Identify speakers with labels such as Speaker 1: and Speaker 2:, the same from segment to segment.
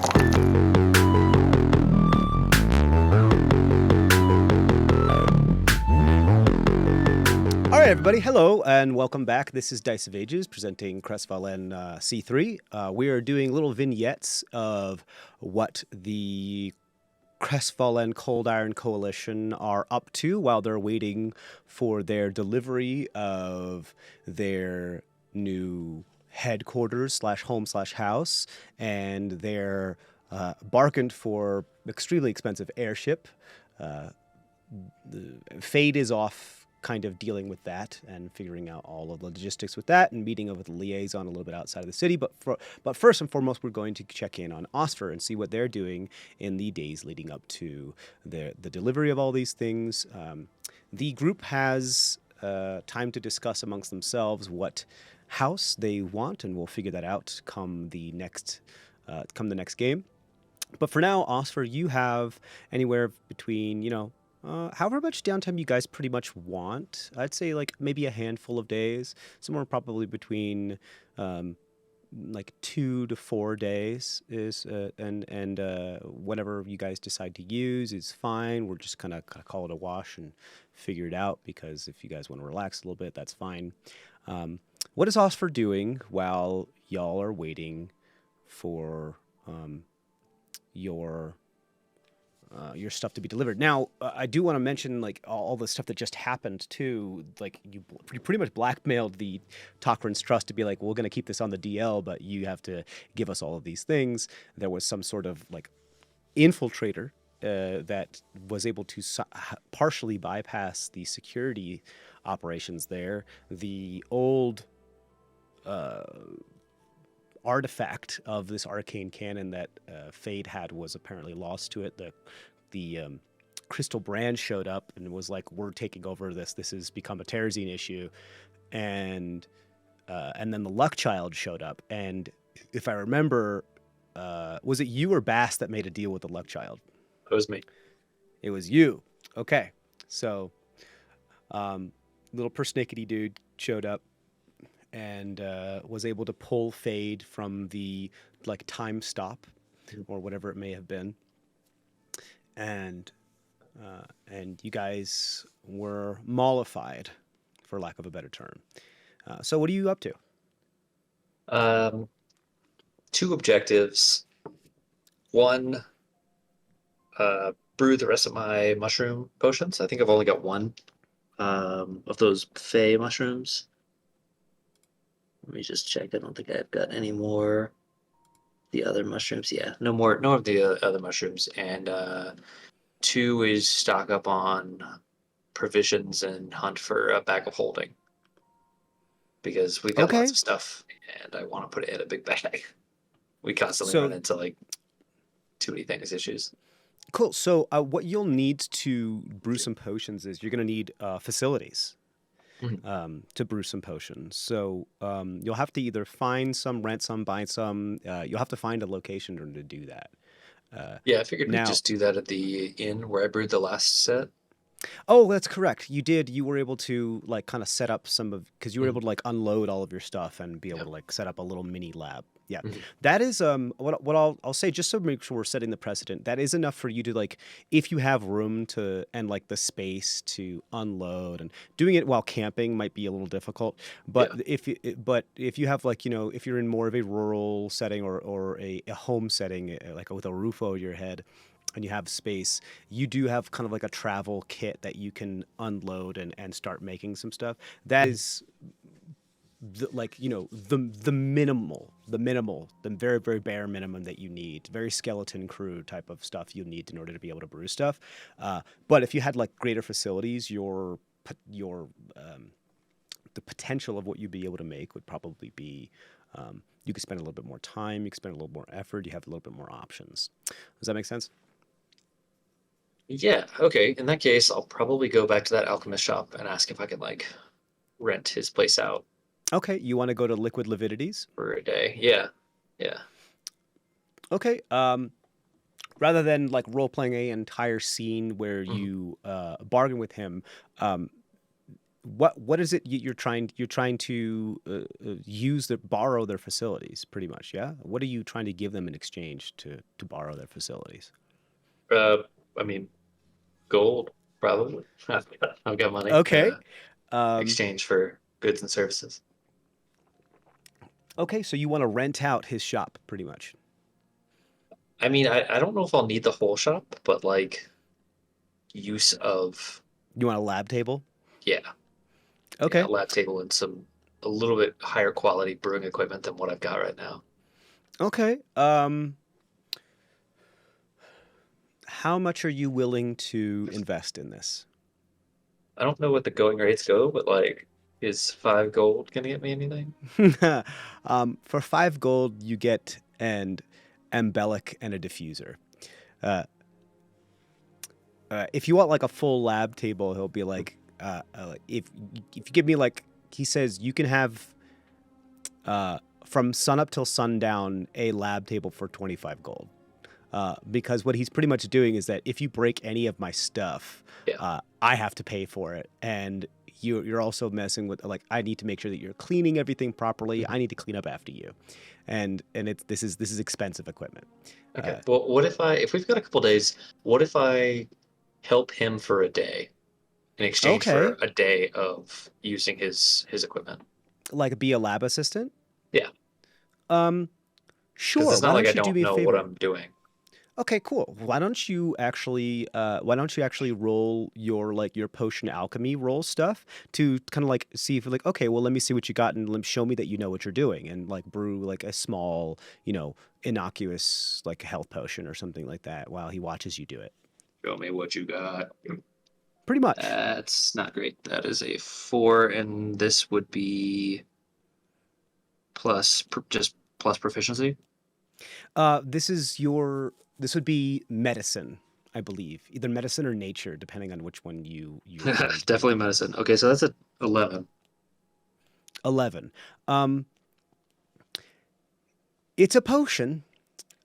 Speaker 1: All right, everybody. Hello and welcome back. This is Dice of Ages presenting CrestVahllen C3. We are doing little vignettes of what the CrestVahllen Cold Iron Coalition are up to while they're waiting for their delivery of their new headquarters /home/house and their bargained for extremely expensive airship. Fade is off kind of dealing with that and figuring out all of the logistics with that and meeting up with the liaison a little bit outside of the city. But first and foremost, we're going to check in on Osfer and see what they're doing in the days leading up to the delivery of all these things. The group has time to discuss amongst themselves what house they want, and we'll figure that out come the next game. But for now, Osfer, you have anywhere between, however much downtime you guys pretty much want. I'd say like maybe a handful of days, somewhere probably between like 2 to 4 days is, and whatever you guys decide to use is fine. We're just kind of call it a wash and figure it out, because if you guys want to relax a little bit, that's fine. What is Osfer doing while y'all are waiting for your stuff to be delivered? Now, I do want to mention like all the stuff that just happened too. Like you pretty much blackmailed the Tokran's Trust to be like, we're going to keep this on the DL, but you have to give us all of these things. There was some sort of like infiltrator that was able to partially bypass the security operations there. The old artifact of this arcane cannon that Fade had was apparently lost to it. The crystal brand showed up and was like, we're taking over this. This has become a Terrazine issue. And then the Luck Child showed up. And if I remember, was it you or Bast that made a deal with the Luck Child?
Speaker 2: It was me.
Speaker 1: It was you. Okay. So little persnickety dude showed up and was able to pull Fade from the like time stop or whatever it may have been, and you guys were mollified, for lack of a better term. So what are you up to?
Speaker 2: 2 objectives. 1, brew the rest of my mushroom potions. I think I've only got 1 of those Fey mushrooms. Let me just check. I don't think I've got any more. The other mushrooms, yeah, no more. No of the other mushrooms. And 2 is stock up on provisions and hunt for a bag of holding, because we've got lots of stuff, and I want to put it in a big bag. We constantly run into like too many things issues.
Speaker 1: Cool. So what you'll need to brew some potions is you're going to need facilities. To brew some potions. So you'll have to either find some, rent some, buy some. You'll have to find a location in order to do that.
Speaker 2: Yeah, I figured we'd just do that at the inn where I brewed the last set.
Speaker 1: Oh, that's correct. You did. You were able to like kind of set up some of, because you were able to like unload all of your stuff and be able to like set up a little mini lab. Yeah, that is what I'll say, just to make sure we're setting the precedent. That is enough for you to like, if you have room to and like the space to unload, and doing it while camping might be a little difficult. But if you have like, if you're in more of a rural setting or a home setting, like with a roof over your head, and you have space, you do have kind of like a travel kit that you can unload and start making some stuff. That is the very, very bare minimum that you need. Very skeleton crew type of stuff you need in order to be able to brew stuff. But if you had like greater facilities, the potential of what you'd be able to make would probably be, you could spend a little bit more time, you could spend a little more effort, you have a little bit more options. Does that make sense?
Speaker 2: Yeah, okay. In that case, I'll probably go back to that alchemist shop and ask if I can like rent his place out.
Speaker 1: Okay, you want to go to Liquid Lividities?
Speaker 2: For a day. Yeah.
Speaker 1: Okay, rather than like role-playing an entire scene where you bargain with him, what is it you're trying to borrow their facilities, pretty much, yeah? What are you trying to give them in exchange to borrow their facilities?
Speaker 2: Uh, I mean, gold probably. I've got money.
Speaker 1: Okay. Um,
Speaker 2: Exchange for goods and services.
Speaker 1: okay, so you want to rent out his shop, pretty much.
Speaker 2: I mean, I don't know if I'll need the whole shop, but like use of
Speaker 1: You want a lab table?
Speaker 2: yeah, yeah, a
Speaker 1: Okay.
Speaker 2: lab table and some a little bit higher quality brewing equipment than what I've got right now.
Speaker 1: Okay. How much are you willing to invest in this?
Speaker 2: I don't know what the going rates go, but like, is 5 gold gonna get me anything?
Speaker 1: For 5 gold, you get an embellic and a diffuser. Uh, if you want like a full lab table, he'll be like, if you give me like, he says you can have from sun up till sundown a lab table for 25 gold. Because what he's pretty much doing is that if you break any of my stuff,
Speaker 2: Yeah.
Speaker 1: I have to pay for it, and you're also messing with like I need to make sure that you're cleaning everything properly. I need to clean up after you, and this is expensive equipment.
Speaker 2: Okay. Well, what if we've got a couple days, what if I help him for a day in exchange
Speaker 1: Okay,
Speaker 2: for a day of using his equipment?
Speaker 1: like be a lab assistant.
Speaker 2: Yeah,
Speaker 1: Um,
Speaker 2: because
Speaker 1: sure.
Speaker 2: it's not
Speaker 1: Why
Speaker 2: like I
Speaker 1: don't you do
Speaker 2: don't
Speaker 1: me a
Speaker 2: know what
Speaker 1: favor?
Speaker 2: I'm doing.
Speaker 1: Okay, cool. Why don't you actually roll your potion alchemy roll stuff to kind of like see if like, okay, well, let me see what you got and show me that you know what you're doing, and like brew like a small, innocuous like health potion or something like that while he watches you do it.
Speaker 2: Show me what you got.
Speaker 1: Pretty much.
Speaker 2: That's not great. That is a 4, and this would be just plus proficiency.
Speaker 1: This would be medicine, I believe, either medicine or nature, depending on which one you're trying to do.
Speaker 2: Definitely medicine. Okay, so that's a 11.
Speaker 1: 11. Um, it's a potion.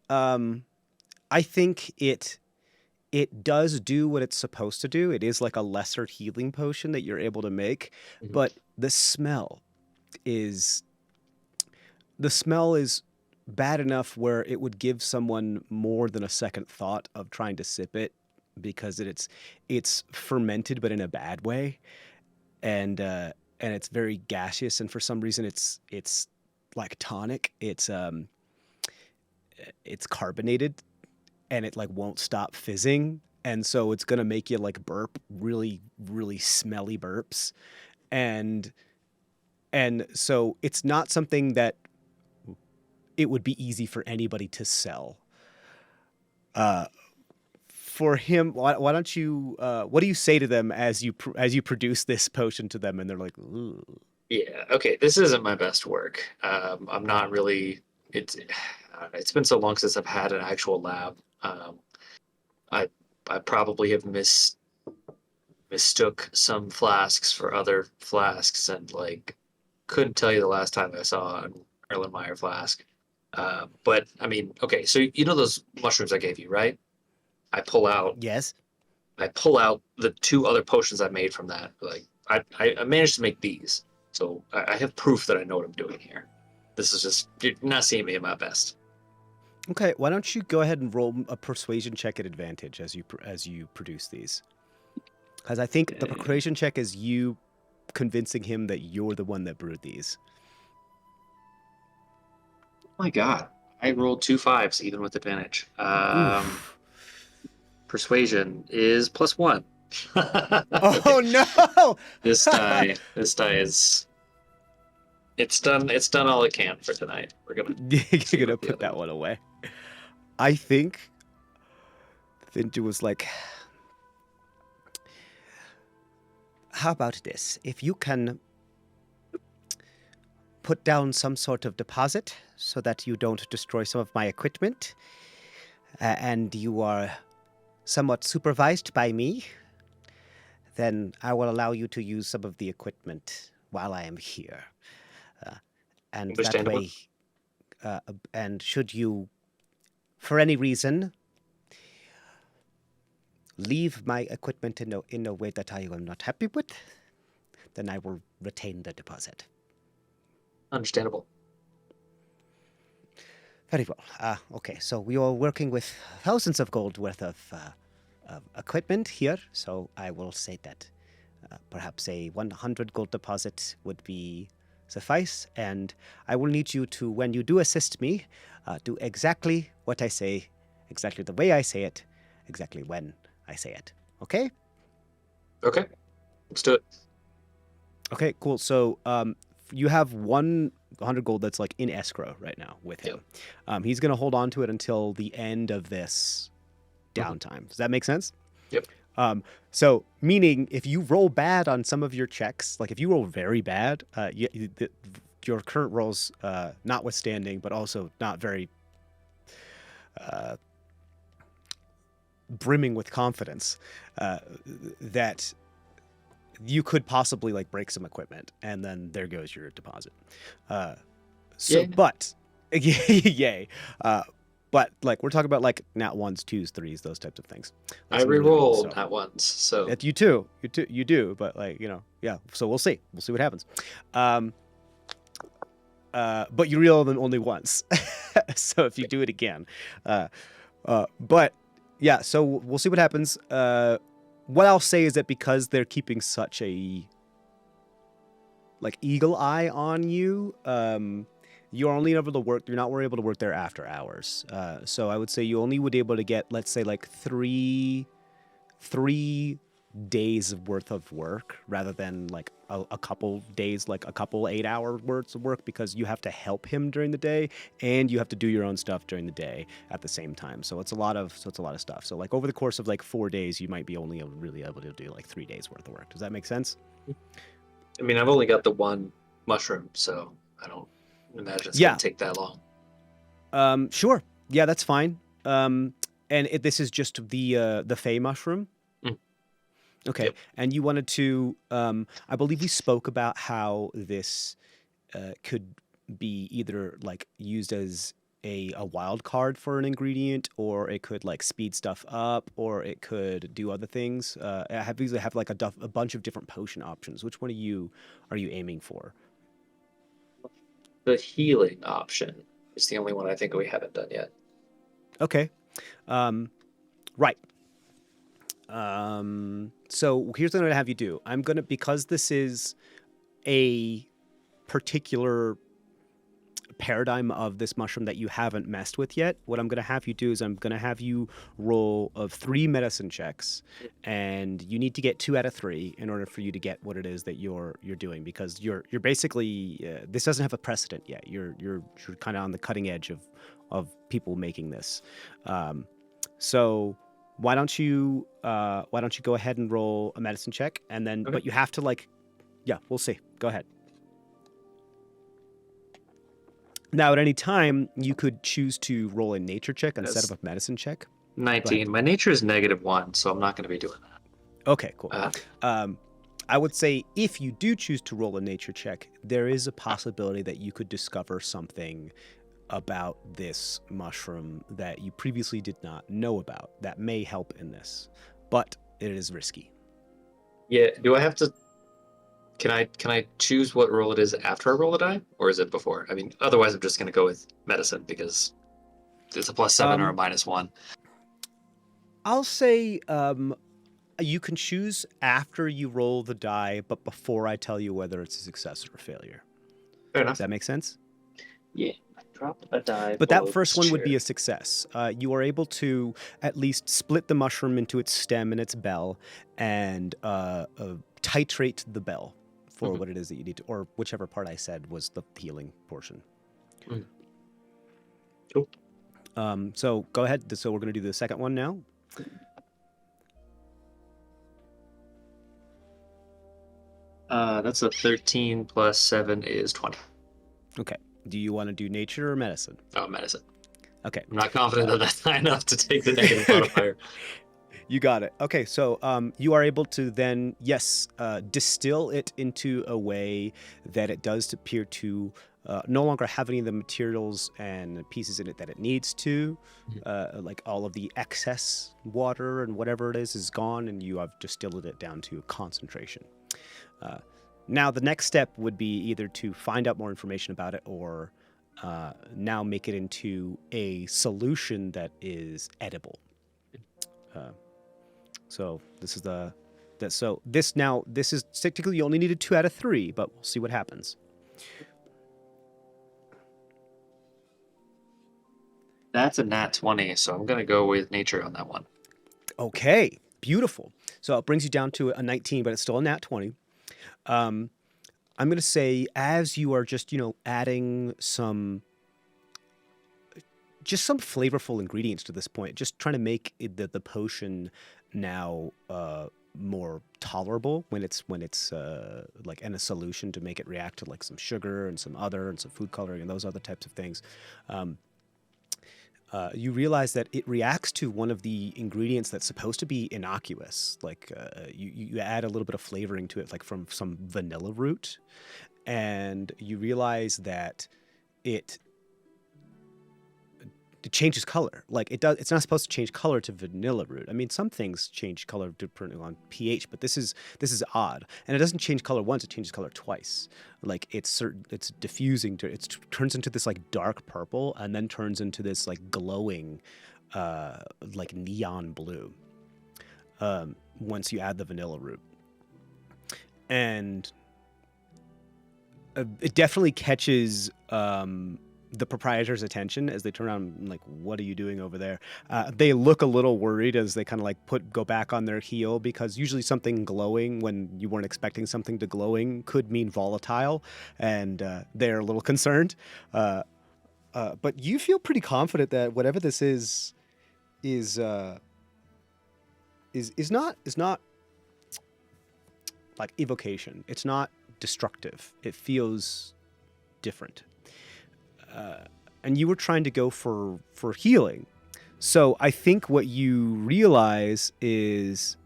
Speaker 1: Um, I think it does do what it's supposed to do. It is like a lesser healing potion that you're able to make,
Speaker 2: Mhm.
Speaker 1: but is the smell is bad enough where it would give someone more than a second thought of trying to sip it because it's fermented but in a bad way, and it's very gaseous, and for some reason it's like tonic. It's carbonated, and it like won't stop fizzing, and so it's gonna make you like burp really really smelly burps, and so it's not something that it would be easy for anybody to sell. uh for him, why don't you what do you say to them as you produce this potion to them, and they're like, ooh.
Speaker 2: Yeah, okay, this isn't my best work. I'm not really. It's been so long since I've had an actual lab. I I probably have mistook some flasks for other flasks, and like couldn't tell you the last time I saw an Erlenmeyer flask. But I mean, okay, so you know those mushrooms I gave you, right? I pull out
Speaker 1: Yes.
Speaker 2: I pull out the 2 other potions I made from that. Like I managed to make these, so I have proof that I know what I'm doing here. This is just you're not seeing me at my best.
Speaker 1: Okay, why don't you go ahead and roll a persuasion check at advantage as you produce these? Because I think the
Speaker 2: Okay.
Speaker 1: persuasion check is you convincing him that you're the one that brewed these.
Speaker 2: Oh my God, I rolled 2 5s even with advantage.
Speaker 1: Oof.
Speaker 2: Persuasion is +1. Okay,
Speaker 1: Oh no!
Speaker 2: this die is it's done all it can for tonight. We're gonna
Speaker 1: You're
Speaker 2: see
Speaker 1: gonna
Speaker 2: about the
Speaker 1: put
Speaker 2: other
Speaker 1: that
Speaker 2: one.
Speaker 1: one away. I think Finju was like, how about this? If you can put down some sort of deposit so that you don't destroy some of my equipment, and you are somewhat supervised by me, then I will allow you to use some of the equipment while I am here. Uh, and that
Speaker 2: Understandable.
Speaker 1: way, and should you, for any reason, leave my equipment in a way that I am not happy with, then I will retain the deposit.
Speaker 2: Understandable.
Speaker 1: Very well. Okay, so we are working with thousands of gold worth of equipment here, so I will say that perhaps a 100 gold deposit would be suffice, and I will need you to, when you do assist me, do exactly what I say, exactly the way I say it, exactly when I say it. Okay?
Speaker 2: Okay, let's do it.
Speaker 1: Okay, cool. So you have 100 gold that's like in escrow right now with him. He's going to hold on to it until the end of this downtime. Does that make sense?
Speaker 2: Yep.
Speaker 1: So meaning if you roll bad on some of your checks, like if you roll very bad, your current rolls notwithstanding, but also not very brimming with confidence, that you could possibly like break some equipment, and then there goes your deposit.
Speaker 2: Yay.
Speaker 1: But yay. But like we're talking about like nat ones, twos, threes, those types of things.
Speaker 2: I re-roll nat ones, so
Speaker 1: you do. But like yeah. So we'll see. We'll see what happens. But you re-roll them only once. So if you do it again, but yeah. So we'll see what happens. What I'll say is that because they're keeping such a like eagle eye on you, you're only able to work. You're not able to work there after hours. So I would say you only would be able to get, let's say, like three days worth of work rather than like a couple days, like a couple 8-hour worths of work, because you have to help him during the day and you have to do your own stuff during the day at the same time. So it's a lot of stuff. So like over the course of like 4 days, you might be only really able to do like 3 days worth of work. Does that make sense?
Speaker 2: I mean, I've only got the one mushroom, so I don't imagine it's gonna take that long.
Speaker 1: Sure. Yeah, that's fine. And this is just the Fey mushroom. Okay.
Speaker 2: Yep.
Speaker 1: And you wanted to, I believe we spoke about how this could be either like used as a wild card for an ingredient, or it could like speed stuff up, or it could do other things. I usually have like a bunch of different potion options. Which one are you aiming for?
Speaker 2: The healing option is the only one I think we haven't done yet.
Speaker 1: Okay. Right. So here's what I'm going to have you do. Because this is a particular paradigm of this mushroom that you haven't messed with yet, what I'm going to have you do is I'm going to have you roll of 3 medicine checks, and you need to get 2 out of 3 in order for you to get what it is that you're doing, because you're basically this doesn't have a precedent yet. You're kind of on the cutting edge of people making this. So why don't you go ahead and roll a medicine check, and then but you have to we'll see. Go ahead. Now, at any time, you could choose to roll a nature check instead of a medicine check.
Speaker 2: 19. My nature is -1, so I'm not going to be doing that.
Speaker 1: Okay, cool. I would say if you do choose to roll a nature check, there is a possibility that you could discover something about this mushroom that you previously did not know about that may help in this, but it is risky.
Speaker 2: Yeah, do I have to... Can I choose what roll it is after I roll a die, or is it before? I mean, otherwise I'm just going to go with medicine because it's a +7 or a -1.
Speaker 1: I'll say you can choose after you roll the die, but before I tell you whether it's a success or a failure.
Speaker 2: Fair enough.
Speaker 1: Does that make sense?
Speaker 2: Yeah. I dropped a die.
Speaker 1: But that first one would be a success. You are able to at least split the mushroom into its stem and its bell, and titrate the bell for what it is that you need to, or whichever part I said was the healing portion.
Speaker 2: Cool.
Speaker 1: So go ahead. So we're going to do the second one now.
Speaker 2: That's a 13 + 7 is 20.
Speaker 1: Okay. Do you want to do nature or medicine?
Speaker 2: Oh, medicine.
Speaker 1: Okay.
Speaker 2: I'm not confident that that's high enough to take the negative modifier.
Speaker 1: You got it. Okay, so you are able to then, distill it into a way that it does appear to no longer have any of the materials and pieces in it that it needs to. Like all of the excess water and whatever it is gone, and you have distilled it down to concentration. Now the next step would be either to find out more information about it, or now make it into a solution that is edible. So this is this is technically you only needed 2 out of 3, but we'll see what happens.
Speaker 2: That's a nat 20, so I'm going to go with nature on that one.
Speaker 1: Okay, beautiful. So it brings you down to a 19, but it's still a nat 20. I'm going to say, as you are just, adding some flavorful ingredients to this point, just trying to make the potion now more tolerable when it's like in a solution, to make it react to like some sugar and some food coloring and those other types of things. You realize that it reacts to one of the ingredients that's supposed to be innocuous. Like you add a little bit of flavoring to it, like from some vanilla root, and you realize that it changes color. Like it does. It's not supposed to change color to vanilla root. I mean, some things change color depending on pH, but this is odd. And it doesn't change color once; it changes color twice. Like it's diffusing. It turns into this like dark purple, and then turns into this like glowing, like neon blue. Once you add the vanilla root, and it definitely catches the proprietor's attention as they turn around and like, what are you doing over there? They look a little worried as they kind of like go back on their heel, because usually something glowing when you weren't expecting something to glowing could mean volatile, and they're a little concerned. But you feel pretty confident that whatever this is not like evocation. It's not destructive. It feels different. And you were trying to go for healing. So I think what you realize is,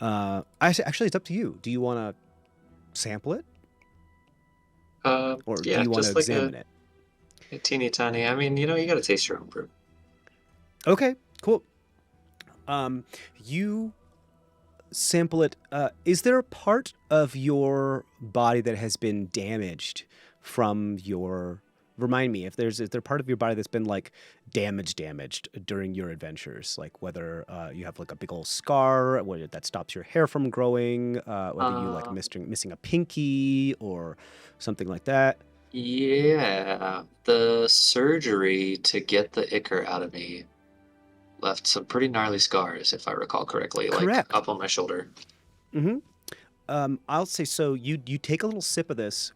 Speaker 1: actually it's up to you. Do you want to sample it? Or do you want to examine it?
Speaker 2: A teeny tiny. I mean, you got to taste your own brew.
Speaker 1: Okay, cool. You sample it. Is there a part of your body that has been damaged from your... Remind me, if there part of your body that's been like damaged during your adventures, like whether you have like a big old scar, whether that stops your hair from growing, whether you like missing a pinky or something like that.
Speaker 2: Yeah, the surgery to get the ichor out of me left some pretty gnarly scars, if I recall correctly.
Speaker 1: Correct.
Speaker 2: Like up on my shoulder.
Speaker 1: Mm-hmm. I'll say so. You take a little sip of this.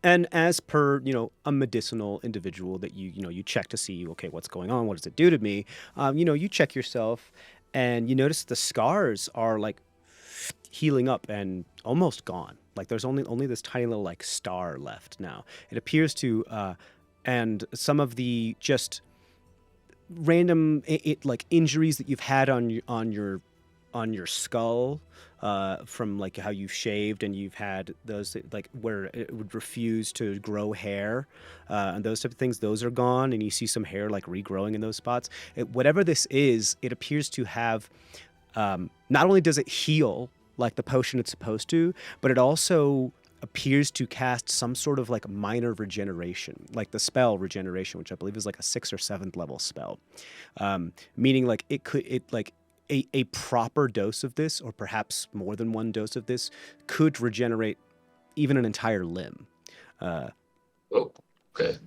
Speaker 1: And as per, a medicinal individual that you check to see, okay, what's going on? What does it do to me? You check yourself, and you notice the scars are like healing up and almost gone. Like there's only this tiny little like star left now. It appears to, and some of the just random like injuries that you've had on your skull, from like how you've shaved, and you've had those like where it would refuse to grow hair, and those type of things, those are gone, and you see some hair like regrowing in those spots. Whatever this is, it appears to have, not only does it heal like the potion it's supposed to, but it also appears to cast some sort of like minor regeneration, like the spell regeneration, which I believe is like a 6th or 7th level spell, meaning like a proper dose of this, or perhaps more than one dose of this, could regenerate even an entire limb.
Speaker 2: Okay.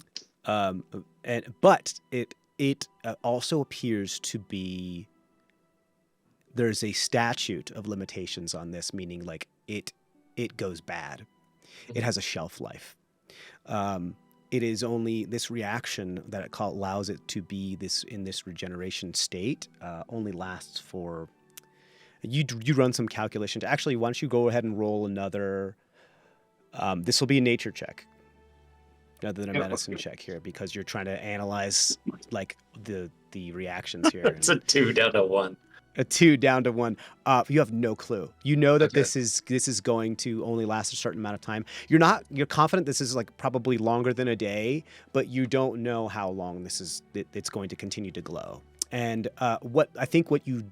Speaker 1: But it also appears to be, there's a statute of limitations on this, meaning like it goes bad. It has a shelf life. It is only this reaction that allows it to be in this regeneration state, only lasts for... You run some calculations. Actually, why don't you go ahead and roll another... this will be a nature check rather than a medicine check here, because you're trying to analyze like the reactions here.
Speaker 2: It's a 2 down to 1.
Speaker 1: A 2 down to 1. You have no clue. You know that this is going to only last a certain amount of time. You're confident this is like probably longer than a day, but you don't know how long it's going to continue to glow. And what you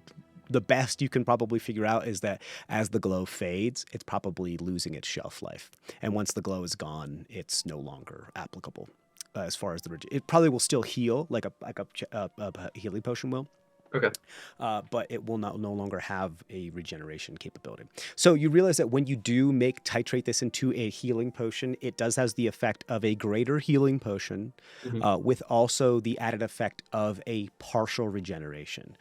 Speaker 1: the best you can probably figure out is that as the glow fades, it's probably losing its shelf life, and once the glow is gone, it's no longer applicable. As far as it probably will still heal like a healing potion will,
Speaker 2: Okay.
Speaker 1: but it will no longer have a regeneration capability. So you realize that when you do titrate this into a healing potion, it does has the effect of a greater healing potion, with also the added effect of a partial regeneration.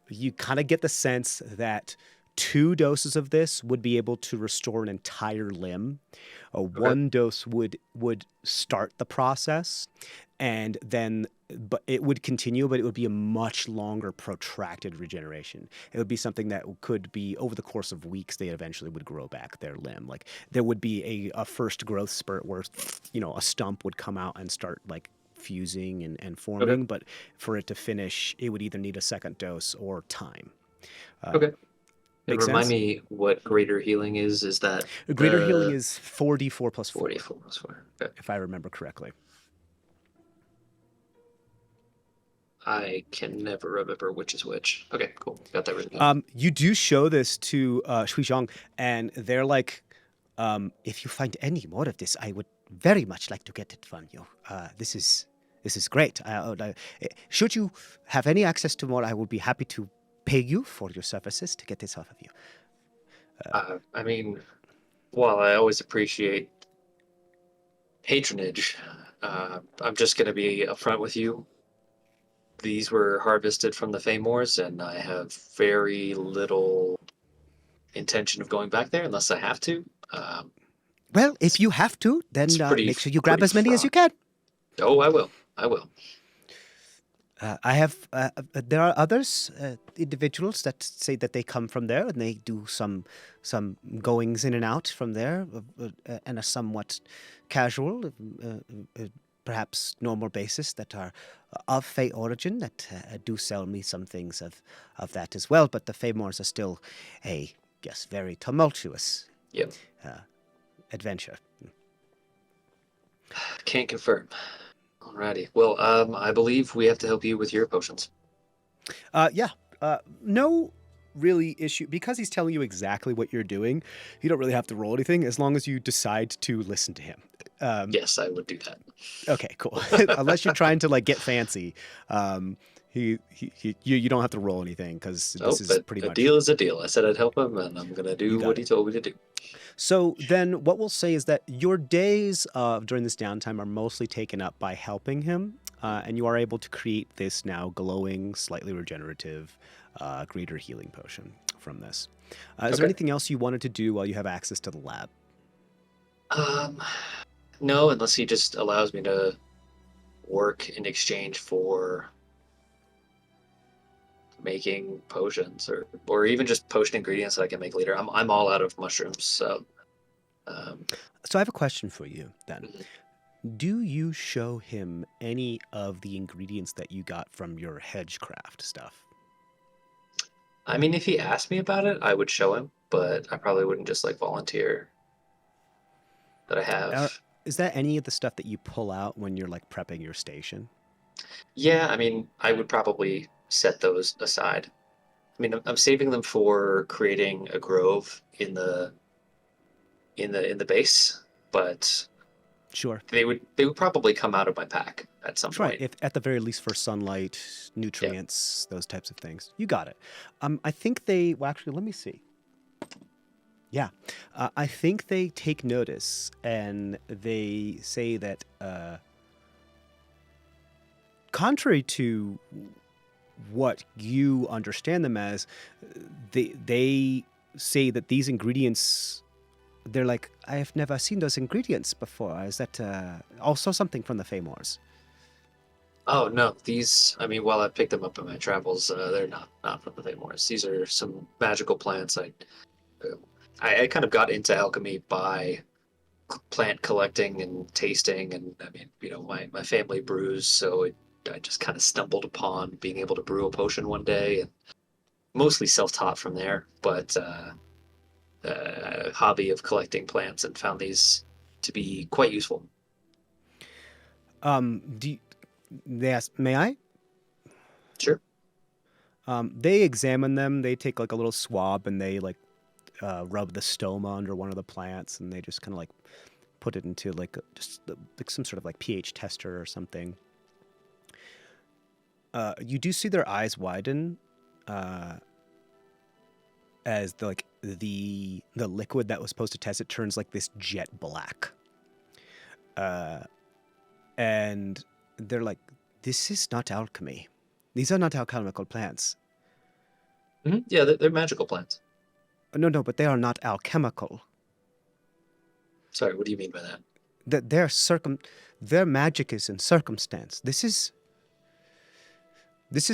Speaker 1: You kind of get the sense that 2 doses of this would be able to restore an entire limb. One dose would start the process, and then but it would continue, but it would be a much longer, protracted regeneration. It would be something that could be over the course of weeks. They eventually would grow back their limb. Like there would be a first growth spurt where a stump would come out and start like fusing and forming. But for it to finish, it would either need a second dose or time.
Speaker 2: Okay.
Speaker 1: Make
Speaker 2: Remind
Speaker 1: sense?
Speaker 2: me what greater healing is. Is that
Speaker 1: Greater healing is 4d4 plus 4,
Speaker 2: 44 plus 4? Okay.
Speaker 1: if I remember correctly.
Speaker 2: I can never remember which is which. Okay, cool. Got that written down.
Speaker 1: You do show this to Shuizhong, and they're like, if you find any more of this, I would very much like to get it from you. This is great. Should you have any access to more, I will be happy to pay you for your services to get this off of you.
Speaker 2: I mean, while I always appreciate patronage, I'm just going to be upfront with you. These were harvested from the Feymores, and I have very little intention of going back there unless I have to.
Speaker 1: Well, if you have to, then make sure you grab as many as you can.
Speaker 2: Oh, I will. I will.
Speaker 1: I have. There are others, individuals that say that they come from there and they do some goings in and out from there, and a somewhat casual, perhaps normal basis that are of Fey origin that do sell me some things of that as well. But the Feymores are still very tumultuous adventure.
Speaker 2: Can't confirm. Alrighty. Well, I believe we have to help you with your potions.
Speaker 1: No really issue. Because he's telling you exactly what you're doing, you don't really have to roll anything as long as you decide to listen to him.
Speaker 2: Yes, I would do that.
Speaker 1: Okay, cool. Unless you're trying to like get fancy, you don't have to roll anything because this is pretty much
Speaker 2: a deal is a deal. I said I'd help him, and I'm gonna do what he told me to do.
Speaker 1: So then, what we'll say is that your days during this downtime are mostly taken up by helping him, and you are able to create this now glowing, slightly regenerative, greater healing potion from this. Is there anything else you wanted to do while you have access to the lab?
Speaker 2: No, unless he just allows me to work in exchange for making potions or even just potion ingredients that I can make later. I'm all out of mushrooms, so.
Speaker 1: So I have a question for you then. Do you show him any of the ingredients that you got from your hedgecraft stuff?
Speaker 2: I mean, if he asked me about it, I would show him, but I probably wouldn't just like volunteer that I have.
Speaker 1: Is that any of the stuff that you pull out when you're like prepping your station?
Speaker 2: Yeah, I mean, I would probably set those aside. I mean, I'm saving them for creating a grove in the base, but
Speaker 1: sure,
Speaker 2: they would probably come out of my pack at some point.
Speaker 1: Right, if at the very least for sunlight, nutrients, those types of things. You got it. I think they. Well, actually, let me see. Yeah, I think they take notice and they say that, contrary to what you understand them as, they say that these ingredients, they're like, I have never seen those ingredients before. Is that also something from the Feymores?
Speaker 2: Oh no, these. I mean, while I picked them up in my travels, they're not from the Feymores. These are some magical plants. I kind of got into alchemy by plant collecting and tasting, and I mean, my family brews, so I just kind of stumbled upon being able to brew a potion one day, and mostly self-taught from there, but hobby of collecting plants and found these to be quite useful.
Speaker 1: They ask, may I?
Speaker 2: Sure.
Speaker 1: They examine them. They take like a little swab and they like rub the stoma under one of the plants, and they just kind of like put it into like like some sort of like pH tester or something. You do see their eyes widen as the liquid that was supposed to test it turns like this jet black. And they're like, "This is not alchemy. These are not alchemical plants."
Speaker 2: Yeah, they're magical plants.
Speaker 1: No, but they are not alchemical.
Speaker 2: Sorry, what do you mean by that?
Speaker 1: That their magic is in circumstance. This is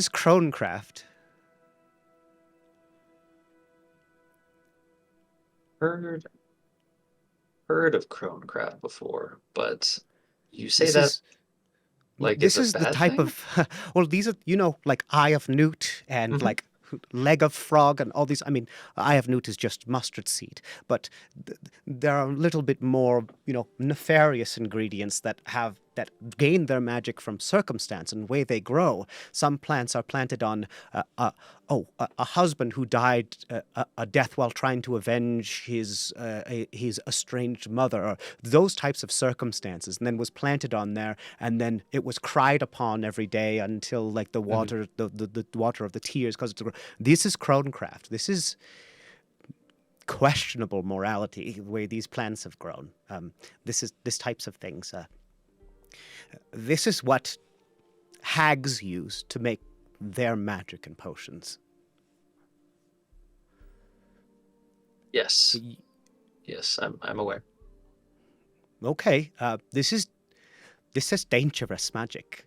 Speaker 1: Cronecraft.
Speaker 2: Heard of Cronecraft before, but you say
Speaker 1: This
Speaker 2: that
Speaker 1: is
Speaker 2: like
Speaker 1: this
Speaker 2: it's a
Speaker 1: is the
Speaker 2: bad
Speaker 1: type
Speaker 2: thing?
Speaker 1: of well, these are like Eye of Newt and
Speaker 2: Hmm.
Speaker 1: like Leg of Frog and all these. I mean, Eye of Newt is just mustard seed, but there are a little bit more nefarious ingredients that gain their magic from circumstance and the way they grow. Some plants are planted on a husband who died a death while trying to avenge his estranged mother, or those types of circumstances, and then was planted on there, and then it was cried upon every day until like the
Speaker 2: Hmm.
Speaker 1: water, the water of the tears, because this is Cronecraft. This is questionable morality, the way these plants have grown. This types of things. This is what hags use to make their magic and potions.
Speaker 2: Yes, yes, I'm aware.
Speaker 1: Okay, this is dangerous magic,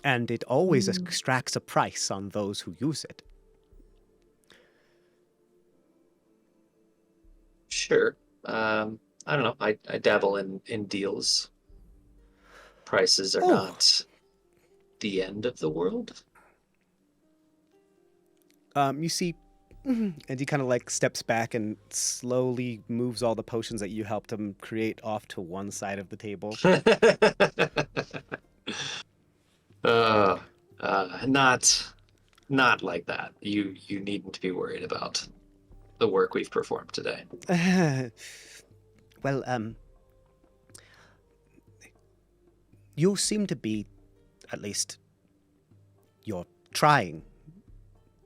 Speaker 1: and it always extracts a price on those who use it.
Speaker 2: Sure. I don't know. I dabble in deals. Prices are
Speaker 1: Oh,
Speaker 2: not the end of the world.
Speaker 1: you see, and he kind of like steps back and slowly moves all the potions that you helped him create off to one side of the table.
Speaker 2: uh, not like that. You needn't be worried about the work we've performed today.
Speaker 1: Well, you seem to be, at least, you're trying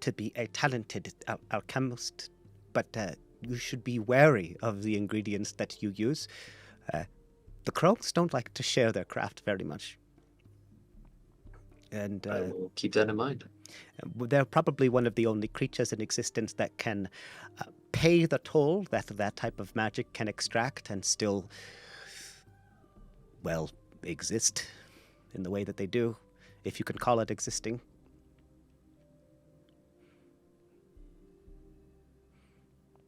Speaker 1: to be a talented alchemist, but you should be wary of the ingredients that you use. The crows don't like to share their craft very much. And
Speaker 2: I will keep that in mind.
Speaker 1: they're probably one of the only creatures in existence that can pay the toll that type of magic can extract and still, well, exist in the way that they do, if you can call it existing.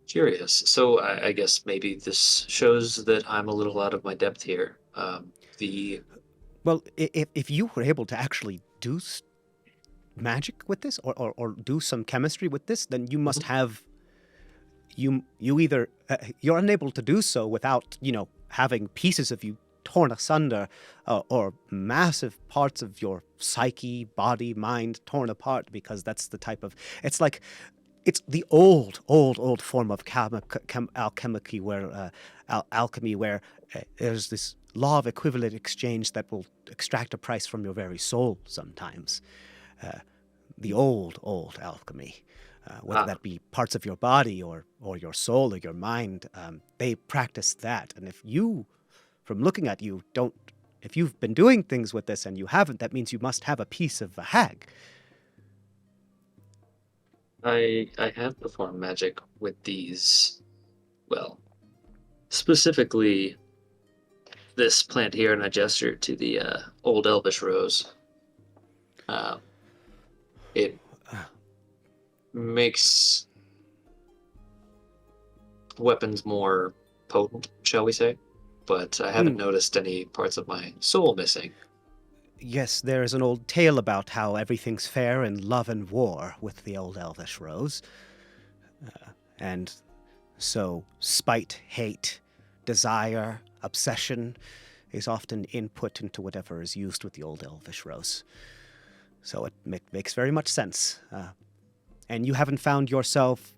Speaker 2: Curious. So I guess maybe this shows that I'm a little out of my depth here. The
Speaker 1: Well, if you were able to actually do magic with this, or do some chemistry with this, then you must have you either you're unable to do so without having pieces of you torn asunder, or massive parts of your psyche, body, mind torn apart, because that's the type of it's the old form of alchemy, where alchemy, where there's this law of equivalent exchange that will extract a price from your very soul sometimes. The old alchemy, whether that be parts of your body or your soul or your mind, they practice that. And from looking at you, if you've been doing things with this and you haven't, that means you must have a piece of a hag.
Speaker 2: I have performed magic with these, well, specifically this plant here, and I gestured to the old elvish rose. It makes weapons more potent, shall we say? But I haven't noticed any parts of my soul missing.
Speaker 1: Yes, there is an old tale about how everything's fair in love and war with the old elvish rose. And so spite, hate, desire, obsession is often input into whatever is used with the old elvish rose. So it makes very much sense. And you haven't found yourself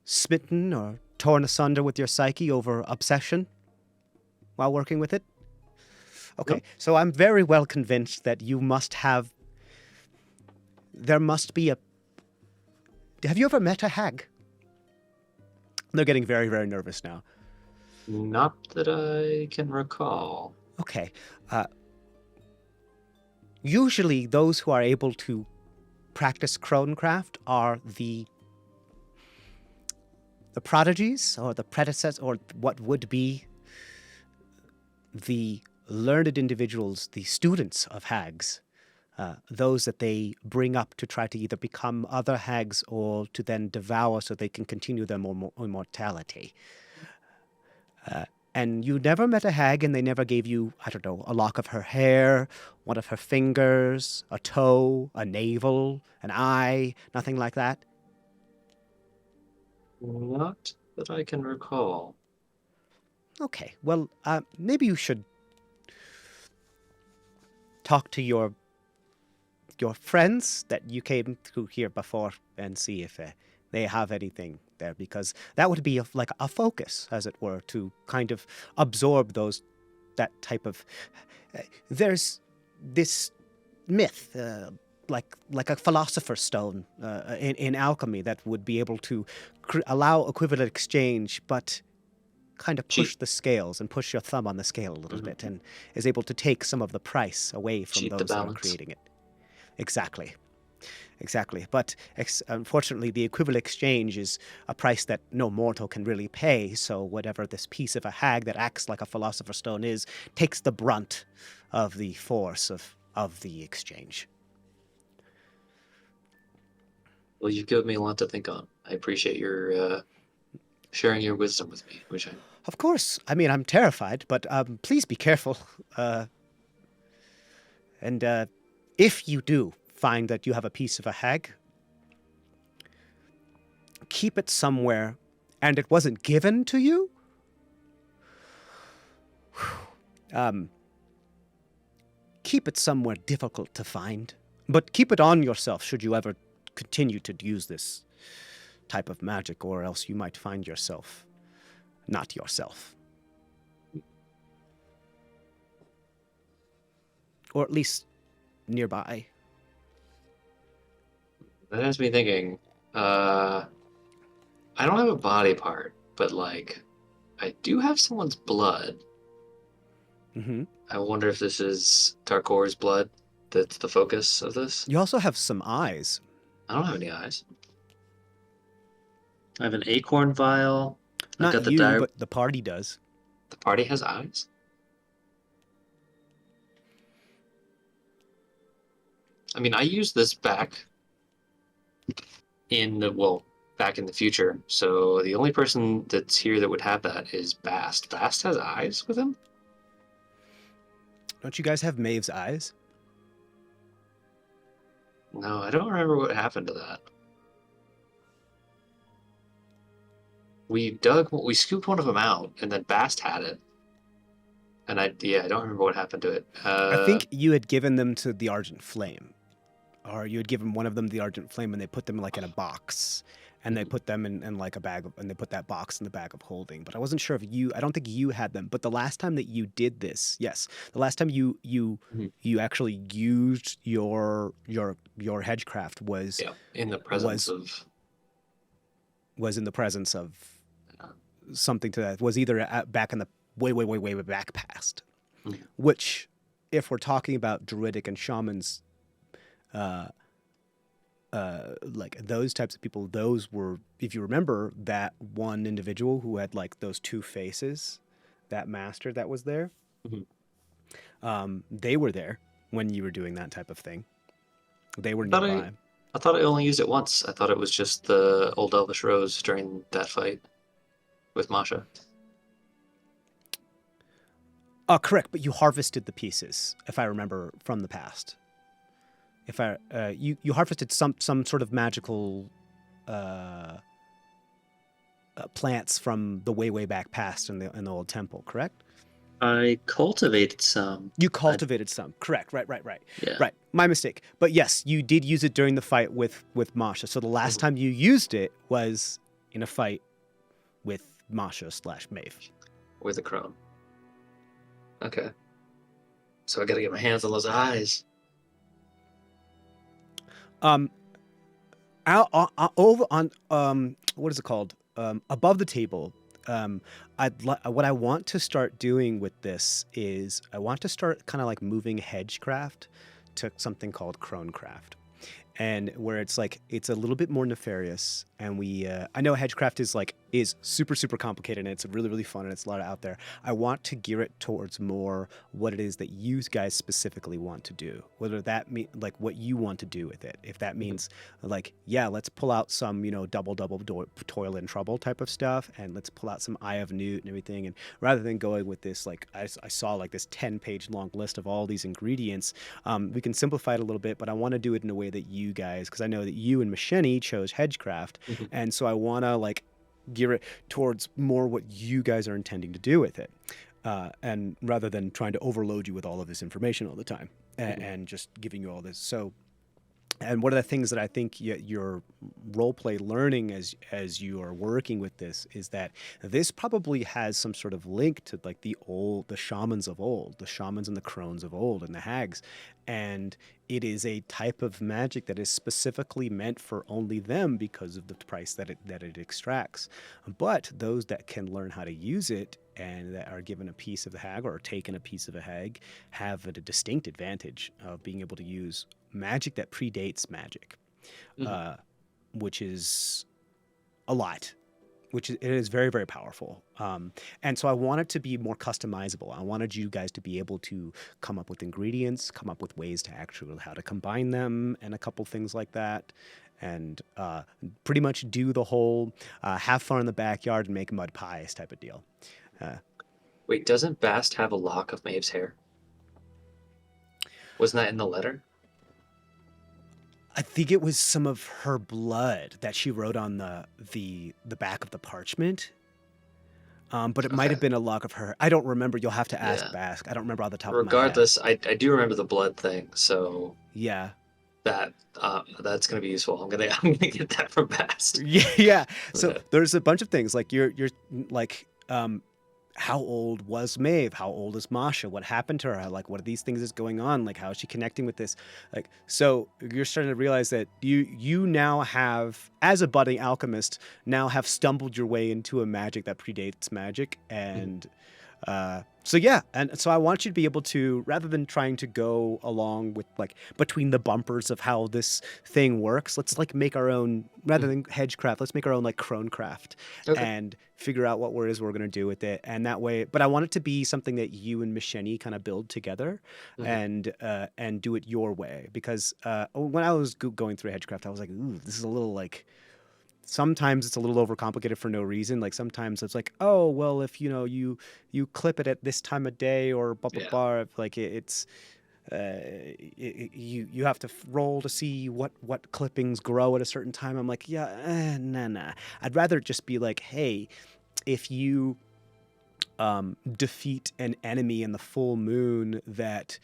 Speaker 1: smitten or torn asunder with your psyche over obsession while working with it? Okay,
Speaker 2: Nope.
Speaker 1: so I'm very well convinced that you must have... There must be a... Have you ever met a hag? They're getting very, very nervous now.
Speaker 2: Not that I can recall.
Speaker 1: Okay. Usually those who are able to practice cronecraft are the prodigies, or the predecessors, or what would be the learned individuals, the students of hags, those that they bring up to try to either become other hags or to then devour so they can continue their immortality. And you never met a hag and they never gave you, I don't know, a lock of her hair, one of her fingers, a toe, a navel, an eye, nothing like that?
Speaker 2: Not that I can recall.
Speaker 1: Okay, well, maybe you should talk to your friends that you came through here before and see if they have anything there, because that would be like a focus, as it were, to kind of absorb that type of... there's this myth, like a philosopher's stone in alchemy that would be able to allow equivalent exchange, but kind of push the scales and push your thumb on the scale a little bit, and is able to take some of the price away from
Speaker 2: Cheat the
Speaker 1: those that are
Speaker 2: balance.
Speaker 1: creating it. Exactly. But unfortunately, the equivalent exchange is a price that no mortal can really pay, so whatever this piece of a hag that acts like a philosopher's stone is, takes the brunt of the force of the exchange.
Speaker 2: Well, you've given me a lot to think on. I appreciate your sharing your wisdom with me, which I...
Speaker 1: Of course. I mean, I'm terrified, but please be careful. And if you do find that you have a piece of a hag, keep it somewhere, and it wasn't given to you? Keep it somewhere difficult to find, but keep it on yourself should you ever continue to use this type of magic, or else you might find yourself not yourself. Or at least nearby.
Speaker 2: That has me thinking. I don't have a body part, but like, I do have someone's blood.
Speaker 1: Mm-hmm.
Speaker 2: I wonder if this is Tarkor's blood that's the focus of this.
Speaker 1: You also have some eyes.
Speaker 2: I don't have any eyes. I have an acorn vial. I've
Speaker 1: Not
Speaker 2: got the
Speaker 1: you, but the party does.
Speaker 2: The party has eyes? I mean, I used this back in the future. So the only person that's here that would have that is Bast. Bast has eyes with him?
Speaker 1: Don't you guys have Maeve's eyes?
Speaker 2: No, I don't remember what happened to that. We scooped one of them out, and then Bast had it. And I don't remember what happened to it.
Speaker 1: I think you had given them to the Argent Flame. Or you had given one of them the Argent Flame, and they put them like in a box. And they put them in like a bag, and they put that box in the bag of holding. But I wasn't sure if I don't think you had them. But the last time that you did this, yes, the last time you actually used your hedgecraft was
Speaker 2: in the presence
Speaker 1: was in the presence of something to that. Was either back in the way back past, which, if we're talking about druidic and shamans, like those types of people, those were, if you remember that one individual who had like those two faces, that master that was there, they were there when you were doing that type of thing. They were nearby.
Speaker 2: I thought I only used it once. I thought it was just the old Elvish Rose during that fight with Masha.
Speaker 1: Correct, but you harvested the pieces, if I remember from the past. If you harvested some sort of magical plants from the way back past in the old temple, correct?
Speaker 2: I cultivated some.
Speaker 1: You
Speaker 2: I,
Speaker 1: cultivated some. Correct. Right.
Speaker 2: yeah.
Speaker 1: Right. My mistake. But yes, you did use it during the fight with Masha. So the last
Speaker 2: Mhm.
Speaker 1: time you used it was in a fight with Masha slash Maeve.
Speaker 2: With a crone. Okay. So I gotta get my hands on those eyes.
Speaker 1: Um, over on what is it called? Above the table. What I want to start doing with this is I want to start kind of like moving hedgecraft to something called cronecraft, and where it's like it's a little bit more nefarious. And I know hedgecraft is super complicated, and it's really fun, and it's a lot out there. I want to gear it towards more what it is that you guys specifically want to do, whether that mean like what you want to do with it. If that
Speaker 2: Mhm.
Speaker 1: means like, yeah, let's pull out some double toil and trouble type of stuff, and let's pull out some Eye of Newt and everything. And rather than going with this, like I saw like this 10-page long list of all these ingredients, we can simplify it a little bit. But I want to do it in a way that you guys, because I know that you and Macheni chose hedgecraft,
Speaker 2: Mhm.
Speaker 1: and so I want to like gear it towards more what you guys are intending to do with it, and rather than trying to overload you with all of this information all the time,
Speaker 2: Mhm.
Speaker 1: and just giving you all this. So, and one of the things that I think your role play learning as you are working with this is that this probably has some sort of link to like the shamans of old, the shamans and the crones of old, and the hags, and it is a type of magic that is specifically meant for only them because of the price that it extracts. But those that can learn how to use it and that are given a piece of the hag or are taken a piece of a hag have a distinct advantage of being able to use magic that predates magic,
Speaker 2: Mhm.
Speaker 1: uh, which is a lot. It is very powerful, and so I want it to be more customizable. I wanted you guys to be able to come up with ingredients, come up with ways to actually how to combine them, and a couple things like that, and pretty much do the whole have fun in the backyard and make mud pies type of deal. Uh,
Speaker 2: Wait, doesn't Bast have a lock of Maeve's hair? Wasn't that in the letter?
Speaker 1: I think it was some of her blood that she wrote on the back of the parchment. But it might
Speaker 2: Okay.
Speaker 1: have been a lock of her. I don't remember. You'll have to ask
Speaker 2: Yeah.
Speaker 1: Bask. I don't remember off the top of my head.
Speaker 2: Regardless, I do remember the blood thing, so
Speaker 1: Yeah.
Speaker 2: that's gonna be useful. I'm gonna get that from Bast.
Speaker 1: Yeah. So
Speaker 2: Yeah.
Speaker 1: there's a bunch of things like you're like how old was Maeve? How old is Masha? What happened to her? Like what are these things is going on? Like how is she connecting with this? Like so you're starting to realize that you now have as a budding alchemist now have stumbled your way into a magic that predates magic
Speaker 2: Mhm.
Speaker 1: and so yeah, and so I want you to be able to, rather than trying to go along with like between the bumpers of how this thing works, let's like make our own, rather
Speaker 2: Mhm.
Speaker 1: than hedgecraft, let's make our own like cronecraft
Speaker 2: Okay.
Speaker 1: and figure out what it is we're gonna do with it. And that way, but I want it to be something that you and Macheni kind of build together,
Speaker 2: Mhm.
Speaker 1: and do it your way. Because when I was going through hedgecraft, I was like, ooh, this is a little like sometimes it's a little overcomplicated for no reason. Like sometimes it's like, oh well, if you clip it at this time of day or blah blah
Speaker 2: Yeah.
Speaker 1: blah. Like it's you have to roll to see what clippings grow at a certain time. I'm like, yeah, nah. I'd rather it just be like, hey, if you defeat an enemy in the full moon that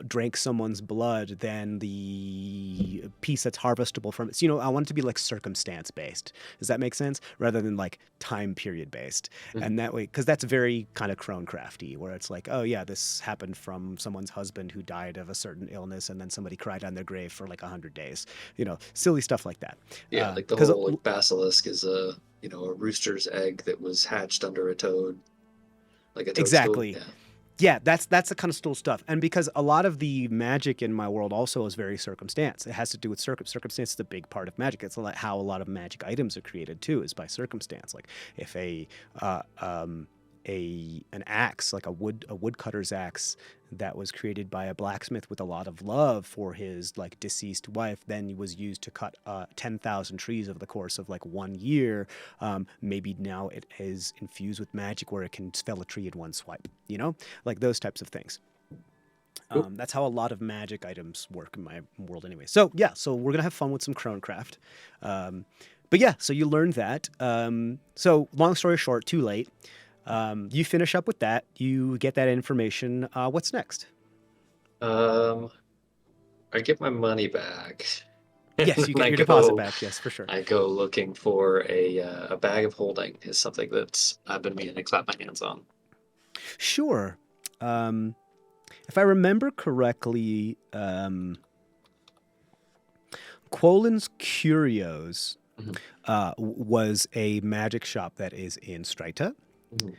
Speaker 1: drank someone's blood, then the piece that's harvestable from it. So, I want it to be like circumstance based. Does that make sense? Rather than like time period based.
Speaker 2: Mhm.
Speaker 1: And that way, because that's very kind of cronecrafty, where it's like, oh yeah, this happened from someone's husband who died of a certain illness, and then somebody cried on their grave for like 100 days. Silly stuff like that.
Speaker 2: Yeah, like the
Speaker 1: Because
Speaker 2: whole like basilisk is a rooster's egg that was hatched under a toad, like a toadstool.
Speaker 1: exactly.
Speaker 2: Yeah.
Speaker 1: Yeah, that's the kind of stool stuff. And because a lot of the magic in my world also is very circumstance. It has to do with circumstance is a big part of magic. It's how a lot of magic items are created too, is by circumstance. Like if an axe, like a woodcutter's axe that was created by a blacksmith with a lot of love for his like deceased wife, then was used to cut 10,000 trees over the course of like 1 year. Maybe now it is infused with magic where it can fell a tree in one swipe. Like those types of things.
Speaker 2: Cool.
Speaker 1: That's how a lot of magic items work in my world, anyway. So yeah, so we're gonna have fun with some cronecraft. But yeah, so you learned that. So long story short, too late. You finish up with that. You get that information. What's next?
Speaker 2: Um, I get my money back, and
Speaker 1: Yes, you
Speaker 2: then
Speaker 1: get
Speaker 2: I
Speaker 1: your deposit
Speaker 2: go
Speaker 1: back. Yes, for sure.
Speaker 2: I go looking for a bag of holding is something that I've been meaning to clap my hands on.
Speaker 1: Sure. Um, if I remember correctly, Quolin's Curios
Speaker 2: Mhm,
Speaker 1: was a magic shop that is in Strita.
Speaker 2: mhm.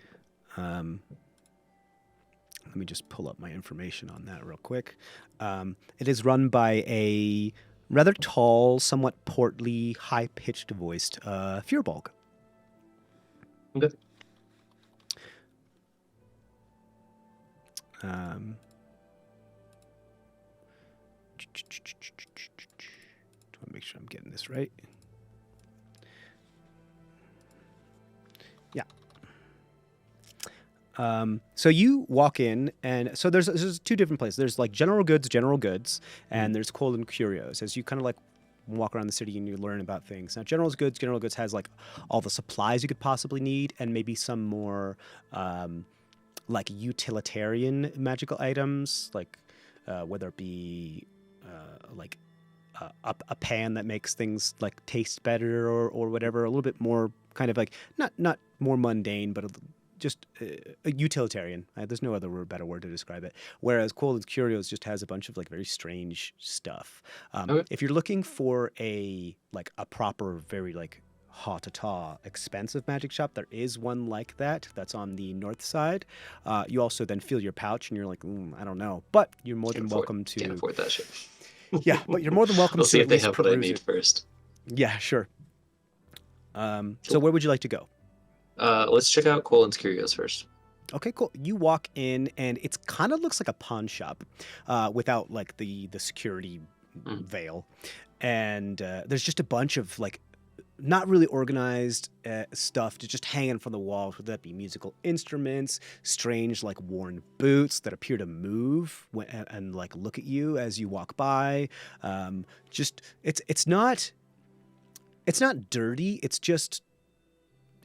Speaker 1: Um, let me just pull up my information on that real quick. It is run by a rather tall, somewhat portly, high-pitched voiced Furbolg.
Speaker 2: Okay.
Speaker 1: Um, I want to make sure I'm getting this right. Yeah. So you walk in, and so there's two different places. There's like general goods,
Speaker 2: Mhm.
Speaker 1: and there's Colon Curios. As you kind of like walk around the city and you learn about things. Now, general goods has like all the supplies you could possibly need, and maybe some more like utilitarian magical items, like whether it be like a pan that makes things like taste better or whatever, a little bit more kind of like not more mundane, but just a utilitarian. There's no other better word to describe it. Whereas Colin's Curios just has a bunch of like very strange stuff.
Speaker 2: Okay.
Speaker 1: If you're looking for a like a proper, very like ha-ta-ta expensive magic shop, there is one like that that's on the north side. You also then feel your pouch and you're like, I don't know, but you're more than welcome
Speaker 2: Can't
Speaker 1: to.
Speaker 2: afford that shit.
Speaker 1: Yeah, but you're more than welcome
Speaker 2: We'll
Speaker 1: to
Speaker 2: see
Speaker 1: at
Speaker 2: if they
Speaker 1: least
Speaker 2: have what I
Speaker 1: peruse
Speaker 2: need
Speaker 1: it.
Speaker 2: first.
Speaker 1: Yeah, sure. So
Speaker 2: Cool.
Speaker 1: where would you like to go?
Speaker 2: Let's check out Colin's Curios first.
Speaker 1: Okay, cool. You walk in, and it's kind of looks like a pawn shop, without like the security
Speaker 2: Mm.
Speaker 1: veil, and there's just a bunch of like not really organized stuff to just hanging from the walls. Whether that be musical instruments, strange like worn boots that appear to move and like look at you as you walk by. Just it's not dirty. It's just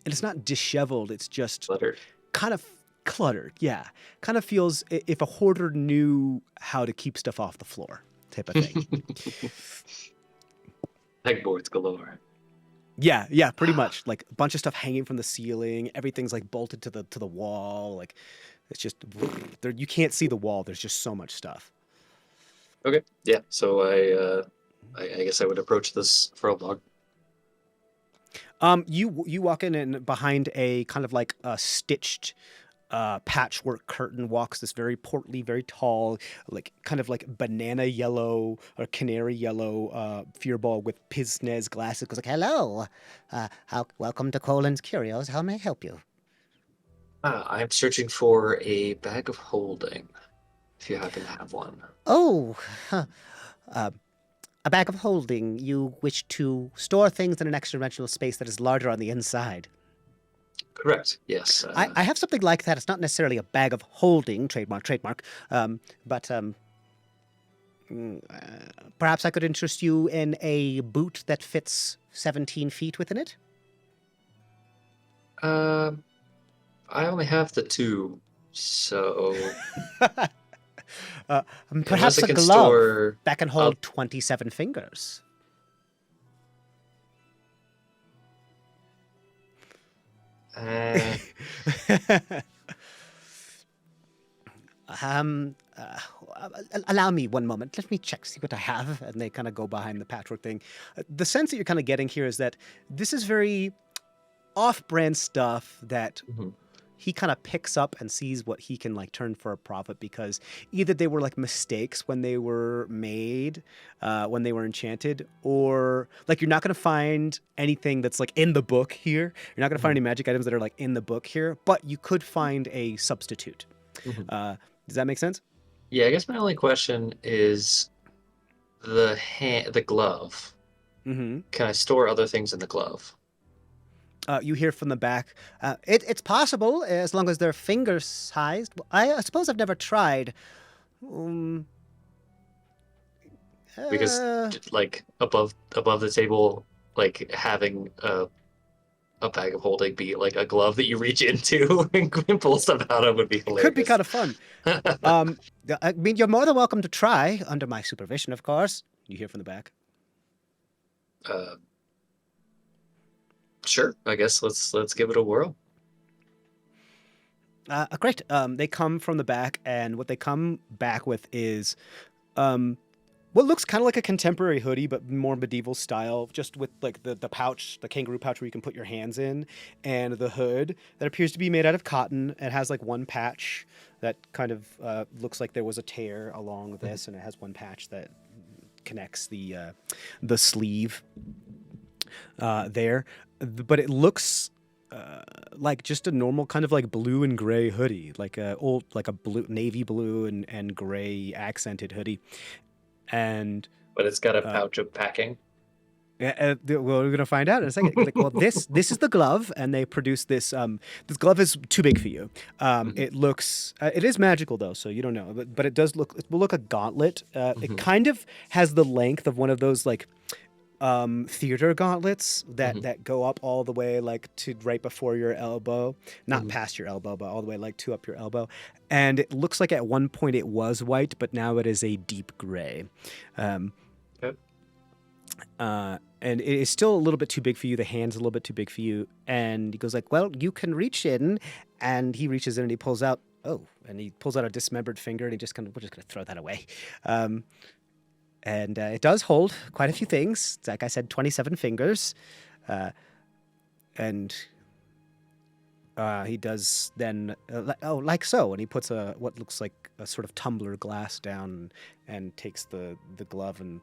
Speaker 1: and it's not disheveled. It's just
Speaker 2: Cluttered.
Speaker 1: kind of cluttered. Yeah, kind of feels if a hoarder knew how to keep stuff off the floor, type of thing.
Speaker 2: Pegboards galore.
Speaker 1: Yeah, pretty much. Like a bunch of stuff hanging from the ceiling. Everything's like bolted to the wall. Like it's just there. You can't see the wall. There's just so much stuff.
Speaker 2: Okay. Yeah. So I guess I would approach this for a log.
Speaker 1: You walk in and behind a kind of like a stitched patchwork curtain walks this very portly, very tall, like kind of like banana yellow or canary yellow Furball with pince-nez glasses. Goes like, "Hello, welcome to Colin's Curios. How may I help you?"
Speaker 2: I'm searching for a bag of holding, if you happen to have one.
Speaker 1: Oh, huh. uh, a bag of holding. You wish to store things in an extra-dimensional space that is larger on the inside.
Speaker 2: Correct. Yes.
Speaker 1: I have something like that. It's not necessarily a bag of holding, trademark, but perhaps I could interest you in a boot that fits 17 feet within it.
Speaker 2: I only have the two, so unless
Speaker 1: Perhaps
Speaker 2: I
Speaker 1: a
Speaker 2: can
Speaker 1: glove
Speaker 2: store.
Speaker 1: that can hold 27 fingers.
Speaker 2: Uh,
Speaker 1: um, uh, Allow me one moment. Let me check, see what I have. And they kind of go behind the patchwork thing. The sense that you're kind of getting here is that this is very off-brand stuff that
Speaker 2: mhm.
Speaker 1: he kind of picks up and sees what he can like turn for a profit, because either they were like mistakes when they were made, when they were enchanted, or like you're not going to find anything that's like in the book here. You're not going to find
Speaker 2: Mhm.
Speaker 1: any magic items that are like in the book here, but you could find a substitute.
Speaker 2: Mhm.
Speaker 1: Does that make sense?
Speaker 2: Yeah, I guess my only question is the glove.
Speaker 1: Mm-hmm.
Speaker 2: Can I store other things in the glove?
Speaker 1: You hear from the back, it's possible as long as they're finger sized. I suppose I've never tried. Um,
Speaker 2: Because
Speaker 1: uh,
Speaker 2: like above the table, like having a a bag of holding be like a glove that you reach into and pull stuff out of would be hilarious.
Speaker 1: Could be kind of fun. I mean, you're more than welcome to try, under my supervision, of course. You hear from the back.
Speaker 2: Sure, I guess let's give it a whirl.
Speaker 1: Great. They come from the back, and what they come back with is what looks kind of like a contemporary hoodie, but more medieval style, just with like the pouch, the kangaroo pouch where you can put your hands in, and the hood that appears to be made out of cotton. It has like one patch that kind of looks like there was a tear along this, and it has one patch that connects the sleeve there. But it looks like just a normal kind of like blue and gray hoodie, like a blue, navy blue and gray accented hoodie. But
Speaker 2: it's got a pouch of packing.
Speaker 1: Well, we're gonna find out in a second. Like, well, this is the glove, and they produce this. This glove is too big for you. It looks. It is magical though, so you don't know. But it does look. It will look a gauntlet. It kind of has the length of one of those like theater gauntlets that go up all the way like to right before your elbow, not past your elbow, but all the way like to up your elbow. And it looks like at one point it was white, but now it is a deep gray. And it is still a little bit too big for you. The hand's a little bit too big for you. And he goes like, well, you can reach in. And he reaches in and he pulls out, and he pulls out a dismembered finger, and we're just going to throw that away. And it does hold quite a few things. It's like I said, 27 fingers. And he does then, like so. And he puts what looks like a sort of tumbler glass down and takes the glove and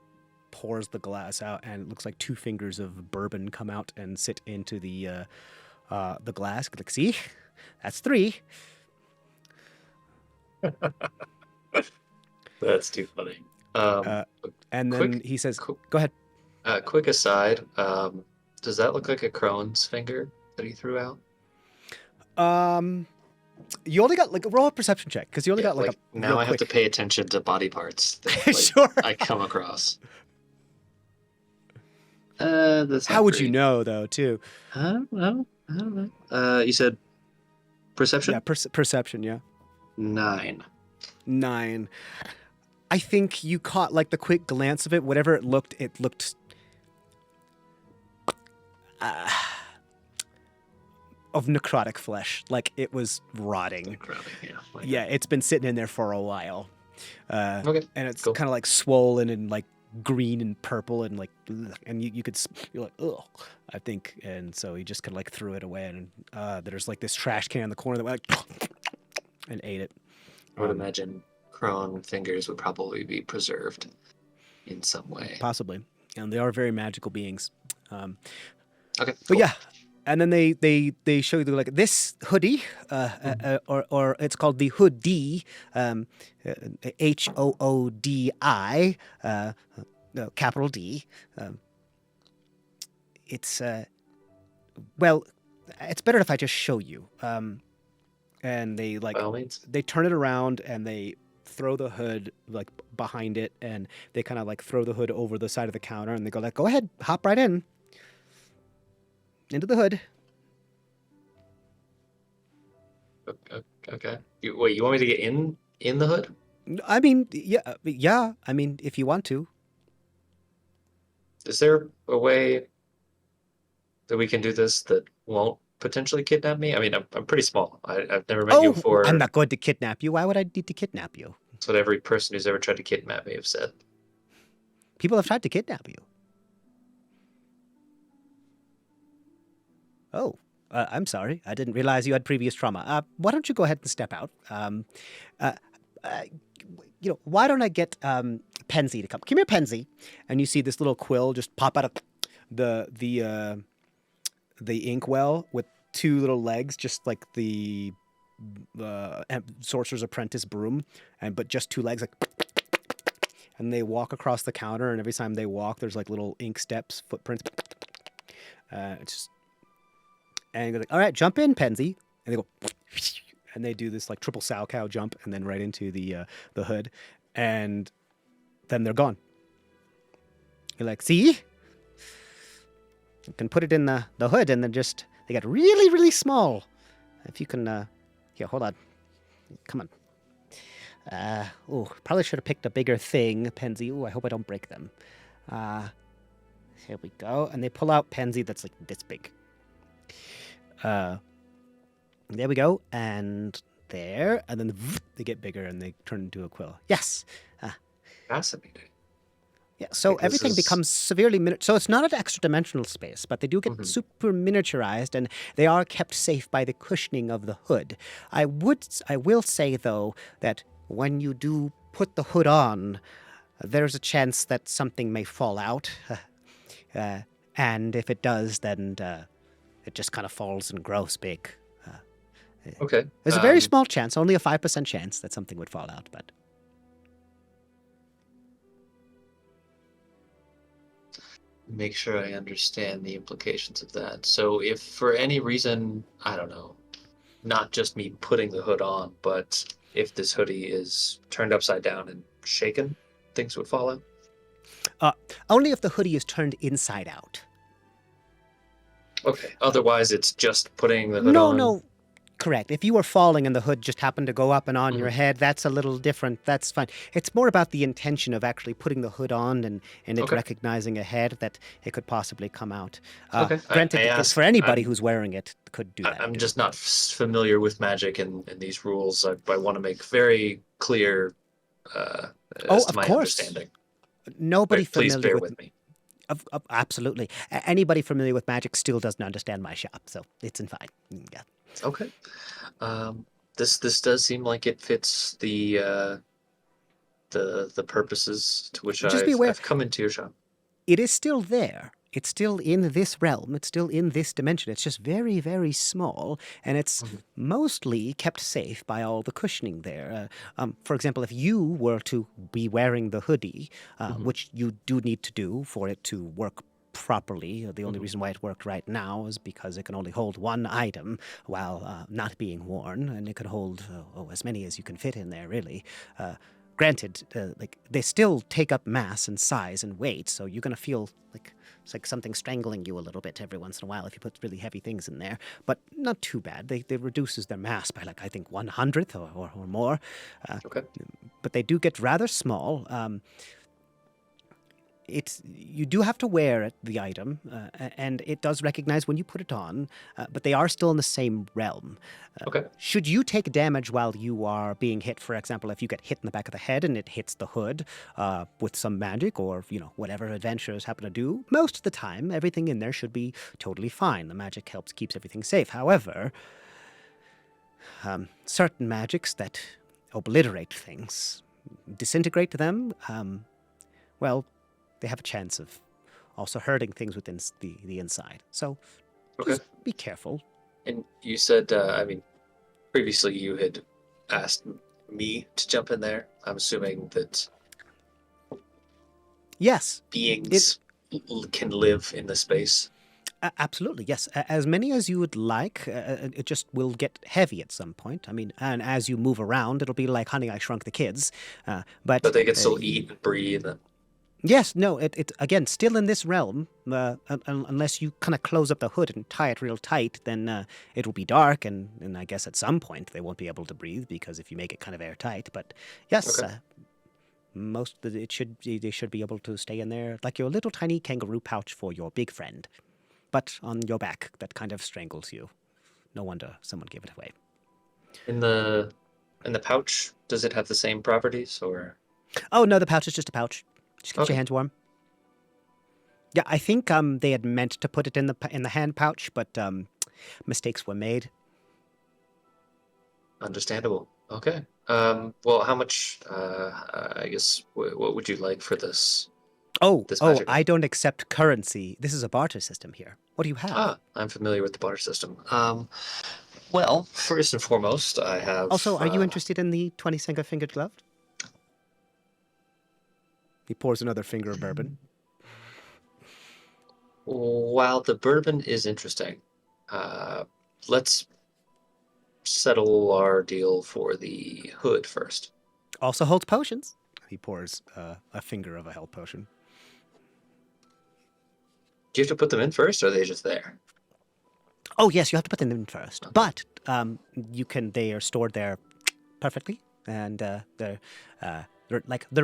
Speaker 1: pours the glass out. And it looks like 2 fingers of bourbon come out and sit into the glass. Like, see? That's 3.
Speaker 2: That's too funny.
Speaker 1: And then he says, go ahead.
Speaker 2: Quick aside, does that look like a crone's finger that he threw out?
Speaker 1: You only got like a roll a perception check because you only got like a.
Speaker 2: Now I have to pay attention to body parts that
Speaker 1: sure.
Speaker 2: I come across.
Speaker 1: How would you know though, too?
Speaker 2: I don't know. You said perception?
Speaker 1: Yeah, perception, yeah.
Speaker 2: 9.
Speaker 1: I think you caught like the quick glance of it. Whatever it looked of necrotic flesh. Like it was rotting.
Speaker 2: Necrotic, yeah.
Speaker 1: Yeah, it's been sitting in there for a while.
Speaker 2: Okay.
Speaker 1: And it's kind of like swollen and like green and purple and like, and you're like, ugh, I think. And so he just kind of like threw it away. And there's like this trash can in the corner that went like, and ate it.
Speaker 2: I would imagine crone fingers would probably be preserved in some way.
Speaker 1: Possibly. And they are very magical beings.
Speaker 2: Okay.
Speaker 1: But
Speaker 2: cool.
Speaker 1: yeah. And then they show you like this hoodie, or it's called the hoodie, HOODI, capital D. It's well, it's better if I just show you. And they like
Speaker 2: by all means.
Speaker 1: They turn it around and they throw the hood like behind it, and they kind of like throw the hood over the side of the counter, and they go like, "Go ahead, hop right in." Into the hood.
Speaker 2: Okay. Wait, you want me to get in the hood?
Speaker 1: I mean, yeah. I mean, if you want to.
Speaker 2: Is there a way that we can do this that won't potentially kidnap me? I mean, I'm pretty small. I've never met you before.
Speaker 1: I'm not going to kidnap you. Why would I need to kidnap you?
Speaker 2: That's what every person who's ever tried to kidnap me have said.
Speaker 1: People have tried to kidnap you. Oh, I'm sorry. I didn't realize you had previous trauma. Why don't you go ahead and step out? Why don't I get Penzi to come? Come here, Penzi. And you see this little quill just pop out of the inkwell with 2 little legs, just like the Sorcerer's Apprentice broom, but just 2 legs, like. And they walk across the counter, and every time they walk, there's like little ink steps, footprints. It's just. And you're like, all right, jump in, Penzi. And they go, and they do this like triple sow cow jump, and then right into the hood, and then they're gone. You're like, see, you can put it in the hood, and then just they get really, really small. If you can, here, hold on. Come on. Probably should have picked a bigger thing, Pansy. I hope I don't break them. Here we go. And they pull out Pansy that's like this big. There we go. And there. And then they get bigger and they turn into a quill. Yes.
Speaker 2: Fascinating.
Speaker 1: Yeah, so
Speaker 2: Like,
Speaker 1: everything becomes severely so it's not an extra dimensional space, but they do get super miniaturized, and they are kept safe by the cushioning of the hood. I will say though that when you do put the hood on, there's a chance that something may fall out, and if it does, then it just kind of falls and grows big.
Speaker 2: Okay.
Speaker 1: There's a very small chance, only a 5% chance that something would fall out, but.
Speaker 2: Make sure I understand the implications of that. So if for any reason, I don't know, not just me putting the hood on, but if this hoodie is turned upside down and shaken, things would fall out?
Speaker 1: Only if the hoodie is turned inside out.
Speaker 2: Okay. Otherwise, it's just putting the hood on?
Speaker 1: No. Correct. If you were falling and the hood just happened to go up and on your head, that's a little different. That's fine. It's more about the intention of actually putting the hood on and it recognizing ahead that it could possibly come out. Granted, for anybody who's wearing it, could do that.
Speaker 2: I'm just not familiar with magic and these rules. I want to make very clear as to my understanding.
Speaker 1: Nobody familiar
Speaker 2: please bear with me.
Speaker 1: Absolutely. Anybody familiar with magic still doesn't understand my shop, so it's fine. Yeah.
Speaker 2: Okay. This does seem like it fits the purposes to which I've come into your shop.
Speaker 1: It is still there. It's still in this realm. It's still in this dimension. It's just very, very small, and it's mostly kept safe by all the cushioning there. For example, if you were to be wearing the hoodie, which you do need to do for it to work properly. The only reason why it worked right now is because it can only hold one item while not being worn, and it can hold as many as you can fit in there, really. Granted, they still take up mass and size and weight, so you're going to feel like it's like something strangling you a little bit every once in a while if you put really heavy things in there, but not too bad. They reduces their mass by I think 1/100th or more. But they do get rather small. You do have to wear the item, and it does recognize when you put it on, but they are still in the same realm. Should you take damage while you are being hit, for example, if you get hit in the back of the head and it hits the hood with some magic or whatever adventurers happen to do, most of the time everything in there should be totally fine. The magic keeps everything safe. However, certain magics that obliterate things, disintegrate them, they have a chance of also hurting things within the inside. So just be careful.
Speaker 2: And you said, previously you had asked me to jump in there. I'm assuming that beings can live in the space.
Speaker 1: Absolutely, yes. As many as you would like. It just will get heavy at some point. And as you move around, it'll be like Honey, I Shrunk the Kids. But
Speaker 2: they can still eat and breathe.
Speaker 1: Yes, no, it again, still in this realm, unless you kind of close up the hood and tie it real tight, then it will be dark, and I guess at some point they won't be able to breathe, because if you make it kind of airtight. But yes, they should be able to stay in there, like your little tiny kangaroo pouch for your big friend, but on your back that kind of strangles you. No wonder someone gave it away.
Speaker 2: In the pouch, does it have the same properties, or?
Speaker 1: Oh no, the pouch is just a pouch. Just keep your hands warm. Yeah, I think they had meant to put it in the hand pouch, but mistakes were made.
Speaker 2: Understandable. Okay. Well, how much? I guess what would you like for this? This
Speaker 1: I don't accept currency. This is a barter system here. What do you have?
Speaker 2: I'm familiar with the barter system. Well, first and foremost, I have.
Speaker 1: Also, are you interested in the 20 fingered glove? He pours another finger of bourbon.
Speaker 2: While the bourbon is interesting, let's settle our deal for the hood first.
Speaker 1: Also holds potions. He pours a finger of a health potion.
Speaker 2: Do you have to put them in first, or are they just there?
Speaker 1: Oh yes, you have to put them in first,
Speaker 2: Okay.
Speaker 1: but you can. They are stored there perfectly, and they're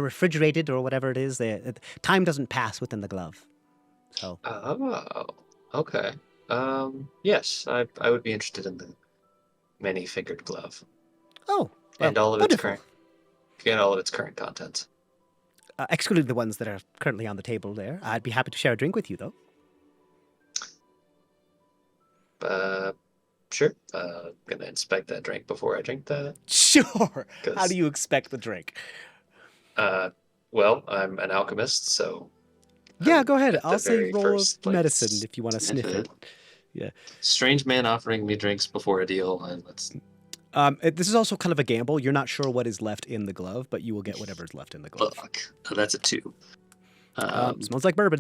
Speaker 1: refrigerated or whatever it is. Time doesn't pass within the glove, so.
Speaker 2: Oh, okay. Yes, I would be interested in the many-fingered glove
Speaker 1: Oh, well,
Speaker 2: and all of its
Speaker 1: wonderful.
Speaker 2: current contents.
Speaker 1: Excluding the ones that are currently on the table there. I'd be happy to share a drink with you, though.
Speaker 2: Uh, sure. Gonna inspect that drink before I drink that,
Speaker 1: Sure. How do
Speaker 2: because
Speaker 1: you expect the drink?
Speaker 2: uh, well, I'm an alchemist, so I
Speaker 1: Yeah,
Speaker 2: would
Speaker 1: go ahead.
Speaker 2: at the
Speaker 1: I'll say
Speaker 2: very
Speaker 1: roll of
Speaker 2: first like
Speaker 1: medicine if you want to
Speaker 2: sniff
Speaker 1: sniff it.
Speaker 2: it.
Speaker 1: Yeah.
Speaker 2: Strange man offering me drinks before a deal, and let's.
Speaker 1: This is also kind of a gamble. You're not sure what is left in the glove, but you will get whatever is left in the glove.
Speaker 2: Fuck. That's a 2.
Speaker 1: Smells like bourbon.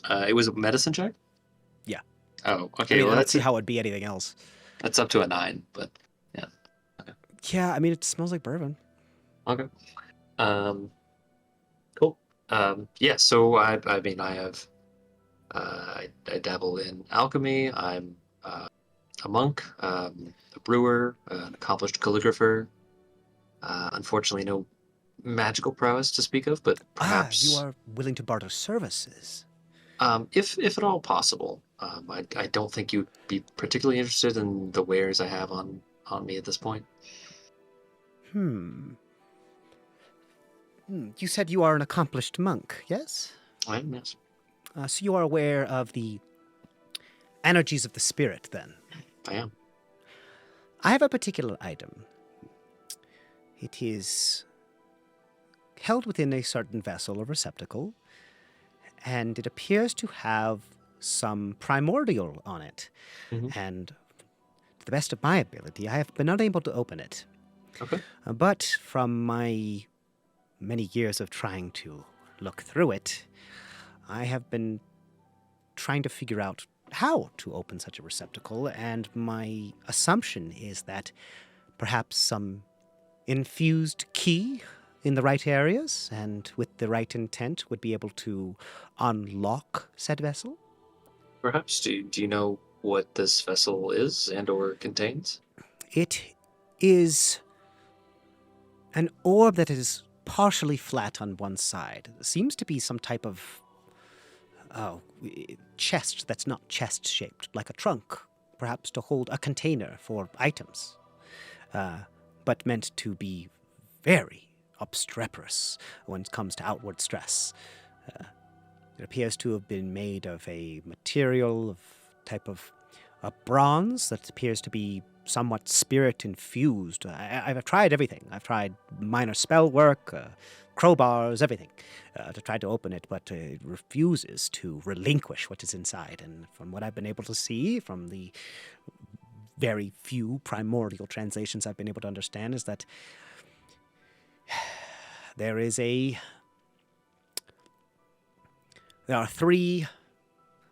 Speaker 2: It was a medicine check.
Speaker 1: Yeah.
Speaker 2: Oh,
Speaker 1: I
Speaker 2: okay.
Speaker 1: mean,
Speaker 2: Well,
Speaker 1: I don't see how it'd be anything else.
Speaker 2: that's up to a 9, but yeah. Okay.
Speaker 1: Yeah, I mean, it smells like bourbon.
Speaker 2: Okay. Um, cool. Yeah. So I mean, I have, I dabble in alchemy. I'm a monk, a brewer, an accomplished calligrapher. Unfortunately, no magical prowess to speak of, but
Speaker 1: You
Speaker 2: perhaps,
Speaker 1: are willing to barter services.
Speaker 2: if at all possible. I don't think you'd be particularly interested in the wares I have on me at this point.
Speaker 1: Hmm. You said you are an accomplished monk, yes?
Speaker 2: I am, yes.
Speaker 1: So you are aware of the energies of the spirit, then?
Speaker 2: I am.
Speaker 1: I have a particular item. It is held within a certain vessel or receptacle, and it appears to have some primordial on it.
Speaker 2: Mhm.
Speaker 1: And to the best of my ability, I have been unable to open it.
Speaker 2: Okay.
Speaker 1: But from my many years of trying to look through it, I have been trying to figure out how to open such a receptacle, and my assumption is that perhaps some infused key in the right areas and with the right intent would be able to unlock said vessel.
Speaker 2: Perhaps. Do you know what this vessel is and or contains?
Speaker 1: It is an orb that is partially flat on one side. It seems to be some type of chest that's not chest shaped, like a trunk, perhaps to hold a container for items, but meant to be very obstreperous when it comes to outward stress. It appears to have been made of a material of type of a bronze that appears to be somewhat spirit infused. I've tried everything. I've tried minor spell work, crowbars, everything, to try to open it, but it refuses to relinquish what is inside. And from what I've been able to see, from the very few primordial translations I've been able to understand, is that there are 3.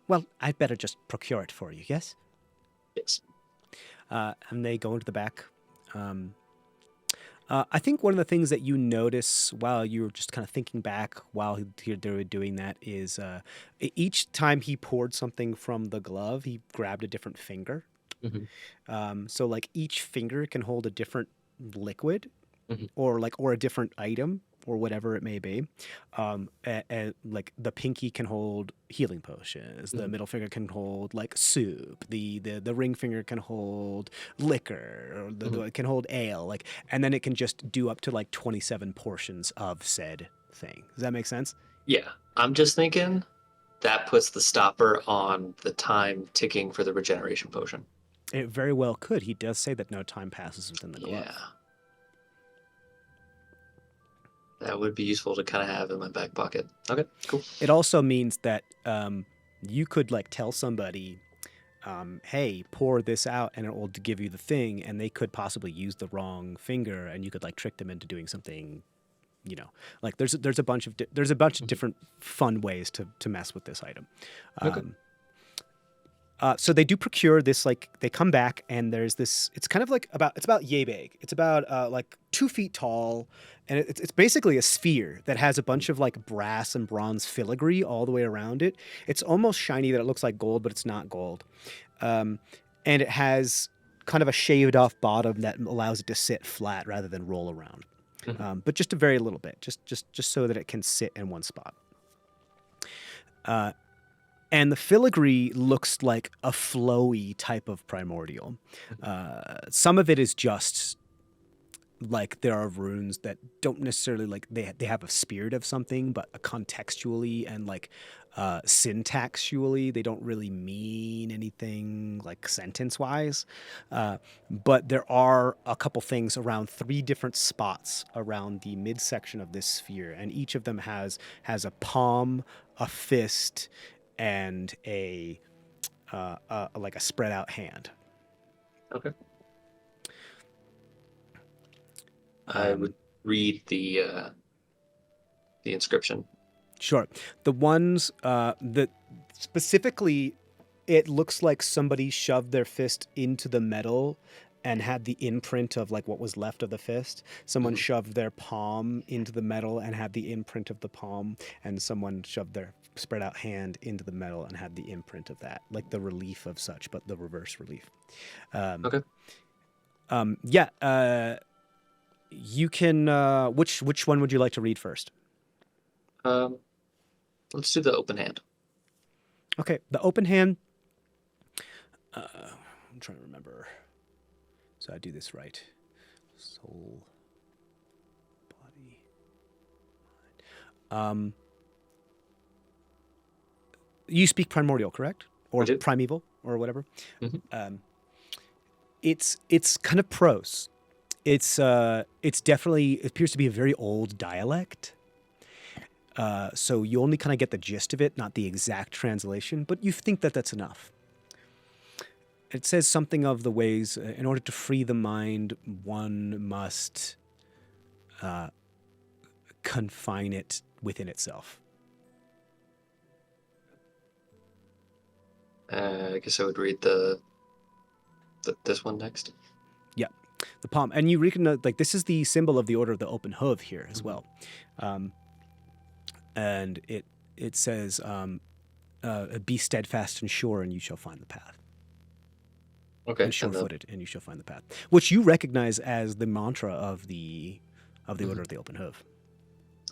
Speaker 1: Well, I'd better just procure it for you, yes?
Speaker 2: Yes.
Speaker 1: And they go into the back. I think one of the things that you notice while you're just kind of thinking back while they were doing that is each time he poured something from the glove, he grabbed a different finger.
Speaker 2: Hmm.
Speaker 1: So like each finger can hold a different liquid
Speaker 2: Hmm.
Speaker 1: or a different item or whatever it may be. Like the pinky can hold healing potions. The
Speaker 2: Mhm.
Speaker 1: middle finger can hold like soup. The ring finger can hold liquor. Or it can hold ale. Like, and then it can just do up to like 27 portions of said thing. Does that make sense?
Speaker 2: Yeah. I'm just thinking that puts the stopper on the time ticking for the regeneration potion.
Speaker 1: It very well could. He does say that no time passes within the glove.
Speaker 2: Yeah. That would be useful to kind of have in my back pocket. Okay, cool.
Speaker 1: It also means that you could like tell somebody, hey, pour this out and it will give you the thing, and they could possibly use the wrong finger, and you could like trick them into doing something, like there's a bunch of different fun ways to mess with this item.
Speaker 2: Okay.
Speaker 1: So they do procure this, like they come back and there's this, it's kind of like it's about yay big. It's about like 2 feet tall, and it's basically a sphere that has a bunch of like brass and bronze filigree all the way around it. It's almost shiny that it looks like gold, but it's not gold. and it has kind of a shaved off bottom that allows it to sit flat rather than roll around, but just a very little bit, just so that it can sit in one spot. And the filigree looks like a flowy type of primordial. Some of it is just like there are runes that don't necessarily like they have a spirit of something, but contextually and like syntaxually they don't really mean anything like sentence wise. But there are a couple things around 3 different spots around the midsection of this sphere, and each of them has a palm, a fist, and a like a spread out hand.
Speaker 2: Okay. I would read the inscription.
Speaker 1: Sure. The ones that specifically, it looks like somebody shoved their fist into the metal and had the imprint of like what was left of the fist. Someone shoved their palm into the metal and had the imprint of the palm, and someone shoved their spread out hand into the metal and had the imprint of that, like the relief of such, but the reverse relief.
Speaker 2: Okay.
Speaker 1: Yeah. You can. Which one would you like to read first?
Speaker 2: Let's do the open hand.
Speaker 1: Okay, the open hand. I'm trying to remember. So I do this right. Soul, body, mind. You speak primordial, correct? Or primeval, or whatever. It's kind of prose. It's definitely, it appears to be a very old dialect. So you only kind of get the gist of it, not the exact translation, but you think that that's enough. It says something of the ways, in order to free the mind, one must confine it within itself.
Speaker 2: I guess I would read this one next.
Speaker 1: Yeah, the palm. And you recognize, like, this is the symbol of the Order of the Open Hoof here as well. And it says, be steadfast and sure, and you shall find the path.
Speaker 2: Okay.
Speaker 1: And sure-footed, and you shall find the path. Which you recognize as the mantra of the Order of the Open Hoof.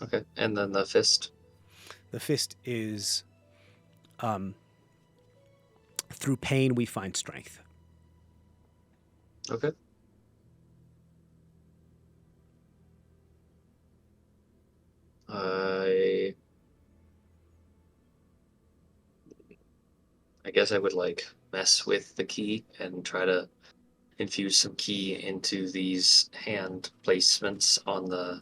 Speaker 2: Okay. And then the fist?
Speaker 1: The fist is, through pain we find strength.
Speaker 2: Okay. I guess I would like mess with the key and try to infuse some key into these hand placements on the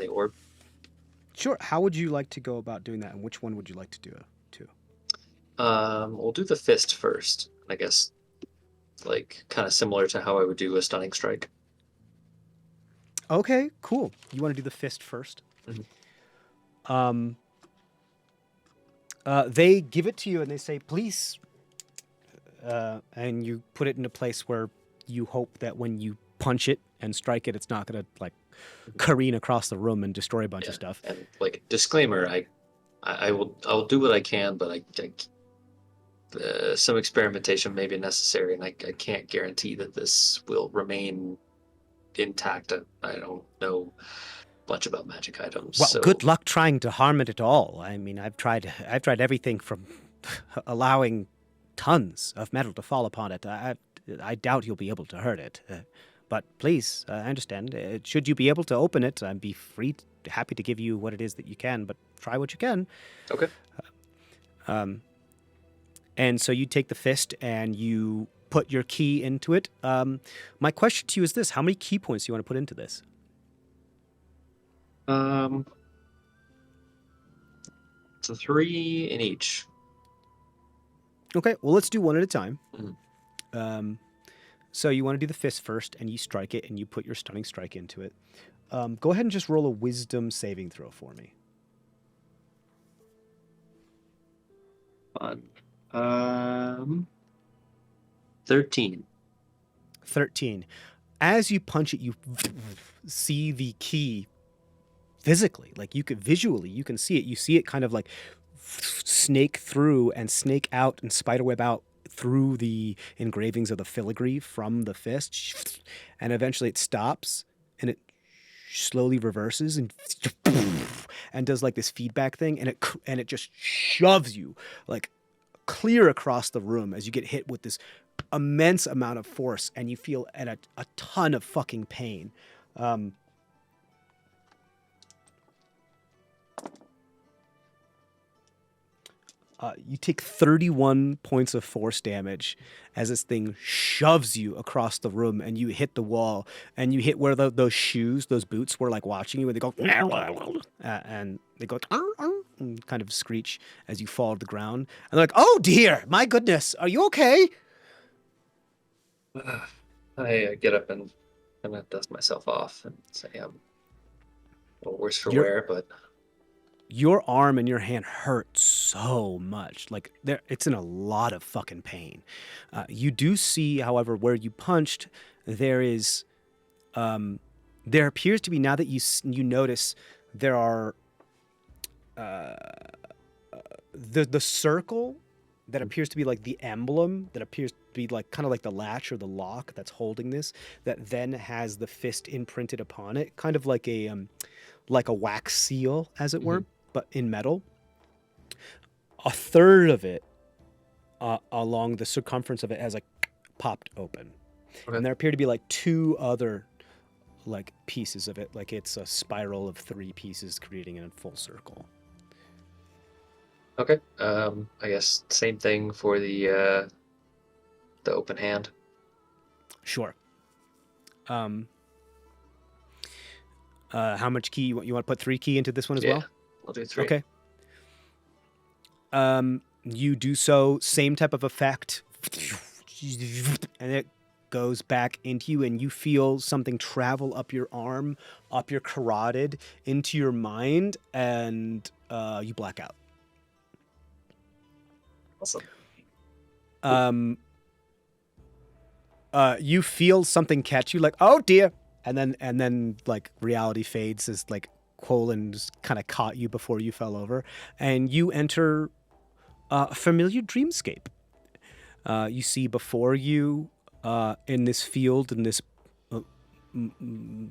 Speaker 2: orb.
Speaker 1: Sure. How would you like to go about doing that, and which one would you like to do it to?
Speaker 2: We'll do the fist first, I guess. Like kind of similar to how I would do a stunning strike.
Speaker 1: Okay, cool. You want to do the fist first? They give it to you and they say, please. And you put it in a place where you hope that when you punch it and strike it, it's not going to like careen across the room and destroy a bunch of stuff.
Speaker 2: And like disclaimer, I'll do what I can, but some experimentation may be necessary, and I can't guarantee that this will remain intact. I don't know much about magic items.
Speaker 1: Well,
Speaker 2: so...
Speaker 1: good luck trying to harm it at all. I mean, I've tried everything from allowing tons of metal to fall upon it. I doubt you'll be able to hurt it. But please, I understand. Should you be able to open it, I'd be happy to give you what it is that you can, but try what you can.
Speaker 2: Okay.
Speaker 1: And so you take the fist and you put your key into it. My question to you is this: how many key points do you want to put into this?
Speaker 2: So 3 in each.
Speaker 1: Okay, well, let's do one at a time. So you want to do the fist first, and you strike it, and you put your stunning strike into it. Go ahead and just roll a wisdom saving throw for me.
Speaker 2: Fun. 13.
Speaker 1: 13. As you punch it, you see the key physically. Like you can see it. You see it kind of like snake through and snake out and spiderweb out through the engravings of the filigree from the fist, and eventually it stops and it slowly reverses and does like this feedback thing, and it just shoves you like clear across the room as you get hit with this immense amount of force, and you feel at a ton of fucking pain. You take 31 points of force damage as this thing shoves you across the room, and you hit the wall, and you hit where those boots were like watching you, and they go and they go and kind of screech as you fall to the ground, and they're like, "Oh dear, my goodness, are you okay?"
Speaker 2: I get up and kind of dust myself off and say I'm a little worse for
Speaker 1: You're-
Speaker 2: wear, but
Speaker 1: Your arm and your hand hurt so much. Like it's in a lot of fucking pain. You do see, however, where you punched, there is, there appears to be, now that you notice, there are the circle that appears to be like the emblem that appears to be like kind of like the latch or the lock that's holding this, that then has the fist imprinted upon it, kind of like a wax seal, as it were, but in metal. A third of it, along the circumference of it, has like popped open, and there appear to be like two other like pieces of it, like it's a spiral of 3 pieces creating a full circle.
Speaker 2: okay. I guess same thing for the open hand.
Speaker 1: Sure. How much key you want to put? 3 key into this one as well?
Speaker 2: I'll do 3.
Speaker 1: Okay. You do so, same type of effect, and it goes back into you, and you feel something travel up your arm, up your carotid, into your mind, and you black out.
Speaker 2: Awesome.
Speaker 1: You feel something catch you, like, oh dear, and then like reality fades as like Quolan's kind of caught you before you fell over, and you enter a familiar dreamscape. You see before you, in this field, in this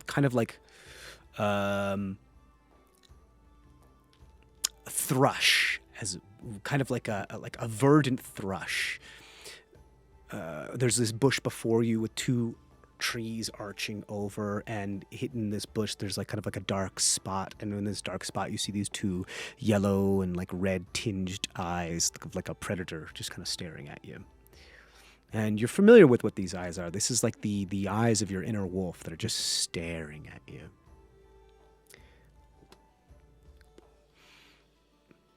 Speaker 1: kind of like thrush, as kind of like a verdant thrush. There's this bush before you with 2 trees arching over, and hidden in this bush there's like kind of like a dark spot, and in this dark spot you see these 2 yellow and like red tinged eyes, like a predator just kind of staring at you. And you're familiar with what these eyes are. This is like the eyes of your inner wolf that are just staring at you.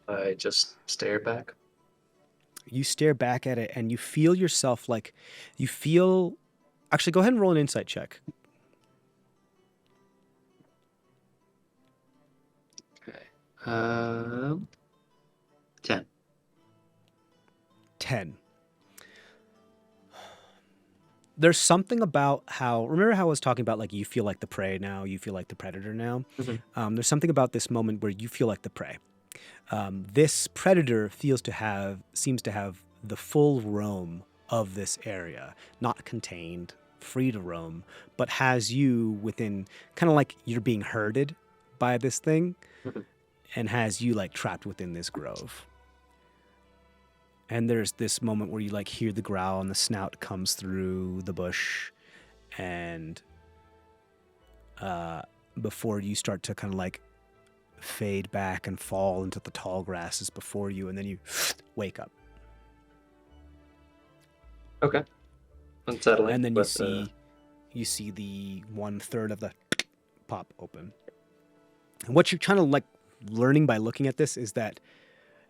Speaker 2: I just stare back.
Speaker 1: You stare back at it, and you feel yourself like, you feel, actually go ahead and roll an insight check.
Speaker 2: Okay. 10.
Speaker 1: 10. There's something about how, remember how I was talking about like you feel like the prey now, you feel like the predator now? There's something about this moment where you feel like the prey. This predator seems to have the full roam of this area, not contained, free to roam, but has you within, kind of like you're being herded by this thing, and has you like trapped within this grove. And there's this moment where you like hear the growl, and the snout comes through the bush, and before you start to kind of like fade back and fall into the tall grasses before you, and then you wake up.
Speaker 2: Okay. Unsettling.
Speaker 1: And then you see the 1/3 of the pop open. And what you're kind of like learning by looking at this is that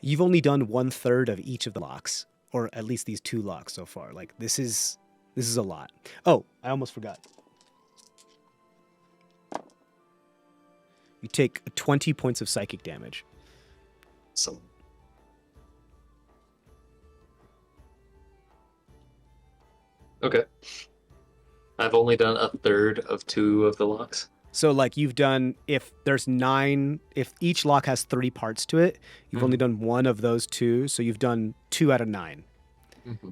Speaker 1: you've only done 1/3 of each of the locks, or at least these 2 locks so far. Like this is a lot. Oh, I almost forgot. You take 20 points of psychic damage.
Speaker 2: So. Okay. I've only done 1/3 of 2 of the locks.
Speaker 1: So like you've done, if there's 9, if each lock has 3 parts to it, you've only done one of those 2, so you've done 2 out of 9.
Speaker 2: Mm-hmm.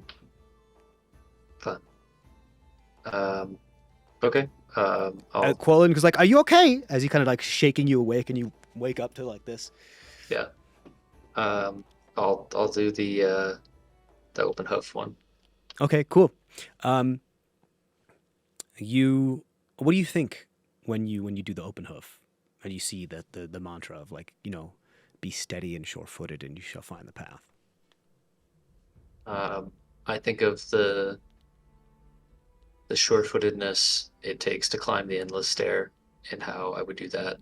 Speaker 2: Fun. Okay.
Speaker 1: Quillen goes like, "Are you okay?" As he kind of like shaking you awake, and you wake up to like this.
Speaker 2: Yeah. I'll do the open hoof one.
Speaker 1: Okay, cool. What do you think when you do the open hoof and you see the mantra of like, be steady and sure-footed and you shall find the path?
Speaker 2: I think of the sure-footedness it takes to climb the endless stair and how I would do that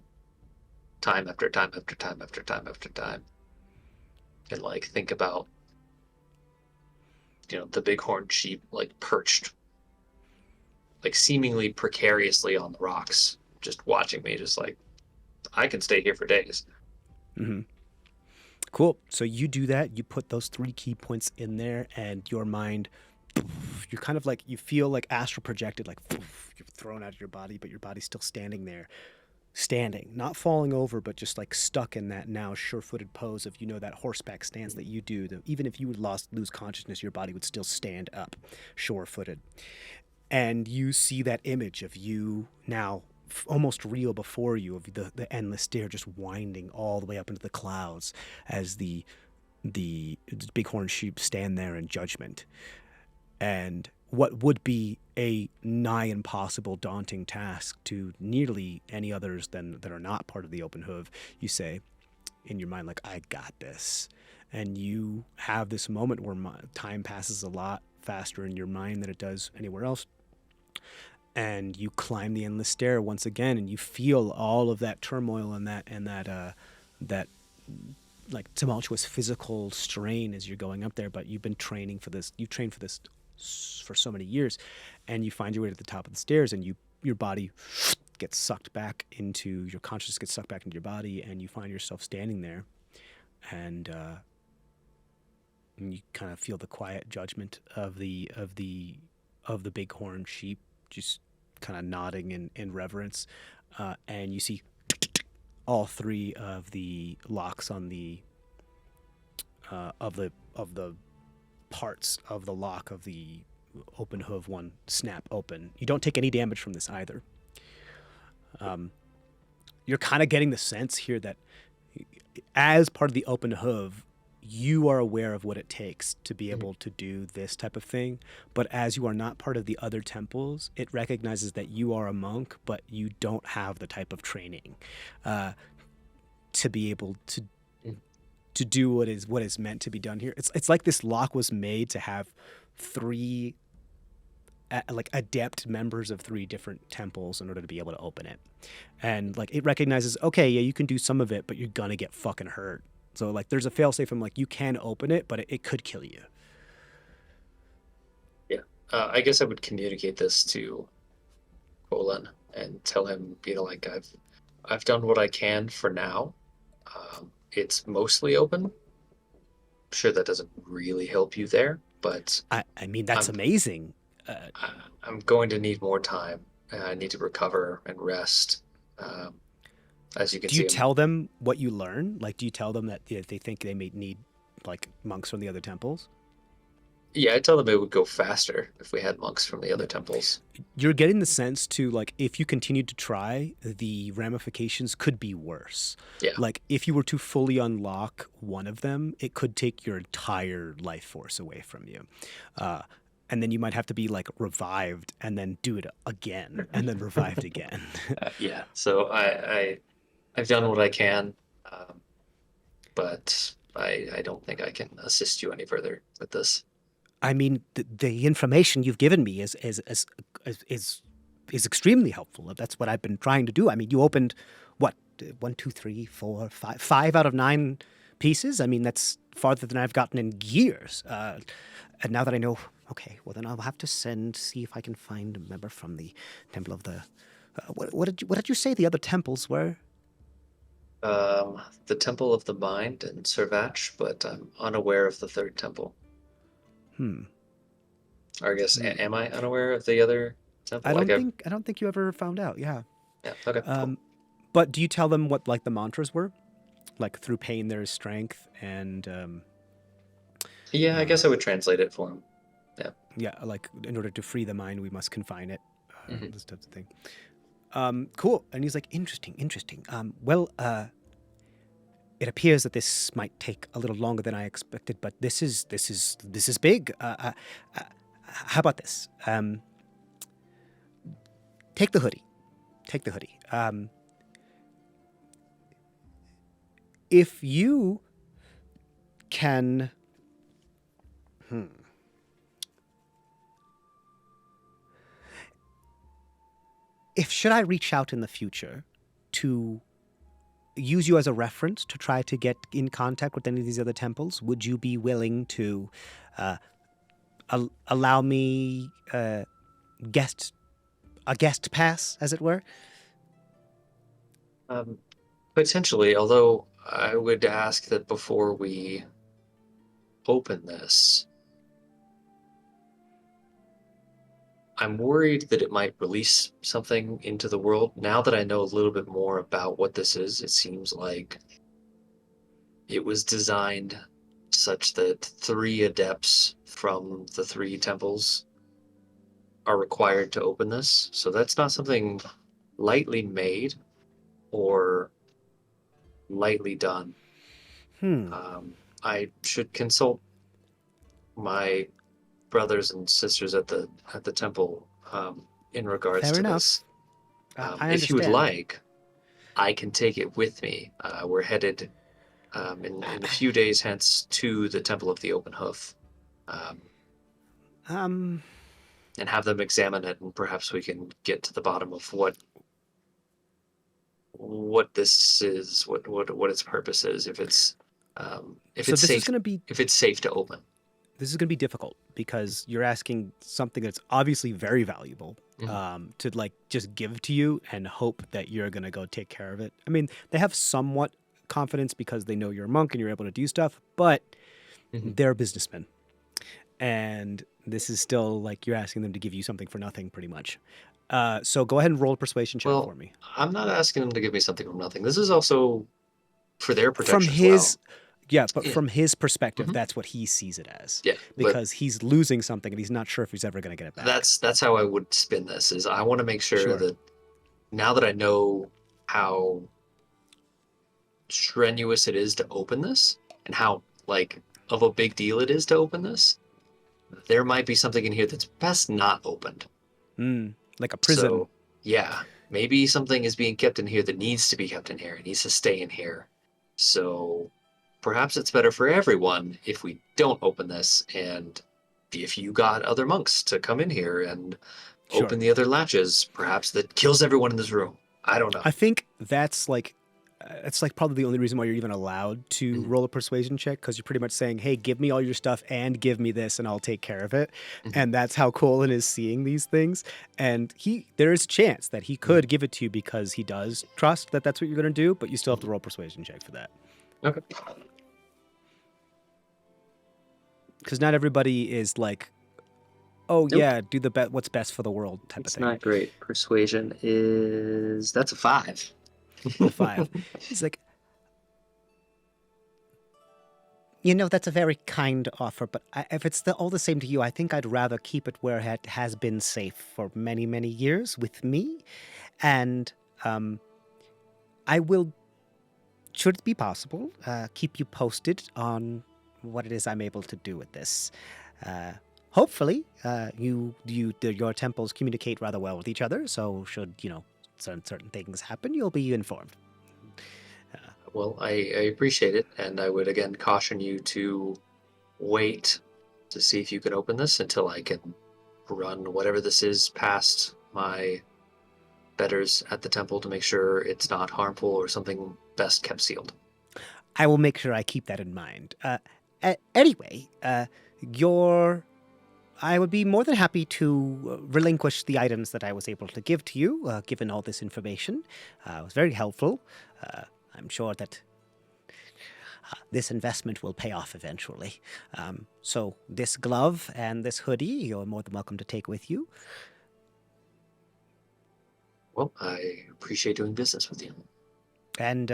Speaker 2: time after time after time after time after time. And like think about the bighorn sheep like perched like seemingly precariously on the rocks, just watching me, just like I can stay here for days.
Speaker 1: Mm-hmm. Cool. So you do that. You put those 3 key points in there, and your mind, you're kind of like, you feel like astral projected, like you're thrown out of your body, but your body's still standing there, not falling over, but just like stuck in that now sure-footed pose of that horseback stance that you do. Even if you would lose consciousness, your body would still stand up, sure-footed. And you see that image of you now almost real before you, of the endless stair just winding all the way up into the clouds as the bighorn sheep stand there in judgment. And what would be a nigh impossible, daunting task to nearly any others that are not part of the open hoof, you say in your mind, like, I got this. And you have this moment where time passes a lot faster in your mind than it does anywhere else. And you climb the endless stair once again, and you feel all of that turmoil and that like tumultuous physical strain as you're going up there. But you've been training for this. You've trained for this for so many years, and you find your way to the top of the stairs, and your body gets sucked back into your consciousness, gets sucked back into your body, and you find yourself standing there, and you kind of feel the quiet judgment of the bighorn sheep just kind of nodding in reverence, and you see all 3 of the locks on the of the parts of the lock of the open hoof one snap open. You don't take any damage from this either. You're kind of getting the sense here that as part of the open hoof, you are aware of what it takes to be able to do this type of thing. But as you are not part of the other temples, it recognizes that you are a monk, but you don't have the type of training to be able to do what is meant to be done here. It's like this lock was made to have 3 like adept members of 3 different temples in order to be able to open it. And like it recognizes, okay, yeah, you can do some of it, but you're gonna get fucking hurt. So like there's a failsafe from like you can open it, but it could kill you.
Speaker 2: Yeah. I guess I would communicate this to Colin and tell him, like I've done what I can for now. It's mostly open. I'm sure that doesn't really help you there, but
Speaker 1: I mean that's amazing.
Speaker 2: I'm going to need more time. I need to recover and rest. As you can see,
Speaker 1: do you tell them what you learn? Like, do you tell them that if they think they may need like monks from the other temples?
Speaker 2: Yeah, I tell them it would go faster if we had monks from the other temples.
Speaker 1: You're getting the sense too, like if you continue to try, the ramifications could be worse.
Speaker 2: Yeah.
Speaker 1: Like if you were to fully unlock one of them, it could take your entire life force away from you. And then you might have to be like revived and then do it again and then revived again.
Speaker 2: Yeah. So I've done what I can, but I don't think I can assist you any further with this.
Speaker 1: I mean, the information you've given me is extremely helpful. That's what I've been trying to do. I mean, you opened what 1, 2, 3, 4, 5 out of 9 pieces. I mean, that's farther than I've gotten in years. And now that I know, okay, well then I'll have to see if I can find a member from the temple of the. What did you say the other temples were?
Speaker 2: The Temple of the Mind and Servach, but I'm unaware of the 3rd temple. Or I guess, am I unaware of the other temple?
Speaker 1: I don't think you ever found out. Yeah.
Speaker 2: Yeah. Okay. Cool.
Speaker 1: But do you tell them what like the mantras were? Like through pain there is strength, and
Speaker 2: Yeah, I guess I would translate it for him. Yeah.
Speaker 1: yeah, like in order to free the mind, we must confine it.
Speaker 2: Hmm.
Speaker 1: This type of thing. Cool. And he's like, interesting, interesting. It appears that this might take a little longer than I expected, but this is big. How about this? Take the hoodie. Take the hoodie. If you can, if should I reach out in the future to use you as a reference to try to get in contact with any of these other temples, would you be willing to allow me guest a guest pass, as it were?
Speaker 2: Um, Potentially, although I would ask that before we open this, I'm worried that it might release something into the world. Now that I know a little bit more about what this is, it seems like it was designed such that 3 adepts from the 3 temples are required to open this. So that's not something lightly made or lightly done.
Speaker 1: Hmm.
Speaker 2: I should consult my brothers and sisters at the temple in regards
Speaker 1: Fair
Speaker 2: to
Speaker 1: enough.
Speaker 2: this.
Speaker 1: I
Speaker 2: If you would
Speaker 1: understand.
Speaker 2: like, I can take it with me. We're headed in a few days hence to the Temple of the Open Hoof, um,
Speaker 1: Um.
Speaker 2: and have them examine it, and perhaps we can get to the bottom of what this is, what its purpose is, if
Speaker 1: So
Speaker 2: it's
Speaker 1: this is
Speaker 2: safe,
Speaker 1: going to be
Speaker 2: if it's safe to open.
Speaker 1: this is going to be difficult because you're asking something that's obviously very valuable
Speaker 2: Mhm.
Speaker 1: to like just give to you and hope that you're going to go take care of it. I mean, they have somewhat confidence because they know you're a monk and you're able to do stuff, but
Speaker 2: Mhm.
Speaker 1: they're businessmen. And this is still like you're asking them to give you something for nothing, pretty much. So go ahead and roll a persuasion check
Speaker 2: Well,
Speaker 1: for me.
Speaker 2: I'm not asking them to give me something from nothing. This is also for their
Speaker 1: From
Speaker 2: protection as
Speaker 1: his
Speaker 2: well.
Speaker 1: Yeah, but
Speaker 2: Yeah.
Speaker 1: from his perspective,
Speaker 2: Hmm.
Speaker 1: that's what he sees it as.
Speaker 2: Yeah, but
Speaker 1: Because he's losing something and he's not sure if he's ever going to get it back.
Speaker 2: that's how I would spin this. Is I want to make sure
Speaker 1: Sure.
Speaker 2: that now that I know how strenuous it is to open this and how like of a big deal it is to open this, there might be something in here that's best not opened.
Speaker 1: Like a prison.
Speaker 2: So yeah, maybe something is being kept in here that needs to be kept in here. It needs to stay in here. So perhaps it's better for everyone if we don't open this, and if you got other monks to come in here and
Speaker 1: Sure.
Speaker 2: open the other latches, perhaps that kills everyone in this room. I don't know.
Speaker 1: I think it's like probably the only reason why you're even allowed to
Speaker 2: Mhm,
Speaker 1: roll a persuasion check because you're pretty much saying, "Hey, give me all your stuff and give me this, and I'll take care of it."
Speaker 2: mhm,
Speaker 1: And that's how Colin is seeing these things. And there is a chance that he
Speaker 2: mhm,
Speaker 1: could give it to you because he does trust that that's what you're going to do, but you still have to
Speaker 2: mhm.
Speaker 1: roll a persuasion check for that
Speaker 2: Okay.
Speaker 1: because not everybody is like, "Oh
Speaker 2: Nope.
Speaker 1: yeah, do what's best for the world" type of
Speaker 2: It's
Speaker 1: thing.
Speaker 2: not great. Persuasion is that's a 5.
Speaker 1: A five. He's like, you know, that's a very kind offer, but if it's all the same to you, I think I'd rather keep it where it has been safe for many, many years with me. And I will, should it be possible, keep you posted on what it is I'm able to do with this. Hopefully, your temples communicate rather well with each other, so should, certain things happen, you'll be informed.
Speaker 2: Well, I appreciate it, and I would again caution you to wait to see if you can open this until I can run whatever this is past my betters at the temple to make sure it's not harmful or something best kept sealed.
Speaker 1: I will make sure I keep that in mind. Anyway, your I would be more than happy to relinquish the items that I was able to give to you, given all this information. It was very helpful. I'm sure that this investment will pay off eventually. So this glove and this hoodie, you're more than welcome to take with you.
Speaker 2: Well, I appreciate doing business with you.
Speaker 1: And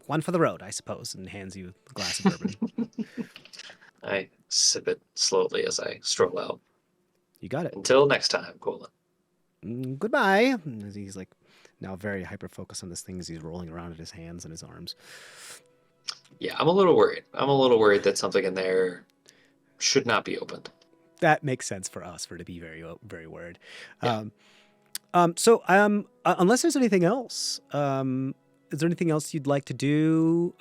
Speaker 1: one for the road, I suppose, and hands you a glass of bourbon.
Speaker 2: I sip it slowly as I stroll out.
Speaker 1: You got it.
Speaker 2: Until next time, Colin.
Speaker 1: Goodbye. As he's like now very hyper focused on this thing as he's rolling around in his hands and his arms.
Speaker 2: Yeah, I'm a little worried. I'm a little worried that something in there should not be opened.
Speaker 1: That makes sense for us, for it to be very, very worried.
Speaker 2: Yeah.
Speaker 1: Unless there's anything else, is there anything else you'd like to do?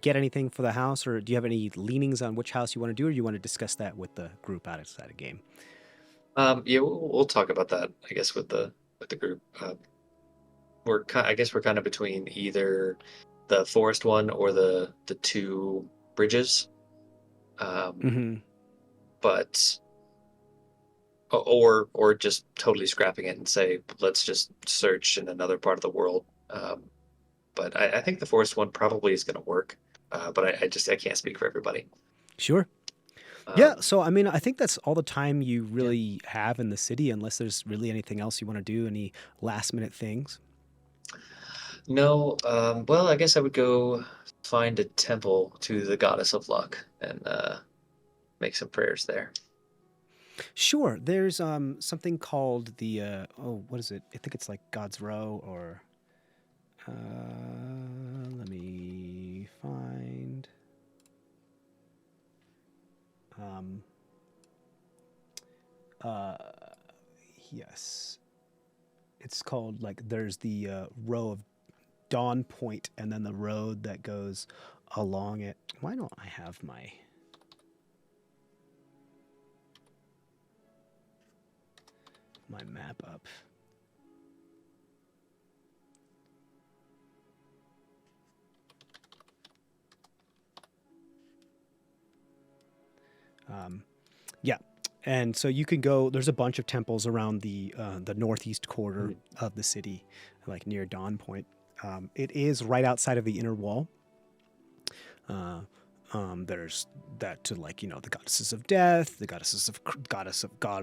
Speaker 1: Get anything for the house, or do you have any leanings on which house you want to do, or you want to discuss that with the group outside of game?
Speaker 2: Yeah, we'll talk about that, I guess, with the group. I guess we're kind of between either the forest one or the two bridges.
Speaker 1: Mm-hmm.
Speaker 2: But or just totally scrapping it and say, let's just search in another part of the world. But I think the forest one probably is going to work. But I can't speak for everybody.
Speaker 1: Sure. Yeah,
Speaker 2: Um,
Speaker 1: so I mean, I think that's all the time you really have in the city, unless there's really anything else you want to do, any last minute things.
Speaker 2: no, well, I guess I would go find a temple to the goddess of luck and make some prayers there.
Speaker 1: Sure, there's something called the what is it? I think it's like God's Row or let me find um uh yes. It's called like there's the row of Dawn Point and then the road that goes along it. Why don't I have my map up? Yeah, and so you can go. There's a bunch of temples around the northeast quarter of the city, like near Dawn Point. It is right outside of the inner wall. There's that to like the goddesses of death, the god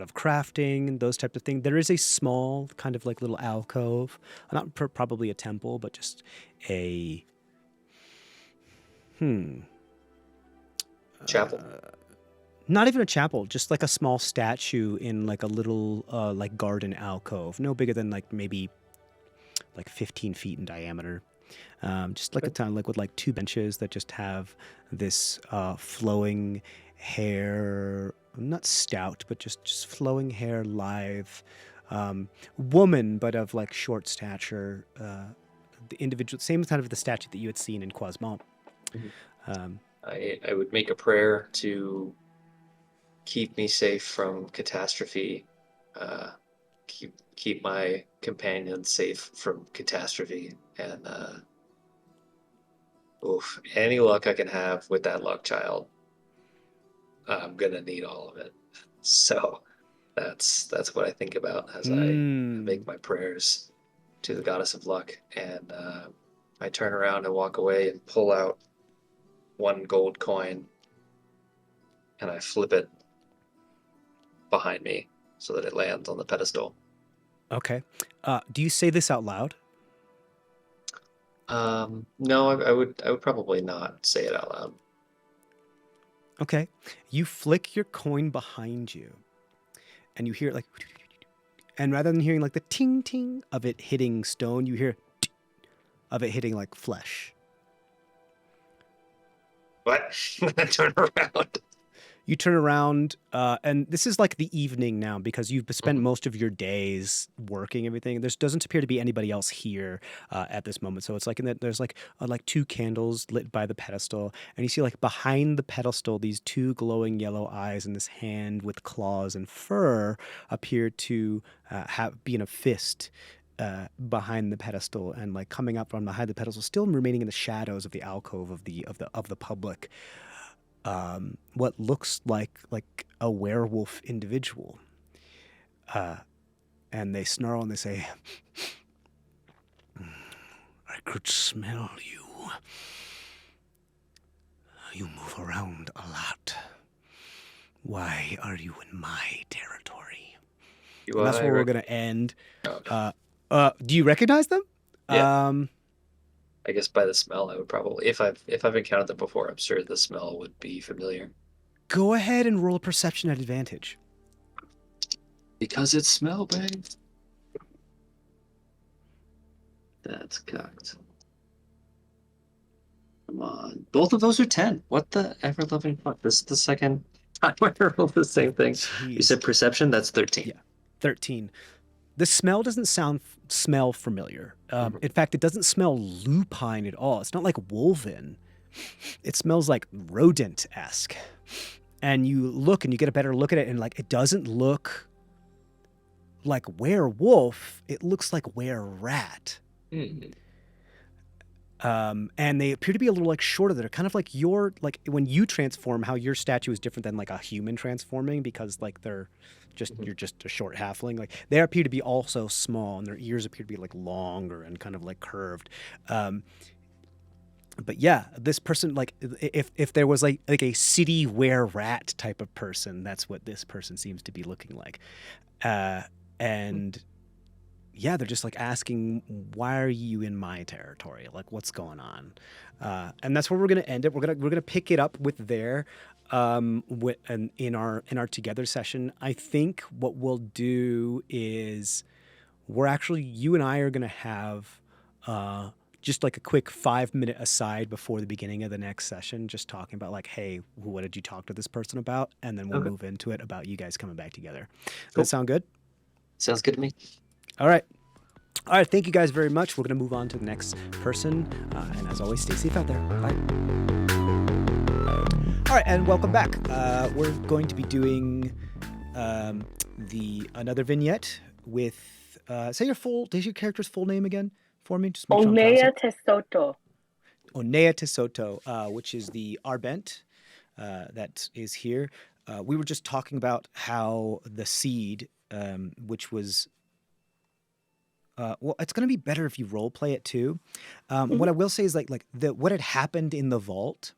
Speaker 1: of crafting, and those types of things. There is a small kind of like little alcove, not probably a temple, but just a
Speaker 2: Chapel.
Speaker 1: not even a chapel, just like a small statue in like a little like garden alcove, no bigger than like maybe like 15 feet in diameter. Just like a town, like with like two benches that just have this flowing hair, not stout, but just flowing hair, lithe woman, but of like short stature. The individual, same kind of the statue that you had seen in Quasmont.
Speaker 2: Mhm.
Speaker 1: Um,
Speaker 2: I would make a prayer to keep me safe from catastrophe. Uh, keep my companions safe from catastrophe, and oof, any luck I can have with that luck child, I'm gonna need all of it. So that's what I think about as I
Speaker 1: mm,
Speaker 2: make my prayers to the goddess of luck, and I turn around and walk away and pull out one gold coin, and I flip it behind me so that it lands on the pedestal.
Speaker 1: okay. Do you say this out loud?
Speaker 2: No, I would probably not say it out loud.
Speaker 1: Okay. You flick your coin behind you, and you hear it like, and rather than hearing like the ting ting of it hitting stone, you hear of it hitting like flesh.
Speaker 2: But I turn around.
Speaker 1: You turn around, and this is like the evening now because you've spent
Speaker 2: Mhm.
Speaker 1: most of your days working everything. There doesn't appear to be anybody else here at this moment. So it's like in that there's like two candles lit by the pedestal, and you see like behind the pedestal these two glowing yellow eyes and this hand with claws and fur appear to be in a fist. Behind the pedestal and like coming up from behind the pedestal, still remaining in the shadows of the alcove of the public, what looks like a werewolf individual, and they snarl and they say, "I could smell you. You move around a lot. Why are you in my territory?"
Speaker 2: You
Speaker 1: And that's
Speaker 2: I
Speaker 1: where we're
Speaker 2: rec-
Speaker 1: gonna end.
Speaker 2: oh, no.
Speaker 1: Do you recognize them?
Speaker 2: Yeah.
Speaker 1: Um,
Speaker 2: I guess by the smell, I would probably if I've encountered them before, I'm sure the smell would be familiar.
Speaker 1: Go ahead and roll a perception at advantage.
Speaker 2: Because it's smell, babe. That's cocked. Come on. Both of those are 10. What the ever loving fuck? This is the second time I rolled the same thing. You
Speaker 1: Jeez.
Speaker 2: said perception, that's 13.
Speaker 1: Yeah. 13. The smell doesn't smell familiar.
Speaker 2: Mhm.
Speaker 1: In fact, it doesn't smell lupine at all. It's not like wolven. It smells like rodent-esque. And you look and you get a better look at it, and like it doesn't look like werewolf. It looks like were-rat.
Speaker 2: Hmm.
Speaker 1: And they appear to be a little like shorter. They're kind of like like when you transform, how your statue is different than like a human transforming because like you're just a short halfling. Like they appear to be also small, and their ears appear to be like longer and kind of like curved. But yeah, this person, like if there was like a city were rat type of person, that's what this person seems to be looking like. And yeah, they're just like asking, why are you in my territory? Like, what's going on? And that's where we're gonna end it. We're gonna pick it up with there, and in our together session. I think what we'll do is you and I are gonna have just like a quick 5 minute aside before the beginning of the next session, just talking about like, hey, what did you talk to this person about? And then we'll
Speaker 2: Okay.
Speaker 1: move into it about you guys coming back together. Does that
Speaker 2: Cool.
Speaker 1: sound good?
Speaker 2: Sounds good to me.
Speaker 1: All right. All right. Thank you guys very much. We're going to move on to the next person. And as always, stay safe out there. Bye. All right. And welcome back. We're going to be doing another vignette with, does your character's full name again for me? Just make sure I'm pronouncing
Speaker 3: Neya Tesoto.
Speaker 1: Neya Tesoto, which is the Arbent that is here. We were just talking about how the seed, which was well, it's going to be better if you role play it too. What I will say is what had happened in the vault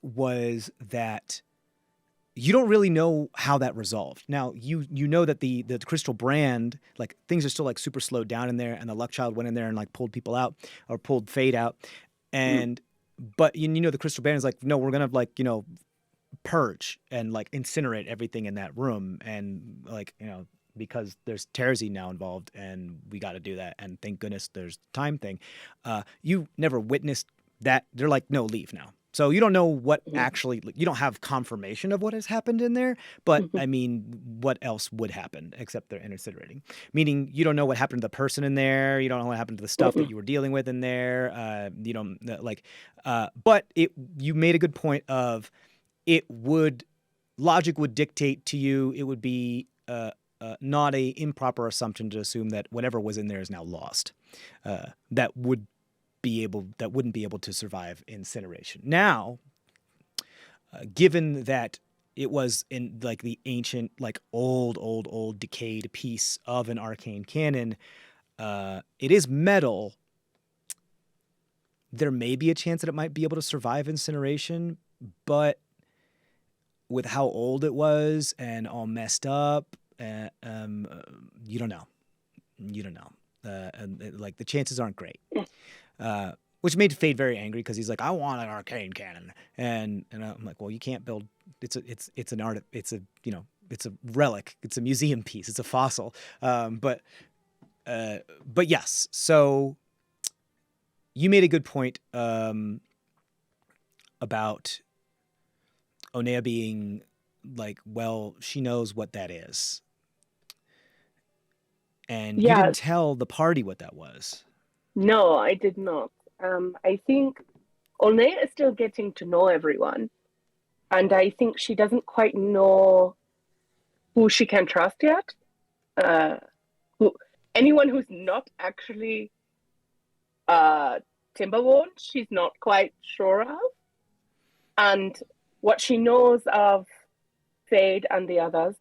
Speaker 1: was that you don't really know how that resolved. Now you know that the crystal brand, like things are still like super slowed down in there, and the luck child went in there and like pulled people out or pulled Fade out, and but you know the crystal brand is like, no, we're gonna like purge and like incinerate everything in that room, and like because there's Terzi now involved, and we got to do that. And thank goodness there's time thing. You never witnessed that. They're like, no, leave now. So you don't know what actually, you don't have confirmation of what has happened in there, but I mean, what else would happen except they're incinerating? Meaning you don't know what happened to the person in there. You don't know what happened to the stuff that you were dealing with in there. You don't but you made a good point of logic would dictate to you, it would be, not a improper assumption to assume that whatever was in there is now lost. That wouldn't be able to survive incineration. Now, given that it was in like the ancient, like old decayed piece of an arcane cannon, it is metal. There may be a chance that it might be able to survive incineration, but with how old it was and all messed up, you don't know. And like the chances aren't great. Which made Fade very angry because he's like, I want an arcane cannon, and I'm like, well, you can't build. It's an art. It's a relic. It's a museum piece. It's a fossil. But yes. So you made a good point about Onea being like, well, she knows what that is. And you didn't tell the party what that was.
Speaker 3: No, I did not. I think Onea is still getting to know everyone. And I think she doesn't quite know who she can trust yet. Anyone who's not actually Timberwolf, she's not quite sure of. And what she knows of Fade and the others,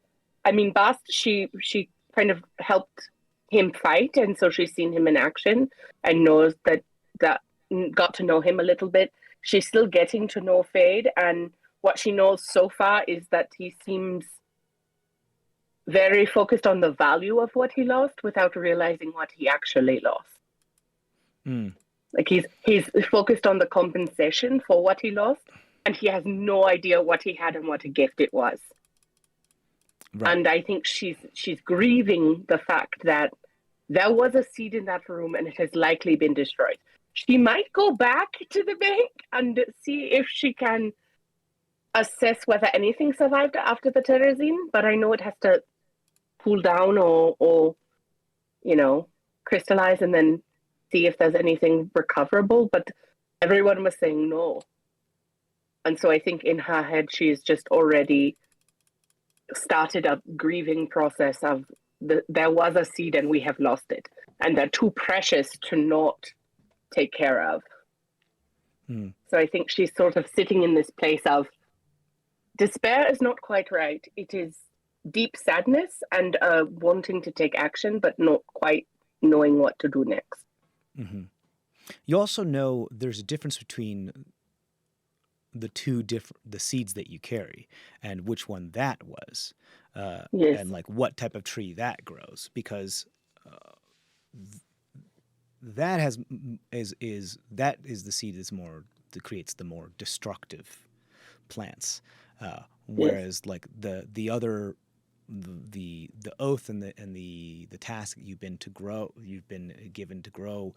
Speaker 3: I mean, Bast, she kind of helped him fight, and so she's seen him in action and knows that got to know him a little bit. She's still getting to know Fade, and what she knows so far is that he seems very focused on the value of what he lost without realizing what he actually lost.
Speaker 1: Mm.
Speaker 3: Like he's focused on the compensation for what he lost, and he has no idea what he had and what a gift it was.
Speaker 1: Right.
Speaker 3: And I think she's grieving the fact that there was a seed in that room and it has likely been destroyed. She might go back to the bank and see if she can assess whether anything survived after the terrazine, but I know it has to cool down or crystallize and then see if there's anything recoverable. But everyone was saying no. And so I think in her head, she's just already started a grieving process of there was a seed and we have lost it. And they're too precious to not take care of.
Speaker 1: Hmm.
Speaker 3: So I think she's sort of sitting in this place of despair is not quite right. It is deep sadness and wanting to take action, but not quite knowing what to do next.
Speaker 1: Mm-hmm. You also know there's a difference between the seeds that you carry and which one that was,
Speaker 3: Yes.
Speaker 1: and like what type of tree that grows, because that is the seed that creates the more destructive plants, whereas like the other the oath and the task that you've been given to grow.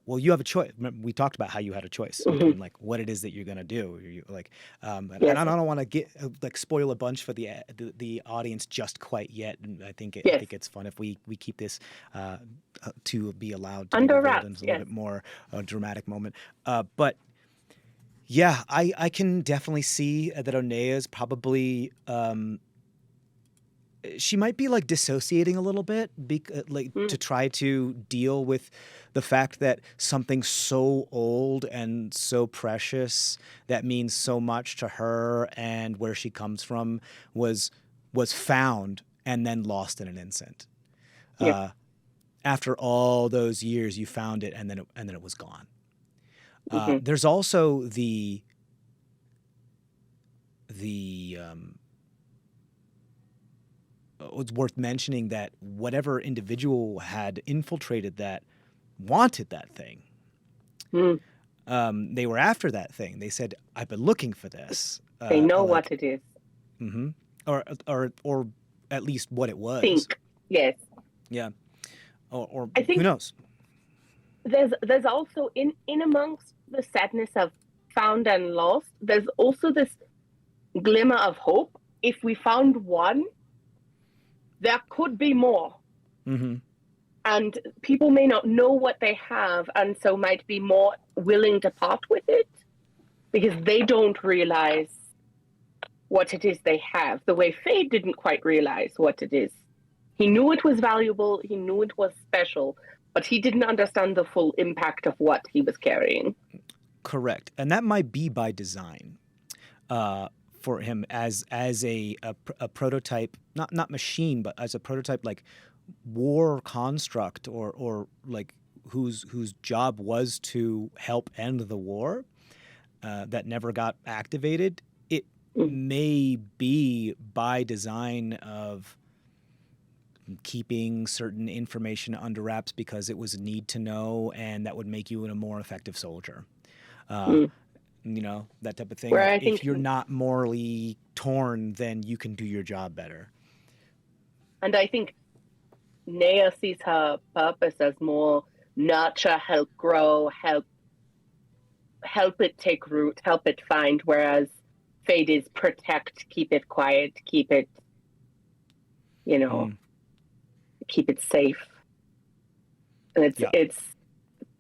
Speaker 1: Well, you have a choice. Remember, we talked about how you had a choice between like what it is that you're gonna do. And I don't want to get spoil a bunch for the audience just quite yet. And I think it's fun if we keep this to be allowed to
Speaker 3: under
Speaker 1: be
Speaker 3: wraps.
Speaker 1: A little bit more dramatic moment. But yeah, I can definitely see that Neya is probably. She might be like dissociating a little bit, to try to deal with the fact that something so old and so precious that means so much to her and where she comes from was found and then lost in an instant.
Speaker 3: Yeah.
Speaker 1: After all those years, you found it and then it was gone. There's also it's worth mentioning that whatever individual had infiltrated that wanted that thing. They were after that thing. They said, "I've been looking for this."
Speaker 3: They know what it is.
Speaker 1: Mm-hmm. Or at least what it was.
Speaker 3: Think. Yes.
Speaker 1: Yeah. Or
Speaker 3: I think
Speaker 1: who knows?
Speaker 3: There's also in amongst the sadness of found and lost, there's also this glimmer of hope. If we found one, there could be more.
Speaker 1: Mm-hmm.
Speaker 3: And people may not know what they have and so might be more willing to part with it because they don't realize what it is they have, the way Fade didn't quite realize what it is. He knew it was valuable, he knew it was special, but he didn't understand the full impact of what he was carrying.
Speaker 1: Correct. And that might be by design. For him as a prototype, not machine, but as a prototype like war construct or like whose job was to help end the war, that never got activated. It may be by design of keeping certain information under wraps because it was a need to know, and that would make you a more effective soldier. That type of thing.
Speaker 3: Where I think
Speaker 1: if you're not morally torn, then you can do your job better.
Speaker 3: And I think Neya sees her purpose as more nurture, help grow, help it take root, help it find, whereas Fade is protect, keep it quiet, keep it, keep it safe. And it's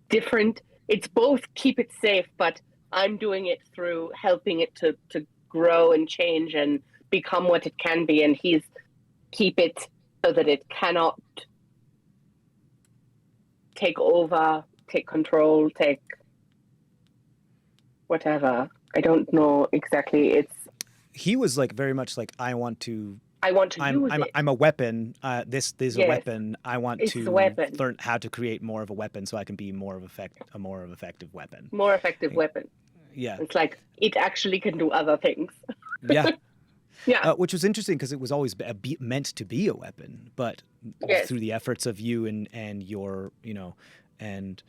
Speaker 3: different. It's both keep it safe, but I'm doing it through helping it to grow and change and become what it can be. And he's keep it so that it cannot take over, take control, take whatever. I don't know exactly.
Speaker 1: He was like very much like, I want to
Speaker 3: use it.
Speaker 1: I'm a weapon. This is a weapon. I want to learn how to create more of a weapon so I can be a more effective weapon.
Speaker 3: More effective weapon.
Speaker 1: Yeah.
Speaker 3: It's like it actually can do other things.
Speaker 1: Yeah.
Speaker 3: Yeah.
Speaker 1: Which was interesting because it was always meant to be a weapon, but
Speaker 3: Yes.
Speaker 1: through the efforts of you and your, and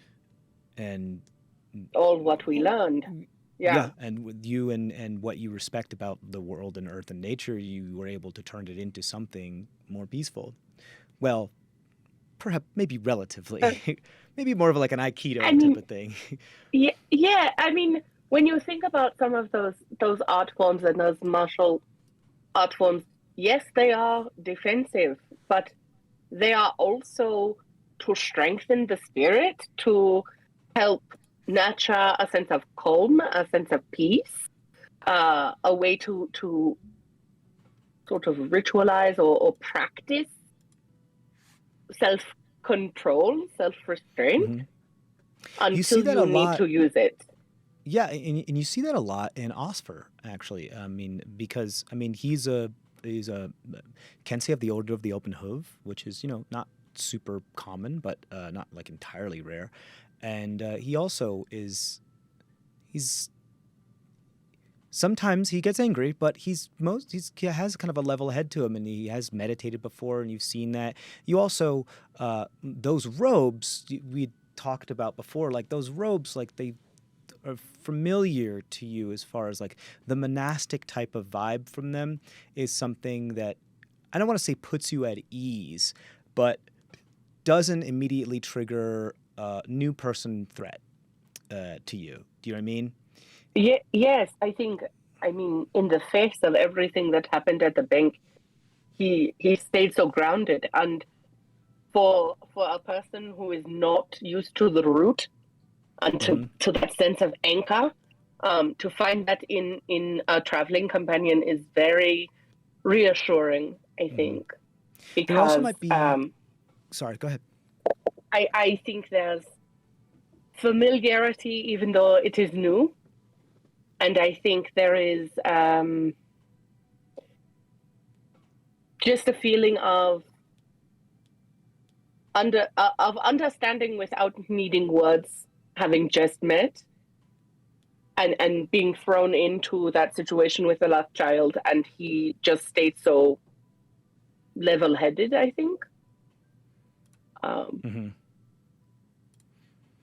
Speaker 3: All what we learned. Yeah.
Speaker 1: and with you and what you respect about the world and earth and nature, you were able to turn it into something more peaceful. Well, perhaps maybe relatively, maybe more of like an Aikido
Speaker 3: I mean,
Speaker 1: type of thing.
Speaker 3: yeah. I mean, when you think about some of those art forms and those martial art forms, yes, they are defensive, but they are also to strengthen the spirit, to help nurture a sense of calm, a sense of peace, a way to sort of ritualize or practice self-control, self-restraint
Speaker 1: Mhm. You see
Speaker 3: until
Speaker 1: that
Speaker 3: you
Speaker 1: a
Speaker 3: need
Speaker 1: lot.
Speaker 3: to use it.
Speaker 1: Yeah, and you see that a lot in Osfer, actually. I mean, because he's a Kensei of the Order of the Open Hoof, which is not super common, but not like entirely rare. And he also he's sometimes he gets angry, but he has kind of a level head to him, and he has meditated before, and you've seen that. You also those robes we talked about before, like those robes, like they are familiar to you as far as like the monastic type of vibe from them is something that I don't want to say puts you at ease, but doesn't immediately trigger a new person threat to you. Do you know what I mean?
Speaker 3: Yes, I mean, in the face of everything that happened at the bank, he stayed so grounded. And for a person who is not used to the route and to that sense of anchor, to find that in a traveling companion is very reassuring, I think,
Speaker 1: There also
Speaker 3: because
Speaker 1: might be. Sorry, go ahead.
Speaker 3: I think there's familiarity, even though it is new. And I think there is just a feeling of understanding without needing words, having just met, and being thrown into that situation with the last child, and he just stayed so level-headed. I think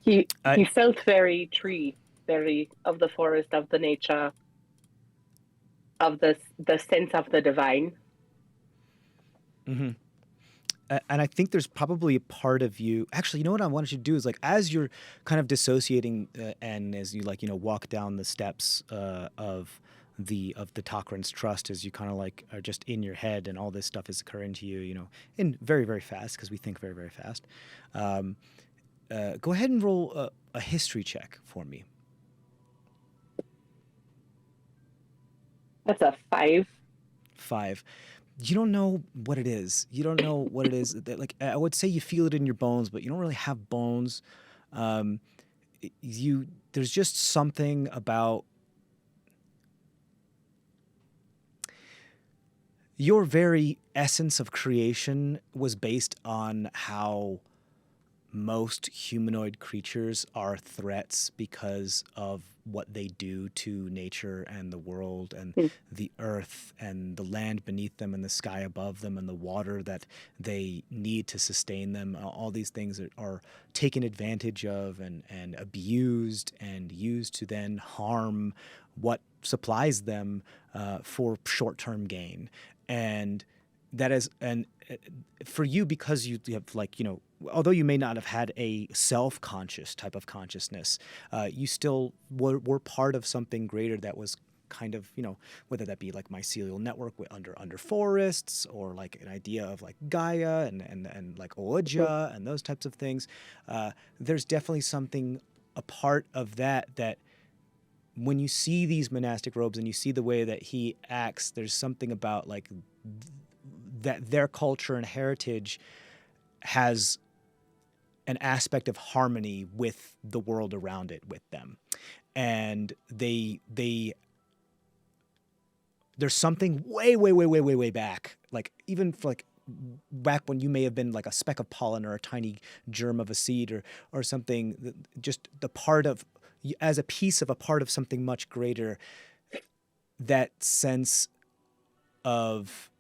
Speaker 3: he felt very tree, very of the forest, of the nature, of the sense of the divine.
Speaker 1: And I think there's probably a part of you. Actually, you know what I wanted you to do is like as you're kind of dissociating and as you walk down the steps of the Tok'ran's trust, as you kind of like are just in your head and all this stuff is occurring to you, in very very fast because we think very very fast. Go ahead and roll a history check for me.
Speaker 3: That's a 5.
Speaker 1: 5. You don't know what it is. You don't know what it is. Like I would say, you feel it in your bones, but you don't really have bones. There's just something about your very essence of creation was based on how most humanoid creatures are threats because of what they do to nature and the world and the earth and the land beneath them and the sky above them and the water that they need to sustain them. All these things are taken advantage of and abused and used to then harm what supplies them for short-term gain. And that is, and for you, because you have although you may not have had a self-conscious type of consciousness, you still were part of something greater that was kind of, whether that be like mycelial network under forests or like an idea of like Gaia and like Oja and those types of things. There's definitely something, a part of that when you see these monastic robes and you see the way that he acts, there's something about like that their culture and heritage has an aspect of harmony with the world around it with them. And there's something way back, like even for like back when you may have been like a speck of pollen or a tiny germ of a seed or something, just the part of, as a piece of a part of something much greater, that sense of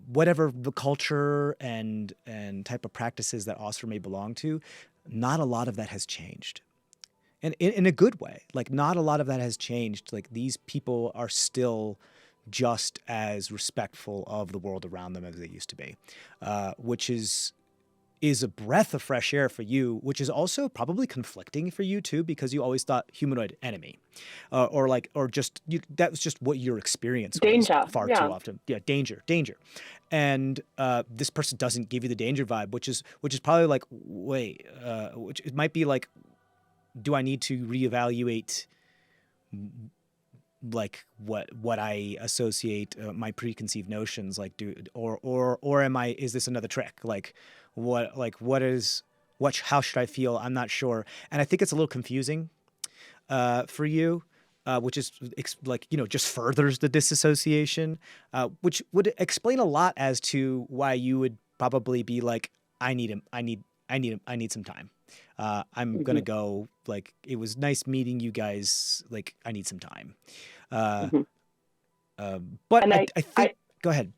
Speaker 1: whatever the culture and type of practices that Osfer may belong to, not a lot of that has changed. And in a good way, like not a lot of that has changed. Like these people are still just as respectful of the world around them as they used to be, which is a breath of fresh air for you, which is also probably conflicting for you too, because you always thought humanoid enemy, or just that was just what your experience was
Speaker 3: Danger,
Speaker 1: far
Speaker 3: yeah.
Speaker 1: too often. Yeah, danger, and this person doesn't give you the danger vibe, which is probably like, wait, which it might be like, do I need to reevaluate like what I associate my preconceived notions like or am I, is this another trick? How should I feel? I'm not sure. And I think it's a little confusing for you, which is like, just furthers the disassociation, which would explain a lot as to why you would probably be like, I need some time. I'm gonna go, like, it was nice meeting you guys. Like, I need some time. But
Speaker 3: And
Speaker 1: I think, go ahead.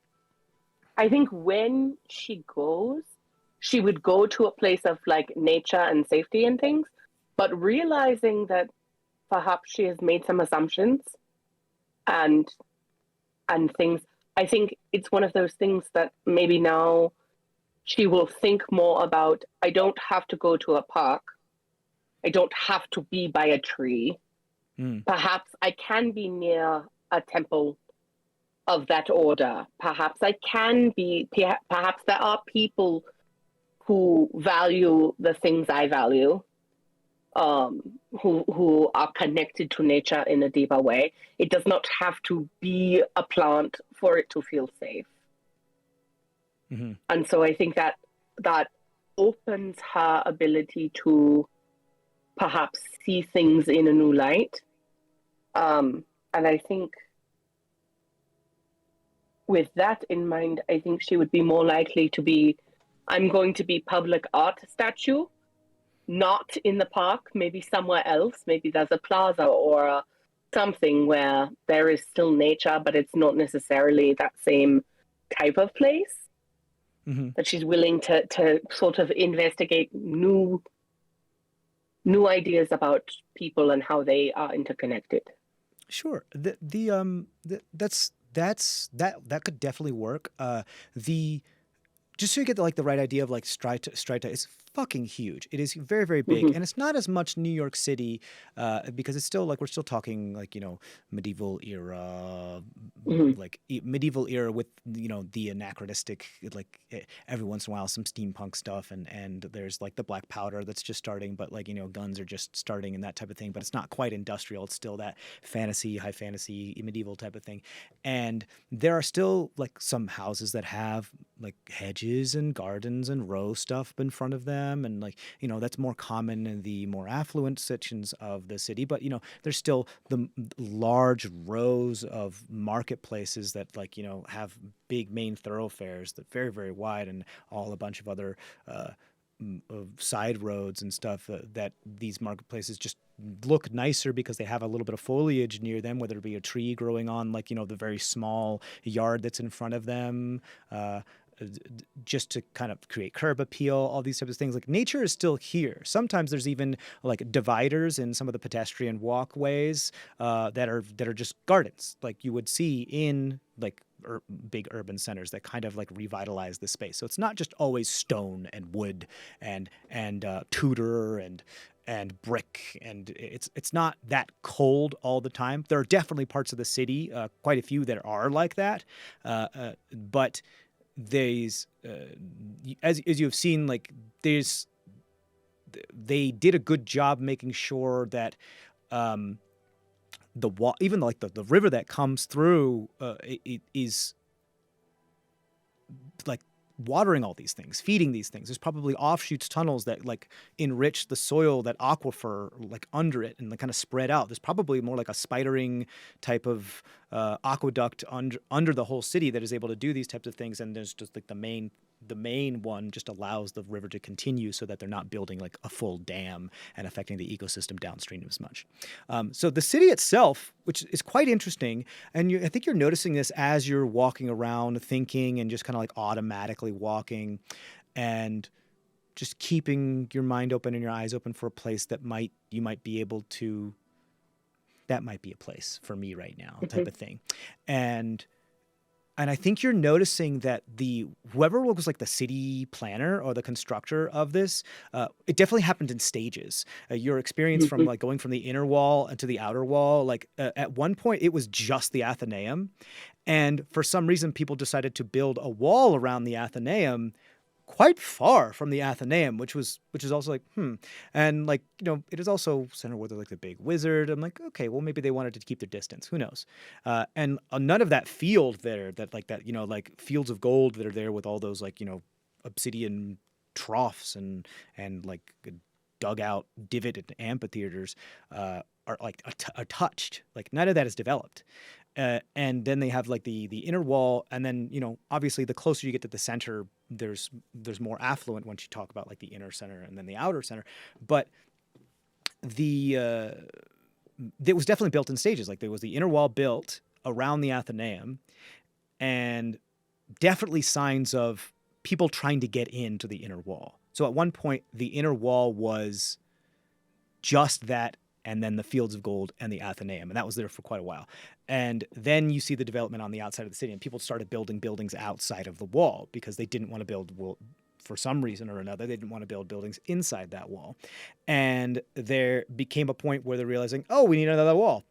Speaker 3: I think when she goes, she would go to a place of like nature and safety and things, but realizing that perhaps she has made some assumptions and things. I think it's one of those things that maybe now she will think more about, I don't have to go to a park. I don't have to be by a tree. Perhaps I can be near a temple of that order. Perhaps I can be, perhaps there are people who value the things I value, who are connected to nature in a deeper way. It does not have to be a plant for it to feel safe. And so I think that opens her ability to perhaps see things in a new light. And I think with that in mind, I think she would be more likely to be, I'm going to be public art statue, not in the park, maybe somewhere else. Maybe there's a plaza or something where there is still nature, but it's not necessarily that same type of place. That she's willing to sort of investigate new ideas about people and how they are interconnected.
Speaker 1: Sure. That could definitely work. Just so you get the right idea of like Strita is fucking huge. It is very, very big, and it's not as much New York City because it's still like, we're still talking like, medieval era, medieval era with the anachronistic, like every once in a while some steampunk stuff, and there's like the black powder that's just starting, but like guns are just starting and that type of thing, but it's not quite industrial. It's still that fantasy, high fantasy, medieval type of thing, and there are still like some houses that have like hedges and gardens and row stuff in front of them, and like that's more common in the more affluent sections of the city, but there's still the large rows of marketplaces that like have big main thoroughfares that very, very wide, and all a bunch of other of side roads and stuff that these marketplaces just look nicer because they have a little bit of foliage near them, whether it be a tree growing on like the very small yard that's in front of them, just to kind of create curb appeal, all these types of things. Like nature is still here. Sometimes there's even like dividers in some of the pedestrian walkways that are just gardens, like you would see in like big urban centers that kind of like revitalize the space. So it's not just always stone and wood and Tudor and brick, and it's not that cold all the time. There are definitely parts of the city, quite a few, that are like that, but there's as you've seen, like they did a good job making sure that even like the river that comes through it is like watering all these things, feeding these things. There's probably offshoots, tunnels that like enrich the soil, that aquifer like under it, and like kind of spread out. There's probably more like a spidering type of aqueduct under the whole city that is able to do these types of things. And there's just like the main the main one just allows the river to continue so that they're not building like a full dam and affecting the ecosystem downstream as much. So the city itself, which is quite interesting, and I think you're noticing this as you're walking around, thinking, and just kind of like automatically walking, and just keeping your mind open and your eyes open for a place that you might be able to. That might be a place for me right now, type of thing, and I think you're noticing that whoever was like the city planner or the constructor of this, it definitely happened in stages. Your experience from like going from the inner wall to the outer wall, like at one point it was just the Athenaeum, and for some reason people decided to build a wall around the Athenaeum quite far from the Athenaeum, which is also like, and like, it is also center where they're like the big wizard. I'm like, okay, well maybe they wanted to keep their distance. Who knows? And none of that field there, like fields of gold that are there with all those like, obsidian troughs and like dug out divot and amphitheaters are like are touched. Like none of that is developed. And then they have like the inner wall, and then obviously the closer you get to the center, there's more affluent once you talk about like the inner center and then the outer center. But it was definitely built in stages. Like there was the inner wall built around the Athenaeum, and definitely signs of people trying to get into the inner wall. So at one point, the inner wall was just that, and then the fields of gold and the Athenaeum, and that was there for quite a while. And then you see the development on the outside of the city, and people started building buildings outside of the wall because they didn't want to build, for some reason or another, they didn't want to build buildings inside that wall. And there became a point where they're realizing, oh, we need another wall.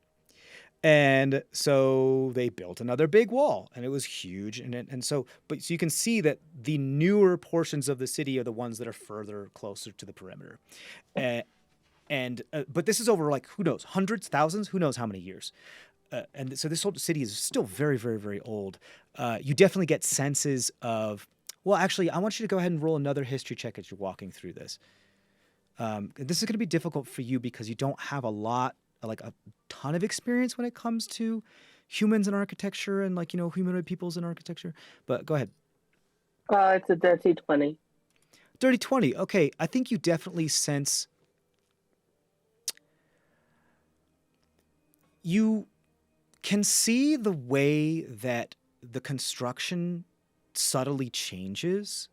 Speaker 1: And so they built another big wall, and it was huge. So you can see that the newer portions of the city are the ones that are further closer to the perimeter. But this is over like, who knows, hundreds, thousands, who knows how many years. And so this whole city is still very, very, very old. You definitely get senses of, well, actually, I want you to go ahead and roll another history check as you're walking through this. This is going to be difficult for you because you don't have a ton of experience when it comes to humans and architecture and like, humanoid peoples and architecture. But go ahead.
Speaker 3: It's a dirty 20.
Speaker 1: Dirty 20. Okay. I think you definitely sense you can see the way that the construction subtly changes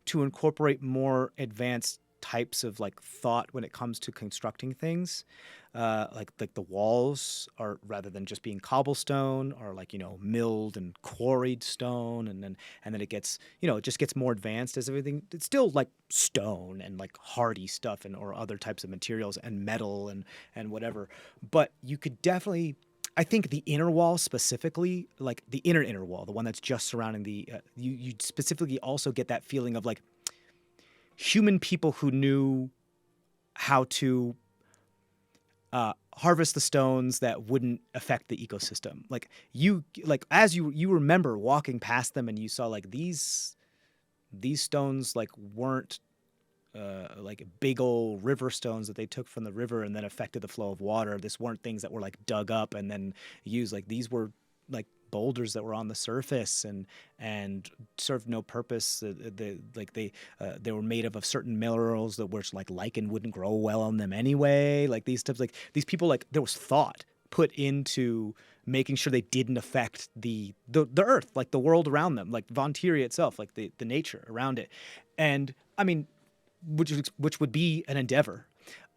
Speaker 1: to incorporate more advanced types of like thought when it comes to constructing things. Like the walls are, rather than just being cobblestone, are like, milled and quarried stone, and then it gets, it just gets more advanced as everything. It's still like stone and like hardy stuff or other types of materials and metal and whatever. But you could definitely, I think the inner wall specifically, like the inner wall, the one that's just surrounding the, you specifically also get that feeling of like human people who knew how to harvest the stones that wouldn't affect the ecosystem. As you remember walking past them and you saw like these stones like weren't like big old river stones that they took from the river and then affected the flow of water. This weren't things that were like dug up and then used. Like these were like boulders that were on the surface and served no purpose. They were made of certain minerals that were like lichen wouldn't grow well on them anyway. Like these types, like these people, like there was thought put into making sure they didn't affect the earth, like the world around them, like Vontiria itself, like the nature around it. And I mean, which would be an endeavor.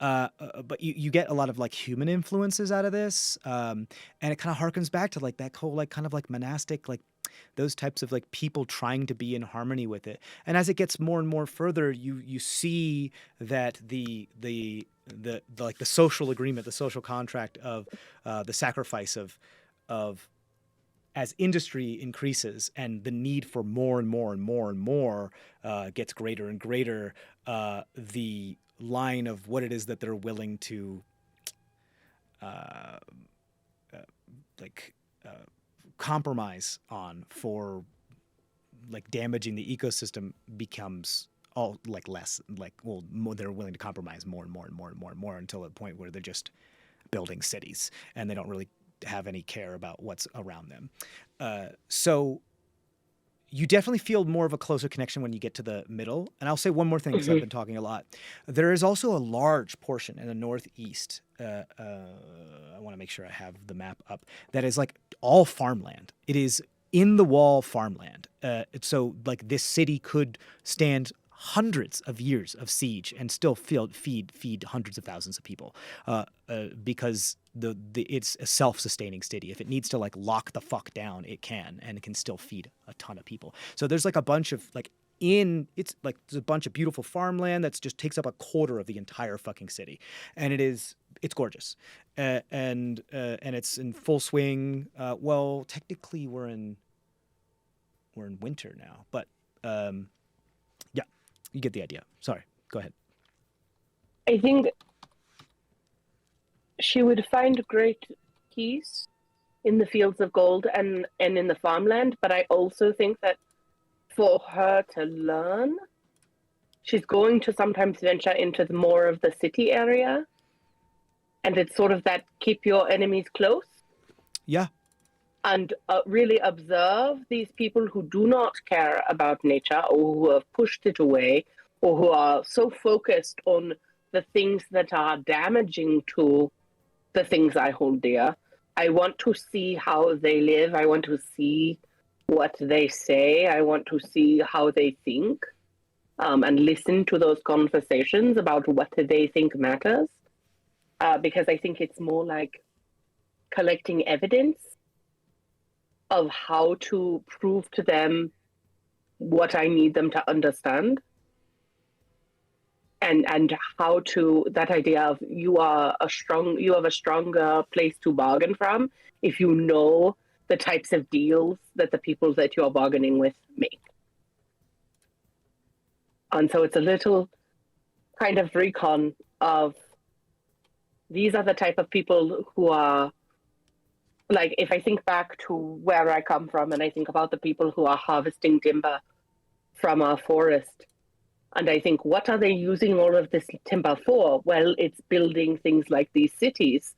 Speaker 1: But you get a lot of like human influences out of this, and it kind of harkens back to like that whole like kind of like monastic, like those types of like people trying to be in harmony with it. And as it gets more and more further, you see that the like the social agreement, the social contract of the sacrifice of as industry increases and the need for more and more and more and more gets greater and greater, the line of what it is that they're willing to compromise on for like damaging the ecosystem becomes all like less, like, well, more, they're willing to compromise more and more and more and more and more until a point where they're just building cities and they don't really have any care about what's around them. So you definitely feel more of a closer connection when you get to the middle. And I'll say one more thing because I've been talking a lot. There is also a large portion in the northeast. I want to make sure I have the map up. That is like all farmland. It is in the wall farmland. So like this city could stand hundreds of years of siege and still feed hundreds of thousands of people because it's a self-sustaining city. If it needs to like lock the fuck down, it can, and it can still feed a ton of people. So there's like a bunch of like there's a bunch of beautiful farmland that's just takes up a quarter of the entire fucking city, and it's gorgeous, and it's in full swing. Well, technically we're in winter now, but yeah, you get the idea. Sorry, go ahead.
Speaker 3: I think she would find great peace in the fields of gold and in the farmland, but I also think that for her to learn, she's going to sometimes venture into more of the city area, and it's sort of that keep your enemies close.
Speaker 1: Yeah.
Speaker 3: And really observe these people who do not care about nature, or who have pushed it away, or who are so focused on the things that are damaging to the things I hold dear. I want to see how they live. I want to see what they say. I want to see how they think, and listen to those conversations about what they think matters. Because I think it's more like collecting evidence of how to prove to them what I need them to understand. And how to, that idea of you have a stronger place to bargain from if you know the types of deals that the people that you're bargaining with make. And so it's a little kind of recon of these are the type of people who are, like, if I think back to where I come from and I think about the people who are harvesting timber from our forest, and I think, what are they using all of this timber for? Well, it's building things like these cities.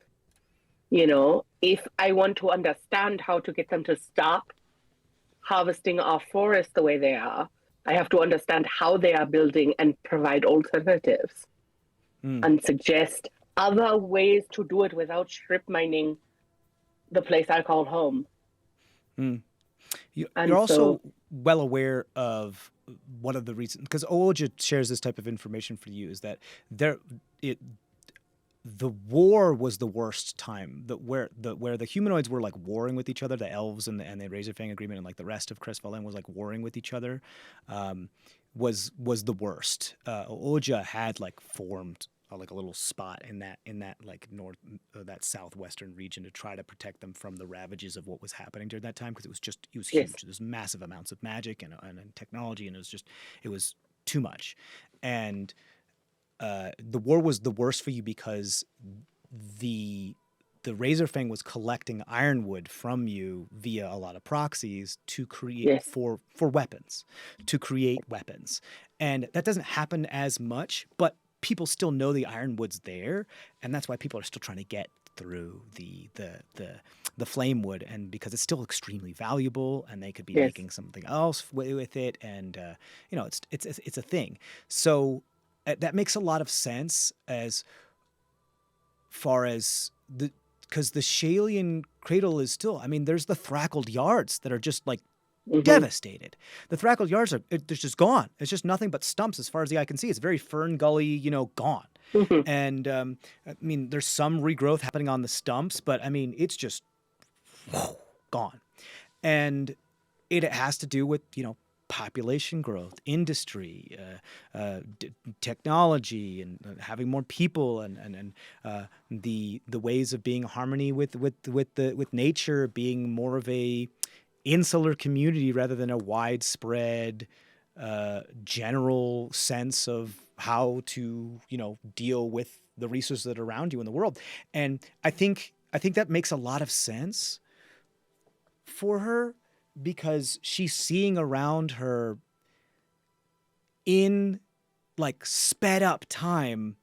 Speaker 3: You know, if I want to understand how to get them to stop harvesting our forests the way they are, I have to understand how they are building and provide alternatives and suggest other ways to do it without strip mining the place I call home.
Speaker 1: You're also well aware of one of the reasons, because Oja shares this type of information for you, is that the war was the worst time, where the humanoids were like warring with each other, the elves and the Razorfang agreement, and like the rest of CrestVahllen was like warring with each other, was the worst. Oja had like formed like a little spot in that like north, that southwestern region to try to protect them from the ravages of what was happening during that time, because it was huge.
Speaker 3: Yes.
Speaker 1: There's massive amounts of magic and technology, and it was too much. And the war was the worst for you because the Razorfang was collecting ironwood from you via a lot of proxies to create for weapons, to create weapons. And that doesn't happen as much, but people still know the ironwood's there, and that's why people are still trying to get through the flame wood, and because it's still extremely valuable, and they could be making something else with it, and it's a thing. So that makes a lot of sense as far as because the Shalian cradle is still, I mean, there's the Thrackled yards that are just like devastated. The Thrackled yards they're just gone. It's just nothing but stumps as far as the eye can see. It's very Fern Gully, gone. And I mean, there's some regrowth happening on the stumps, but I mean, it's just gone. And it has to do with, population growth, industry, technology, and having more people, and the ways of being in harmony with nature, being more of a insular community rather than a widespread general sense of how to deal with the resources that are around you in the world. And I think that makes a lot of sense for her, because she's seeing around her in like sped up time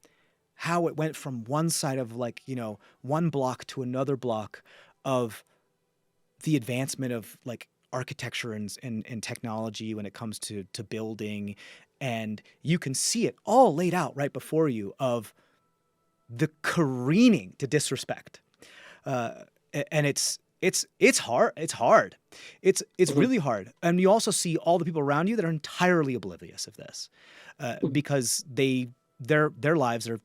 Speaker 1: how it went from one side of like one block to another block of the advancement of like architecture and technology when it comes to building, and you can see it all laid out right before you of the careening to disrespect, and it's hard. It's really hard, and you also see all the people around you that are entirely oblivious of this, because their lives are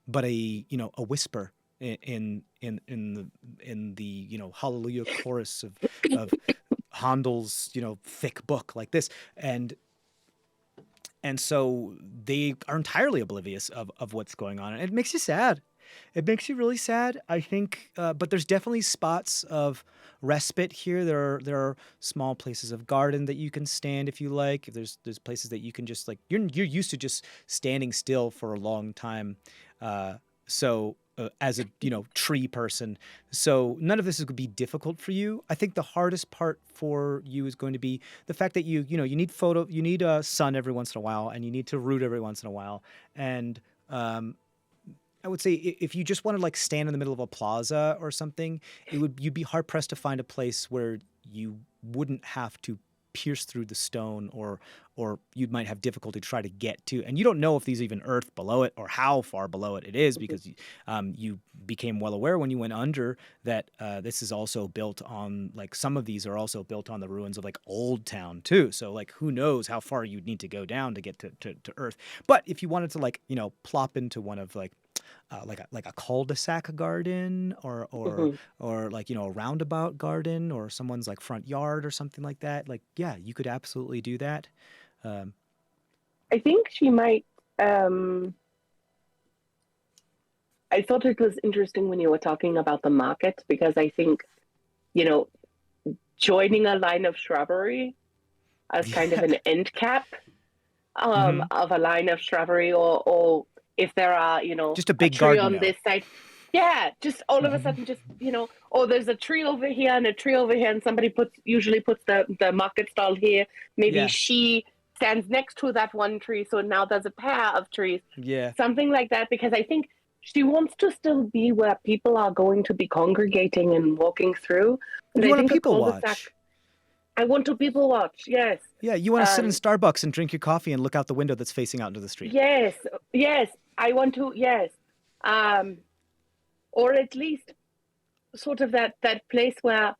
Speaker 1: but a whisper in the hallelujah chorus of Handel's thick book like this, and so they are entirely oblivious of what's going on, and it makes you sad. It makes you really sad, I think. But there's definitely spots of respite here. There are small places of garden that you can stand if you like. If there's places that you can just like you're used to just standing still for a long time. So as a tree person, so none of this is going to be difficult for you. I think the hardest part for you is going to be the fact that you need sun every once in a while, and you need to root every once in a while, and I would say if you just want to like stand in the middle of a plaza or something, you'd be hard pressed to find a place where you wouldn't have to pierce through the stone, or you might have difficulty to try to get to. And you don't know if there's even earth below it or how far below it is, because you became well aware when you went under that this is also built on, like, some of these are also built on the ruins of like Old Town too. So like who knows how far you'd need to go down to get to earth. But if you wanted to like plop into one of like a cul-de-sac garden or like a roundabout garden or someone's like front yard or something like that, like yeah, you could absolutely do that.
Speaker 3: I think she might. I thought it was interesting when you were talking about the market, because I think joining a line of shrubbery as kind of an end cap of a line of shrubbery, or if there are,
Speaker 1: just a big
Speaker 3: tree
Speaker 1: garden
Speaker 3: on
Speaker 1: now.
Speaker 3: this side. Yeah, just all of a sudden, just, oh, there's a tree over here and a tree over here, and somebody usually puts the market stall here. Maybe she stands next to that one tree, so now there's a pair of trees.
Speaker 1: Yeah.
Speaker 3: Something like that, because I think she wants to still be where people are going to be congregating and walking through. And
Speaker 1: You
Speaker 3: I
Speaker 1: want
Speaker 3: think
Speaker 1: to people watch.
Speaker 3: I want to people watch, yes.
Speaker 1: Yeah, you want to sit in Starbucks and drink your coffee and look out the window that's facing out into the street.
Speaker 3: Yes, I want to, yes. Or at least sort of that place where,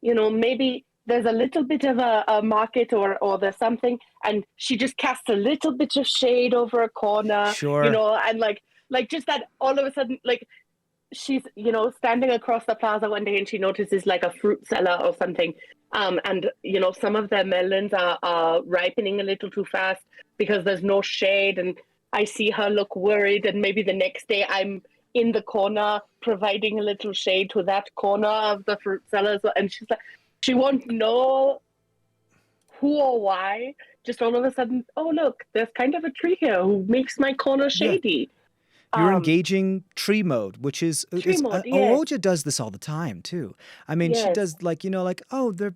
Speaker 3: maybe there's a little bit of a market or there's something, and she just casts a little bit of shade over a corner,
Speaker 1: Sure.
Speaker 3: and like just that all of a sudden, like she's, standing across the plaza one day and she notices like a fruit seller or something. And, some of their melons are ripening a little too fast because there's no shade. And I see her look worried. And maybe the next day I'm in the corner providing a little shade to that corner of the fruit sellers. And she's like, she won't know who or why. Just all of a sudden, oh, look, there's kind of a tree here who makes my corner shady.
Speaker 1: You're engaging tree mode, which is Oja does this all the time too. I mean, she does oh, they're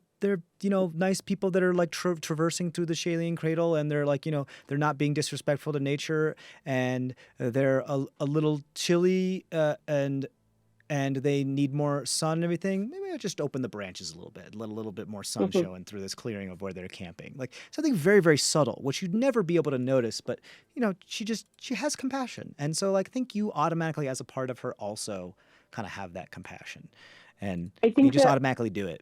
Speaker 1: nice people that are like traversing through the Shailene Cradle, and they're like they're not being disrespectful to nature, and they're a little chilly, and they need more sun and everything. Maybe I'll just open the branches a little bit, let a little bit more sun showing through this clearing of where they're camping. Like something very, very subtle, which you'd never be able to notice, but she has compassion. And so like, I think you automatically as a part of her also kind of have that compassion, and
Speaker 3: I think
Speaker 1: you just automatically do it.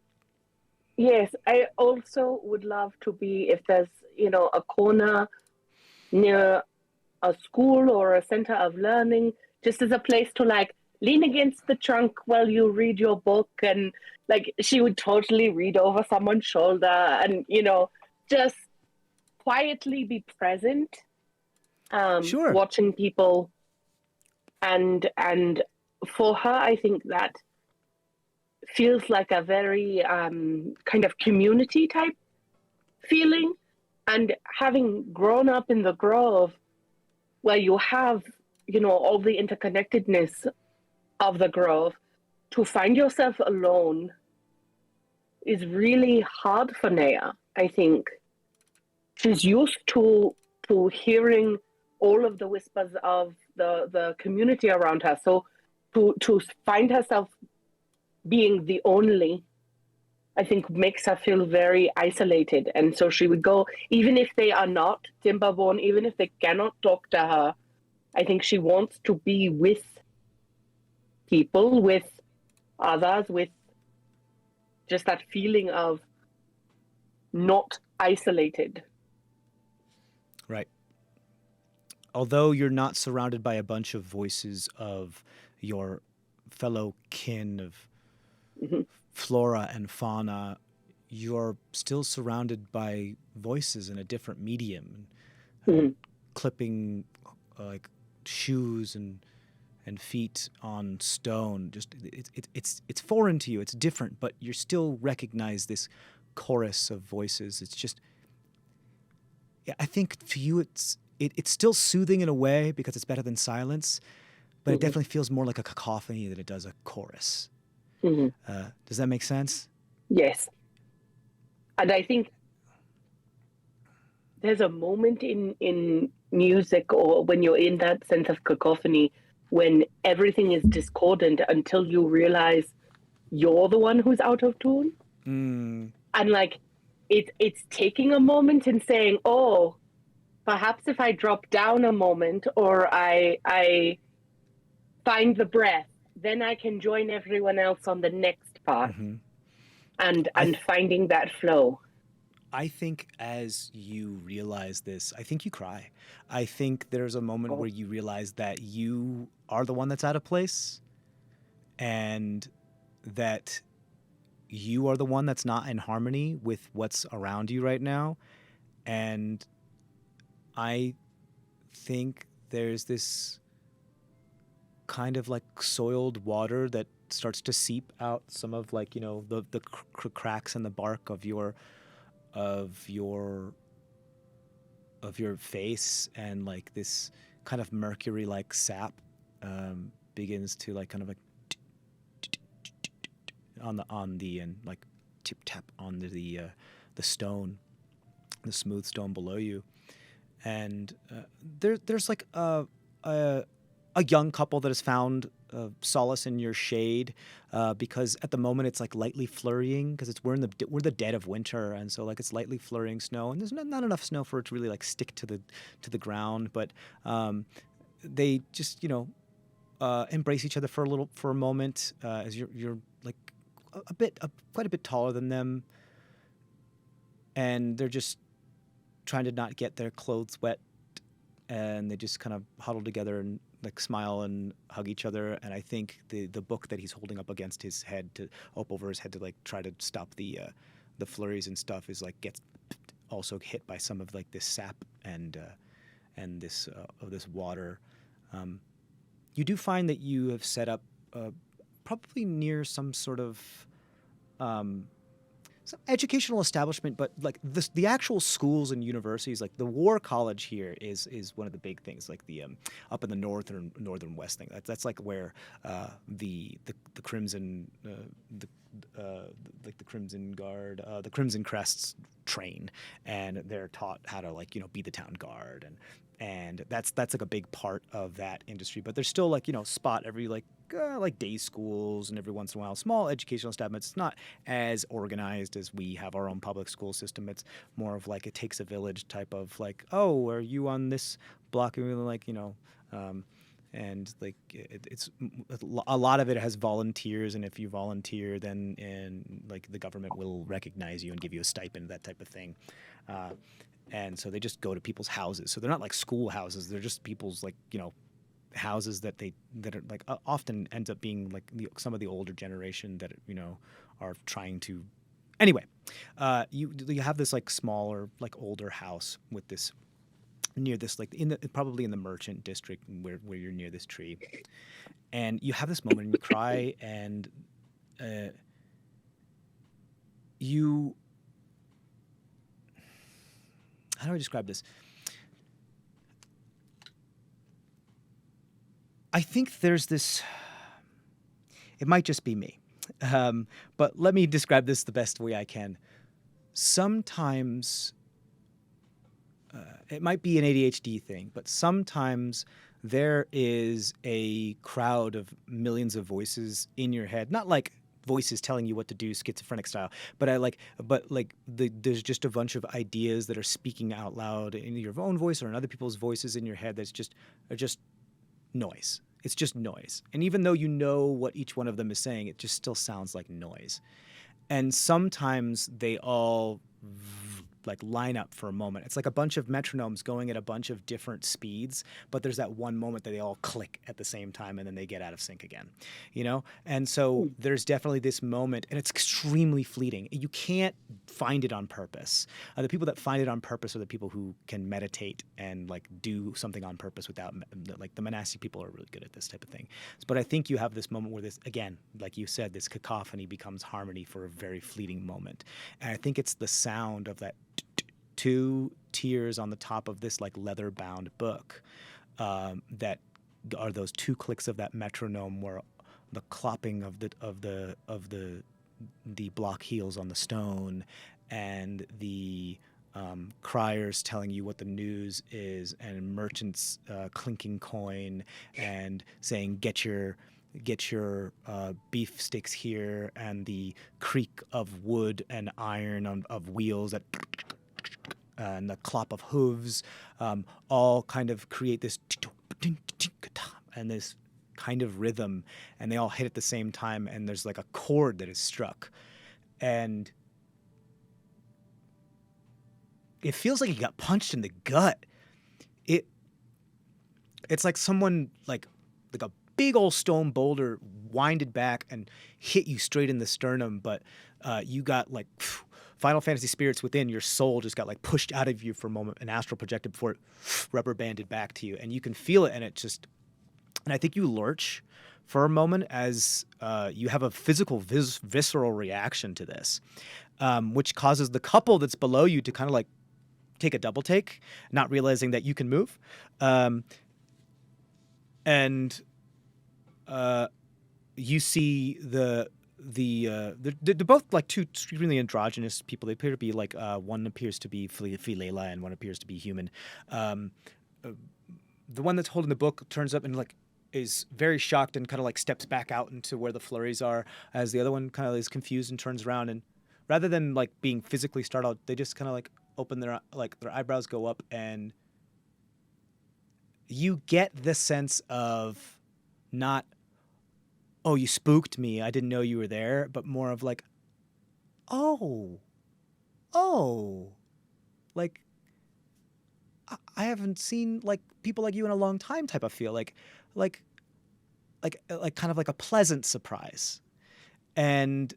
Speaker 3: Yes, I also would love to be, if there's, a corner near a school or a center of learning, just as a place to like lean against the trunk while you read your book, and like she would totally read over someone's shoulder and just quietly be present, watching people, and for her I think that feels like a very kind of community type feeling. And having grown up in the Grove, where you have all the interconnectedness of the Grove, to find yourself alone is really hard for Neya. I think she's used to hearing all of the whispers of the community around her. So to find herself being the only I think makes her feel very isolated. And so she would go, even if they are not Timberborn, even if they cannot talk to her, I think she wants to be with people, with others, with just that feeling of not isolated.
Speaker 1: Right. Although you're not surrounded by a bunch of voices of your fellow kin of
Speaker 3: Mhm.
Speaker 1: flora and fauna, you're still surrounded by voices in a different medium,
Speaker 3: Mhm.
Speaker 1: clipping like shoes and feet on stone. Just it's foreign to you. It's different, but you still recognize this chorus of voices. It's just, yeah, I think to you it's still soothing in a way because it's better than silence, but it
Speaker 3: Mhm.
Speaker 1: definitely feels more like a cacophony than it does a chorus.
Speaker 3: Mhm.
Speaker 1: Does that make sense?
Speaker 3: Yes. And I think there's a moment in music, or when you're in that sense of cacophony, when everything is discordant until you realize you're the one who's out of tune.
Speaker 1: Mm.
Speaker 3: And like it's taking a moment and saying, oh, perhaps if I drop down a moment, or I find the breath, then I can join everyone else on the next part.
Speaker 1: Mm-hmm.
Speaker 3: And finding that flow.
Speaker 1: I think as you realize this, I think you cry. I think there's a moment where you realize that you are the one that's out of place, and that you are the one that's not in harmony with what's around you right now. And I think there's this kind of like soiled water that starts to seep out some of, like, the cracks in the bark of your face, and like this kind of mercury like sap begins to like kind of like on the and like tip tap on the stone, the smooth stone below you. And there's like a young couple that has found solace in your shade, because at the moment it's like lightly flurrying, because we're the dead of winter, and so like it's lightly flurrying snow, and there's not enough snow for it to really like stick to the ground, but they just embrace each other for a moment, as you're like quite a bit taller than them, and they're just trying to not get their clothes wet, and they just kind of huddle together and like smile and hug each other. And I think the book that he's holding up against his head up over his head to like try to stop the flurries and stuff is like gets also hit by some of like this sap and this water. You do find that you have set up probably near some sort of some educational establishment, but like the actual schools and universities, like the War College here is one of the big things, like the up in the northern west thing. That's like where the Crimson like the Crimson Guard, the Crimson Crests train, and they're taught how to like be the town guard, and that's like a big part of that industry. But there's still like spot every like day schools, and every once in a while small educational establishments. It's not as organized as we have our own public school system. It's more of like it takes a village type of like, oh, are you on this block? And we're like and like it's a lot of it has volunteers, and if you volunteer, then like the government will recognize you and give you a stipend, that type of thing. And so they just go to people's houses. So they're not like school houses. They're just people's like houses that are like often ends up being like some of the older generation that are trying to. Anyway, you have this like smaller, like older house with this near this like probably in the merchant district where you're near this tree, and you have this moment and you cry, and you. How do I describe this? I think there's this. It might just be me, but let me describe this the best way I can. Sometimes it might be an ADHD thing, but sometimes there is a crowd of millions of voices in your head, not like voices telling you what to do, schizophrenic style. But there's just a bunch of ideas that are speaking out loud in your own voice or in other people's voices in your head are just noise. It's just noise. And even though you know what each one of them is saying, it just still sounds like noise. And sometimes they all like line up for a moment. It's like a bunch of metronomes going at a bunch of different speeds, but there's that one moment that they all click at the same time and then they get out of sync again, you know? And so there's definitely this moment, and it's extremely fleeting. You can't find it on purpose. The people that find it on purpose are the people who can meditate and like do something on purpose without, like the monastic people are really good at this type of thing. But I think you have this moment where this, again, like you said, this cacophony becomes harmony for a very fleeting moment. And I think it's the sound of that two tiers on the top of this like leather-bound book that are those two clicks of that metronome, where the clopping of the block heels on the stone, and the criers telling you what the news is, and merchants clinking coin and saying get your beef sticks here, and the creak of wood and iron of wheels that and the clop of hooves, all kind of create this and this kind of rhythm, and they all hit at the same time, and there's like a chord that is struck, and it feels like you got punched in the gut. It's like someone like a big old stone boulder winded back and hit you straight in the sternum, but you got like Final Fantasy spirits within your soul just got like pushed out of you for a moment and astral projected before it rubber banded back to you, and you can feel it, and I think you lurch for a moment as you have a physical visceral reaction to this, which causes the couple that's below you to kind of like take a double take, not realizing that you can move, and you see they're both like two extremely androgynous people. They appear to be like one appears to be Philaela and one appears to be human. The one that's holding the book turns up and like is very shocked and kind of like steps back out into where the flurries are, as the other one kind of is confused and turns around, and rather than like being physically startled, they just kind of like open their eyebrows go up, and you get the sense of not, oh, you spooked me, I didn't know you were there, but more of like, oh, like I haven't seen like people like you in a long time type of feel, like kind of like a pleasant surprise. And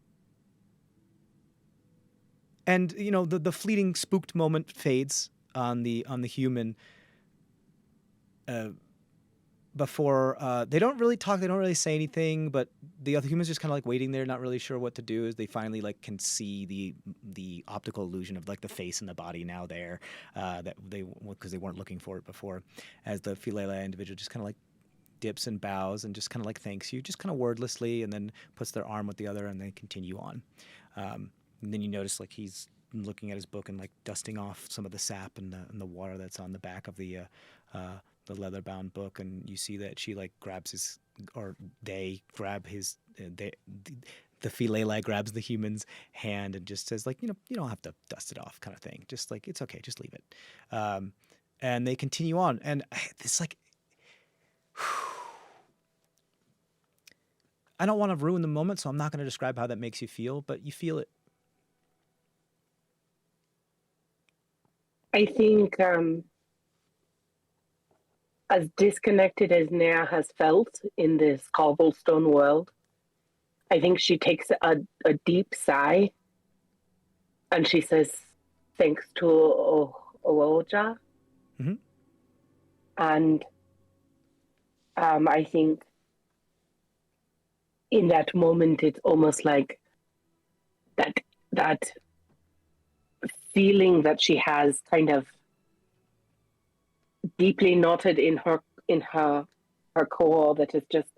Speaker 1: you know, the fleeting spooked moment fades on the human before they don't really talk, they don't really say anything, but the other humans just kind of like waiting there, not really sure what to do, as they finally like can see the optical illusion of like the face and the body now there, that because they weren't looking for it before, as the Philaela individual just kind of like dips and bows and just kind of like thanks you, just kind of wordlessly, and then puts their arm with the other, and they continue on. And then you notice like he's looking at his book and like dusting off some of the sap and the water that's on the back of the leather-bound book, and you see that she like grabs his, or they grab his, the Philaela grabs the human's hand and just says like, you know, you don't have to dust it off, kind of thing. Just like, it's okay, just leave it. And they continue on, and it's like, I don't want to ruin the moment, so I'm not going to describe how that makes you feel, but you feel it.
Speaker 3: I think as disconnected as Neya has felt in this cobblestone world, I think she takes a deep sigh and she says, thanks to Oja.
Speaker 1: Mm-hmm.
Speaker 3: And I think in that moment, it's almost like that feeling that she has kind of deeply knotted in her core, that has just,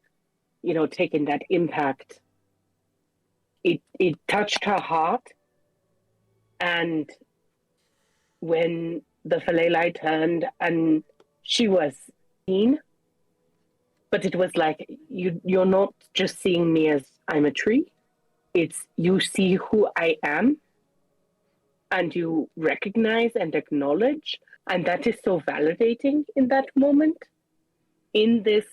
Speaker 3: you know, taken that impact. It touched her heart, and when the Philaela turned and she was seen, but it was like, you're not just seeing me as I'm a tree, It's you see who I am and you recognize and acknowledge. And that is so validating in that moment, in this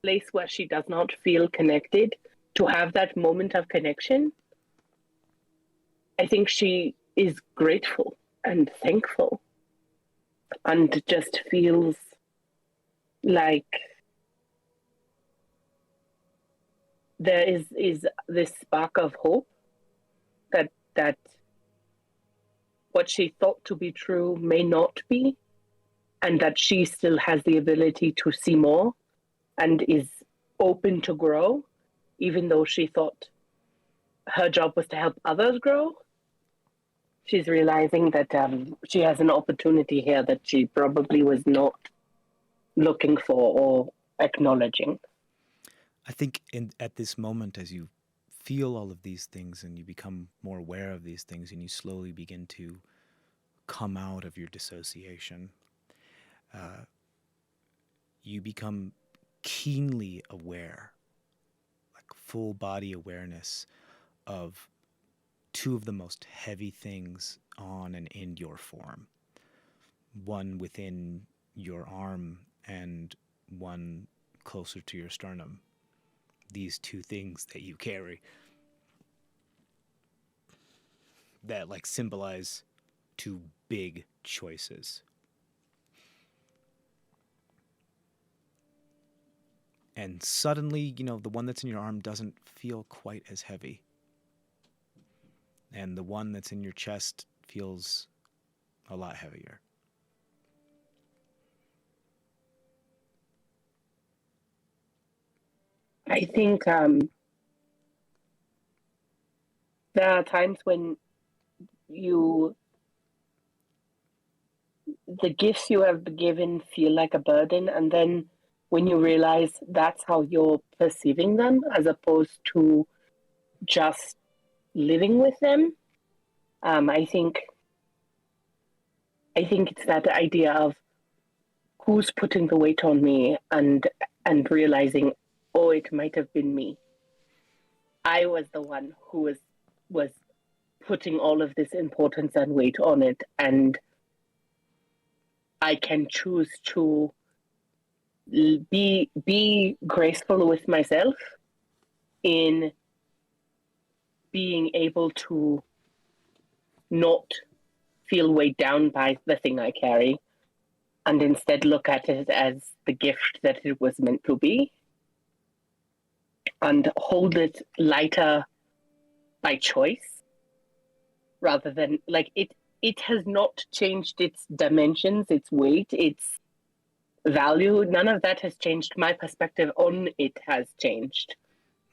Speaker 3: place where she does not feel connected, to have that moment of connection. I think she is grateful and thankful and just feels like there is this spark of hope that what she thought to be true may not be, and that she still has the ability to see more and is open to grow, even though she thought her job was to help others grow. She's realizing that she has an opportunity here that she probably was not looking for or acknowledging.
Speaker 4: I think at this moment, as you feel all of these things and you become more aware of these things and you slowly begin to come out of your dissociation, you become keenly aware, like full body awareness of two of the most heavy things on and in your form. One within your arm and one closer to your sternum. These two things that you carry that like symbolize two big choices. And suddenly, the one that's in your arm doesn't feel quite as heavy. And the one that's in your chest feels a lot heavier.
Speaker 3: I think there are times when the gifts you have been given feel like a burden, and then when you realize that's how you're perceiving them as opposed to just living with them, I think it's that idea of who's putting the weight on me, and realizing, oh, it might have been me. I was the one who was putting all of this importance and weight on it, and I can choose to be graceful with myself in being able to not feel weighed down by the thing I carry, and instead look at it as the gift that it was meant to be, and hold it lighter by choice, rather than like it has not changed its dimensions, its weight, its value. None of that has changed. My perspective on it has changed.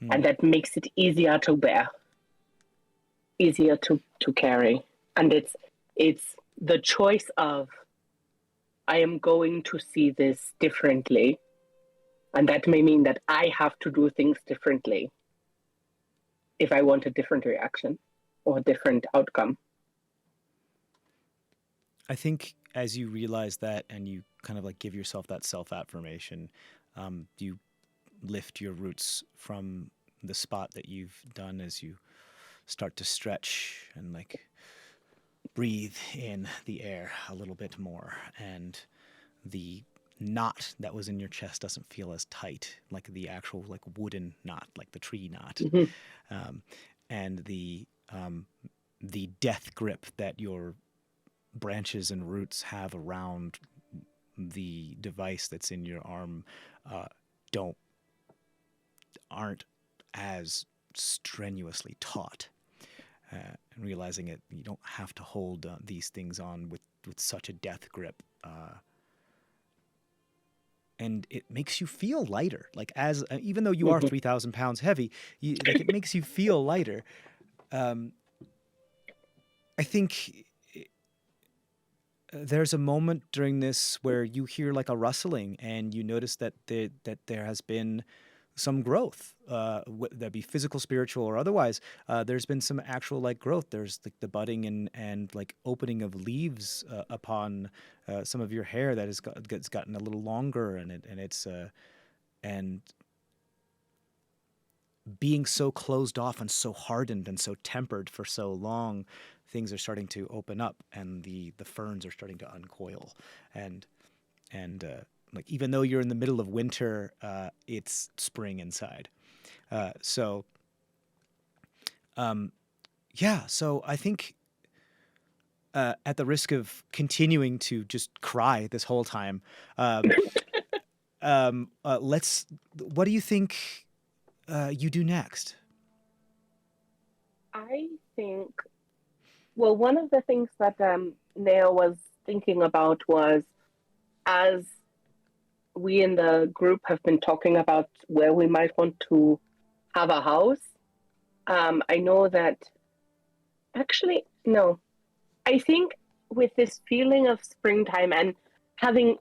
Speaker 3: And that makes it easier to bear, easier to carry. And it's the choice of, I am going to see this differently, and that may mean that I have to do things differently if I want a different reaction or a different outcome.
Speaker 4: I think as you realize that and you kind of like give yourself that self-affirmation, you lift your roots from the spot that you've done as you start to stretch and like breathe in the air a little bit more, and the knot that was in your chest doesn't feel as tight, like the actual like wooden knot, like the tree knot.
Speaker 3: Mm-hmm.
Speaker 4: And the death grip that your branches and roots have around the device that's in your arm aren't as strenuously taut. And realizing it, you don't have to hold these things on with such a death grip. And it makes you feel lighter. Like even though you are 3,000 pounds heavy, it makes you feel lighter. I think there's a moment during this where you hear like a rustling, and you notice that there has been some growth, that'd be physical, spiritual, or otherwise. There's been some actual like growth. There's like the budding and like opening of leaves upon some of your hair that has gotten a little longer, and it's being so closed off and so hardened and so tempered for so long, things are starting to open up, and the ferns are starting to uncoil, and like even though you're in the middle of winter, it's spring inside. So so I think at the risk of continuing to just cry this whole time, what do you think you do next?
Speaker 3: I think, well, one of the things that Neya was thinking about was, as we in the group have been talking about where we might want to have a house, I know that, actually, no, I think with this feeling of springtime and having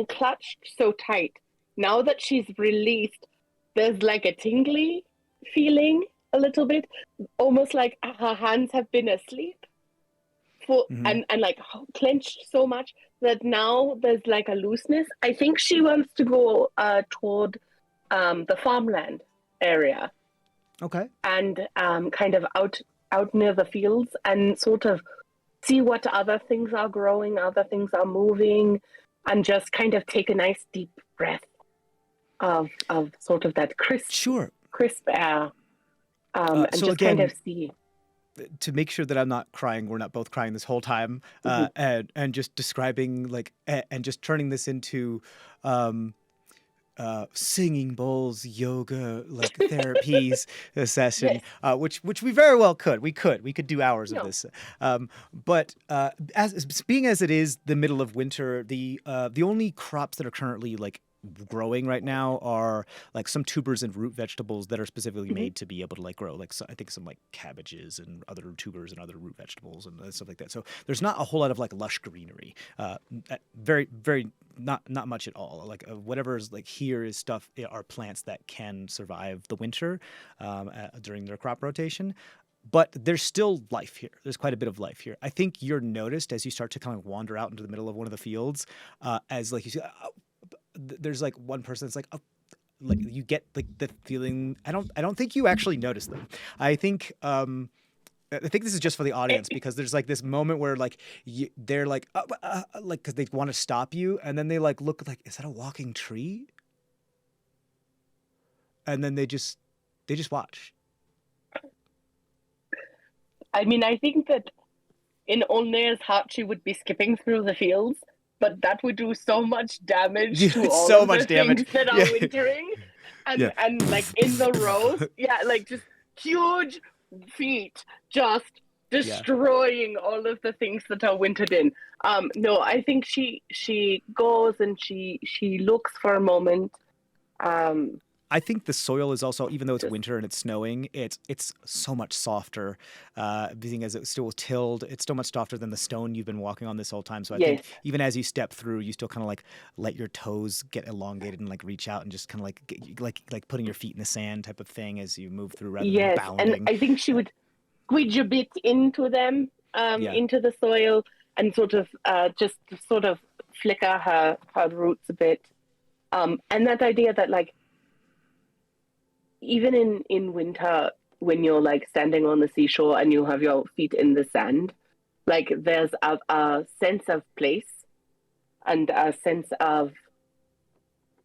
Speaker 3: clutched so tight, now that she's released, there's like a tingly feeling a little bit, almost like her hands have been asleep and like clenched so much that now there's like a looseness. I think she wants to go toward the farmland area.
Speaker 4: Okay.
Speaker 3: And kind of out near the fields and sort of see what other things are growing, other things are moving, and just kind of take a nice deep breath of sort of that crisp air, and
Speaker 4: so
Speaker 3: just
Speaker 4: again,
Speaker 3: kind of see.
Speaker 4: To make sure that I'm not crying, we're not both crying this whole time, and just describing like and just turning this into singing bowls, yoga, like therapies session,
Speaker 3: Yes.
Speaker 4: which we very well could. We could do hours of this. But as being as it is the middle of winter, the only crops that are currently like growing right now are like some tubers and root vegetables that are specifically made to be able to like grow, like I think some like cabbages and other tubers and other root vegetables and stuff like that. So there's not a whole lot of like lush greenery, very not much at all. Like whatever is like here is stuff are plants that can survive the winter during their crop rotation. But there's still life here. There's quite a bit of life here. I think you're noticed as you start to kind of wander out into the middle of one of the fields, as like you see, there's like one person that's like, like you get like the feeling. I don't think you actually notice them. I think this is just for the audience because there's like this moment where like they're like because they want to stop you, and then they like look like, is that a walking tree? And then they just watch.
Speaker 3: I mean, I think that in Olnea's heart, she would be skipping through the fields, but that would do so much damage to all
Speaker 4: so
Speaker 3: of
Speaker 4: much
Speaker 3: the
Speaker 4: damage.
Speaker 3: things that are wintering. And like in the rows, like just huge feet just destroying all of the things that are wintered in. No, I think she goes and she looks for a moment.
Speaker 4: I think the soil is also, even though it's winter and it's snowing, it's so much softer, being as it's still tilled. It's so much softer than the stone you've been walking on this whole time. So I think even as you step through, you still kind of like let your toes get elongated and like reach out and just kind of like putting your feet in the sand type of thing as you move through rather than bounding.
Speaker 3: And I think she would squidge a bit into them, into the soil, and sort of just sort of flicker her roots a bit. And that idea that like, even in winter, when you're like standing on the seashore and you have your feet in the sand, like there's a sense of place and a sense of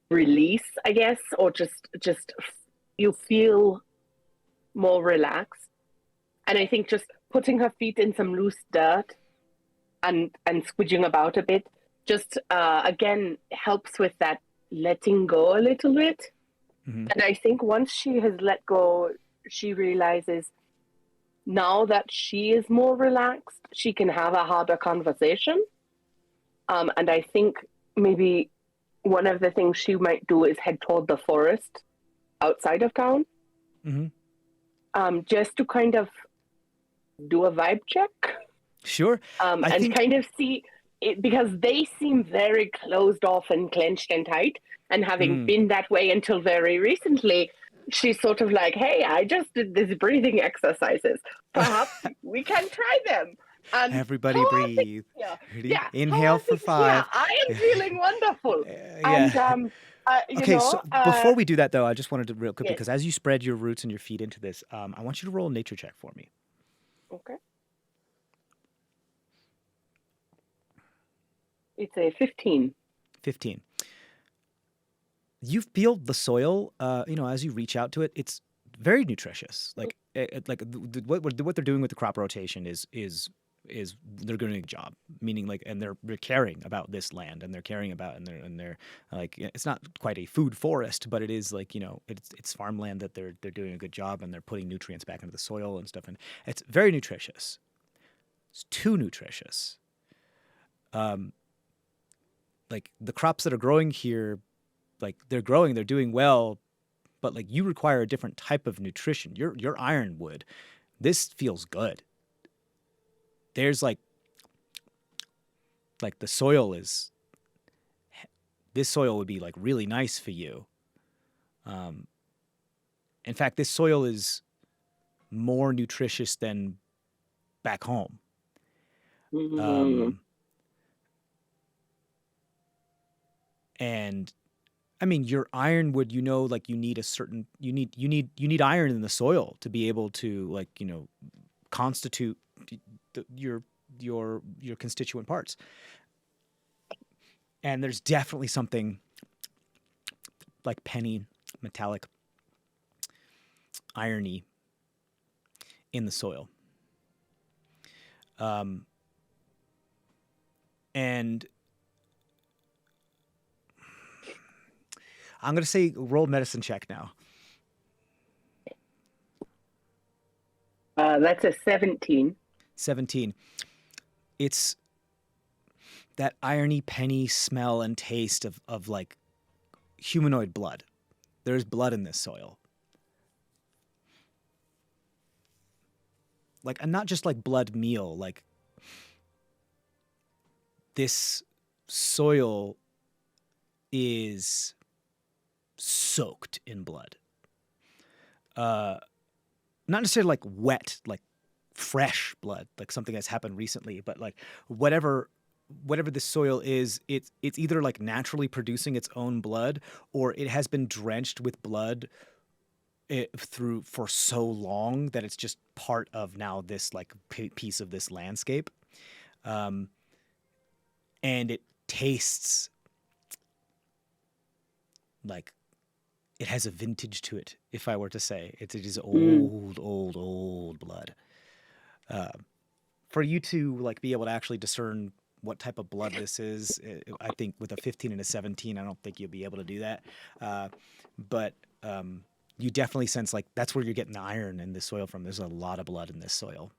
Speaker 3: release, I guess, or just you feel more relaxed. And I think just putting her feet in some loose dirt and squidging about a bit just again helps with that letting go a little bit. And I think once she has let go, she realizes now that she is more relaxed, she can have a harder conversation. And I think maybe one of the things she might do is head toward the forest outside of town, just to kind of do a vibe check.
Speaker 4: Sure.
Speaker 3: And kind of see it, because they seem very closed off and clenched and tight. And having been that way until very recently, she's sort of like, hey, I just did these breathing exercises. Perhaps we can try them. And
Speaker 1: Everybody
Speaker 3: how are things
Speaker 1: breathe.
Speaker 3: here?
Speaker 1: Ready?
Speaker 3: Yeah. how
Speaker 1: Inhale
Speaker 3: are
Speaker 1: for
Speaker 3: things here?
Speaker 1: 5.
Speaker 3: I am feeling wonderful.
Speaker 1: Yeah.
Speaker 3: And you
Speaker 1: Okay,
Speaker 3: know,
Speaker 1: so before we do that, though, I just wanted to real quick,
Speaker 3: yes.
Speaker 1: because as you spread your roots and your feet into this, I want you to roll a nature check for me.
Speaker 3: Okay. It's a 15.
Speaker 1: 15. You feel the soil, as you reach out to it, it's very nutritious. Like what they're doing with the crop rotation is they're doing a good job. Meaning, like, and they're caring about this land, and they're caring about, and they're like, it's not quite a food forest, but it is like, it's farmland that they're doing a good job, and they're putting nutrients back into the soil and stuff, and it's very nutritious. It's too nutritious. Like the crops that are growing here, like they're doing well, but like you require a different type of nutrition. You're ironwood. This feels good. There's like the soil is, this soil would be like really nice for you. In fact, this soil is more nutritious than back home. And I mean, your ironwood, like you need iron in the soil to be able to, like, constitute your constituent parts. And there's definitely something like penny, metallic, irony in the soil. And I'm going to say roll medicine check now.
Speaker 3: That's a 17.
Speaker 1: 17. It's that irony, penny smell and taste of like humanoid blood. There's blood in this soil. Like, and not just like blood meal, like this soil is soaked in blood. Not necessarily like wet, like fresh blood, like something that's happened recently, but like whatever this soil is, it's either like naturally producing its own blood, or it has been drenched with blood for so long that it's just part of now this like piece of this landscape. And it tastes like it has a vintage to it, if I were to say. It is old blood. For you to like be able to actually discern what type of blood this is, I think with a 15 and a 17, I don't think you'll be able to do that. But you definitely sense like that's where you're getting the iron in this soil from. There's a lot of blood in this soil.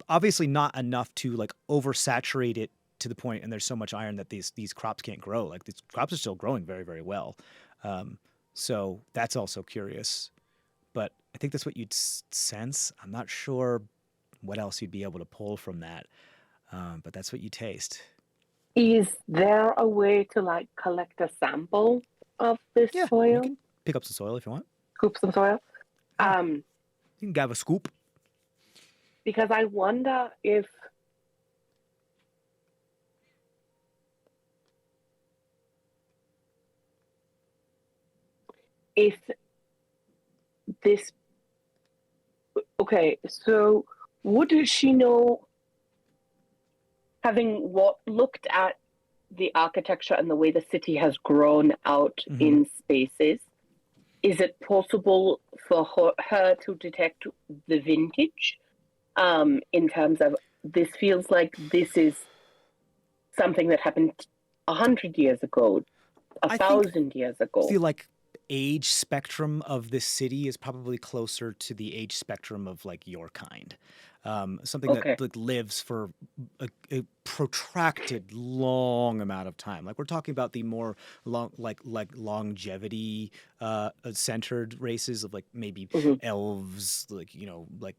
Speaker 1: Obviously not enough to like oversaturate it to the point, and there's so much iron that these crops can't grow. Like these crops are still growing very, very well. So that's also curious. But I think that's what you'd sense. I'm not sure what else you'd be able to pull from that. But that's what you taste.
Speaker 3: Is there a way to like collect a sample of this soil?
Speaker 1: You can pick up some soil if you want.
Speaker 3: Scoop some soil.
Speaker 1: You can grab a scoop.
Speaker 3: Because I wonder if this, okay, so would she know, having looked at the architecture and the way the city has grown out in spaces, is it possible for her to detect the vintage in terms of, this feels like this is something that happened 100 years ago, 1,000 years ago?
Speaker 1: I feel like age spectrum of this city is probably closer to the age spectrum of like your kind. Something that like lives for a protracted long amount of time. Like we're talking about the more like longevity centered races of like maybe elves, like like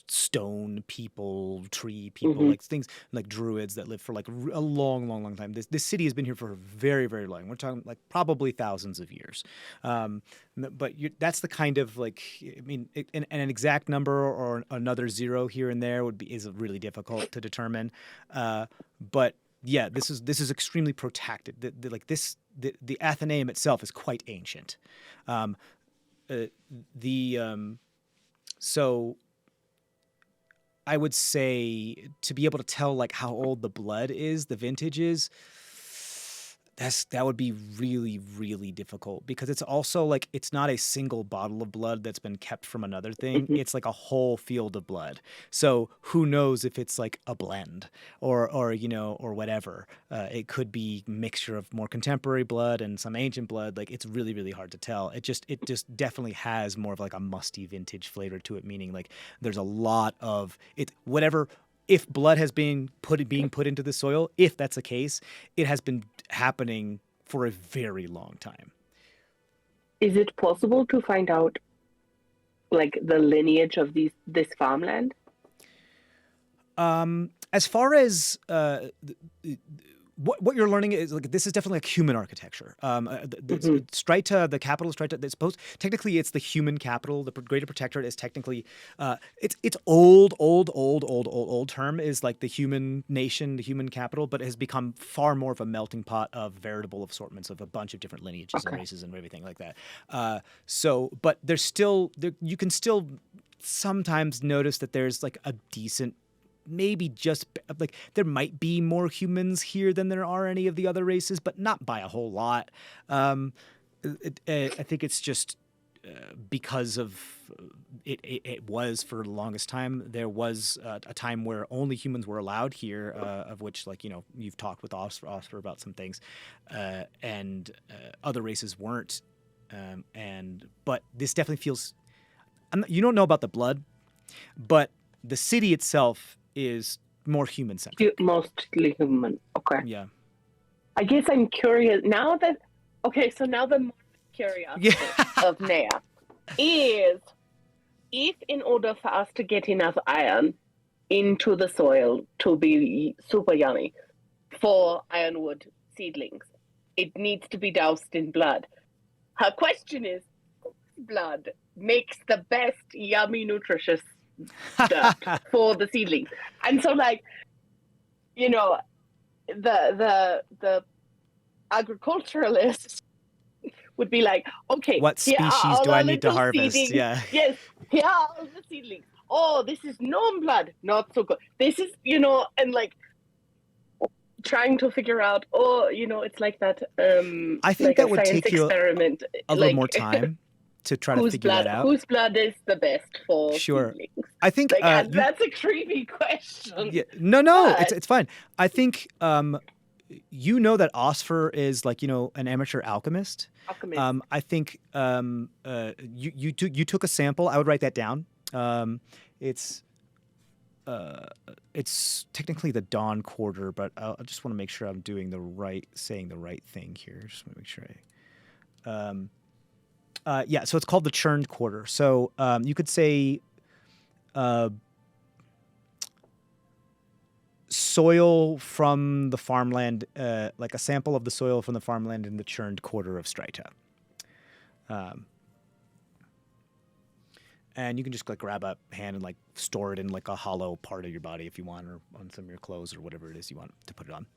Speaker 1: stone people, tree people, like things like druids that live for like a long time. This city has been here for very, very long. We're talking like probably thousands of years. But that's the kind of like, I mean, an exact number or another zero here
Speaker 4: here and there is really difficult to determine. But yeah, this is extremely protected. The Athenaeum itself is quite ancient. So I would say to be able to tell like how old the blood is, the vintage is, that would be really, really difficult, because it's also like it's not a single bottle of blood that's been kept from another thing. It's like a whole field of blood. So who knows if it's like a blend or whatever. It could be mixture of more contemporary blood and some ancient blood. Like it's really, really hard to tell. It just definitely has more of like a musty vintage flavor to it, meaning like there's a lot of it, whatever. If blood has been being put into the soil, if that's the case, it has been happening for a very long time.
Speaker 3: Is it possible to find out like the lineage of this farmland?
Speaker 4: As far as what you're learning is like this is definitely like human architecture. Strita, the capital of Strita, technically it's the human capital. The Greater Protectorate is technically it's old term is like the human nation, the human capital, but it has become far more of a melting pot of veritable assortments of a bunch of different lineages and races and everything like that. But there's still you can still sometimes notice that there's like a decent, maybe just like there might be more humans here than there are any of the other races, but not by a whole lot. I think it's just because of it was for the longest time. There was a time where only humans were allowed here, of which, like, you've talked with Osfer about some things, and other races weren't. But this definitely feels. You don't know about the blood, but the city itself is more human-centric.
Speaker 3: Mostly human. Okay.
Speaker 4: Yeah.
Speaker 3: I guess I'm curious now that. Okay, so now the more curiosity of Neya is, if in order for us to get enough iron into the soil to be super yummy for ironwood seedlings, it needs to be doused in blood. Her question is, blood makes the best yummy nutritious dirt for the seedlings. And so, like, the agriculturalist would be like, okay,
Speaker 4: what species do I need to harvest?
Speaker 3: Seedlings.
Speaker 4: Yeah.
Speaker 3: Yes, here are all the seedlings. Oh, this is gnome blood, not so good. This is, and like trying to figure out, it's like that.
Speaker 4: I think
Speaker 3: like
Speaker 4: that would take you
Speaker 3: experiment,
Speaker 4: a little more time to try to figure that out.
Speaker 3: Whose blood is the best for seedlings?
Speaker 4: I think
Speaker 3: that's a creepy question.
Speaker 4: Yeah, no, it's fine. I think that Osfer is like an amateur alchemist. I think you took a sample. I would write that down. It's technically the dawn quarter, but I just want to make sure I'm saying the right thing here. Just want to make sure so it's called the churned quarter. So you could say soil from the farmland, like a sample of the soil from the farmland in the churned quarter of Strita. And you can just like grab a hand and like store it in like a hollow part of your body if you want, or on some of your clothes or whatever it is you want to put it on.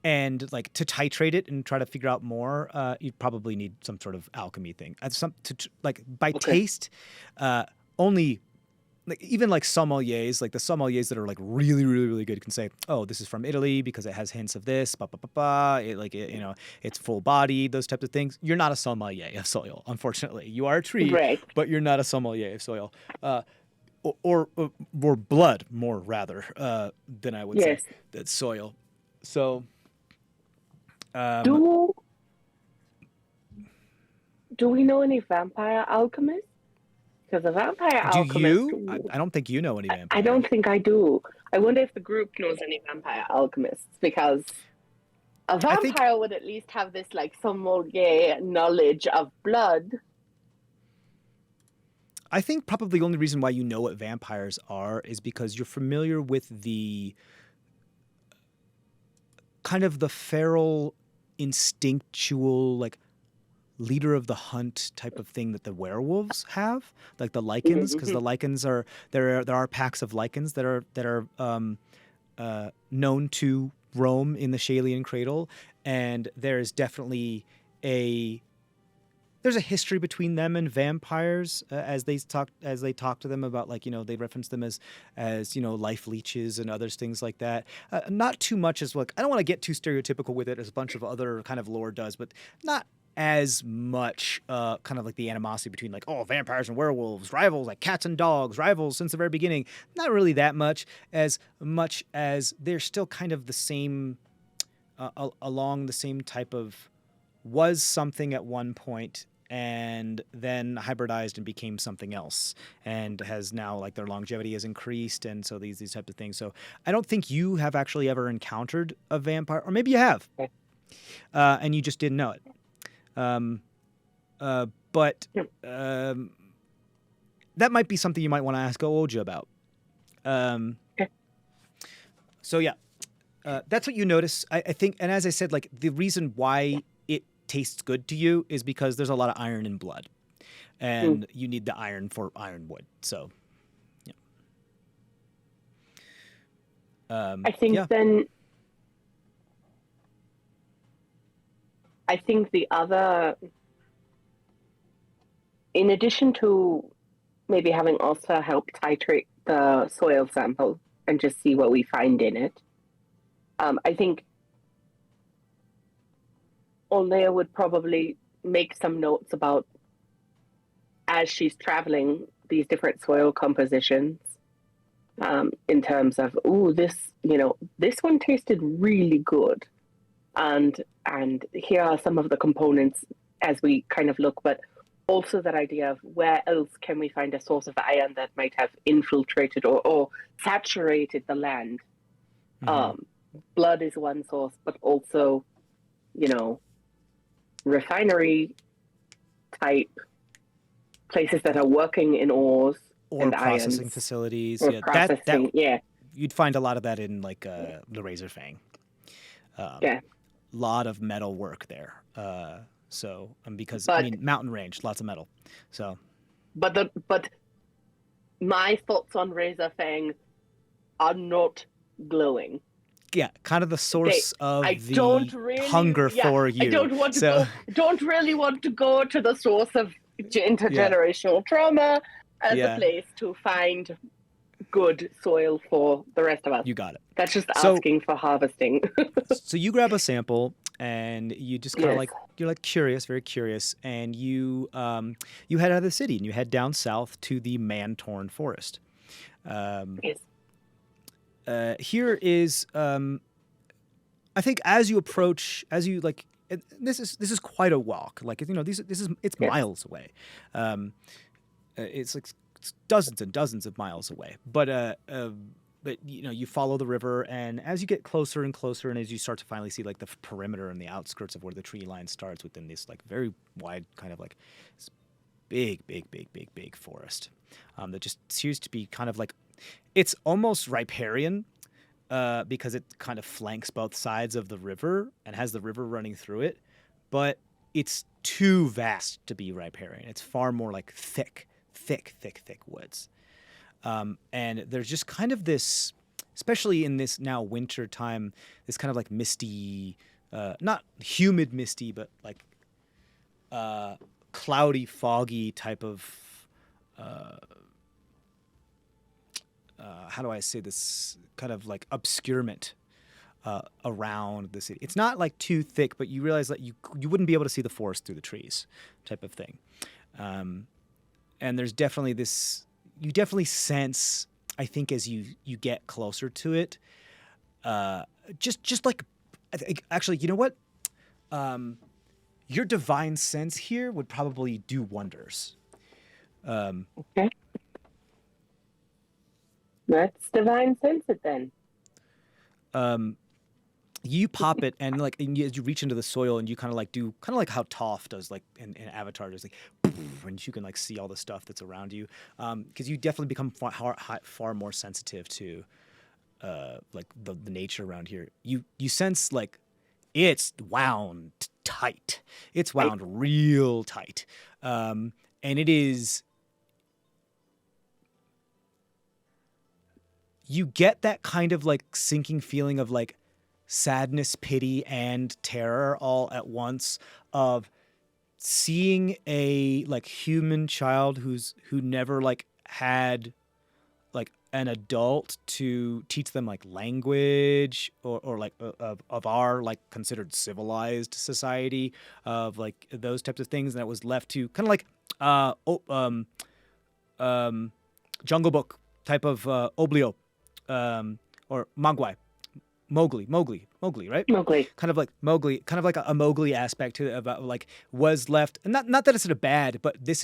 Speaker 4: And like to titrate it and try to figure out more, you'd probably need some sort of alchemy thing. Taste, only like even like sommeliers, like the sommeliers that are like really, really, really good can say, oh, this is from Italy because it has hints of this, it's full body, those types of things. You're not a sommelier of soil, unfortunately. You are a tree,
Speaker 3: right,
Speaker 4: but you're not a sommelier of soil. Or blood, more rather, than I would say that's soil. So,
Speaker 3: do we know any vampire alchemists? Because a vampire alchemist.
Speaker 4: Do you? I don't think you know any vampire.
Speaker 3: I don't think I do. I wonder if the group knows any vampire alchemists, because a vampire would at least have this like sommelier knowledge of blood.
Speaker 4: I think probably the only reason why you know what vampires are is because you're familiar with the kind of the feral, instinctual, like leader of the hunt type of thing that the werewolves have, like the lichens, because the lichens are there are packs of lichens that are known to roam in the Shalian cradle, and there is definitely there's a history between them and vampires as they talk to them about, like, they reference them as life leeches and others, things like that. Not too much as, like, I don't want to get too stereotypical with it as a bunch of other kind of lore does, but not as much kind of like the animosity between, like, oh, vampires and werewolves, rivals, like cats and dogs, rivals since the very beginning. Not really that much as they're still kind of the same, along the same type of, was something at one point and then hybridized and became something else, and has now, like, their longevity has increased, and so these types of things. So I don't think you have actually ever encountered a vampire, or maybe you have, and you just didn't know it. But that might be something you might want to ask Oja about. So yeah, that's what you notice. I think, and as I said, like, the reason why it tastes good to you is because there's a lot of iron in blood, and you need the iron for ironwood. So, yeah.
Speaker 3: I think then. I think the other, in addition to maybe having Osfer help titrate the soil sample and just see what we find in it, I think Neya would probably make some notes about, as she's traveling, these different soil compositions, in terms of, this one tasted really good. And here are some of the components as we kind of look, but also that idea of where else can we find a source of iron that might have infiltrated or saturated the land. Blood is one source, but also, refinery type places that are working in ores
Speaker 4: or
Speaker 3: and
Speaker 4: processing
Speaker 3: irons,
Speaker 4: facilities.
Speaker 3: or processing,
Speaker 4: You'd find a lot of that in, like, the Razor Fang. Lot of metal work there. Because mountain range, lots of metal. So,
Speaker 3: but my thoughts on Razor Fang are not glowing.
Speaker 4: Yeah, kind of the source of the hunger for you.
Speaker 3: I don't really want to go to the source of intergenerational trauma as a place to find good soil for the rest of us.
Speaker 4: You got it.
Speaker 3: That's just asking for harvesting.
Speaker 4: So you grab a sample and you just kind of you're like curious, very curious, and you head out of the city and you head down south to the man-torn forest. Here is, I think, as you approach, this is quite a walk. Like, it's miles away. It's like dozens and dozens of miles away. But you follow the river, and as you get closer and closer, and as you start to finally see, like, the perimeter and the outskirts of where the tree line starts within this, like, very wide kind of, like, this big forest that just seems to be kind of like, it's almost riparian because it kind of flanks both sides of the river and has the river running through it, but it's too vast to be riparian. It's far more like thick woods. And there's just kind of this, especially in this now winter time, this kind of like misty, not humid misty, but like cloudy, foggy type of, how do I say this, kind of like obscurement around the city. It's not like too thick, but you realize that you wouldn't be able to see the forest through the trees type of thing. And there's definitely this, you definitely sense, I think, as you get closer to it, just like, actually, you know what? Your divine sense here would probably do wonders.
Speaker 3: Okay. Let's divine sense it then.
Speaker 4: You pop it, and like, and as you reach into the soil, and you kind of like do, kind of like how Toph does, like in Avatar, there's like, and you can like see all the stuff that's around you, because you definitely become far more sensitive to, like the nature around here. You sense like it's wound
Speaker 1: tight. It's wound real tight. And it is, you get that kind of like sinking feeling of like sadness, pity, and terror all at once, of seeing a like human child who never like had like an adult to teach them like language or like of our like considered civilized society, of like those types of things, and that was left to kind of like Jungle Book type of Oblio, or Mowgli, right?
Speaker 3: Mowgli.
Speaker 1: Kind of like Mowgli, kind of like a Mowgli aspect to it, about like was left, and not that it's a bad, but this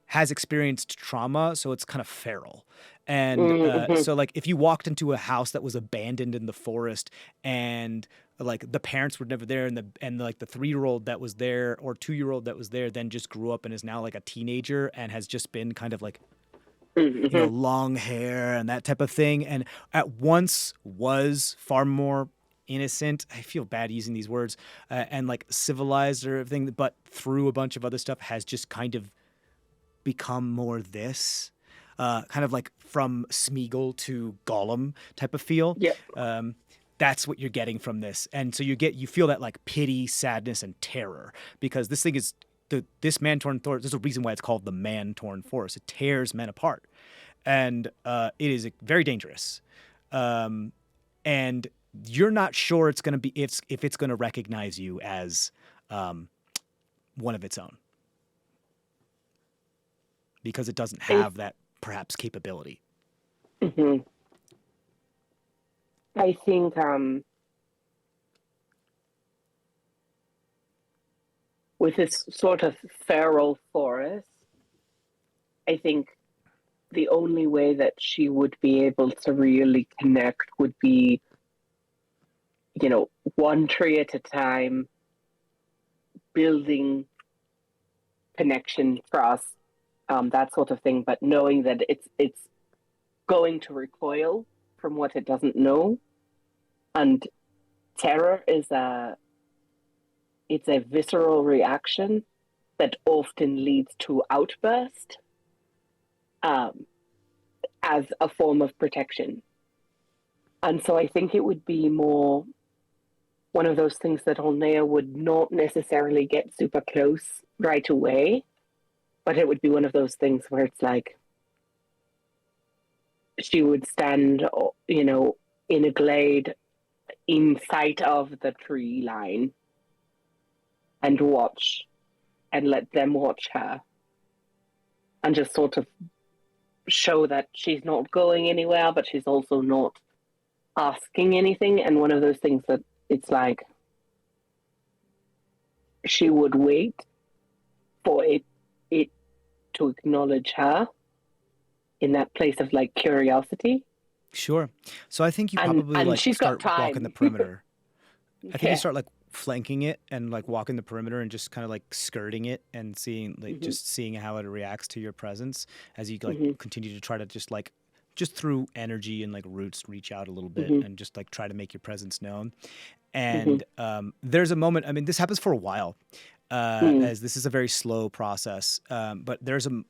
Speaker 1: has experienced trauma, so it's kind of feral. And so like if you walked into a house that was abandoned in the forest, and like the parents were never there, and like the 3-year-old that was there or 2-year-old that was there then just grew up and is now like a teenager and has just been kind of like, you know, long hair and that type of thing, and at once was far more innocent. I feel bad using these words, and like civilized or everything, but through a bunch of other stuff has just kind of become more this, kind of like from Smeagol to Gollum type of feel.
Speaker 3: Yep.
Speaker 1: That's what you're getting from this, and so you feel that like pity, sadness, and terror, because this thing is. This man-torn forest, there's a reason why it's called the man-torn forest. It tears men apart. And it is very dangerous. And you're not sure it's going to be, if it's going to recognize you as one of its own. Because it doesn't have that, perhaps, capability.
Speaker 3: I think with this sort of feral forest, I think the only way that she would be able to really connect would be, you know, one tree at a time, building connection, trust, that sort of thing, but knowing that it's going to recoil from what it doesn't know. And terror is it's a visceral reaction that often leads to outburst, as a form of protection. And so I think it would be more one of those things that Neya would not necessarily get super close right away, but it would be one of those things where it's like she would stand, you know, in a glade in sight of the tree line and watch, and let them watch her, and just sort of show that she's not going anywhere, but she's also not asking anything. And one of those things that it's like she would wait for it to acknowledge her in that place of like curiosity.
Speaker 1: Sure. So I think you probably like
Speaker 3: she's got
Speaker 1: start walking the
Speaker 3: time.
Speaker 1: perimeter. I think
Speaker 3: Yeah.
Speaker 1: you start like flanking it and like walking the perimeter and just kind of like skirting it and seeing like just seeing how it reacts to your presence as you like continue to try to just through energy and like roots reach out a little bit and just like try to make your presence known. And there's a moment, I mean, this happens for a while, as this is a very slow process. But there's a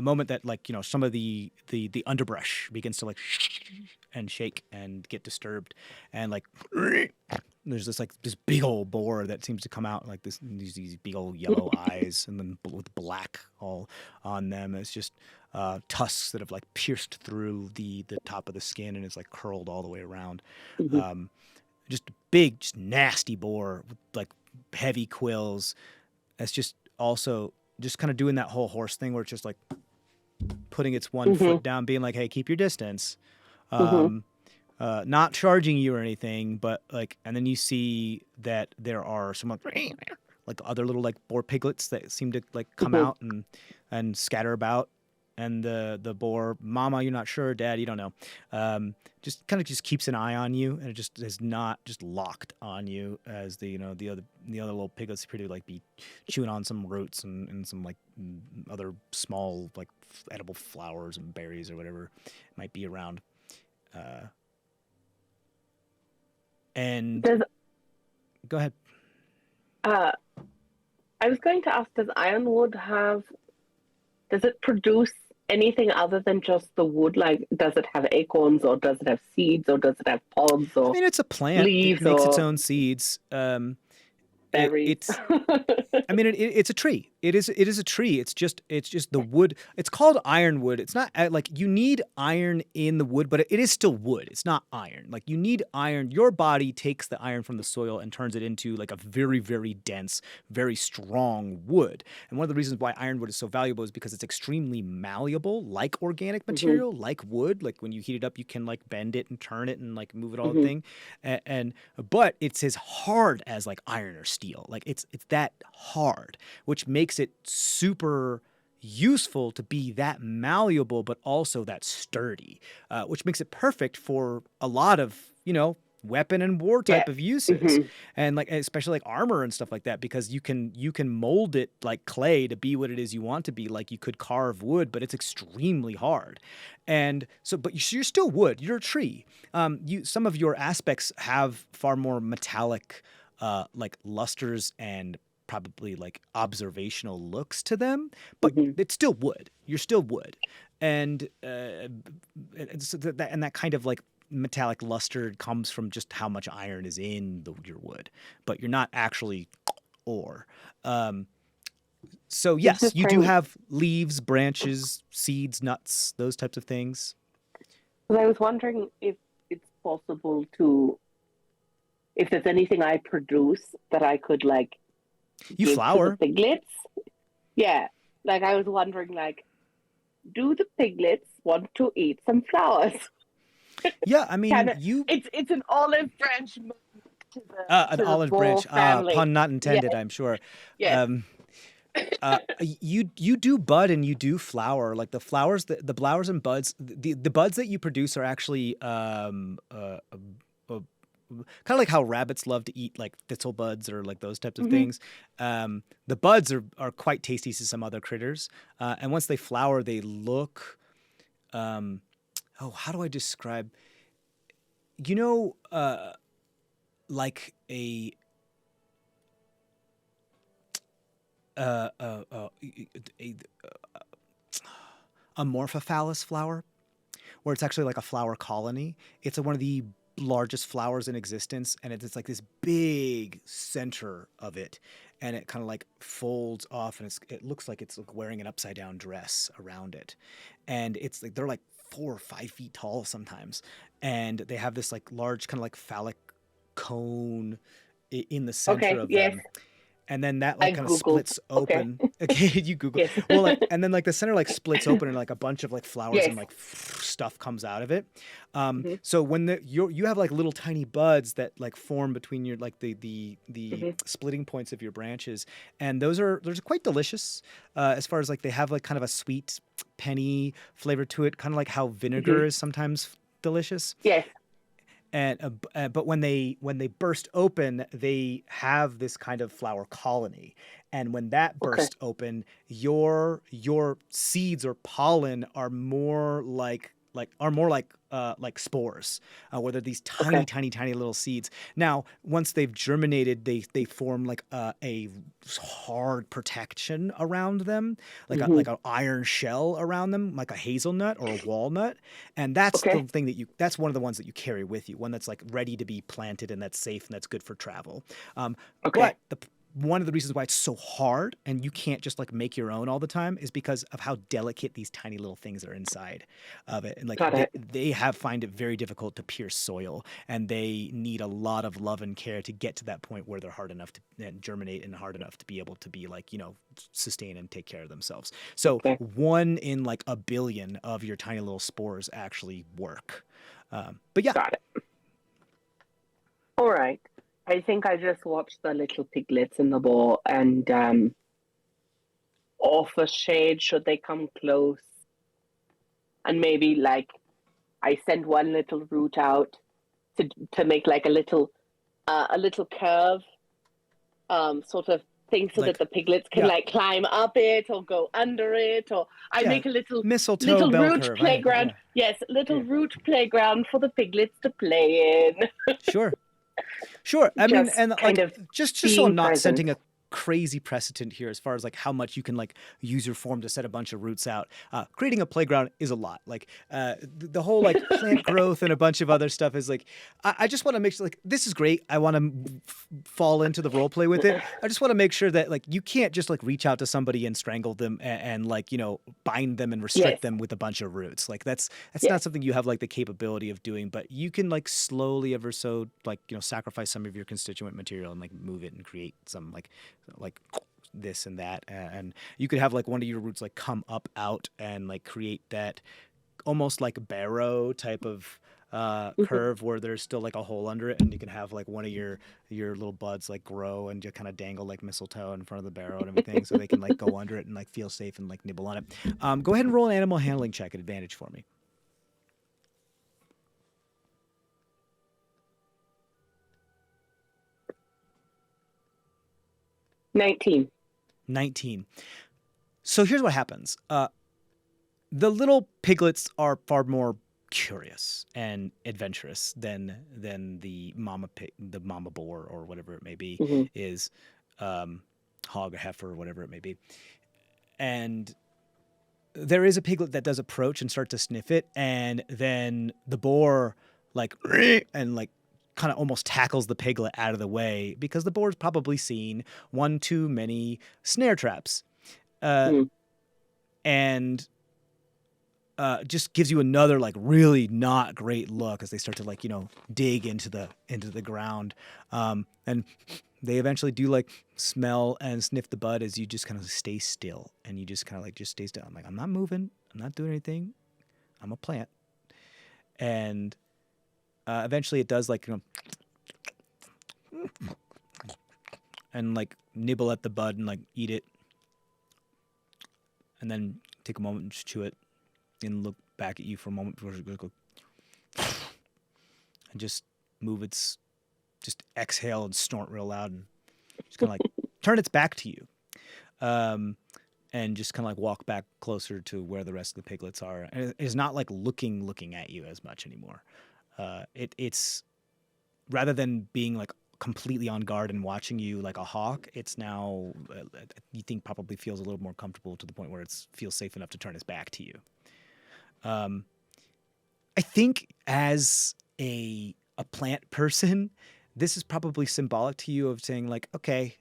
Speaker 1: moment that like, you know, some of the underbrush begins to like and shake and get disturbed, and like there's this big old boar that seems to come out like these big old yellow eyes, and then with black all on them. It's just tusks that have like pierced through the top of the skin, and it's like curled all the way around. Just big, just nasty boar with like heavy quills. It's just also just kind of doing that whole horse thing where it's just like putting its one foot down, being like, hey, keep your distance. Not charging you or anything, but like, and then you see that there are some like other little like boar piglets that seem to like come out and scatter about. And the boar, mama, you're not sure, dad, you don't know. Just kind of just keeps an eye on you, and it just is not just locked on you as the other little piglets appear to like be chewing on some roots and some like other small like edible flowers and berries or whatever might be around. And go ahead.
Speaker 3: Uh, I was going to ask, does it produce anything other than just the wood? Like, does it have acorns, or does it have seeds, or does it have pods,
Speaker 1: I
Speaker 3: or
Speaker 1: mean, it's a plant. It
Speaker 3: leaves,
Speaker 1: makes its
Speaker 3: or
Speaker 1: own seeds.
Speaker 3: berries?
Speaker 1: It's I mean, it's a tree. It is a tree. It's just the wood. It's called ironwood. It's not like you need iron in the wood, but it is still wood. It's not iron. Like you need iron. Your body takes the iron from the soil and turns it into like a very, very dense, very strong wood. And one of the reasons why ironwood is so valuable is because it's extremely malleable, like organic material, like wood. Like when you heat it up, you can like bend it and turn it and like move it all the thing. But it's as hard as like iron or steel. Like it's that hard, which makes it super useful to be that malleable, but also that sturdy, which makes it perfect for a lot of, weapon and war type of uses. And like, especially like armor and stuff like that, because you can mold it like clay to be what it is you want to be. Like you could carve wood, but it's extremely hard. And so, but you're still wood, you're a tree. Some of your aspects have far more metallic, like lusters and probably like observational looks to them, but it's still wood. You're still wood. And that kind of like metallic luster comes from just how much iron is in your wood, but you're not actually ore. So yes, you do have leaves, branches, seeds, nuts, those types of things.
Speaker 3: I was wondering if it's possible if there's anything I produce that I could like
Speaker 1: you flower
Speaker 3: to the piglets. Yeah, like I was wondering, like, do the piglets want to eat some flowers?
Speaker 1: Yeah, I mean,
Speaker 3: it's an olive branch to
Speaker 1: an olive branch, pun not intended, I'm sure.
Speaker 3: Yeah.
Speaker 1: You do bud and you do flower. Like the flowers, the flowers and buds, the buds that you produce are actually kind of like how rabbits love to eat like thistle buds or like those types of things. The buds are quite tasty to some other critters, and once they flower, they look. How do I describe? Like a amorphophallus flower, where it's actually like a flower colony. It's one of the largest flowers in existence, and it's like this big center of it, and it kind of like folds off, and it looks like it's like wearing an upside down dress around it, and it's like they're like 4 or 5 feet tall sometimes, and they have this like large kind of like phallic cone in the center of them. And then that like kind of splits open. Okay, you Google. Yes. Well, like, and then like the center like splits open and like a bunch of like flowers and like stuff comes out of it. So when you have like little tiny buds that like form between your like the splitting points of your branches, and those are quite delicious. As far as like they have like kind of a sweet penny flavor to it, kind of like how vinegar is sometimes delicious.
Speaker 3: Yes.
Speaker 1: And but when they burst open, they have this kind of flower colony, and when that bursts open, your seeds or pollen are more like spores, where they're these tiny little seeds. Now, once they've germinated, they form like a hard protection around them, like like an iron shell around them, like a hazelnut or a walnut. And that's the thing that's one of the ones that you carry with you, one that's like ready to be planted and that's safe and that's good for travel. But one of the reasons why it's so hard and you can't just like make your own all the time is because of how delicate these tiny little things are inside of it. And like they find it very difficult to pierce soil, and they need a lot of love and care to get to that point where they're hard enough to germinate and hard enough to be able to be like, sustain and take care of themselves. So 1 in like a billion of your tiny little spores actually work. But yeah.
Speaker 3: Got it. All right. I think I just watched the little piglets in the bowl and offer shade should they come close. And maybe like I send one little root out to make like a little curve sort of thing so that the piglets can like climb up it or go under it, or I make a little root
Speaker 1: curve,
Speaker 3: playground. Yes, root playground for the piglets to play in.
Speaker 1: Sure. Sure. I mean,
Speaker 3: Just
Speaker 1: and
Speaker 3: kind
Speaker 1: like
Speaker 3: of
Speaker 1: just so
Speaker 3: being
Speaker 1: I'm not
Speaker 3: present.
Speaker 1: setting a crazy precedent here as far as like how much you can like use your form to set a bunch of roots out. Creating a playground is a lot. Like the whole like plant growth and a bunch of other stuff is like I just want to make sure like this is great. I want to fall into the role play with it. I just want to make sure that like you can't just like reach out to somebody and strangle them and like bind them and restrict
Speaker 3: Yes.
Speaker 1: them with a bunch of roots. Like that's
Speaker 3: Yes.
Speaker 1: not something you have like the capability of doing, but you can like slowly ever so like sacrifice some of your constituent material and like move it and create some like this and that, and you could have like one of your roots like come up out and like create that almost like barrow type of curve where there's still like a hole under it, and you can have like one of your little buds like grow and just kind of dangle like mistletoe in front of the barrow and everything, so they can like go under it and like feel safe and like nibble on it. Go ahead and roll an animal handling check at advantage for me. 19. So here's what happens. The little piglets are far more curious and adventurous than the mama boar or whatever it may be is, hog or heifer or whatever it may be. And there is a piglet that does approach and start to sniff it, and then the boar like and like kind of almost tackles the piglet out of the way because the boar's probably seen one too many snare traps, and just gives you another like really not great look as they start to like dig into the ground, and they eventually do like smell and sniff the bud as you just kind of stay still, and you just kind of like just stay still. I'm like, I'm not moving, I'm not doing anything, I'm a plant. And eventually it does like and like nibble at the bud and like eat it, and then take a moment and just chew it and look back at you for a moment before it goes go and just move its just exhale and snort real loud and just kind of like turn its back to you, and just kind of like walk back closer to where the rest of the piglets are, and it's not like looking at you as much anymore. It's rather than being like completely on guard and watching you like a hawk, it's now you think probably feels a little more comfortable to the point where it feels safe enough to turn its back to you. I think as a plant person, this is probably symbolic to you of saying like, okay,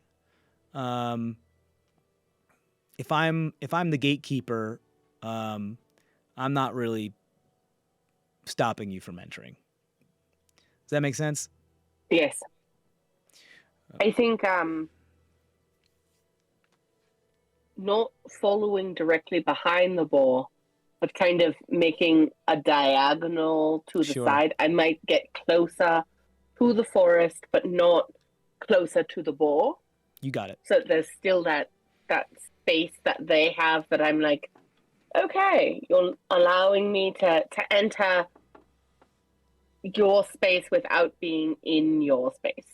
Speaker 1: if I'm the gatekeeper, I'm not really stopping you from entering. Does that make sense?
Speaker 3: Yes. I think not following directly behind the boar, but kind of making a diagonal to the
Speaker 1: Sure.
Speaker 3: side. I might get closer to the forest, but not closer to the boar.
Speaker 1: You got it.
Speaker 3: So there's still that space that they have that I'm like, okay, you're allowing me to enter your space without being in your space.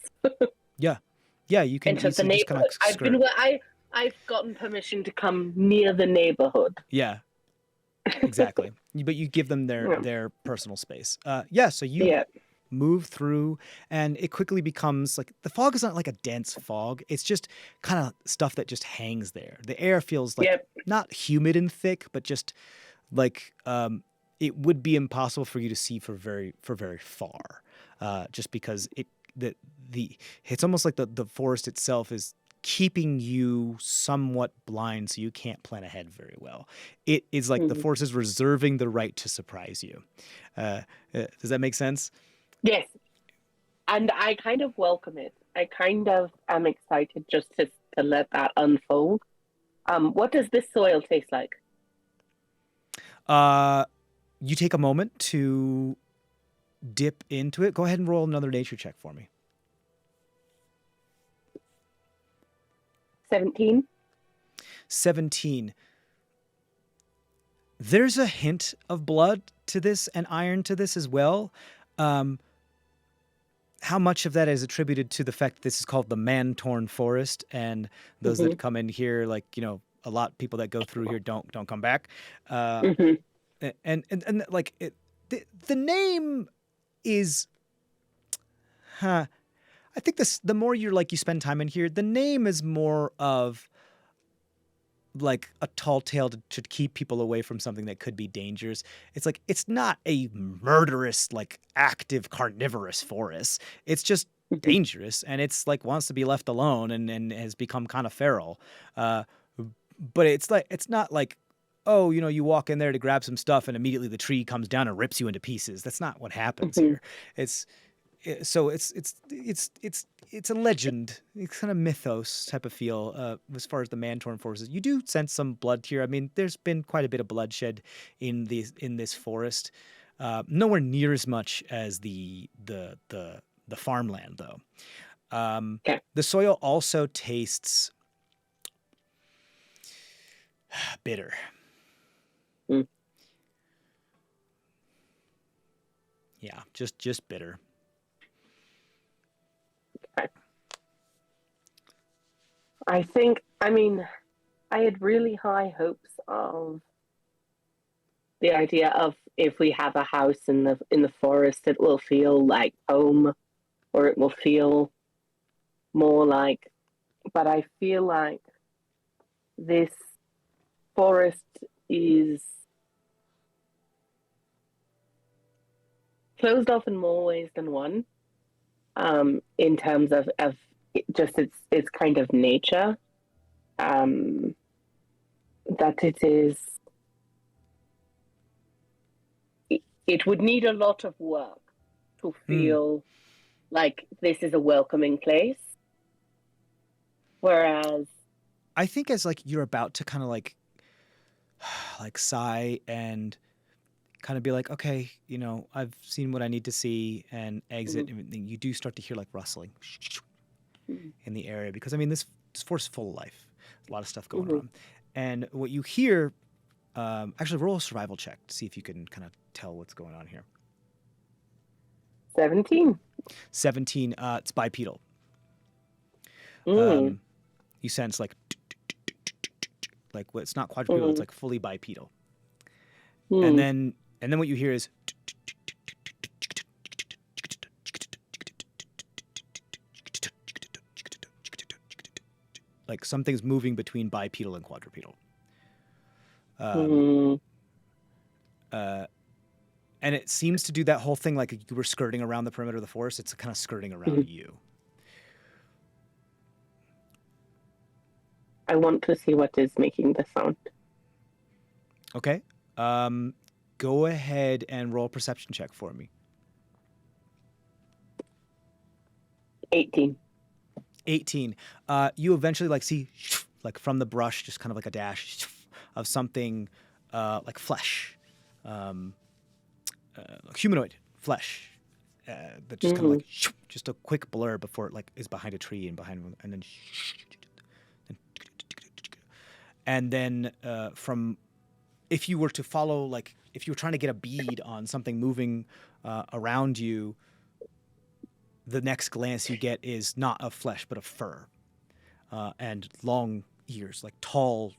Speaker 1: Yeah, you can
Speaker 3: Into the
Speaker 1: easily just kind
Speaker 3: neighborhood.
Speaker 1: of
Speaker 3: I've gotten permission to come near the neighborhood.
Speaker 1: Yeah, exactly. But you give them their personal space. So you move through, and it quickly becomes like the fog is not like a dense fog. It's just kind of stuff that just hangs there. The air feels like not humid and thick, but just like it would be impossible for you to see for very far, just because it's almost like the forest itself is keeping you somewhat blind, so you can't plan ahead very well. It is like the forest is reserving the right to surprise you. Does that make sense?
Speaker 3: Yes. And I kind of welcome it. I kind of am excited just to let that unfold. What does this soil taste like?
Speaker 1: You take a moment to dip into it. Go ahead and roll another nature check for me. 17. There's a hint of blood to this and iron to this as well. How much of that is attributed to the fact that this is called the man-torn forest, and those that come in here, like, a lot of people that go through here don't come back. And like the name is,
Speaker 4: I think the more you spend time in here, the name is more of like a tall tale to keep people away from something that could be dangerous. It's like, it's not a murderous, like active carnivorous forest. It's just dangerous, and it's like wants to be left alone and has become kind of feral. But it's like, it's not like, oh, you walk in there to grab some stuff and immediately the tree comes down and rips you into pieces. That's not what happens here. So it's a legend. It's kind of mythos type of feel as far as the man-torn forces. You do sense some blood here. I mean, there's been quite a bit of bloodshed in this forest. Nowhere near as much as the farmland, though.
Speaker 3: Okay.
Speaker 4: The soil also tastes bitter.
Speaker 3: Mm.
Speaker 4: Yeah, just bitter.
Speaker 3: I mean, I had really high hopes of the idea of if we have a house in the forest, it will feel like home, or it will feel more like, but I feel like this forest is closed off in more ways than one, in terms of just its kind of nature, that it would need a lot of work to feel like this is a welcoming place. Whereas
Speaker 4: I think as like you're about to kind of like sigh and kind of be like, okay, I've seen what I need to see and exit. And you do start to hear like rustling in the area, because I mean this forest is full of life. There's a lot of stuff going on, and what you hear. Actually, roll a survival check to see if you can kind of tell what's going on here.
Speaker 3: 17.
Speaker 4: 17. It's bipedal.
Speaker 3: Mm.
Speaker 4: You sense like well, it's not quadrupedal. It's like fully bipedal. And then what you hear is like something's moving between bipedal and quadrupedal. And it seems to do that whole thing like you were skirting around the perimeter of the forest. It's kind of skirting around you.
Speaker 3: I want to see what is making the sound.
Speaker 4: Okay. Go ahead and roll a perception check for me.
Speaker 3: 18.
Speaker 4: 18. You eventually like see like from the brush, just kind of like a dash of something like flesh, humanoid flesh, but just kind of like just a quick blur before it like is behind a tree and then from, if you were to follow, like if you were trying to get a bead on something moving around you, the next glance you get is not of flesh but of fur, and long ears, like tall,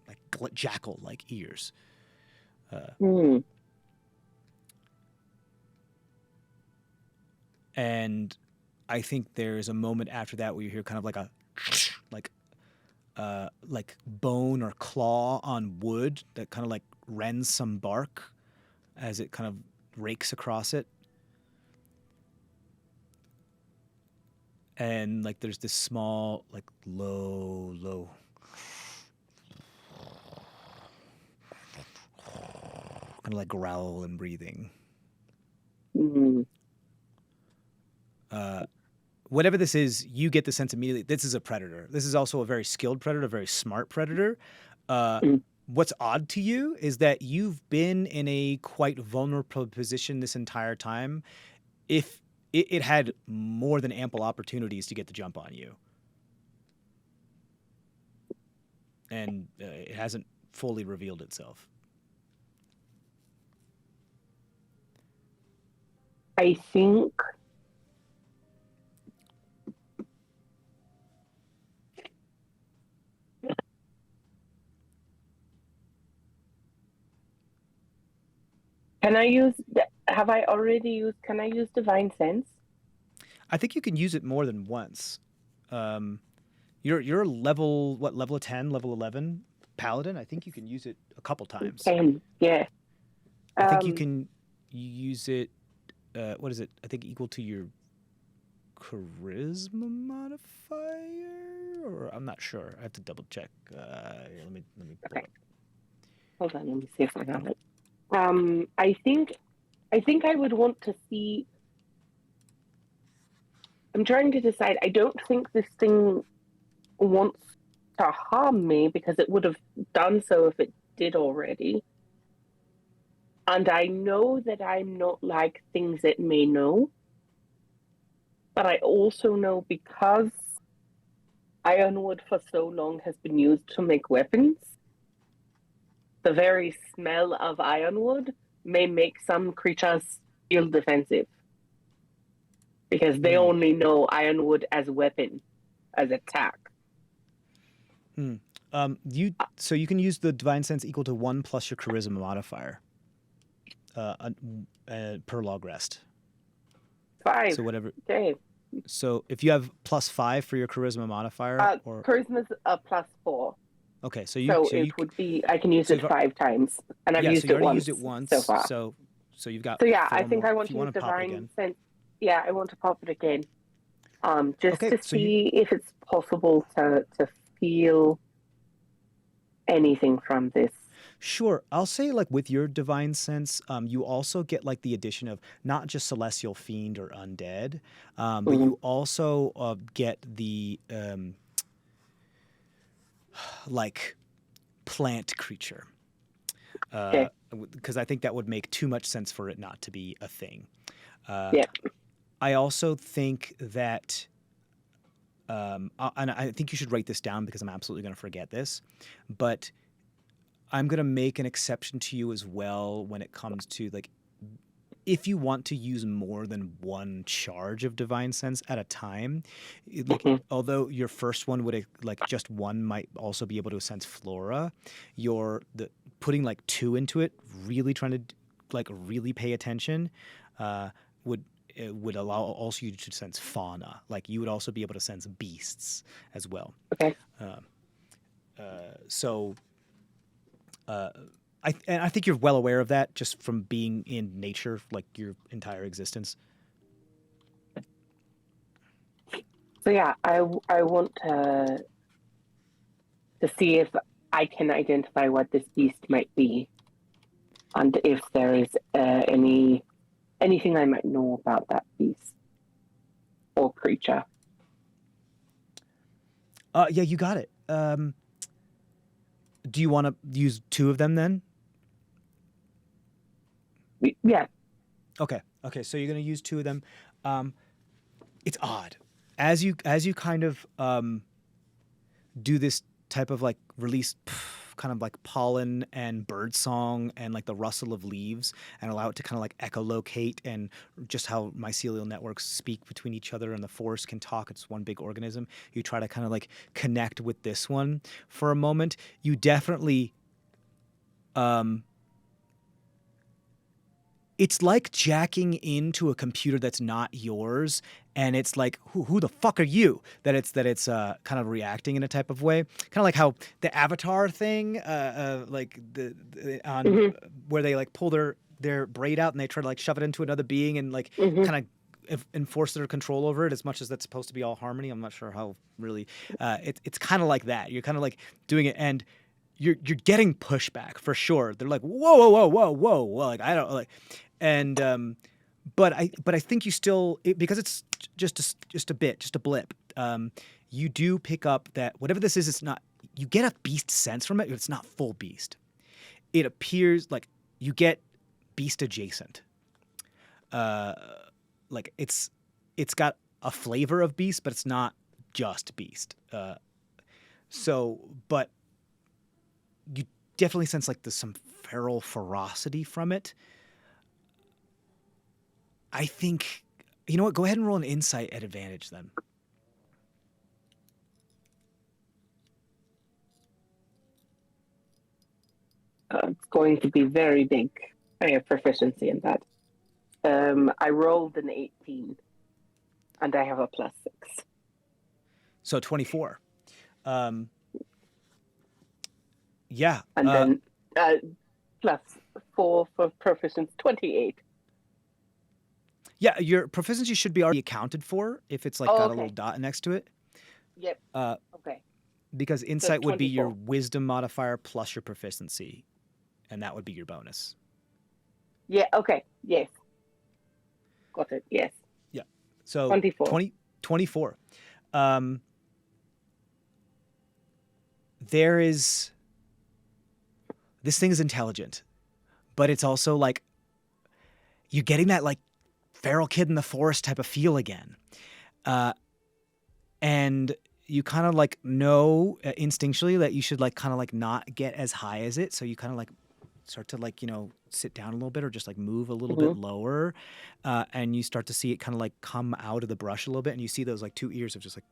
Speaker 4: like jackal-like ears. And I think there's a moment after that where you hear kind of like a like bone or claw on wood that kind of like rends some bark as it kind of rakes across it. And like there's this small, like low kind of like growl and breathing. Whatever this is, you get the sense immediately this is a predator. This is also a very skilled predator, a very smart predator. What's odd to you is that you've been in a quite vulnerable position this entire time. If it had more than ample opportunities to get the jump on you. And it hasn't fully revealed itself.
Speaker 3: I think can I use Divine Sense?
Speaker 4: I think you can use it more than once. You're level what? Level 10, level 11 paladin. I think you can use it a couple times.
Speaker 3: Yeah.
Speaker 4: I think you can use it. What is it? I think equal to your charisma modifier, or I'm not sure. I have to double check. Let me pull
Speaker 3: Okay.
Speaker 4: up.
Speaker 3: Hold on, let me see if I have it. I think I would want to see. I'm trying to decide. I don't think this thing wants to harm me because it would have done so if it did already. And I know that I'm not like things it may know. But I also know because ironwood for so long has been used to make weapons, the very smell of ironwood may make some creatures feel defensive. Because they only know ironwood as weapon, as attack.
Speaker 4: So you can use the divine sense equal to 1 plus your charisma modifier per log rest.
Speaker 3: 5.
Speaker 4: So whatever.
Speaker 3: Okay.
Speaker 4: So if you have +5 for your charisma modifier, or
Speaker 3: charisma's a +4.
Speaker 4: okay, so
Speaker 3: it would be. I can use it 5 times, and I've used
Speaker 4: so you
Speaker 3: it
Speaker 4: already
Speaker 3: once.
Speaker 4: used it once
Speaker 3: So far.
Speaker 4: So you've got.
Speaker 3: So yeah,
Speaker 4: 4
Speaker 3: I think
Speaker 4: more.
Speaker 3: I want
Speaker 4: If
Speaker 3: to
Speaker 4: you
Speaker 3: use
Speaker 4: want to pop
Speaker 3: divine
Speaker 4: again.
Speaker 3: sense. Yeah, I want to pop it again. Just
Speaker 4: Okay,
Speaker 3: to
Speaker 4: so
Speaker 3: see if it's possible to feel anything from this.
Speaker 4: Sure. I'll say, like, with your divine sense, you also get, like, the addition of not just celestial fiend or undead, but you also get the, like, plant creature. Because I think that would make too much sense for it not to be a thing.
Speaker 3: Yeah.
Speaker 4: I also think that, and I think you should write this down because I'm absolutely going to forget this, but I'm going to make an exception to you as well when it comes to, like, if you want to use more than one charge of divine sense at a time, like, although your first one would, like, just one might also be able to sense flora, putting like 2 into it, really trying to, like, really pay attention, would allow also you to sense fauna. Like, you would also be able to sense beasts as well.
Speaker 3: Okay.
Speaker 4: I think you're well aware of that just from being in nature, like, your entire existence.
Speaker 3: So yeah, I want to see if I can identify what this beast might be, and if there is anything I might know about that beast or creature.
Speaker 4: Yeah, you got it. Do you want to use 2 of them then?
Speaker 3: Yeah.
Speaker 4: Okay. So you're gonna use 2 of them. It's odd as you kind of do this type of, like, release kind of like pollen and bird song and, like, the rustle of leaves, and allow it to kind of, like, echolocate, and just how mycelial networks speak between each other and the forest can talk. It's one big organism. You try to kind of, like, connect with this one for a moment. You definitely it's like jacking into a computer that's not yours, and it's like, who the fuck are you? That it's kind of reacting in a type of way, kind of like how the Avatar thing, like where they, like, pull their braid out and they try to, like, shove it into another being and, like, kind of enforce their control over it, as much as that's supposed to be all harmony. I'm not sure how really. It's kind of like that. You're kind of, like, doing it, and you're getting pushback for sure. They're like, whoa, like, I don't like. And but I think you still, because it's just a blip. You do pick up that whatever this is, it's not. You get a beast sense from it. It's not full beast. It appears like you get beast adjacent. Like, it's got a flavor of beast, but it's not just beast. But you definitely sense, like, there's some feral ferocity from it. I think, you know what? Go ahead and roll an insight at advantage then.
Speaker 3: It's going to be very big. I have proficiency in that. I rolled an 18. and I have a +6.
Speaker 4: So 24. Yeah.
Speaker 3: And then +4 for proficiency, 28.
Speaker 4: Yeah, your proficiency should be already accounted for if it's like
Speaker 3: Oh,
Speaker 4: got a
Speaker 3: okay.
Speaker 4: little dot next to it.
Speaker 3: Yep. Okay.
Speaker 4: Because insight would be your
Speaker 3: 24.
Speaker 4: wisdom modifier plus your proficiency, and that would be your bonus.
Speaker 3: Yeah, okay. Yes. Got it. Yes.
Speaker 4: Yeah. So
Speaker 3: 24.
Speaker 4: 24. There is... This thing is intelligent, but it's also like you're getting that like feral kid in the forest type of feel again. And you kind of like know instinctually that you should like kind of like not get as high as it. So you kind of like start to like, sit down a little bit or just like move a little bit lower. And you start to see it kind of like come out of the brush a little bit. And you see those like 2 ears of just like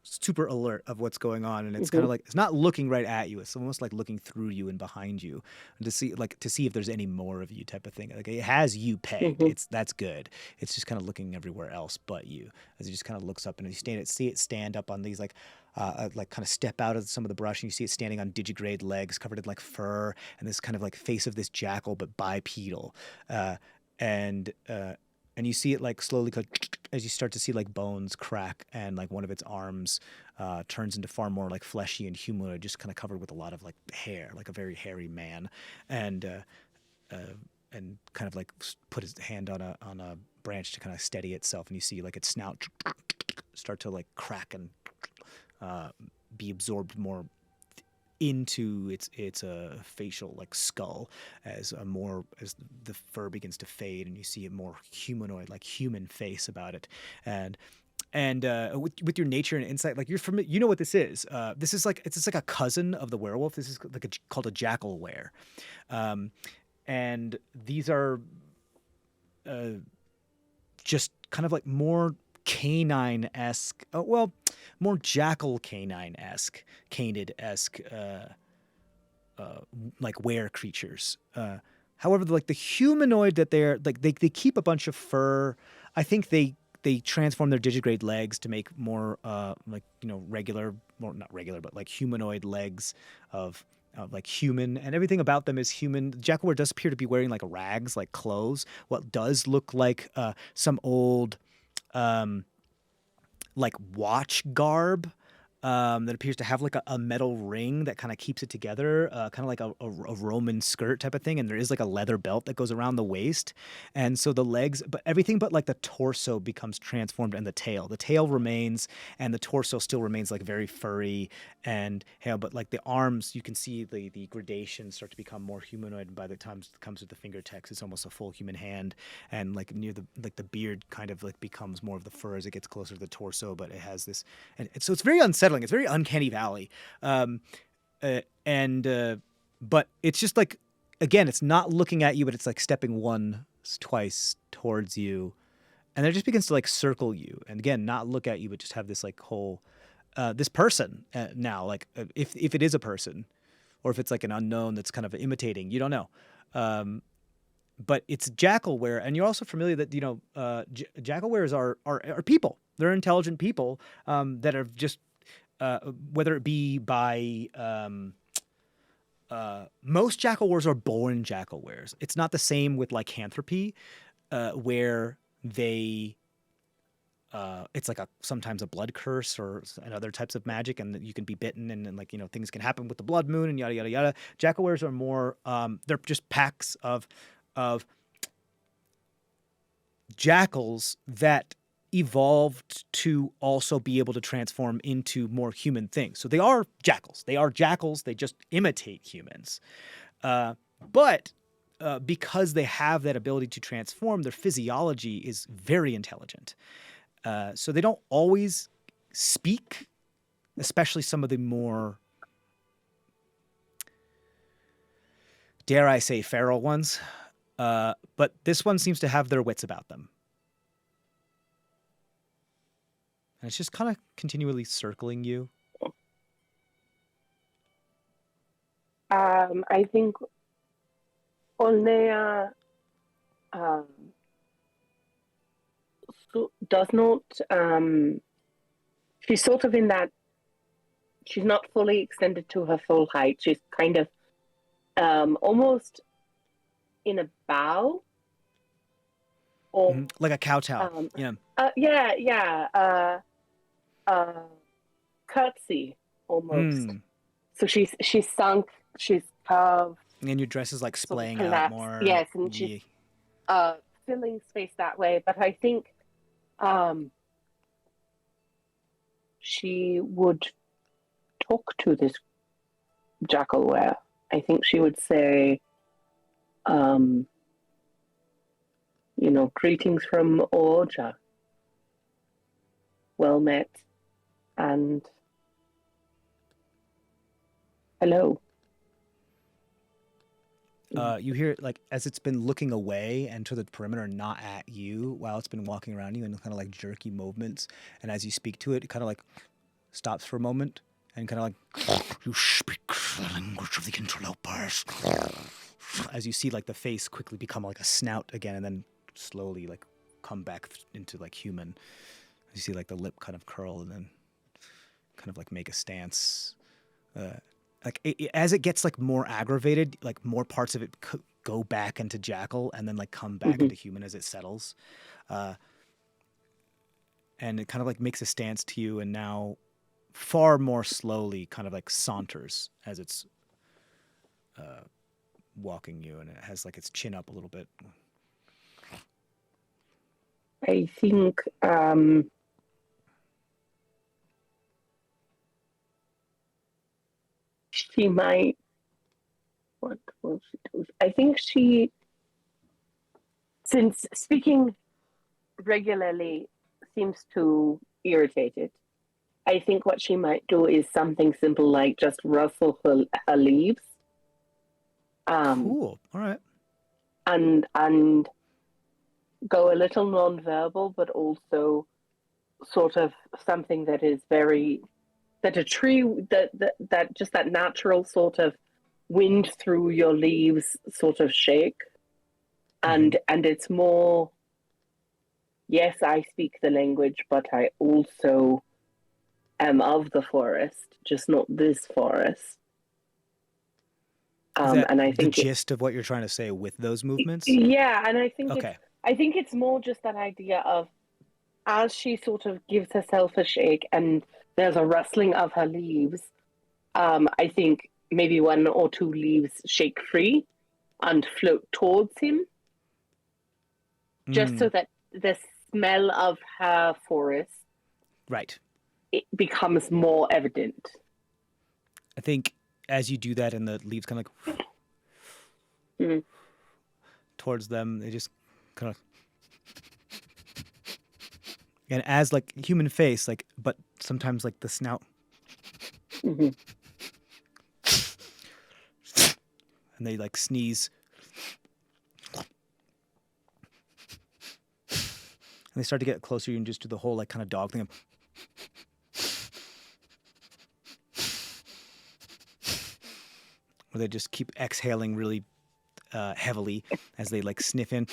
Speaker 4: super alert of what's going on. And it's kind of like, it's not looking right at you. It's almost like looking through you and behind you and to see if there's any more of you type of thing. Like it has you pegged. That's good. It's just kind of looking everywhere else but you, as it just kind of looks up and you see it stand up on these like kind of step out of some of the brush, and you see it standing on digigrade legs covered in like fur and this kind of like face of this jackal, but bipedal. And you see it like slowly as you start to see like bones crack and like one of its arms turns into far more like fleshy and humanoid, just kind of covered with a lot of like hair, like a very hairy man, and kind of like put his hand on a branch to kind of steady itself, and you see like its snout start to like crack and be absorbed more into its facial like skull as the fur begins to fade, and you see a more humanoid, like human face about it. And with your nature and insight, like you're familiar, you know what this is. This is like it's like a cousin of the werewolf. This is like called a jackal were, and these are just kind of like more canine-esque, more jackal canine-esque, canid-esque, like were creatures. However, like the humanoid that they're like, they keep a bunch of fur. I think they transform their digigrade legs to make more regular, more not regular, but like humanoid legs of like human, and everything about them is human. The jackalware does appear to be wearing like rags, like clothes. What does look like some old like watch garb that appears to have like a metal ring that kind of keeps it together, kind of like a Roman skirt type of thing. And there is like a leather belt that goes around the waist. And so the legs, but everything but like the torso becomes transformed, and the tail remains, and the torso still remains like very furry. And but like the arms, you can see the gradation start to become more humanoid. And by the time it comes to the fingertips, it's almost a full human hand. And like near the beard kind of like becomes more of the fur as it gets closer to the torso, but it has this, and so it's very unsettling. It's very uncanny valley. But it's just like, again, it's not looking at you, but it's like stepping twice towards you. And it just begins to like circle you. And again, not look at you, but just have this like whole, this person now, like if it is a person, or if it's like an unknown that's kind of imitating, you don't know. But it's jackalware. And you're also familiar that, jackalwares are people. They're intelligent people that are just, whether it be by most jackalwares are born jackalwares. It's not the same with lycanthropy, where they it's like sometimes a blood curse and other types of magic, and you can be bitten, and like things can happen with the blood moon and yada yada yada. Jackalwares are more they're just packs of jackals that evolved to also be able to transform into more human things. So they are jackals. They just imitate humans. But because they have that ability to transform, their physiology is very intelligent. So they don't always speak, especially some of the more, dare I say, feral ones. But this one seems to have their wits about them. And it's just kind of continually circling you.
Speaker 3: I think Neya does not. She's sort of in that. She's not fully extended to her full height. She's kind of almost in a bow, or
Speaker 4: like a kowtow.
Speaker 3: curtsy almost.
Speaker 4: Mm.
Speaker 3: So she's sunk. She's curved.
Speaker 4: And your dress is like
Speaker 3: sort of
Speaker 4: splaying out
Speaker 3: collapsed.
Speaker 4: more.
Speaker 3: Yes, and she's filling space that way. But I think she would talk to this jackalware. I think she would say, greetings from Orja. Well met, and hello.
Speaker 4: You hear like as it's been looking away and to the perimeter, not at you, while it's been walking around you, and kind of like jerky movements. And as you speak to it, it kind of like stops for a moment and kind of like, you speak the language of the interlopers. As you see like the face quickly become like a snout again, and then slowly like come back into like human. You see like the lip kind of curl and then kind of like make a stance. As it gets like more aggravated, like more parts of it go back into jackal and then like come back into human as it settles. And it kind of like makes a stance to you, and now far more slowly kind of like saunters as it's walking you, and it has like its chin up a little bit.
Speaker 3: I think she might. What will she do? I think she, since speaking regularly seems to irritate it, I think what she might do is something simple like just rustle her leaves.
Speaker 4: Cool. All right.
Speaker 3: And go a little non-verbal, but also sort of something that is that a tree that just that natural sort of wind through your leaves sort of shake, and it's more. Yes, I speak the language, but I also am of the forest, just not this forest.
Speaker 4: Is that
Speaker 3: and I think
Speaker 4: the gist of what you're trying to say with those movements?
Speaker 3: Yeah, and I think
Speaker 4: Okay.
Speaker 3: I think it's more just that idea of as she sort of gives herself a shake and there's a rustling of her leaves. I think maybe one or two leaves shake free and float towards him, just so that the smell of her forest
Speaker 4: Right.
Speaker 3: it becomes more evident.
Speaker 4: I think as you do that and the leaves kind of like towards them, they just kind of, and as like human face, like, but sometimes like the snout, and they like sneeze, and they start to get closer. You can just do the whole like kind of dog thing. Where they just keep exhaling really heavily as they like sniff in,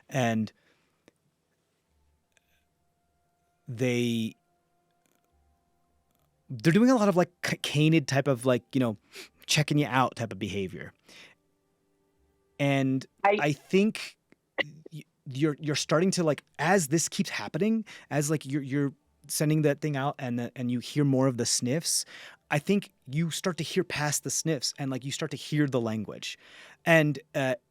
Speaker 4: and they're doing a lot of like canid type of like, checking you out type of behavior. And I think you're starting to like, as this keeps happening, as like you're sending that thing out and you hear more of the sniffs, I think you start to hear past the sniffs and like you start to hear the language. And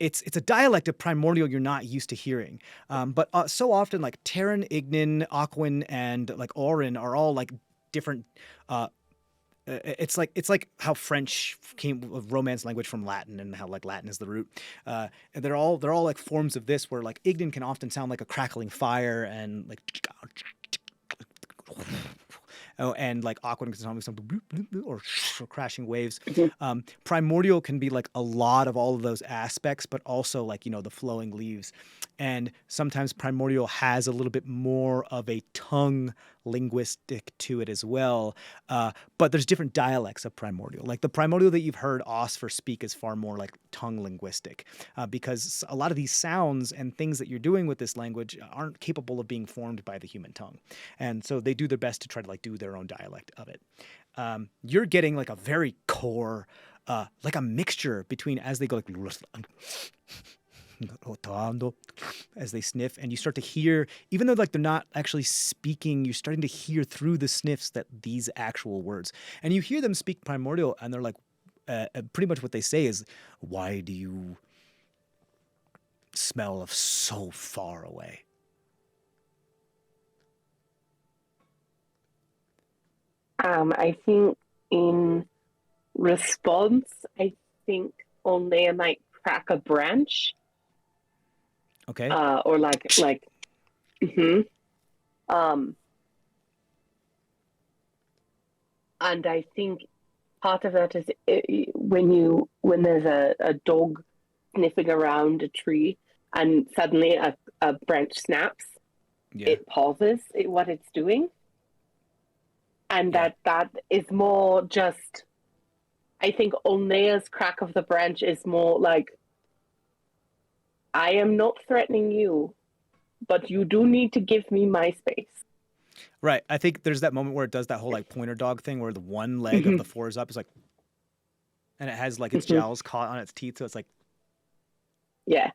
Speaker 4: it's a dialect of primordial you're not used to hearing. But so often like Terran, Ignan, Aquan, and like Orin are all like different. It's like how French came with Romance language from Latin, and how like Latin is the root. And they're all like forms of this where like Ignan can often sound like a crackling fire and like. Oh, and like Aquan can sound like something or crashing waves. Primordial can be like a lot of all of those aspects, but also like, the flowing leaves. And sometimes Primordial has a little bit more of a tongue linguistic to it as well. But there's different dialects of primordial. Like the primordial that you've heard Osfer speak is far more like tongue linguistic, because a lot of these sounds and things that you're doing with this language aren't capable of being formed by the human tongue. And so they do their best to try to like do their own dialect of it. You're getting like a very core, like a mixture between as they go like as they sniff, and you start to hear, even though like they're not actually speaking, you're starting to hear through the sniffs that these actual words, and you hear them speak primordial, and they're like, pretty much what they say is, "Why do you smell of so far away?"
Speaker 3: I think in response, I think Neya might crack a branch.
Speaker 4: Okay.
Speaker 3: Or like, and I think part of that is when there's a dog sniffing around a tree and suddenly a branch snaps, it pauses what it's doing. And that is more just, I think Neya's crack of the branch is more like, I am not threatening you, but you do need to give me my space.
Speaker 4: Right. I think there's that moment where it does that whole like pointer dog thing where the one leg of the four is up. It's like, and it has like its jowls caught on its teeth. So it's like,
Speaker 3: yeah.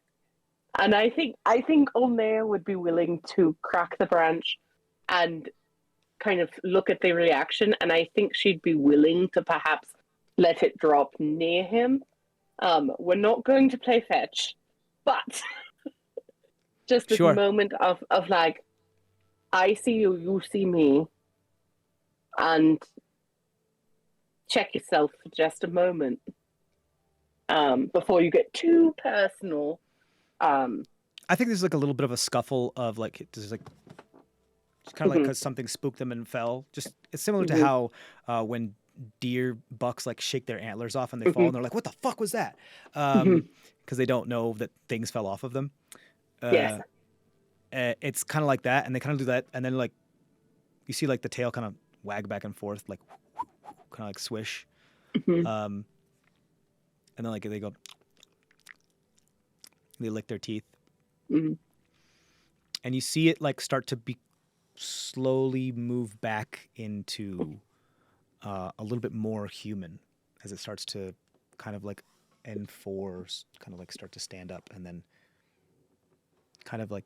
Speaker 3: And I think Neya would be willing to crack the branch and kind of look at the reaction. And I think she'd be willing to perhaps let it drop near him. We're not going to play fetch. But just this moment of like, I see you, you see me, and check yourself for just a moment before you get too personal.
Speaker 4: I think there's like a little bit of a scuffle of like, there's like, it's kind of like because something spooked them and fell. Just it's similar to how when deer bucks like shake their antlers off and they fall and they're like, what the fuck was that? Because they don't know that things fell off of them.
Speaker 3: Yes.
Speaker 4: It's kind of like that, and they kind of do that, and then like you see like the tail kind of wag back and forth, like kind of like swish, and then like they go, they lick their teeth, and you see it like start to be slowly move back into a little bit more human as it starts to kind of like N4s kind of like start to stand up and then kind of like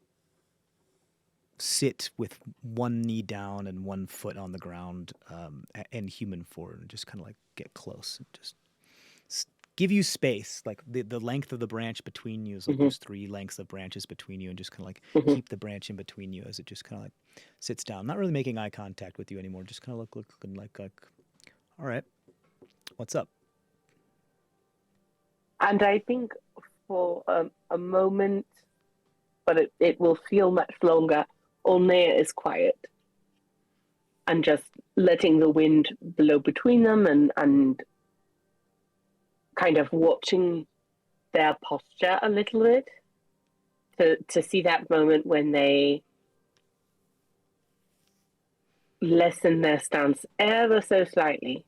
Speaker 4: sit with one knee down and one foot on the ground in human form and just kind of like get close and just give you space. Like the length of the branch between you is like there's 3 lengths of branches between you, and just kind of like keep the branch in between you as it just kind of like sits down, not really making eye contact with you anymore, just kind of looking like all right, what's up?
Speaker 3: And I think for a moment, but it will feel much longer, Neya is quiet and just letting the wind blow between them and kind of watching their posture a little bit to see that moment when they lessen their stance ever so slightly.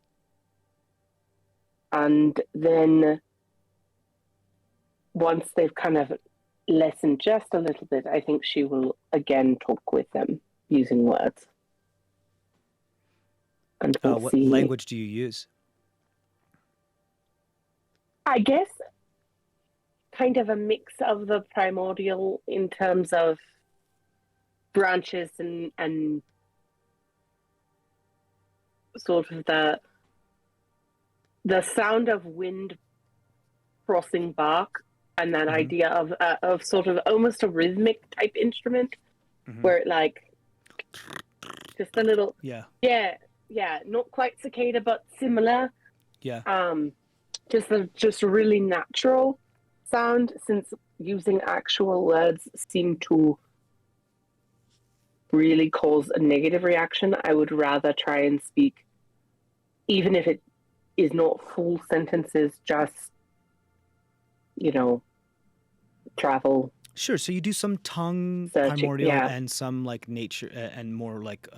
Speaker 3: And then once they've kind of lessened just a little bit, I think she will again talk with them using words. And we'll
Speaker 4: what
Speaker 3: see.
Speaker 4: Language do you use?
Speaker 3: I guess kind of a mix of the primordial in terms of branches and sort of the sound of wind crossing bark, and that idea of sort of almost a rhythmic type instrument where it like just a little yeah not quite cicada but similar, just a really natural sound, since using actual words seem to really cause a negative reaction. I would rather try and speak, even if it is not full sentences, just travel
Speaker 4: Sure. So you do some tongue
Speaker 3: Searching,
Speaker 4: primordial
Speaker 3: yeah.
Speaker 4: and some like nature and more like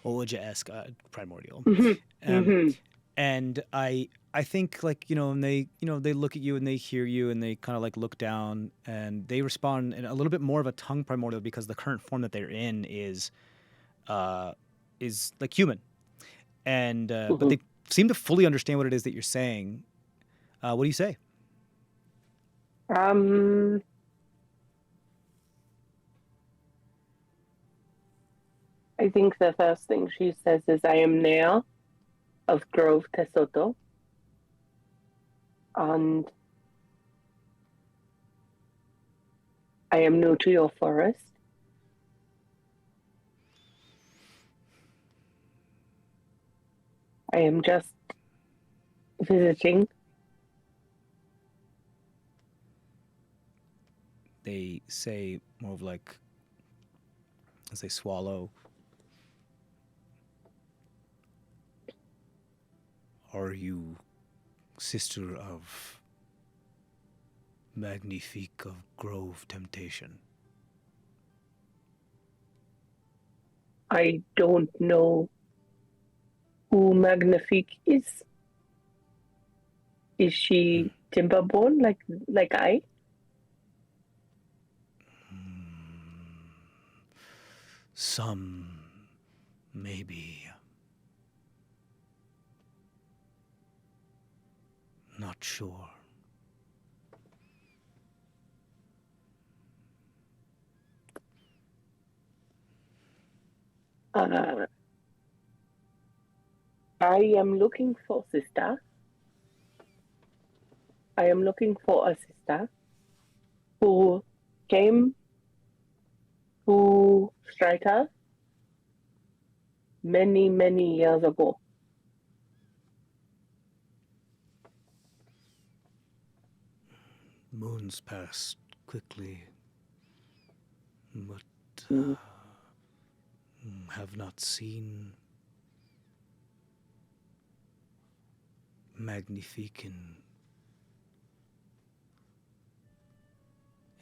Speaker 4: Olaja-esque primordial.
Speaker 3: Mm-hmm.
Speaker 4: And I think like and they look at you and they hear you and they kind of like look down and they respond in a little bit more of a tongue primordial because the current form that they're in is like human, and but they seem to fully understand what it is that you're saying. What do you say?
Speaker 3: I think the first thing she says is, I am Neya of Grove Tesoto, and I am new to your forest. I am just visiting.
Speaker 4: They say more of like, as they swallow, are you sister of Magnifique of Grove Temptation?
Speaker 3: I don't know who Magnifique is. Is she Timberborn like I?
Speaker 4: Some, maybe. Not sure.
Speaker 3: I am looking for sister. I am looking for a sister who came to Strita many, many years ago.
Speaker 4: Moons passed quickly, but have not seen Magnifique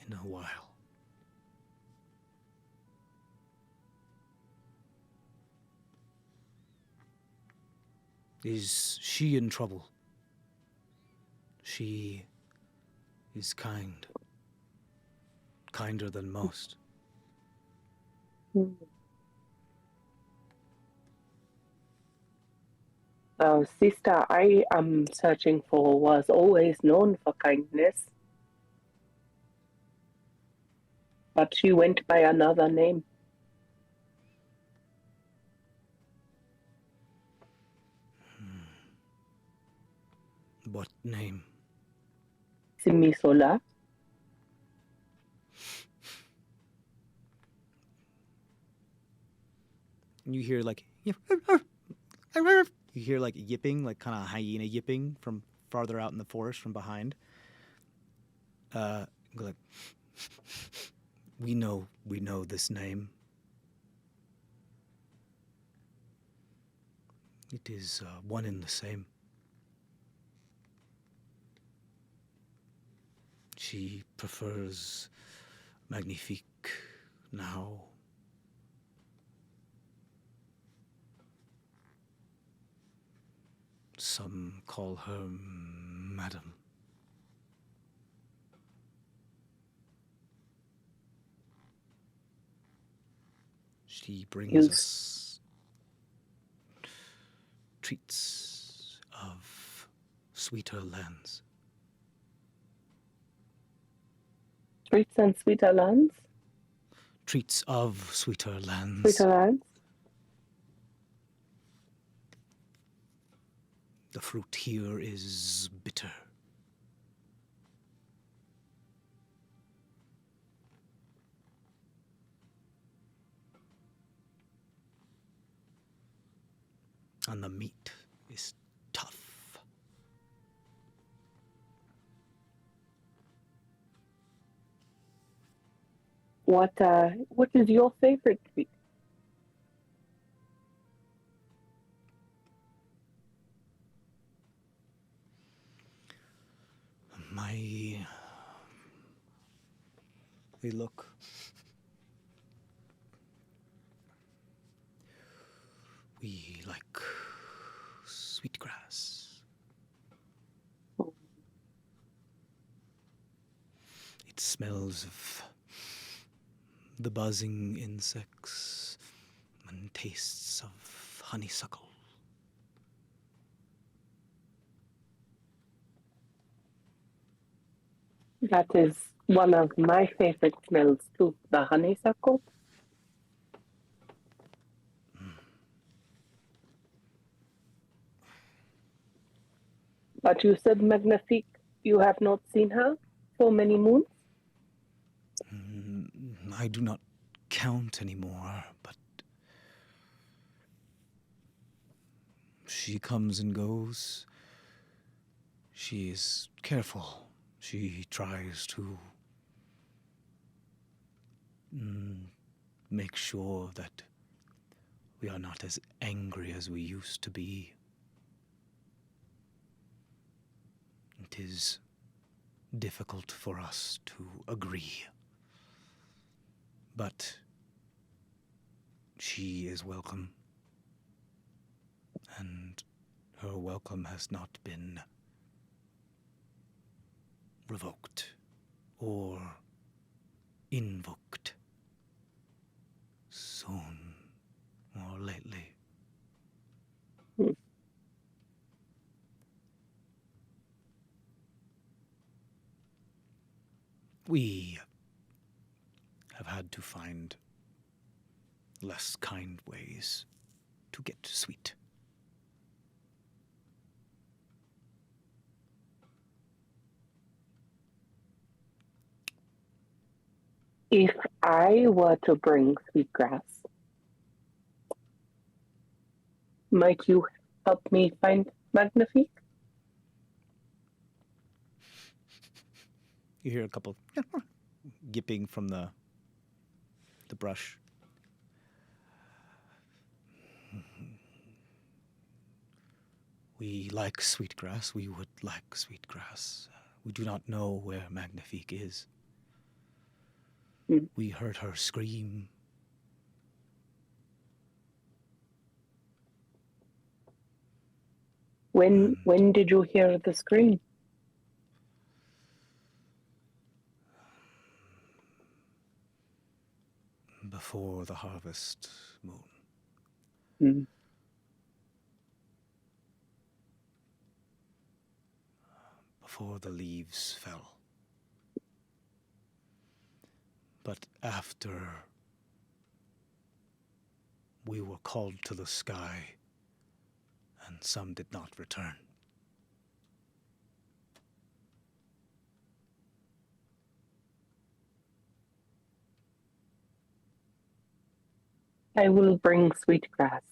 Speaker 4: in a while. Is she in trouble? She is kind. Kinder than most.
Speaker 3: The sister I am searching for was always known for kindness, but she went by another name.
Speaker 4: What name?
Speaker 3: Simisola.
Speaker 4: You hear like you hear like yipping, like kind of hyena yipping from farther out in the forest from behind. Go like, we know this name. It is one and the same. She prefers Magnifique now. Some call her Madam. She brings us treats of sweeter lands.
Speaker 3: Treats and sweeter lands?
Speaker 4: Treats of sweeter lands.
Speaker 3: Sweeter lands?
Speaker 4: The fruit here is bitter. And the meat is tough.
Speaker 3: What is your favorite treat?
Speaker 1: They look. We like sweetgrass. It smells of the buzzing insects and tastes of honeysuckle.
Speaker 3: That is one of my favorite smells too, the honeysuckle. But you said, Magnifique, you have not seen her so many moons?
Speaker 1: I do not count anymore, but she comes and goes. She is careful. She tries to make sure that we are not as angry as we used to be. It is difficult for us to agree. But she is welcome. And her welcome has not been revoked or invoked soon or lately. We have had to find less kind ways to get sweet.
Speaker 3: If I were to bring sweetgrass, might you help me find Magnifique?
Speaker 1: You hear a couple yipping from the brush. We like sweetgrass. We would like sweetgrass. We do not know where Magnifique is. We heard her scream.
Speaker 3: When did you hear the scream?
Speaker 1: Before the harvest moon. Before the leaves fell. But after we were called to the sky, and some did not return.
Speaker 3: I will bring sweetgrass.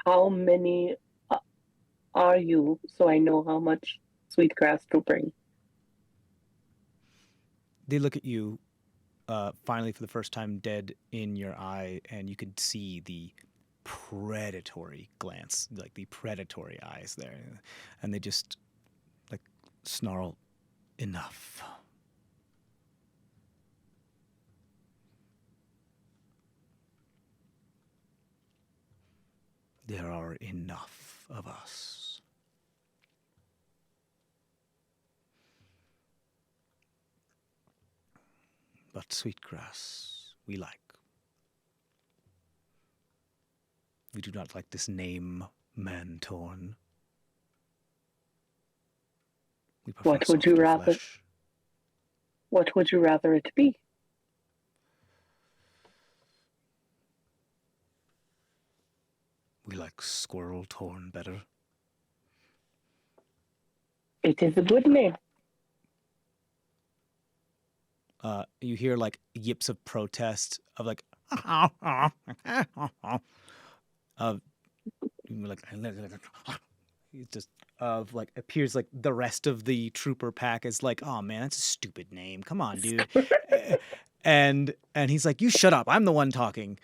Speaker 3: How many are you, so I know how much sweetgrass to bring?
Speaker 1: They look at you, finally for the first time, dead in your eye, and you could see the predatory glance, like the predatory eyes there, and they just like snarl, "Enough." There are enough of us. But sweetgrass we like. We do not like this name, man-torn. We prefer
Speaker 3: What would you
Speaker 1: softer
Speaker 3: rather?
Speaker 1: flesh.
Speaker 3: What would you rather it be?
Speaker 1: We like squirrel torn better.
Speaker 3: It is a good name.
Speaker 1: You hear like yips of protest of like of like it just of like appears like the rest of the trooper pack is like, oh man, that's a stupid name. Come on, dude. and he's like, you shut up. I'm the one talking.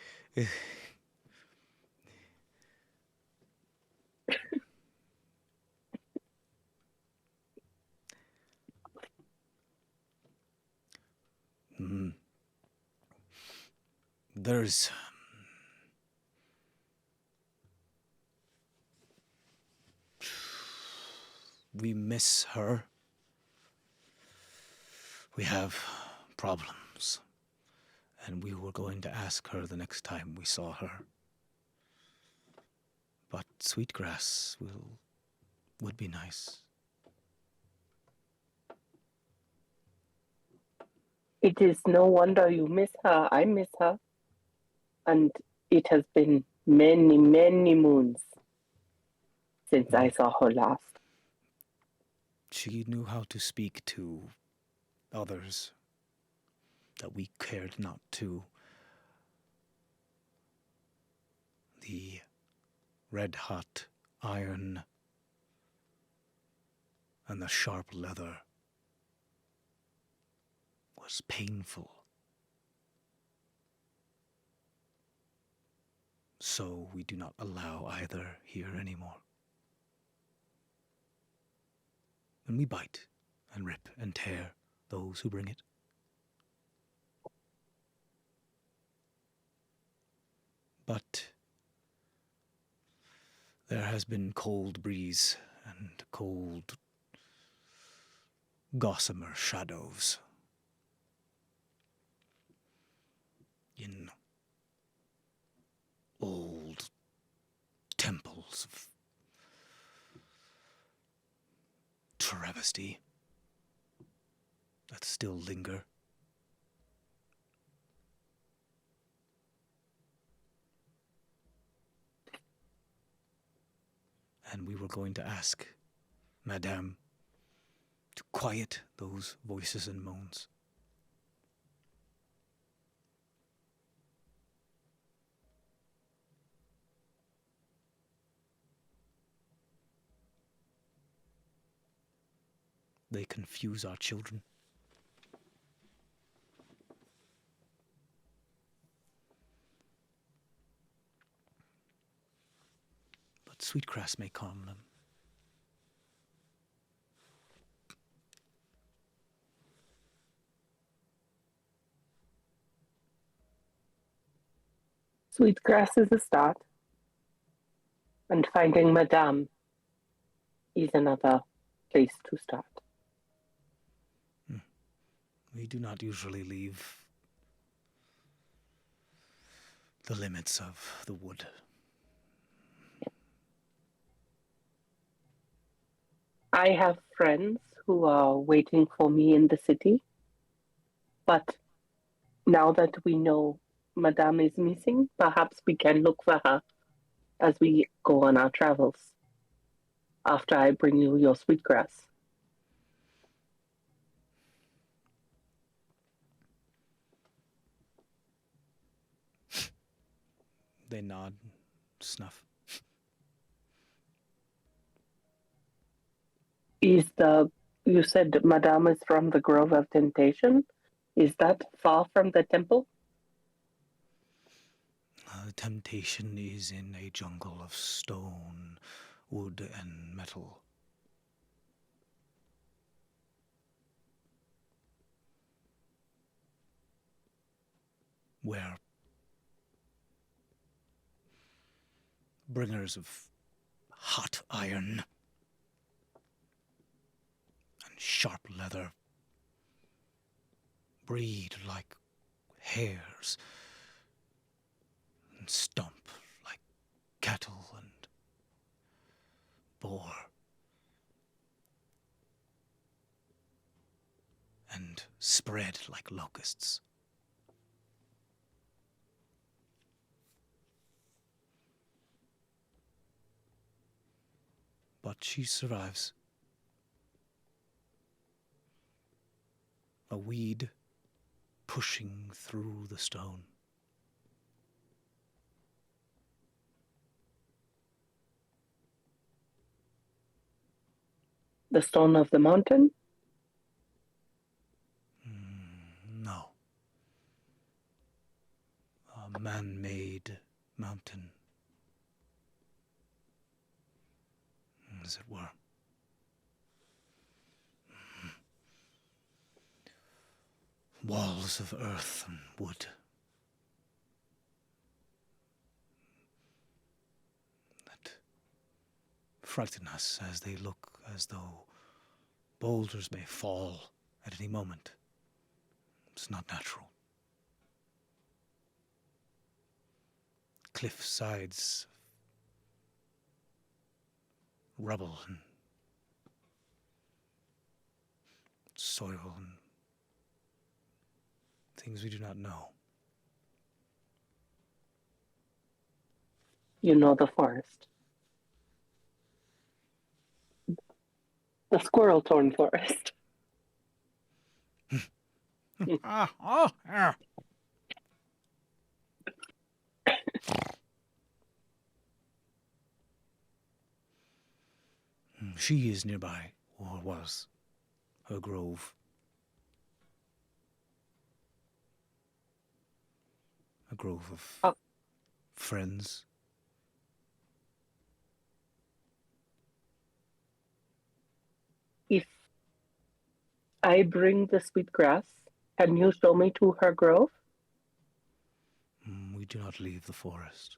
Speaker 4: There's... We miss her. We have problems. And we were going to ask her the next time we saw her. But Sweetgrass would be nice.
Speaker 3: It is no wonder you miss her. I miss her. And it has been many, many moons since I saw her last.
Speaker 4: She knew how to speak to others that we cared not to. The red-hot iron and the sharp leather was painful. So we do not allow either here anymore. And we bite and rip and tear those who bring it. But there has been cold breeze and cold gossamer shadows in old temples of travesty that still linger. And we were going to ask Madame to quiet those voices and moans. They confuse our children. But Sweetgrass may calm them.
Speaker 3: Sweetgrass is a start. And finding Madame is another place to start.
Speaker 4: We do not usually leave the limits of the wood.
Speaker 3: I have friends who are waiting for me in the city. But now that we know Madame is missing, perhaps we can look for her as we go on our travels. After I bring you your sweetgrass.
Speaker 4: They nod, snuff.
Speaker 3: You said Madame is from the Grove of Temptation? Is that far from the temple?
Speaker 4: Temptation is in a jungle of stone, wood, and metal. Where bringers of hot iron and sharp leather breed like hares and stomp like cattle and boar and spread like locusts. But she survives. A weed pushing through the stone.
Speaker 3: The stone of the mountain?
Speaker 4: No. A man-made mountain, as it were. Walls of earth and wood. frighten us as they look as though boulders may fall at any moment. It's not natural. Cliff sides, rubble and soil and things we do not know.
Speaker 3: You know the forest. The squirrel-torn forest.
Speaker 4: Yeah. She is nearby, or was. Her grove. A grove of friends.
Speaker 3: If I bring the sweet grass, can you show me to her grove?
Speaker 4: We do not leave the forest.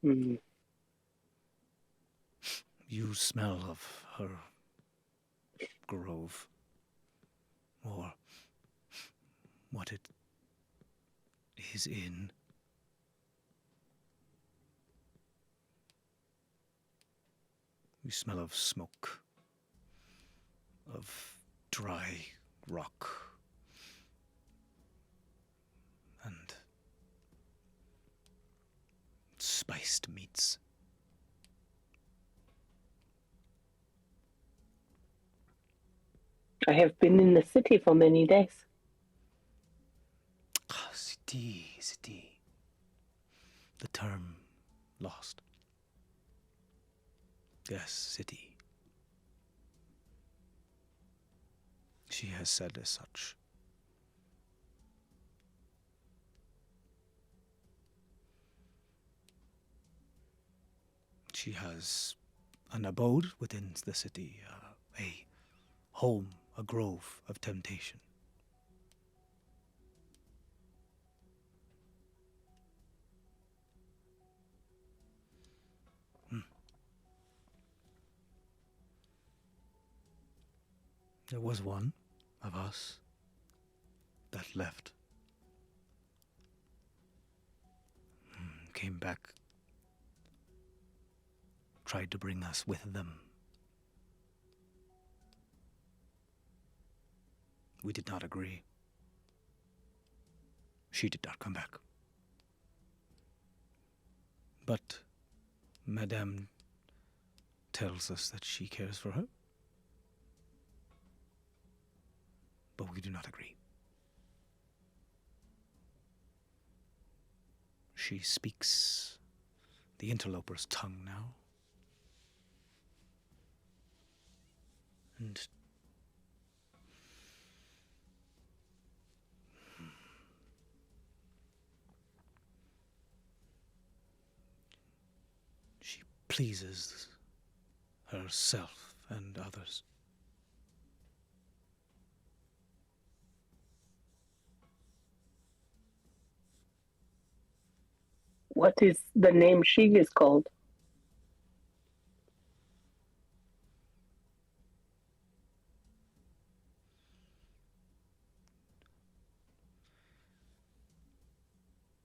Speaker 3: Hmm.
Speaker 4: You smell of her grove, or what it is in. You smell of smoke, of dry rock, and spiced meats.
Speaker 3: I have been in the city for many days.
Speaker 4: City. The term lost. Yes, city. She has said as such. She has an abode within the city, a home, a grove of temptation. There was one of us that left. Came back. Tried to bring us with them. We did not agree. She did not come back. But Madame tells us that she cares for her. But we do not agree. She speaks the interloper's tongue now. And she pleases herself and others.
Speaker 3: What is the name she is called?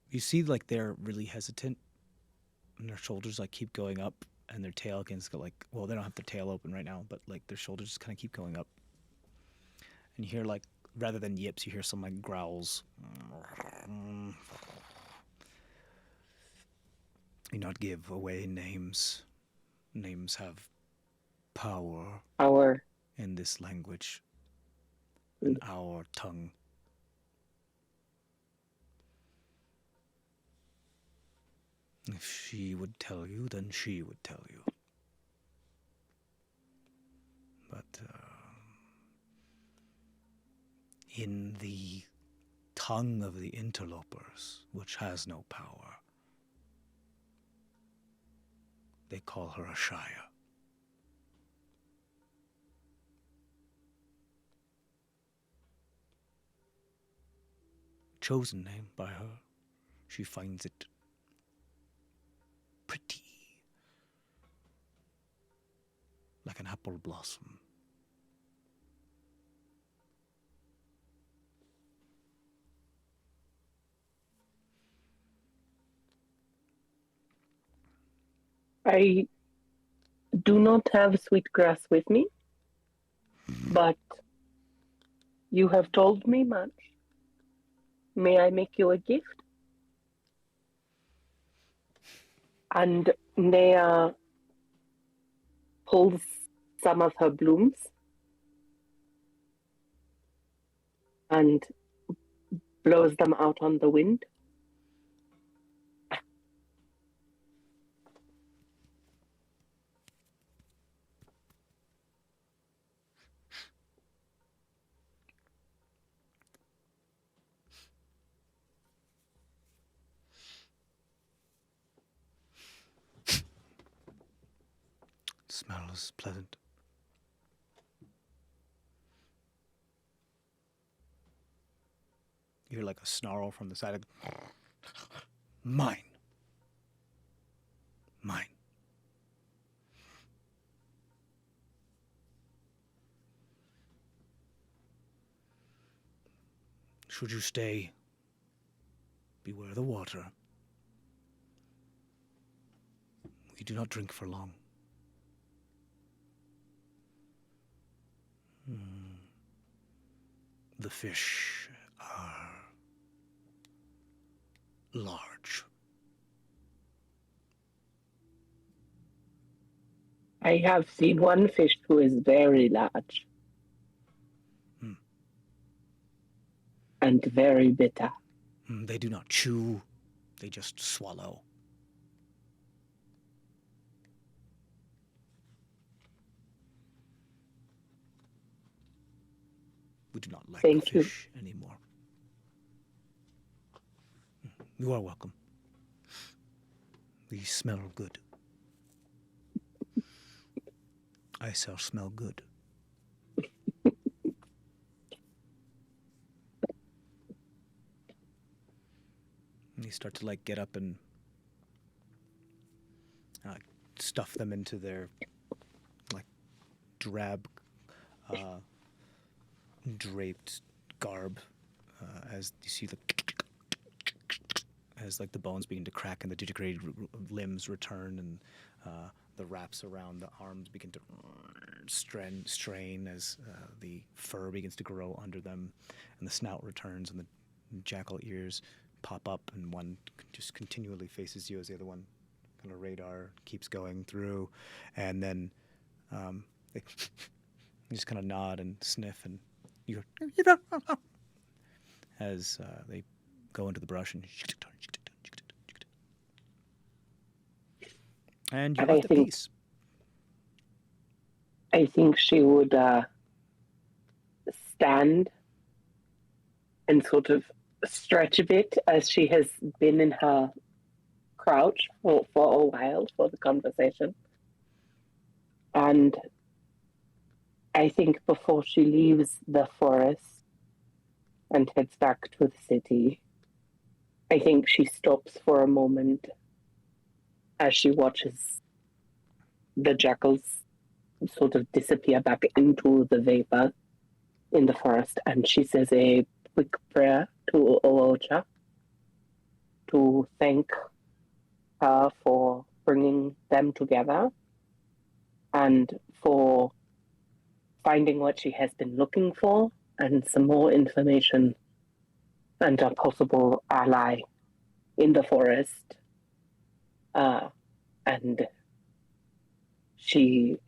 Speaker 4: You see, like, they're really hesitant, and their shoulders, like, keep going up, and their tail against, like, well, they don't have their tail open right now, but, like, their shoulders just kind of keep going up. And you hear, like, rather than yips, you hear some, like, growls. You not give away names. Names have power
Speaker 3: Our
Speaker 4: in this language, in our tongue. If she would tell you, then she would tell you. But in the tongue of the interlopers, which has no power, they call her a Shire. Chosen name by her. She finds it pretty. apple blossom.
Speaker 3: I do not have sweetgrass with me, but you have told me much. May I make you a gift? And Neya pulls some of her blooms and blows them out on the wind.
Speaker 4: Smells pleasant. You hear like a snarl from the side of... Mine. Mine. Should you stay, beware the water. We do not drink for long. The fish are large.
Speaker 3: I have seen one fish who is very large and very bitter.
Speaker 4: They do not chew, they just swallow. We do not like
Speaker 3: Thank you.
Speaker 4: fish anymore. You are welcome. We smell good. I shall smell good. And you start to like get up and stuff them into their like drab draped garb as you see as like the bones begin to crack and the digitigrated limbs return and the wraps around the arms begin to strain as the fur begins to grow under them and the snout returns and the jackal ears pop up and one just continually faces you as the other one kind of radar keeps going through and then they just kind of nod and sniff and you hear as they go into the brush and you're
Speaker 3: And
Speaker 4: left at peace.
Speaker 3: I think she would stand and sort of stretch a bit as she has been in her crouch for a while for the conversation. And I think before she leaves the forest and heads back to the city, I think she stops for a moment as she watches the jackals sort of disappear back into the vapor in the forest, and she says a quick prayer to Oocha to thank her for bringing them together and for finding what she has been looking for and some more information and a possible ally in the forest. And she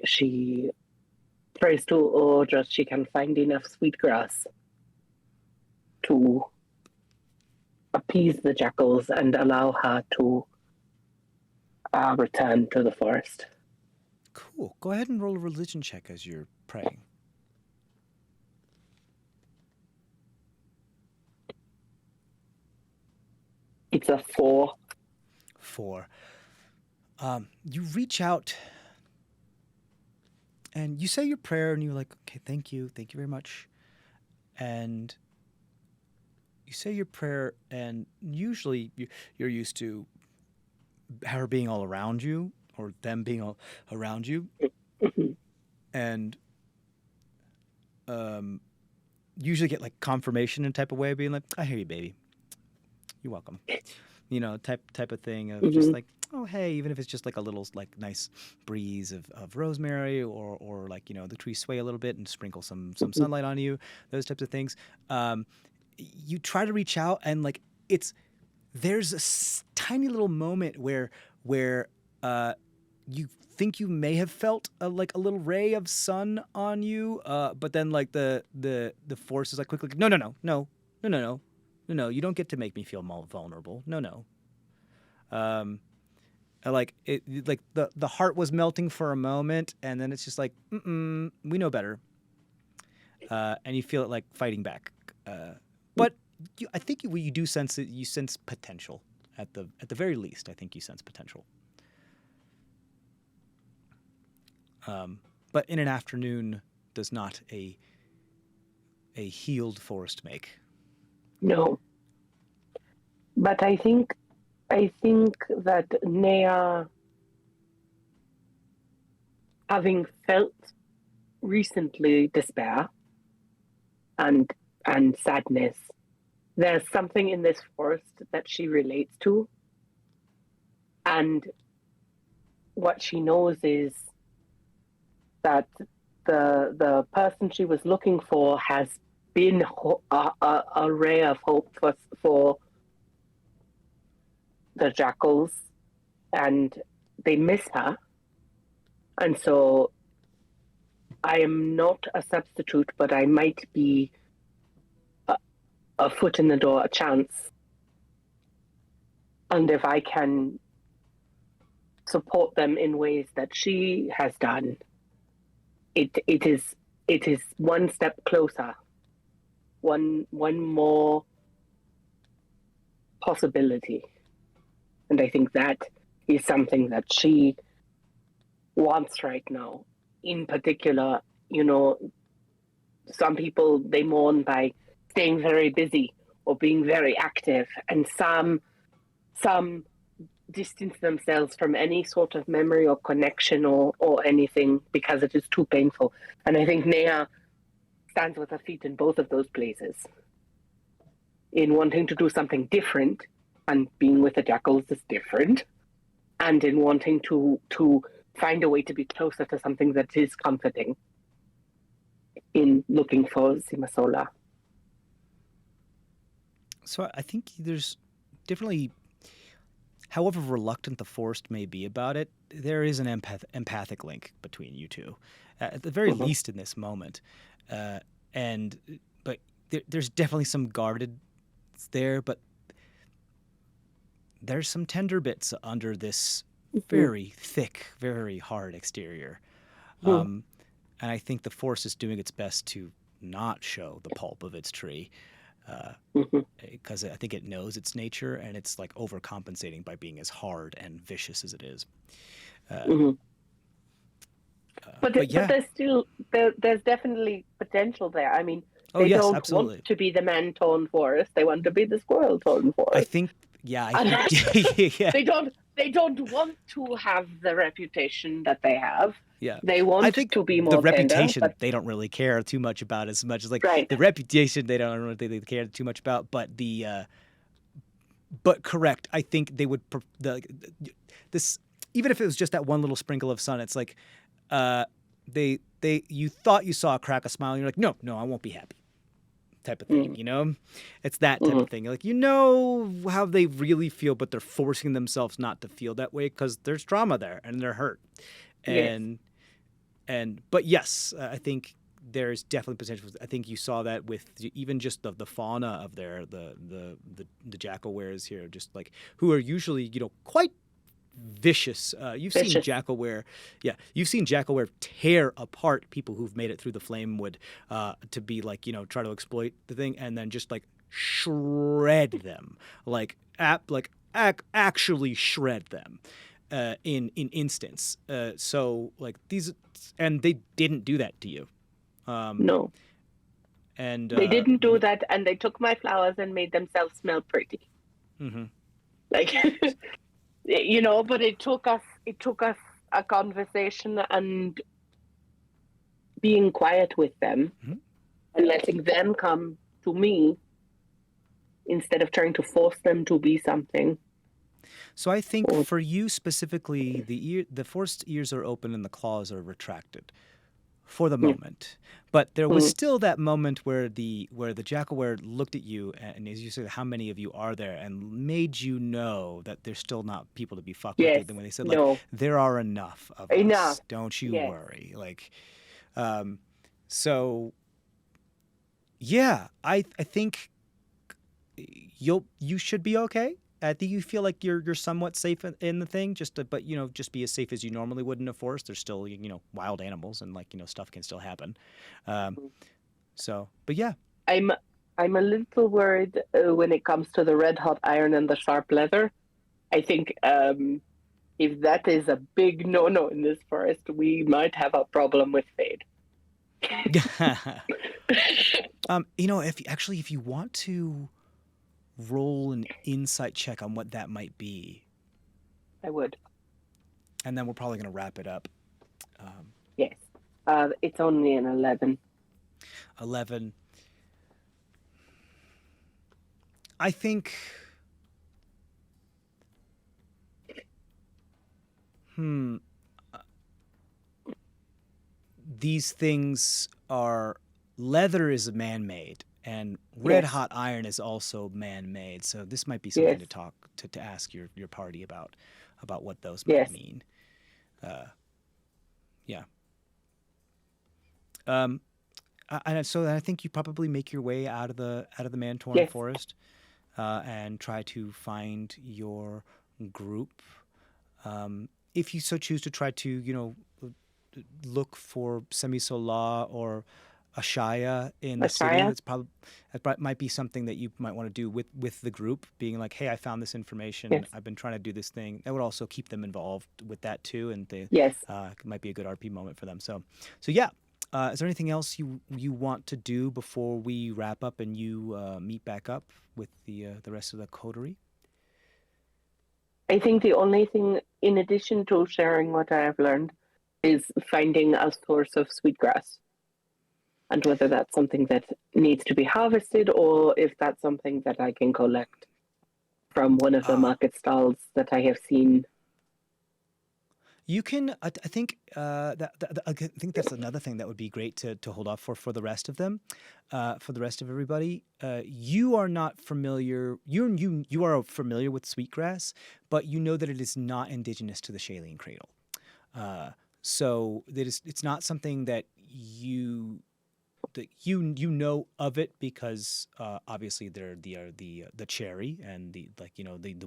Speaker 3: prays to Oocha she can find enough sweetgrass to appease the jackals and allow her to return to the forest.
Speaker 4: Cool. Go ahead and roll a religion check as you're praying.
Speaker 3: It's a 4.
Speaker 4: 4. You reach out and you say your prayer and you're like, okay, thank you very much. And you say your prayer and usually you're used to her being all around you or them being all around you.
Speaker 3: Mhm.
Speaker 4: and usually get like confirmation in a type of way of being like, I hear you, baby. You're welcome. You know, type of thing of just like, oh, hey, even if it's just like a little like nice breeze of rosemary or like, you know, the trees sway a little bit and sprinkle some sunlight on you, those types of things. You try to reach out and like there's a tiny little moment where you think you may have felt like a little ray of sun on you, but then like the force is like quickly, no, you don't get to make me feel vulnerable. No. Like it, like the heart was melting for a moment, and then it's just like, we know better, and you feel it like fighting back. But I think you do sense it. You sense potential at the very least. I think you sense potential. But in an afternoon does not a healed forest make.
Speaker 3: No. But I think that Neya, having felt recently despair and sadness, there's something in this forest that she relates to. And what she knows is that the person she was looking for has been a ray of hope for the jackals, and they miss her. And so I am not a substitute, but I might be a foot in the door, a chance. And if I can support them in ways that she has done, it is one step closer, one more possibility. And I think that is something that she wants right now. In particular, you know, some people, they mourn by staying very busy or being very active, and some distance themselves from any sort of memory or connection or anything because it is too painful. And I think Neya stands with her feet in both of those places, in wanting to do something different, and being with the jackals is different, and in wanting to find a way to be closer to something that is comforting in looking for Simasola.
Speaker 4: So I think there's definitely, however reluctant the forest may be about it, there is an empathic link between you two, at the very least in this moment. But there's definitely some guarded there, but there's some tender bits under this very thick, very hard exterior. And I think the forest is doing its best to not show the pulp of its tree, because I think it knows its nature, and it's like overcompensating by being as hard and vicious as it is.
Speaker 3: But there's still there's definitely potential there. I mean, they don't want to be the man-torn forest; they want to be the squirrel-torn forest.
Speaker 4: I think, yeah.
Speaker 3: They don't want to have the reputation that they have.
Speaker 4: Yeah,
Speaker 3: they want to be more
Speaker 4: the reputation
Speaker 3: tender,
Speaker 4: they don't really care too much about, as much as like
Speaker 3: right.
Speaker 4: The reputation they don't really care too much about. But but correct, I think they would this, even if it was just that one little sprinkle of sun. It's like you thought you saw a crack of smile, and you're like, no, I won't be happy. Type of thing, you know, it's that type of thing. Like, you know how they really feel, but they're forcing themselves not to feel that way because there's trauma there and they're hurt. But yes, I think there's definitely potential. I think you saw that with even just the fauna of there, the jackal wares here, just like who are usually, you know, quite vicious. You've seen jackalware tear apart people who've made it through the Flamewood to be like, you know, try to exploit the thing, and then just like shred them, actually shred them in instants. So like these, and they didn't do that to you.
Speaker 3: No.
Speaker 4: And
Speaker 3: they didn't do that, and they took my flowers and made themselves smell pretty. Like. You know, but it took us a conversation and being quiet with them
Speaker 1: Mhm.
Speaker 3: and letting them come to me instead of trying to force them to be something.
Speaker 1: So I think
Speaker 3: Or
Speaker 1: for you specifically, the forced ears are open and the claws are retracted for the
Speaker 3: Mm.
Speaker 1: moment. But there was
Speaker 3: Mm.
Speaker 1: still that moment where the Jackalware looked at you and as you said, how many of you are there, and made you know that there's still not people to be fucked with.
Speaker 3: yes,
Speaker 1: Then when they said like,
Speaker 3: no,
Speaker 1: there are enough of
Speaker 3: enough.
Speaker 1: us, don't you
Speaker 3: Yes.
Speaker 1: worry. Like, so yeah, I think you should be okay. I think you feel like you're somewhat safe in the thing, but just be as safe as you normally would in a forest. There's still wild animals and stuff can still happen.
Speaker 3: Mhm.
Speaker 1: So, but yeah,
Speaker 3: I'm a little worried when it comes to the red hot iron and the sharp leather. I think if that is a big no-no in this forest, we might have a problem with Fade.
Speaker 1: if you want to roll an insight check on what that might be,
Speaker 3: I would.
Speaker 1: and then we're probably gonna wrap it up.
Speaker 3: Yes. It's only an 11.
Speaker 1: 11. I think. These things are. Leather is man-made, and red
Speaker 3: Yes.
Speaker 1: hot iron is also man-made. So this might be something
Speaker 3: Yes.
Speaker 1: to talk to ask your party about what those might
Speaker 3: Yes.
Speaker 1: mean. Yeah. And so I think you probably make your way out of the man-torn
Speaker 3: Yes.
Speaker 1: forest, and try to find your group. If you so choose to try to look for Semi-Sola or Ashaya in the city,
Speaker 3: Ashaya?
Speaker 1: that might be something that you might want to do with the group, being like, hey, I found this information.
Speaker 3: Yes.
Speaker 1: I've been trying to do this thing. That would also keep them involved with that too, and they
Speaker 3: Yes.
Speaker 1: it might be a good RP moment for them. So yeah. Is there anything else you want to do before we wrap up and you meet back up with the rest of the coterie?
Speaker 3: I think the only thing, in addition to sharing what I have learned, is finding a source of sweetgrass. And whether that's something that needs to be harvested or if that's something that I can collect from one of the market stalls that I have seen.
Speaker 1: You can. I think I think that's another thing that would be great to hold off for the rest of them, for the rest of everybody. You are not familiar. You are familiar with sweetgrass, but you know that it is not indigenous to the Shailene Cradle. So it's not something that you know of it because obviously they're the cherry and the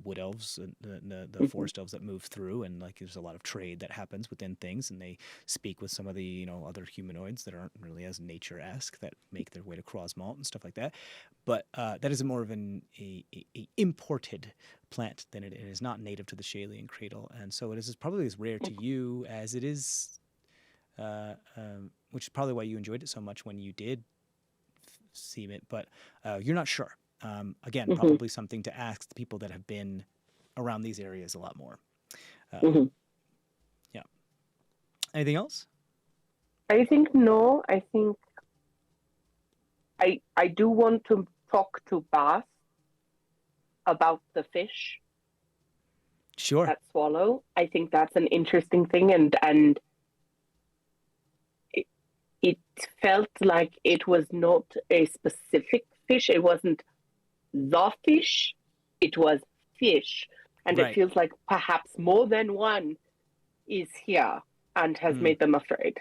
Speaker 1: wood elves and the forest elves that move through, and there's a lot of trade that happens within things, and they speak with some of the other humanoids that aren't really as nature-esque that make their way to Crosmalt and stuff like that. But that is more of a imported plant than it is not native to the Shailene Cradle, and so it is probably as rare to you as it is. Which is probably why you enjoyed it so much when you did see it, but you're not sure. Again, probably something to ask the people that have been around these areas a lot more. Yeah. Anything else?
Speaker 3: I think no. I think I do want to talk to Bast about the fish.
Speaker 1: Sure.
Speaker 3: That swallow. I think that's an interesting thing, and it felt like it was not a specific fish. It wasn't the fish. It was fish. And
Speaker 1: Right.
Speaker 3: it feels like perhaps more than one is here and has made them afraid.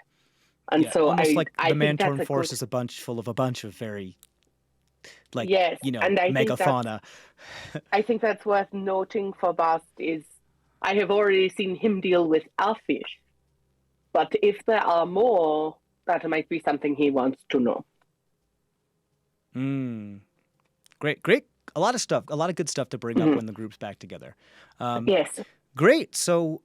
Speaker 3: And
Speaker 1: Yeah,
Speaker 3: so
Speaker 1: almost like
Speaker 3: I
Speaker 1: the
Speaker 3: think that's
Speaker 1: Man-Torn
Speaker 3: a
Speaker 1: Forest
Speaker 3: good...
Speaker 1: is a bunch full of a bunch of very,
Speaker 3: Yes, and I think
Speaker 1: megafauna.
Speaker 3: I think that's worth noting for Bast is I have already seen him deal with a fish. But if there are more, that might be something he wants to know.
Speaker 1: Great. A lot of stuff, a lot of good stuff to bring up when the group's back together.
Speaker 3: Yes.
Speaker 1: Great. So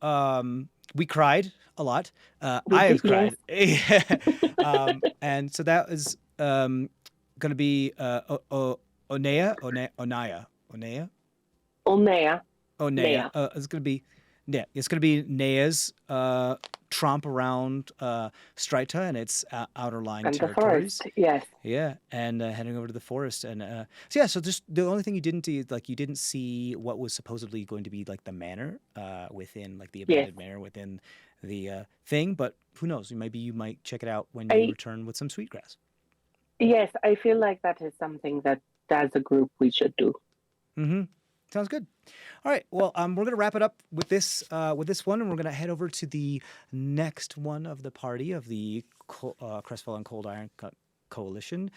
Speaker 1: we cried a lot.
Speaker 3: We
Speaker 1: I have
Speaker 3: did,
Speaker 1: cried. And so that is going to be Neya.
Speaker 3: Neya.
Speaker 1: It's going to be
Speaker 4: Yeah, it's going to be Neya's tromp around Strita and its outer lying
Speaker 3: And the
Speaker 4: territories.
Speaker 3: forest, yes.
Speaker 4: Yeah, and heading over to the forest, and so yeah, so just the only thing you didn't do, like you didn't see what was supposedly going to be like the manor within, like the
Speaker 3: Yes.
Speaker 4: abandoned manor within the thing, but who knows? Maybe you might check it out when
Speaker 3: I
Speaker 4: you return with some sweetgrass.
Speaker 3: Yes, I feel like that is something that as a group we should do.
Speaker 4: Mm-hmm. Sounds good. All right. Well, we're gonna wrap it up with this one, and we're gonna head over to the next one of the party of the CrestVahllen Cold Iron Coalition.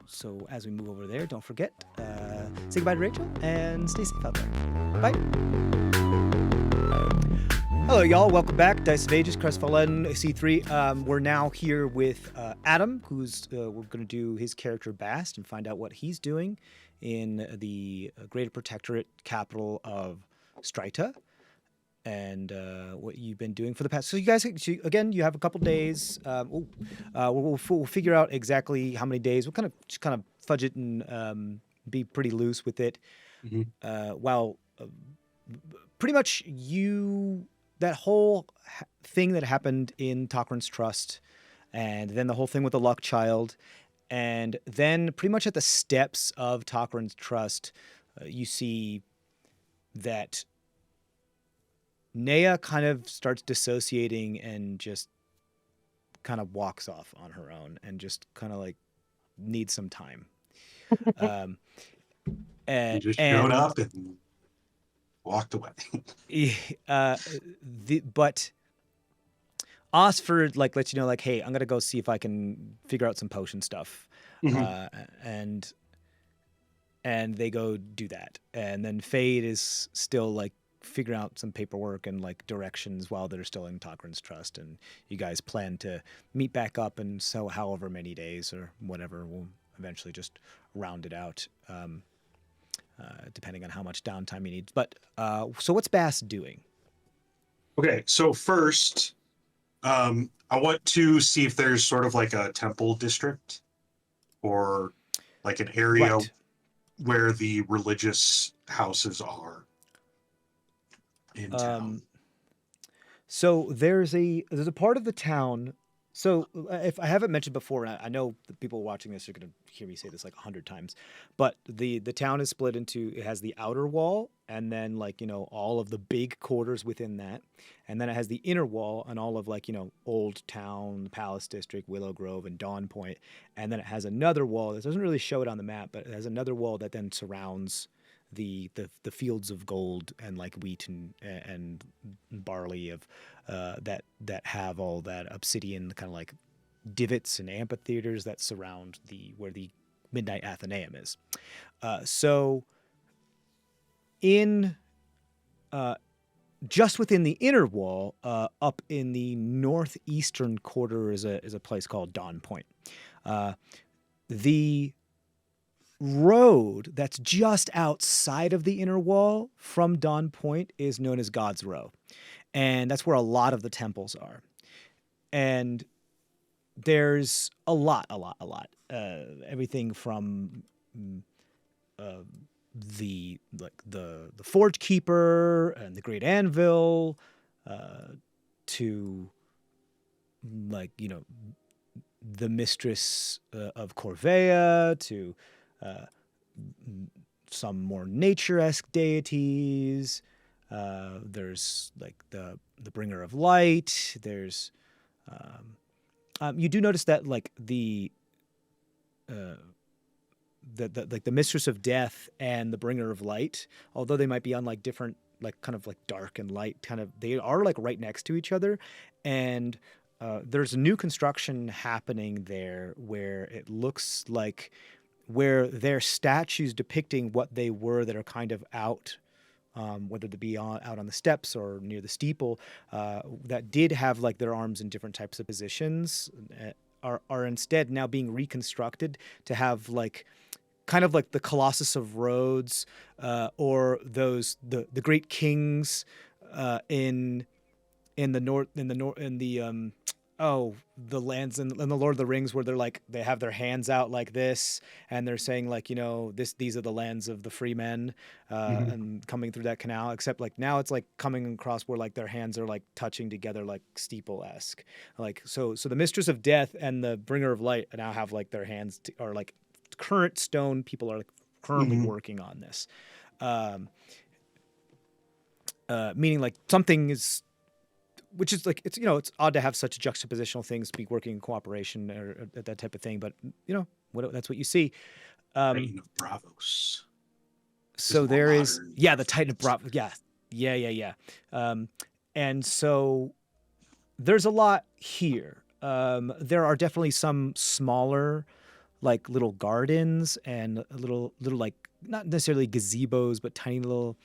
Speaker 4: So as we move over there, don't forget say goodbye to Rachel and stay safe out there. Bye. Hello, y'all. Welcome back. Dice of Ages, CrestVahllen C3. We're now here with Adam, who's we're going to do his character Bast and find out what he's doing in the Greater Protectorate capital of Strita, and what you've been doing for the past. So you guys, again, you have a couple days. We'll figure out exactly how many days. We'll just kind of fudge it and be pretty loose with it. While pretty much that whole thing that happened in Tokran's Trust, and then the whole thing with the Luck Child, and then pretty much at the steps of Tokran's Trust, you see that Neya kind of starts dissociating and just kind of walks off on her own and just kind of like needs some time.
Speaker 5: You just showed up and walked away.
Speaker 4: But Osfer like lets you know, like, hey, I'm gonna go see if I can figure out some potion stuff, and they go do that, and then Fade is still like figuring out some paperwork and like directions while they're still in Tokran's Trust, and you guys plan to meet back up, and so however many days or whatever, we'll eventually just round it out. Depending on how much downtime he needs. But so what's Bast doing?
Speaker 5: Okay, so first, I want to see if there's sort of like a temple district or like an area where the religious houses are in town.
Speaker 4: So there's a part of the town. So if I haven't mentioned before, and I know the people watching this are going to hear me say this like 100 times, but the town is split into, it has the outer wall, and then like, you know, all of the big quarters within that. And then it has the inner wall and all of like, you know, Old Town, Palace District, Willow Grove, and Dawn Point. And then it has another wall that doesn't really show it on the map, but it has another wall that then surrounds the fields of gold and like wheat and barley of that have all that obsidian kind of like divots and amphitheaters that surround where the Midnight Athenaeum is. So in just within the inner wall, up in the northeastern quarter is a place called Dawn Point. The road that's just outside of the inner wall from Dawn Point is known as God's Row. And that's where a lot of the temples are. And there's a lot. Everything from the Forge Keeper and the Great Anvil to like, you know, the Mistress of Corvea to some more nature-esque deities. There's like the Bringer of Light. There's you do notice that like the Mistress of Death and the Bringer of Light, although they might be on like different, like kind of like dark and light, kind of, they are like right next to each other. And there's a new construction happening there where it looks like where their statues depicting what they were that are kind of out, whether they be out on the steps or near the steeple, that did have like their arms in different types of positions, are instead now being reconstructed to have like kind of like the Colossus of Rhodes, or those the great kings in the the lands in the Lord of the Rings where they're like they have their hands out like this and they're saying like, you know, these are the lands of the free men and coming through that canal, except like now it's like coming across where like their hands are like touching together like steeple-esque. Like so the Mistress of Death and the Bringer of Light now have like their hands are like current stone people are like currently working on this. Meaning like something is, which is like, it's, you know, it's odd to have such juxtapositional things be working in cooperation or that type of thing, but you know, that's what you see.
Speaker 5: Titan of Bravos.
Speaker 4: So there is,
Speaker 5: modern.
Speaker 4: yeah, the Titan of Bravos. Yeah. And so there's a lot here. There are definitely some smaller, like little gardens and little like not necessarily gazebos, but tiny little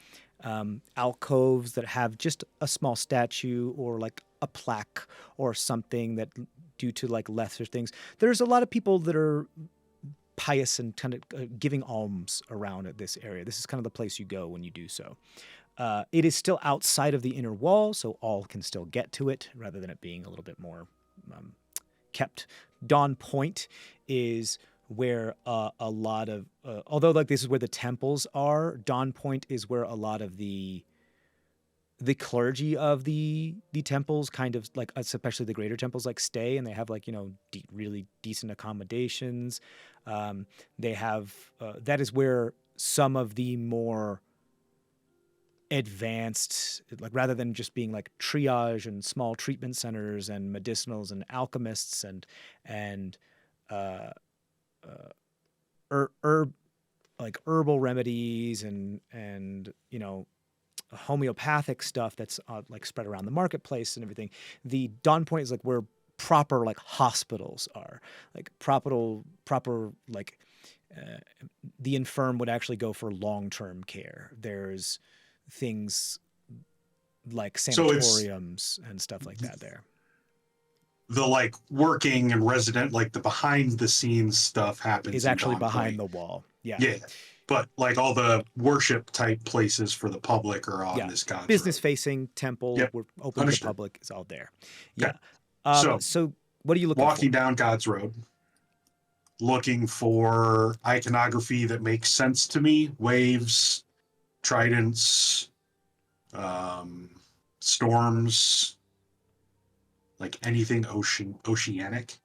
Speaker 4: alcoves that have just a small statue or like a plaque or something that due to like lesser things. There's a lot of people that are pious and kind of giving alms around at this area. This is kind of the place you go when you do so. It is still outside of the inner wall, so all can still get to it rather than it being a little bit more kept. Dawn Point is where a lot of, although like this is where the temples are, Dawn Point is where a lot of the clergy of the temples kind of like, especially the greater temples, like stay, and they have like, you know, really decent accommodations. They have, that is where some of the more advanced, like rather than just being like triage and small treatment centers and medicinals and alchemists and like herbal remedies and you know, homeopathic stuff that's like spread around the marketplace and everything. The Dawn Point is like where proper like hospitals are, like proper like the infirm would actually go for long-term care. There's things like sanatoriums and stuff like that there.
Speaker 5: The like working and resident, like the behind the scenes stuff happens
Speaker 4: Is
Speaker 5: in
Speaker 4: actually
Speaker 5: Dawn
Speaker 4: behind
Speaker 5: Point.
Speaker 4: the wall. Yeah.
Speaker 5: But like all the worship type places for the public are on this God's
Speaker 4: business
Speaker 5: road.
Speaker 4: facing temple, we're open to the public, is all there. Yeah. So what are you looking
Speaker 5: walking
Speaker 4: for?
Speaker 5: down God's road, looking for iconography that makes sense to me: waves, tridents, storms, like anything oceanic.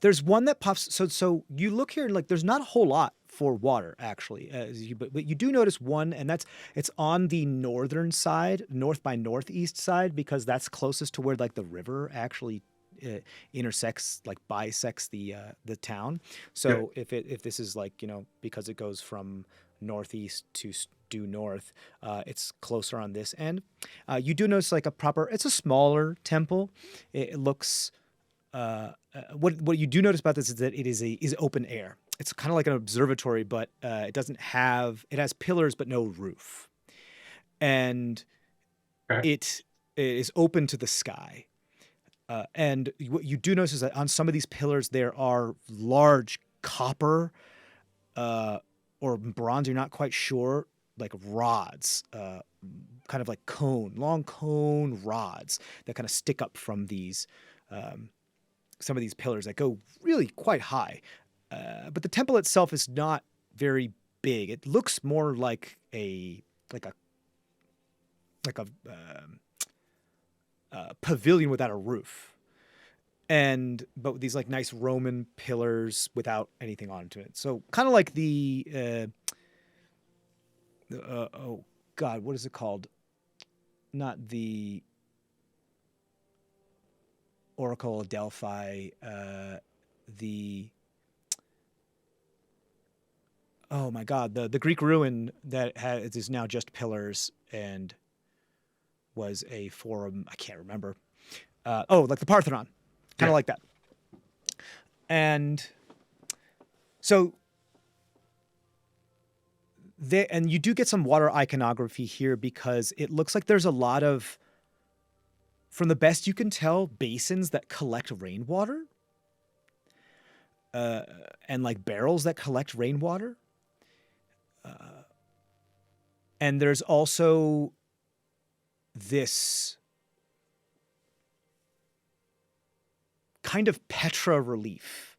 Speaker 4: There's one that pops. So you look here and like there's not a whole lot for water actually, but you do notice one, and it's on the northern side, north by northeast side, because that's closest to where like the river actually intersects, like bisects the town. So if this is like, you know, because it goes from northeast to due north, it's closer on this end. You do notice like it's a smaller temple. It looks. What you do notice about this is that it is open air. It's kind of like an observatory, but it has pillars but no roof, and it is open to the sky. And what you do notice is that on some of these pillars there are large copper or bronze, you're not quite sure, like rods, kind of like long cone rods that kind of stick up from these. Some of these pillars that go really quite high. But the temple itself is not very big. It looks more like a pavilion without a roof. But with these like nice Roman pillars without anything onto it. So kind of like oh God, what is it called? Not the Oracle of Delphi, oh my God, the Greek ruin that is now just pillars and was a forum. I can't remember. Like the Parthenon, kind of like that. And so and you do get some water iconography here because it looks like there's a lot of, from the best you can tell, basins that collect rainwater, and like barrels that collect rainwater. And there's also
Speaker 1: this kind of Petra relief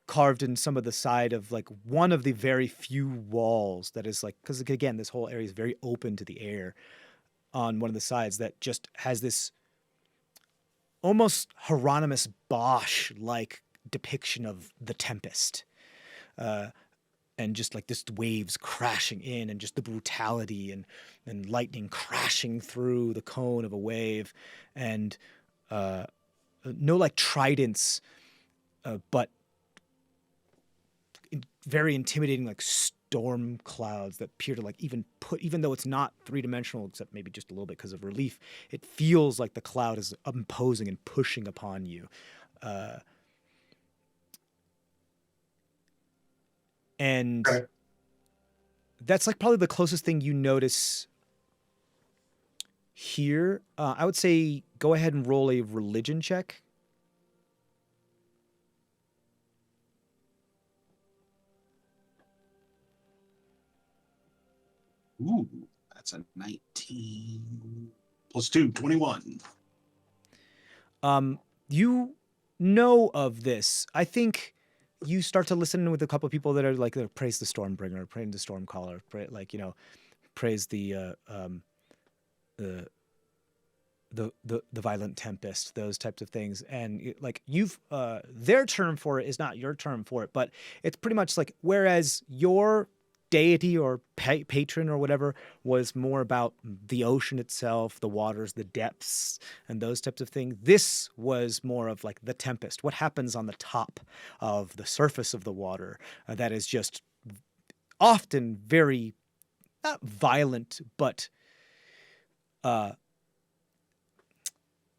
Speaker 1: carved in some of the side of like one of the very few walls that is like, because again, this whole area is very open to the air on one of the sides that just has this almost Hieronymus Bosch like depiction of the Tempest. And just like this waves crashing in and just the brutality and lightning crashing through the cone of a wave and no like tridents, but very intimidating like storm clouds that appear to like even though it's not three-dimensional except maybe just a little bit because of relief, it feels like the cloud is imposing and pushing upon you. And that's like probably the closest thing you notice here. I would say go ahead and roll a religion check.
Speaker 5: Ooh, that's a 19 plus 2, 21.
Speaker 1: You know of this. I think you start to listen with a couple of people that are like, praise the Stormbringer, praise the Stormcaller, praise the violent tempest, those types of things. And like their term for it is not your term for it, but it's pretty much like, whereas your deity or patron or whatever was more about the ocean itself, the waters, the depths, and those types of things. This was more of like the tempest, what happens on the top of the surface of the water, that is just often very, not violent, but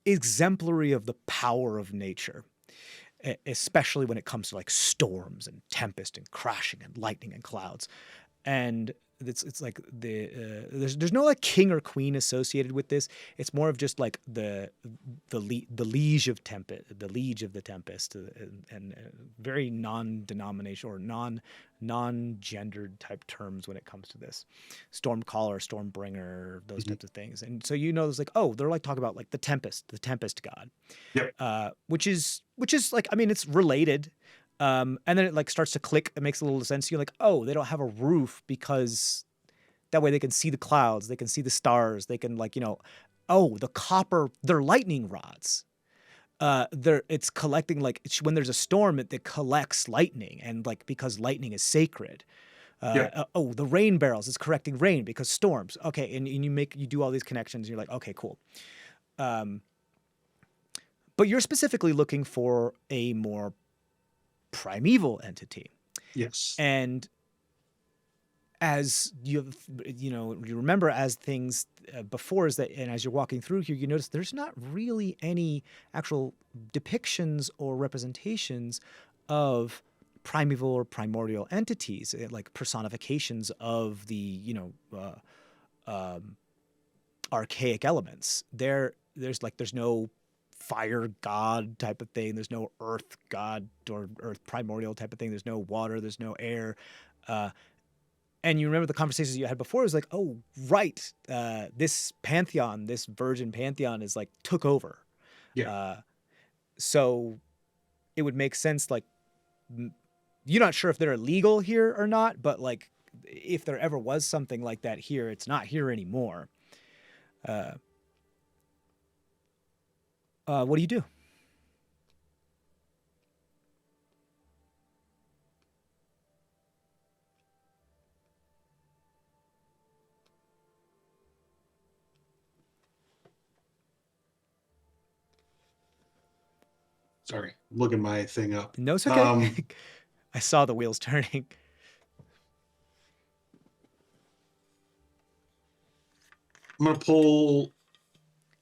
Speaker 1: exemplary of the power of nature, especially when it comes to like storms and tempest and crashing and lightning and clouds. And it's like there's no like king or queen associated with this. It's more of just like the liege of the tempest, and very non-denomination or non-gendered type terms when it comes to this. Stormcaller, Stormbringer, those types of things. And so there's like, oh, they're like talking about like the tempest god.
Speaker 5: Yep.
Speaker 1: Which is like, I mean, it's related. And then it like starts to click. It makes a little sense. You're like, oh, they don't have a roof because that way they can see the clouds, they can see the stars, they can like, oh, the copper, they're lightning rods. It's collecting like when there's a storm, it collects lightning, and like because lightning is sacred. Oh, the rain barrels is collecting rain because storms. Okay, and you do all these connections. And you're like, okay, cool. But you're specifically looking for a more primeval entity.
Speaker 5: Yes.
Speaker 1: And as you remember, as things before is that, and as you're walking through here, you notice there's not really any actual depictions or representations of primeval or primordial entities, like personifications of the archaic elements. There's no fire god type of thing. There's no earth god or earth primordial type of thing. There's no water. There's no air. And you remember the conversations you had before. It was like, oh, right. This pantheon, this virgin pantheon is like took over.
Speaker 5: Yeah.
Speaker 1: So it would make sense. Like, you're not sure if they're illegal here or not, but like if there ever was something like that here, it's not here anymore. What do you do?
Speaker 5: Sorry, I'm looking my thing up.
Speaker 1: No, it's okay. I saw the wheels turning.
Speaker 5: I'm going to pull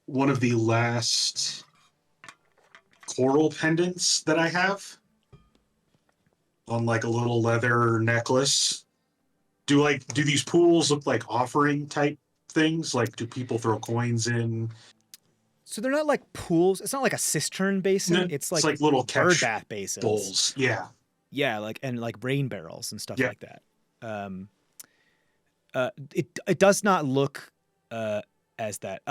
Speaker 5: one of the last coral pendants that I have on like a little leather necklace. Do these pools look like offering type things? Like, do people throw coins in?
Speaker 1: So they're not like pools. It's not like a cistern basin.
Speaker 5: No,
Speaker 1: it's like
Speaker 5: little
Speaker 1: bird bath basins.
Speaker 5: Bowls. Yeah.
Speaker 1: Yeah, like rain barrels and stuff like that. It does not look as that.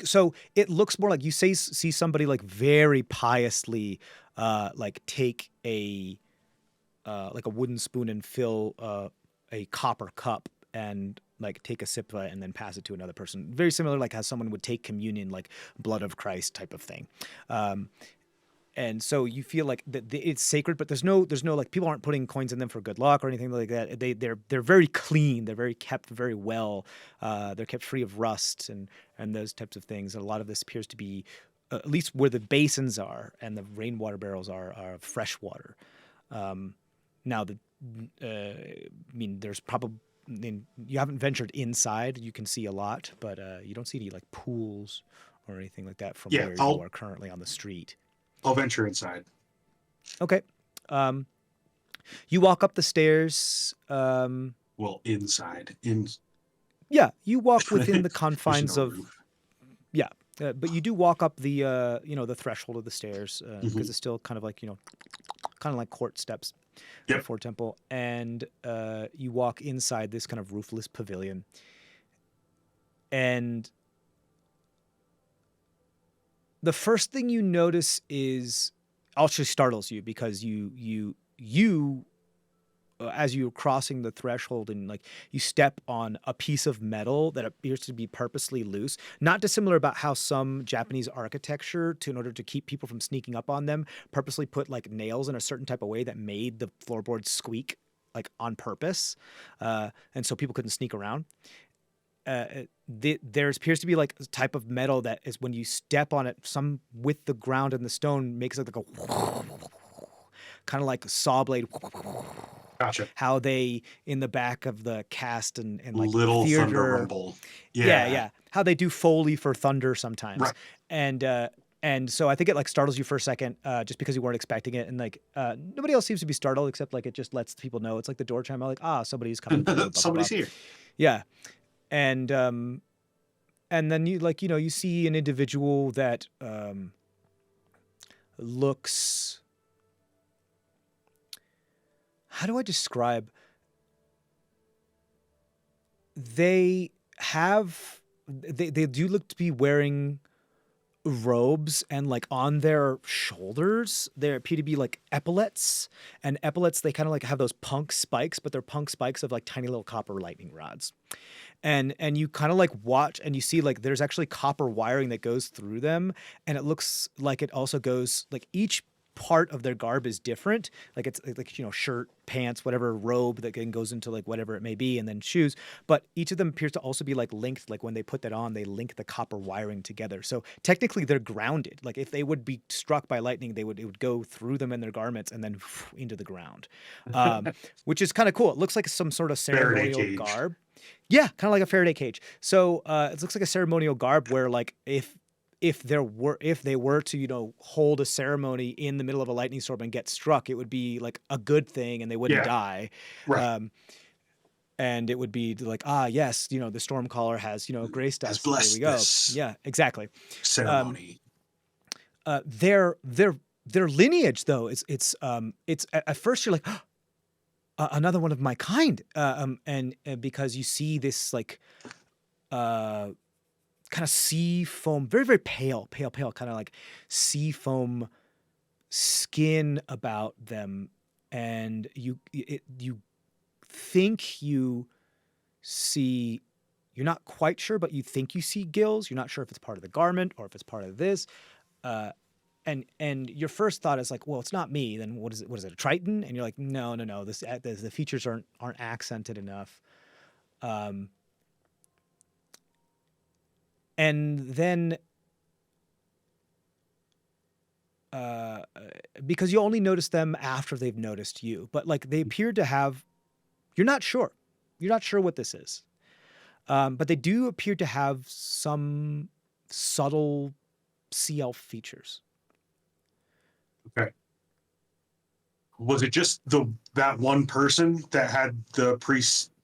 Speaker 1: So it looks more like you see somebody like very piously, like take a like a wooden spoon and fill a copper cup and like take a sip of it and then pass it to another person. Very similar, like how someone would take communion, like blood of Christ type of thing. And so you feel like it's sacred, but there's no like people aren't putting coins in them for good luck or anything like that. They're very clean. They're very kept very well. They're kept free of rust and those types of things. And a lot of this appears to be, at least where the basins are and the rainwater barrels are fresh water. Now I mean, there's probably, you haven't ventured inside. You can see a lot, but you don't see any like pools or anything like that from where you are currently on the street.
Speaker 5: I'll venture inside.
Speaker 1: Okay. You walk up the stairs.
Speaker 5: Well, inside.
Speaker 1: Yeah, you walk within the confines
Speaker 5: There's no
Speaker 1: of.
Speaker 5: roof.
Speaker 1: Yeah, but you do walk up the the threshold of the stairs because it's still kind of like kind of like court steps before temple, and you walk inside this kind of roofless pavilion, and the first thing you notice is actually startles you because you as you're crossing the threshold and like you step on a piece of metal that appears to be purposely loose, not dissimilar about how some Japanese architecture, in order to keep people from sneaking up on them, purposely put like nails in a certain type of way that made the floorboards squeak like on purpose, and so people couldn't sneak around. There appears to be like a type of metal that is when you step on it, some with the ground and the stone makes like a kind of like a saw blade.
Speaker 5: Gotcha.
Speaker 1: How they in the back of the cast and like
Speaker 5: little
Speaker 1: theater,
Speaker 5: thunder rumble.
Speaker 1: Yeah. How they do Foley for thunder sometimes,
Speaker 5: right.
Speaker 1: And so I think it like startles you for a second, just because you weren't expecting it, and like nobody else seems to be startled except like it just lets people know it's like the door chime. Like somebody's coming.
Speaker 5: Somebody's here.
Speaker 1: Yeah. And then you like, you see an individual that looks, how do I describe? They do look to be wearing robes, and like on their shoulders there appear to be like epaulets, and epaulets, they kind of like have those punk spikes, but they're punk spikes of like tiny little copper lightning rods. And you kind of like watch and you see like there's actually copper wiring that goes through them, and it looks like it also goes like each part of their garb is different. Like it's like, shirt, pants, whatever, robe that then goes into like whatever it may be, and then shoes. But each of them appears to also be like linked. Like when they put that on, they link the copper wiring together. So technically they're grounded. Like if they would be struck by lightning, it would go through them in their garments and then into the ground, which is kind of cool. It looks like some sort of ceremonial garb. Yeah, kind of like a Faraday cage. So it looks like a ceremonial garb where like if they were to hold a ceremony in the middle of a lightning storm and get struck, it would be like a good thing and they wouldn't die.
Speaker 5: Right.
Speaker 1: And it would be like, yes, the storm caller has graced us.
Speaker 5: Has blessed
Speaker 1: There we go.
Speaker 5: this
Speaker 1: Yeah, exactly.
Speaker 5: ceremony.
Speaker 1: Their lineage though it's at first you're like, another one of my kind, and because you see this like kind of sea foam, very, very pale, kind of like sea foam skin about them. And you think you see, you're not quite sure, but you think you see gills. You're not sure if it's part of the garment or if it's part of this. And your first thought is like, well, it's not me. Then what is it? What is it? A Triton? And you're like, no. The features aren't accented enough. And then, because you only notice them after they've noticed you, but like they appear to have, you're not sure what this is. But they do appear to have some subtle sea elf features.
Speaker 5: Okay. Was it just that one person that had the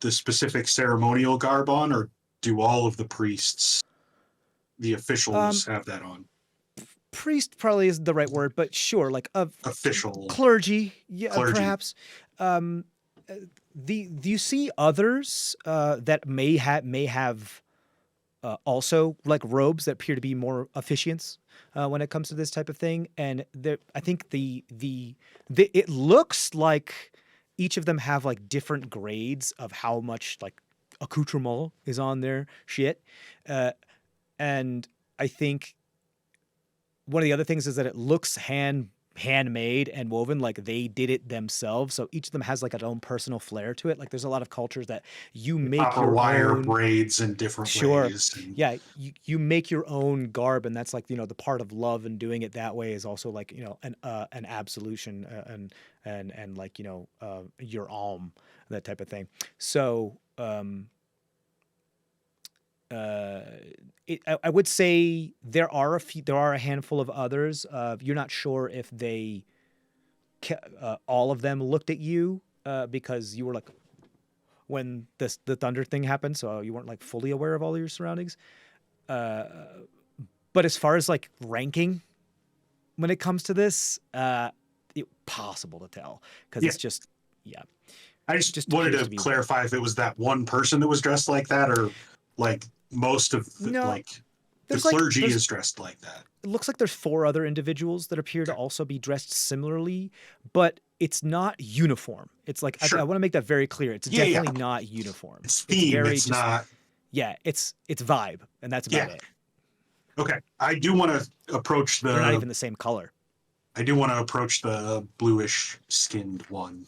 Speaker 5: specific ceremonial garb on, or do all of the priests, the officials, have that on?
Speaker 1: Priest probably isn't the right word, but sure, like
Speaker 5: official
Speaker 1: clergy, yeah,
Speaker 5: clergy.
Speaker 1: Perhaps. Do you see others that may have also like robes that appear to be more officiants when it comes to this type of thing. And I think it looks like each of them have like different grades of how much like accoutrement is on their shit. And I think one of the other things is that it looks handmade and woven, like they did it themselves. So each of them has like its own personal flair to it. Like there's a lot of cultures that you make
Speaker 5: Copper
Speaker 1: your
Speaker 5: wire
Speaker 1: own
Speaker 5: braids in different
Speaker 1: Sure.
Speaker 5: ways. And
Speaker 1: Yeah, you make your own garb, and that's like, the part of love, and doing it that way is also like, an absolution, and like, your alm, that type of thing. So I would say there are a handful of others. You're not sure if all of them looked at you because you were like when the thunder thing happened, so you weren't like fully aware of all your surroundings. But as far as like ranking, when it comes to this, it's possible to tell because
Speaker 5: Yeah.
Speaker 1: it's just
Speaker 5: I just
Speaker 1: just
Speaker 5: wanted
Speaker 1: appears
Speaker 5: to
Speaker 1: to be
Speaker 5: clarify if it was that one person that was dressed like that, or like most of the,
Speaker 1: No,
Speaker 5: like the
Speaker 1: there's like-
Speaker 5: clergy
Speaker 1: there's-
Speaker 5: is dressed like that.
Speaker 1: It looks like there's 4 other individuals that appear to also be dressed similarly, but it's not uniform. It's like
Speaker 5: Sure.
Speaker 1: I want to make that very clear. It's
Speaker 5: Yeah, yeah.
Speaker 1: definitely not uniform.
Speaker 5: It's theme.
Speaker 1: very
Speaker 5: It's
Speaker 1: just-
Speaker 5: not.
Speaker 1: Yeah, it's vibe, and that's about
Speaker 5: Yeah.
Speaker 1: it.
Speaker 5: Okay, I do want to approach
Speaker 1: They're not
Speaker 5: the.
Speaker 1: even the same color.
Speaker 5: I do want to approach the bluish skinned one.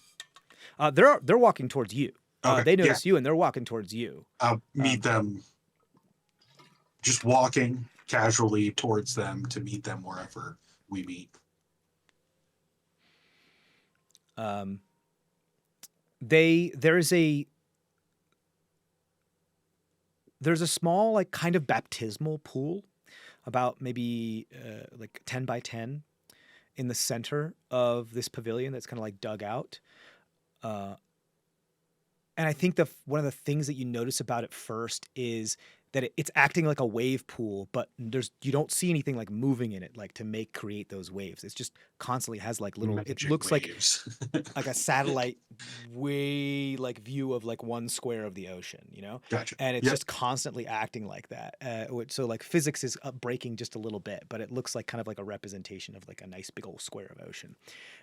Speaker 1: They're walking towards you.
Speaker 5: Okay,
Speaker 1: They
Speaker 5: yeah.
Speaker 1: notice you, and they're walking towards you.
Speaker 5: I'll meet them. Just walking casually towards them to meet them wherever we meet.
Speaker 1: There's a small like kind of baptismal pool, about maybe like 10 by 10, in the center of this pavilion that's kind of like dug out. And I think one of the things that you notice about it first is that it's acting like a wave pool, but you don't see anything like moving in it, like to create those waves. It's just constantly has like little. It
Speaker 5: Magic
Speaker 1: looks
Speaker 5: waves.
Speaker 1: like a satellite way like view of like one square of the ocean,
Speaker 5: Gotcha.
Speaker 1: and it's
Speaker 5: Yep.
Speaker 1: just constantly acting like that. So like physics is breaking just a little bit, but it looks like kind of like a representation of like a nice big old square of ocean.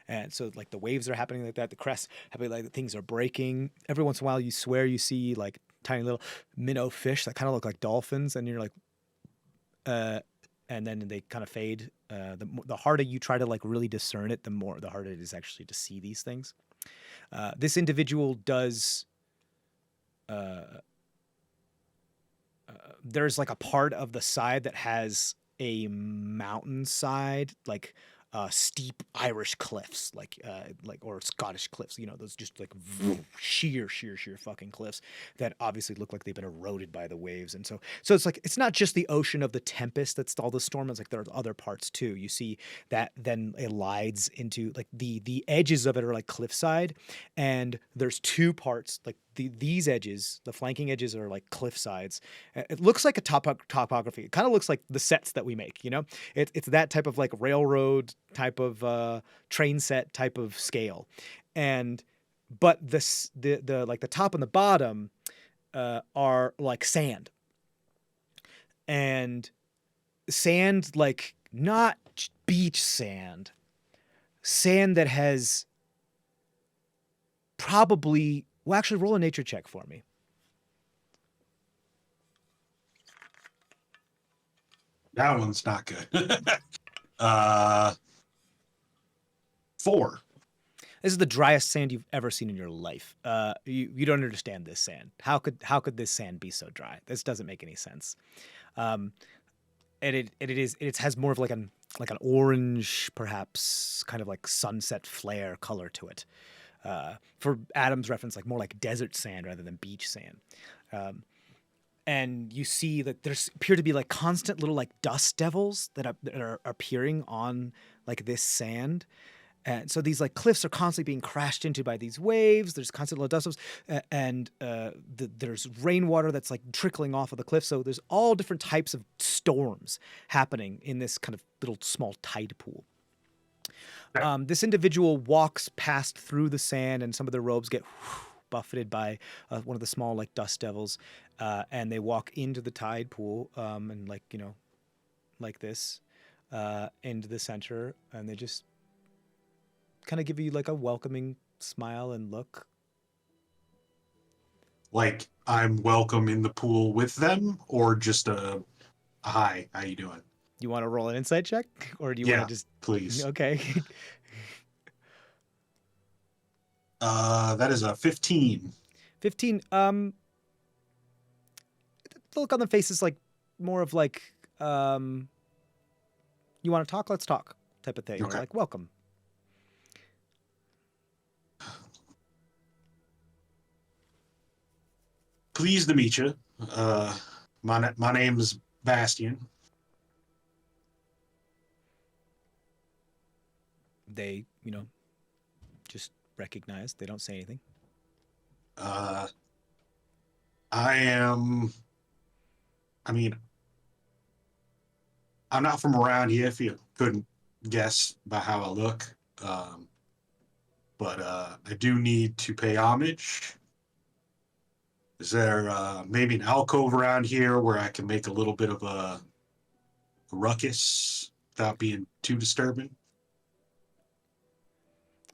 Speaker 1: And so like the waves are happening like that, the crests happening like things are breaking. Every once in a while you swear you see like tiny little minnow fish that kind of look like dolphins, and you're like, and then they kind of fade. The harder you try to like really discern it, the harder it is actually to see these things. This individual does. There's like a part of the side that has a mountainside, like steep Irish cliffs, like or Scottish cliffs. Those just like sheer fucking cliffs that obviously look like they've been eroded by the waves. And so it's like it's not just the ocean of the tempest that's all the storm. It's like there are other parts too. You see that then it lides into like the edges of it are like cliffside, and there's 2 parts like. These edges, the flanking edges, are like cliff sides. It looks like a topography. It kind of looks like the sets that we make, It's that type of like railroad type of train set type of scale. But the like the top and the bottom are like sand. And sand, like not beach sand that has probably... Well, actually, roll a nature check for me.
Speaker 5: That one's not good. 4.
Speaker 1: This is the driest sand you've ever seen in your life. You don't understand this sand. How could this sand be so dry? This doesn't make any sense. And it has more of like an orange, perhaps kind of like sunset flare color to it. For Adam's reference, like more like desert sand rather than beach sand. And you see that there's appear to be like constant little like dust devils that are appearing on like this sand. And so these like cliffs are constantly being crashed into by these waves. There's constant little dust devils, and there's rainwater that's like trickling off of the cliff. So there's all different types of storms happening in this kind of little small tide pool. This individual walks past through the sand, and some of their robes get buffeted by one of the small like dust devils,
Speaker 4: and they walk into the tide pool, and like like this, into the center, and they just kind of give you like a welcoming smile and look.
Speaker 5: Like I'm welcome in the pool with them, or just a hi, how you doing?
Speaker 4: You want to roll an insight check, or do you want
Speaker 5: Yeah,
Speaker 4: to just?
Speaker 5: please.
Speaker 4: Okay.
Speaker 5: That is a 15.
Speaker 4: 15. The look on the face is like more of like, you want to talk? Let's talk type of thing. Or
Speaker 5: Okay.
Speaker 4: like, welcome.
Speaker 5: Pleased to meet you. My name's Bastian.
Speaker 4: They, just recognize. They don't say anything.
Speaker 5: I am. I mean, I'm not from around here. If you couldn't guess by how I look, but I do need to pay homage. Is there maybe an alcove around here where I can make a little bit of a ruckus without being too disturbing?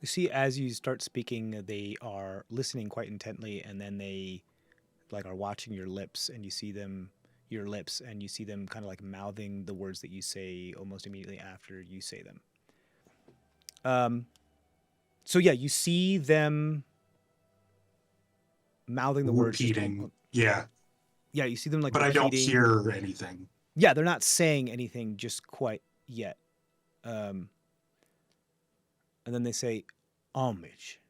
Speaker 4: You see, as you start speaking, they are listening quite intently, and then they like are watching your lips, and you see them, your lips, and you see them kind of like mouthing the words that you say almost immediately after you say them. So yeah, you see them mouthing the words.
Speaker 5: Repeating. Yeah,
Speaker 4: Yeah, you see them like
Speaker 5: but I don't
Speaker 4: repeating.
Speaker 5: hear anything.
Speaker 4: Yeah, they're not saying anything just quite yet. And then they say, homage.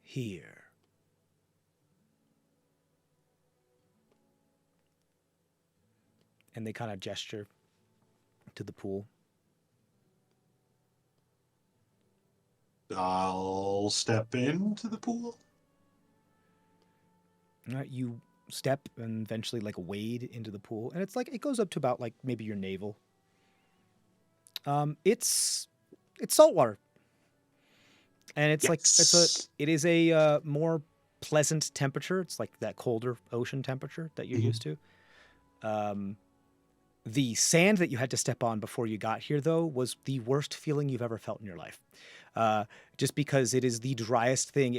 Speaker 4: Here. And they kind of gesture to the pool.
Speaker 5: I'll step into the pool.
Speaker 4: All right, you step and eventually like wade into the pool, and it's like it goes up to about like maybe your navel. It's salt water, and it's like it is a more pleasant temperature. It's like that colder ocean temperature that you're used to. The sand that you had to step on before you got here, though, was the worst feeling you've ever felt in your life. Just because it is the driest thing.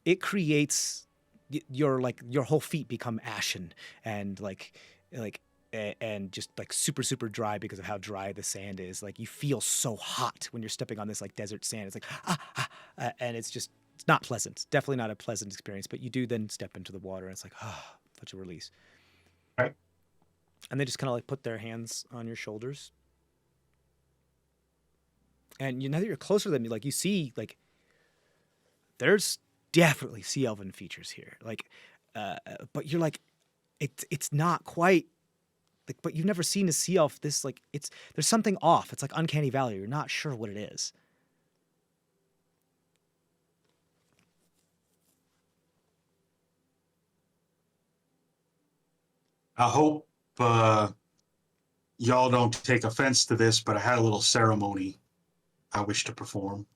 Speaker 4: It creates your whole feet become ashen and and just like super, super dry because of how dry the sand is. Like you feel so hot when you're stepping on this like desert sand. It's like, and it's not pleasant. It's definitely not a pleasant experience, but you do then step into the water and it's like, such a release.
Speaker 5: Right.
Speaker 4: And they just kind of like put their hands on your shoulders. And now that you're closer to them, you see like there's definitely sea elven features here. But you're like, it's not quite like, but you've never seen a sea elf this like there's something off. It's like uncanny valley. You're not sure what it is.
Speaker 5: I hope y'all don't take offense to this, but I had a little ceremony I wish to perform.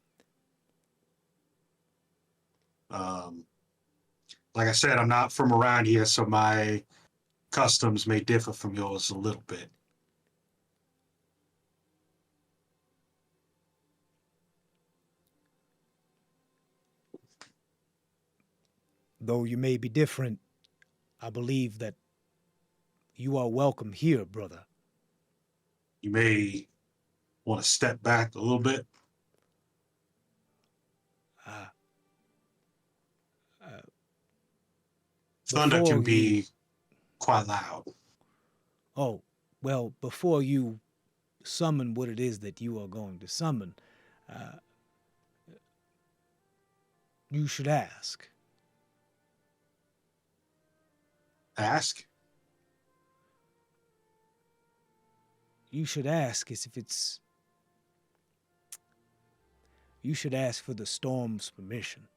Speaker 5: Like I said, I'm not from around here, so my customs may differ from yours a little bit.
Speaker 4: Though you may be different, I believe that you are welcome here, brother.
Speaker 5: You may want to step back a little bit. Thunder can be quite loud.
Speaker 4: Oh, well, before you summon what it is that you are going to summon, you should ask.
Speaker 5: Ask?
Speaker 4: You should ask as if it's... You should ask for the storm's permission.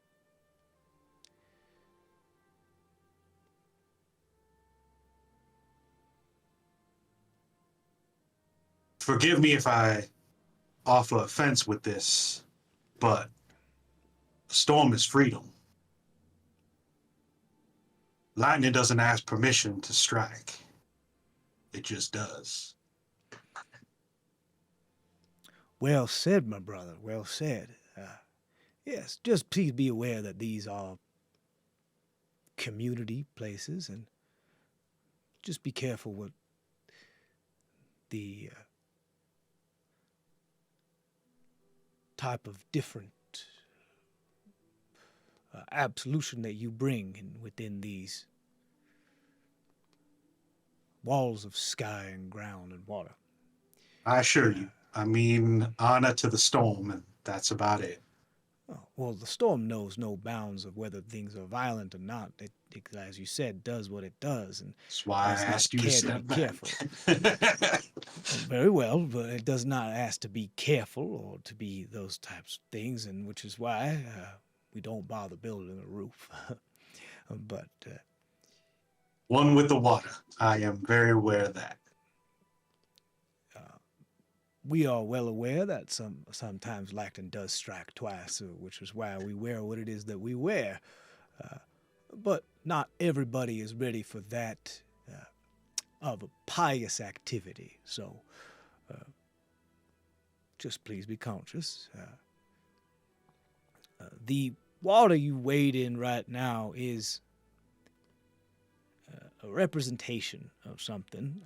Speaker 5: Forgive me if I offer offense with this, but a storm is freedom. Lightning doesn't ask permission to strike. It just does.
Speaker 4: Well said, my brother. Well said. Yes, just please be aware that these are community places, and just be careful with the type of different absolution that you bring within these walls of sky and ground and water.
Speaker 5: I assure you. I mean, honor to the storm, and that's about it.
Speaker 4: Oh, well, the storm knows no bounds of whether things are violent or not. It, as you said, does what it does, and
Speaker 5: That's why I
Speaker 4: does not
Speaker 5: asked you to
Speaker 4: care
Speaker 5: step
Speaker 4: be
Speaker 5: back.
Speaker 4: careful. Very well, but it does not ask to be careful or to be those types of things, and which is why we don't bother building a roof. But
Speaker 5: One with the water. I am very aware of that.
Speaker 4: we are well aware that sometimes lightning does strike twice, which is why we wear what it is that we wear. But not everybody is ready for that of a pious activity. So just please be conscious. The water you wade in right now is a representation of something.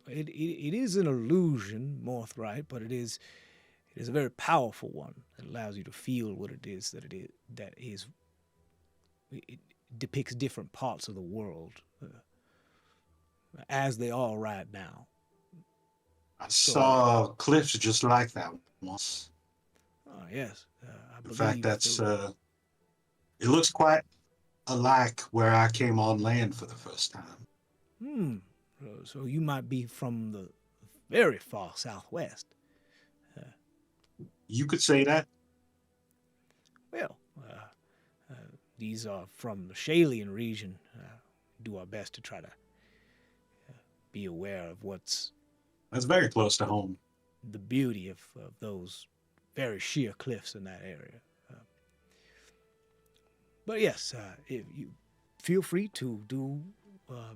Speaker 4: It is an illusion, Morthright, but it is a very powerful one that allows you to feel what it is that it depicts different parts of the world as they are right now.
Speaker 5: I saw cliffs just like that once.
Speaker 4: Yes, I
Speaker 5: In
Speaker 4: believe
Speaker 5: fact, that's
Speaker 4: so.
Speaker 5: it looks quite alike where I came on land for the first time.
Speaker 4: So you might be from the very far southwest.
Speaker 5: You could say that.
Speaker 4: Well, these are from the Shalian region. Do our best to try to be aware of what's
Speaker 5: That's very close to home.
Speaker 4: the beauty of those very sheer cliffs in that area. But yes, if you feel free to do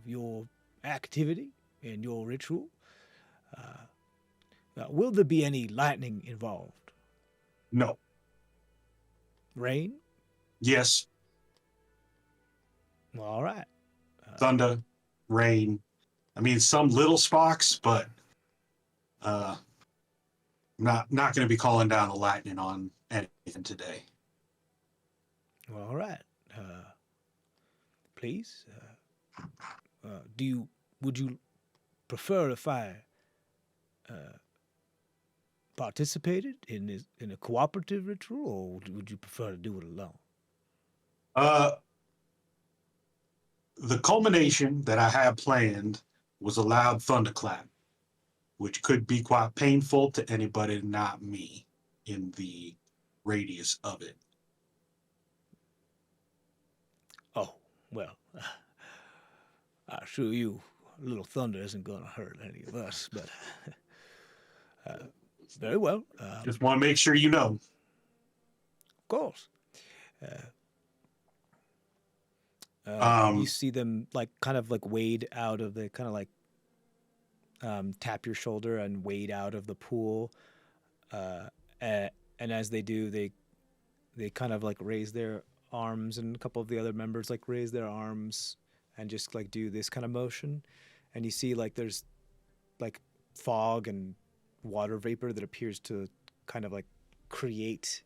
Speaker 4: your activity and your ritual. Will there be any lightning involved?
Speaker 5: No.
Speaker 4: Rain?
Speaker 5: Yes.
Speaker 4: Well, all right.
Speaker 5: Thunder, rain. I mean, some little sparks, but not going to be calling down a lightning on anything today.
Speaker 4: Well, all right. Please. Would you prefer if I participated in a cooperative ritual, or would you prefer to do it alone?
Speaker 5: The culmination that I had planned was a loud thunderclap, which could be quite painful to anybody not me in the radius of it.
Speaker 4: Oh, well, I assure you, a little thunder isn't going to hurt any of us, but very well.
Speaker 5: Just want to make sure you know.
Speaker 4: Of course. You see them kind of wade out of the tap your shoulder and wade out of the pool, and as they do, they kind of raise their arms, and a couple of the other members raise their arms and just do this kind of motion, and you see there's fog and water vapor that appears to kind of create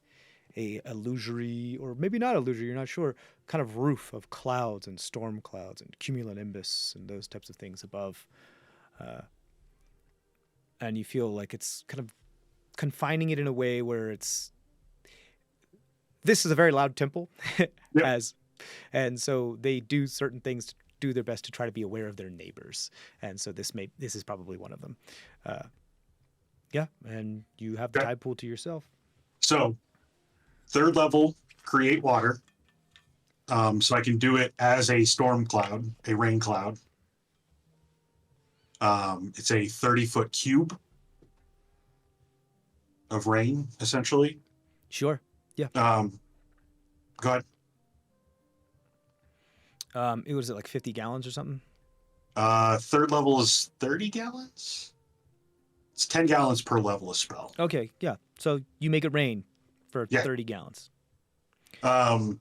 Speaker 4: a illusory, or maybe not illusory, you're not sure, kind of roof of clouds and storm clouds and cumulonimbus and those types of things above. And you feel like it's kind of confining it in a way where this is a very loud temple.
Speaker 5: Yep.
Speaker 4: And so they do certain things to do their best to try to be aware of their neighbors. And so this is probably one of them. Yeah, and you have the tide pool to yourself.
Speaker 5: So, third level, create water. So I can do it as a storm cloud, a rain cloud. It's a 30-foot cube of rain, essentially.
Speaker 4: Sure. Yeah.
Speaker 5: Go ahead.
Speaker 4: It was like 50 gallons or something.
Speaker 5: Third level is 30 gallons. It's 10 gallons per level of spell.
Speaker 4: Okay, yeah. So you make it rain for
Speaker 5: Yeah.
Speaker 4: 30 gallons.
Speaker 5: Then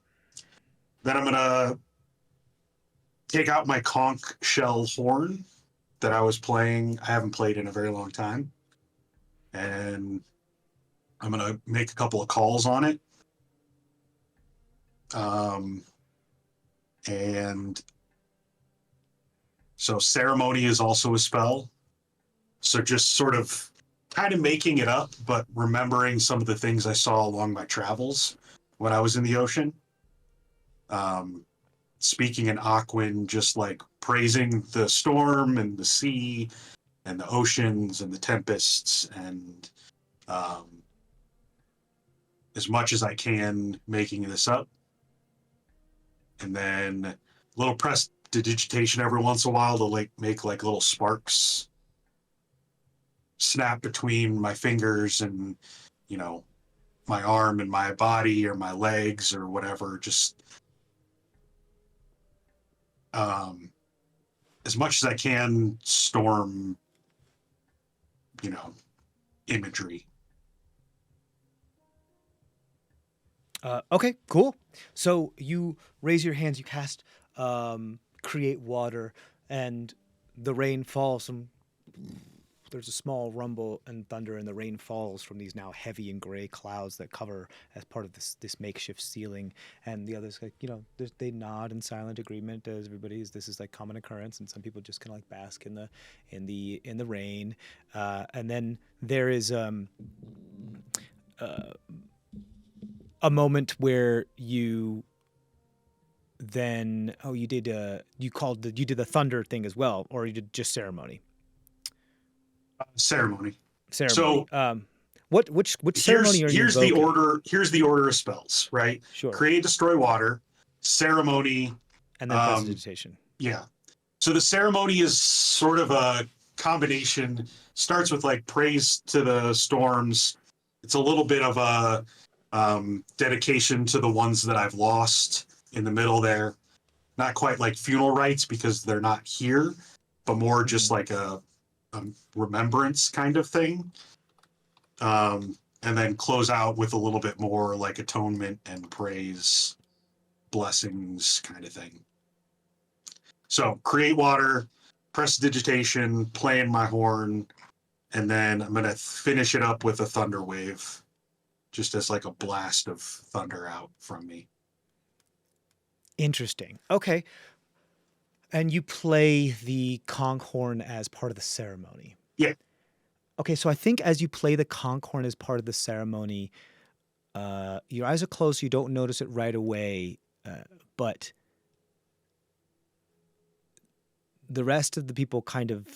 Speaker 5: I'm gonna take out my conch shell horn that I was playing. I haven't played in a very long time, and I'm gonna make a couple of calls on it. And so ceremony is also a spell. So just sort of kind of making it up, but remembering some of the things I saw along my travels when I was in the ocean. Speaking in Aquan, just like praising the storm and the sea and the oceans and the tempests, and as much as I can making this up. And then a little prestidigitation every once in a while to like make like little sparks snap between my fingers and, you know, my arm and my body or my legs or whatever. Just as much as I can storm, you know, imagery.
Speaker 4: Okay, cool. So you raise your hands, you cast create water, and the rain falls. There's a small rumble and thunder, and the rain falls from these now heavy and gray clouds that cover as part of this makeshift ceiling. And the others, like, you know, they nod in silent agreement as everybody's. This is like common occurrence, and some people just kind of like bask in the rain. And then there is a moment where you then you did the thunder thing as well, or you did just ceremony.
Speaker 5: Ceremony.
Speaker 4: So which
Speaker 5: Here's
Speaker 4: ceremony are you
Speaker 5: here's the
Speaker 4: invoking?
Speaker 5: order. Here's the order of spells, right?
Speaker 4: Sure.
Speaker 5: Create, destroy water, ceremony,
Speaker 4: And then prestidigitation.
Speaker 5: Yeah. So the ceremony is sort of a combination. Starts with like praise to the storms. It's a little bit of a dedication to the ones that I've lost in the middle there. Not quite like funeral rites because they're not here, but more just like a remembrance kind of thing. And then close out with a little bit more like atonement and praise, blessings kind of thing. So create water, prestidigitation, playing my horn, and then I'm going to finish it up with a thunder wave, just as like a blast of thunder out from me.
Speaker 4: Interesting. Okay. And you play the conch horn as part of the ceremony.
Speaker 5: Yeah.
Speaker 4: Okay, so I think as you play the conch horn as part of the ceremony, your eyes are closed, so you don't notice it right away, but the rest of the people kind of,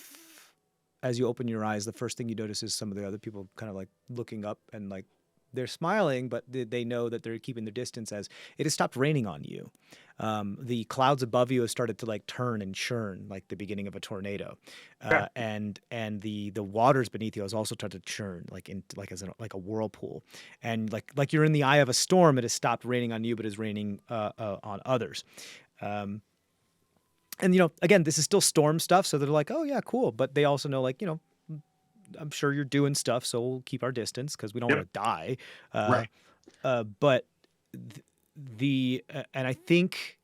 Speaker 4: as you open your eyes, the first thing you notice is some of the other people kind of like looking up and like they're smiling, but they know that they're keeping their distance as it has stopped raining on you. The clouds above you have started to like turn and churn like the beginning of a tornado. And the waters beneath you has also started to churn like like a whirlpool. And like you're in the eye of a storm, it has stopped raining on you, but is raining on others. And, you know, again, this is still storm stuff. So they're like, oh, yeah, cool. But they also know, like, you know, I'm sure you're doing stuff, so we'll keep our distance because we don't want to die.
Speaker 5: Right.
Speaker 4: But and I think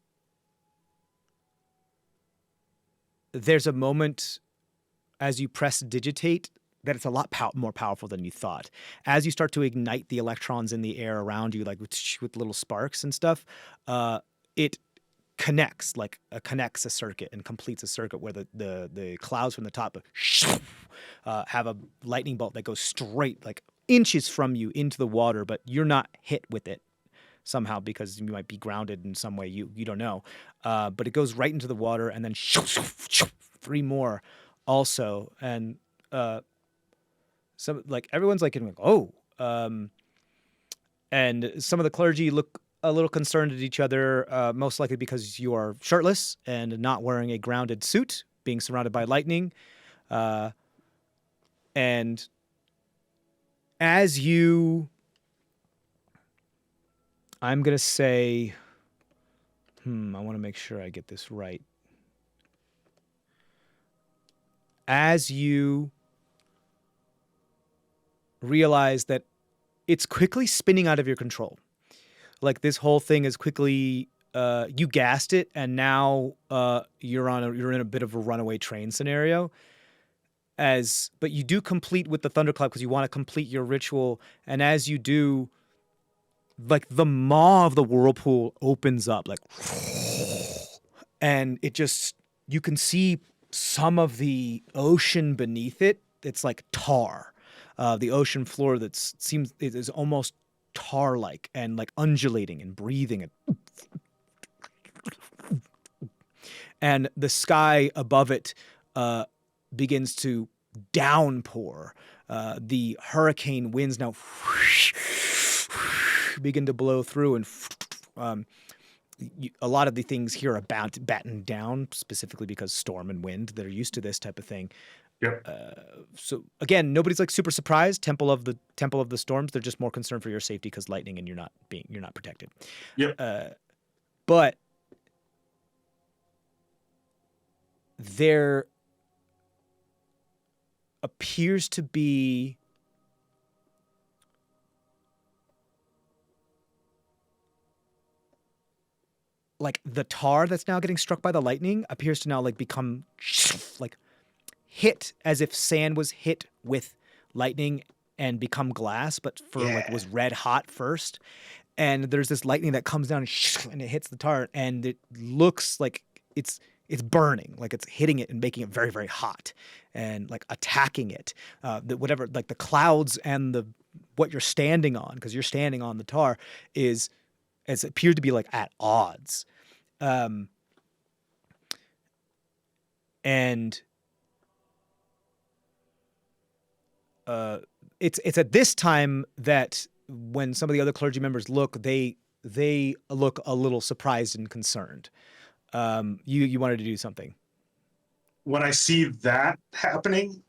Speaker 4: there's a moment as you press digitate that it's a lot more powerful than you thought. As you start to ignite the electrons in the air around you, like with little sparks and stuff, it connects a circuit and completes a circuit where the clouds from the top have a lightning bolt that goes straight like inches from you into the water, but you're not hit with it somehow because you might be grounded in some way, you don't know, but it goes right into the water, and then 3 more also, and some like everyone's like oh, and some of the clergy look a little concerned at each other, most likely because you are shirtless and not wearing a grounded suit, being surrounded by lightning. And as I'm going to say, I want to make sure I get this right. As you realize that it's quickly spinning out of your control. Like this whole thing is quickly you gassed it, and now you're in a bit of a runaway train scenario. But you do complete with the thunderclap because you want to complete your ritual, and as you do, like the maw of the whirlpool opens up, like, and you can see some of the ocean beneath it. It's like tar. The ocean floor is almost tar-like and like undulating and breathing. And the sky above it begins to downpour. The hurricane winds now begin to blow through, and a lot of the things here are battened down, specifically because storm and wind. They're used to this type of thing.
Speaker 5: Yep.
Speaker 4: So again, nobody's like super surprised. Temple of the Storms. They're just more concerned for your safety because lightning, and you're not protected.
Speaker 5: Yep.
Speaker 4: But there appears to be like the tar that's now getting struck by the lightning appears to now like become like hit as if sand was hit with lightning and become glass, but was red hot first. And there's this lightning that comes down and it hits the tar, and it looks like it's burning, like it's hitting it and making it very, very hot and like attacking it. Whatever, like the clouds and what you're standing on, because you're standing on the tar, as appeared to be like at odds. And it's at this time that when some of the other clergy members look, they look a little surprised and concerned. You wanted to do something.
Speaker 5: When I see that happening,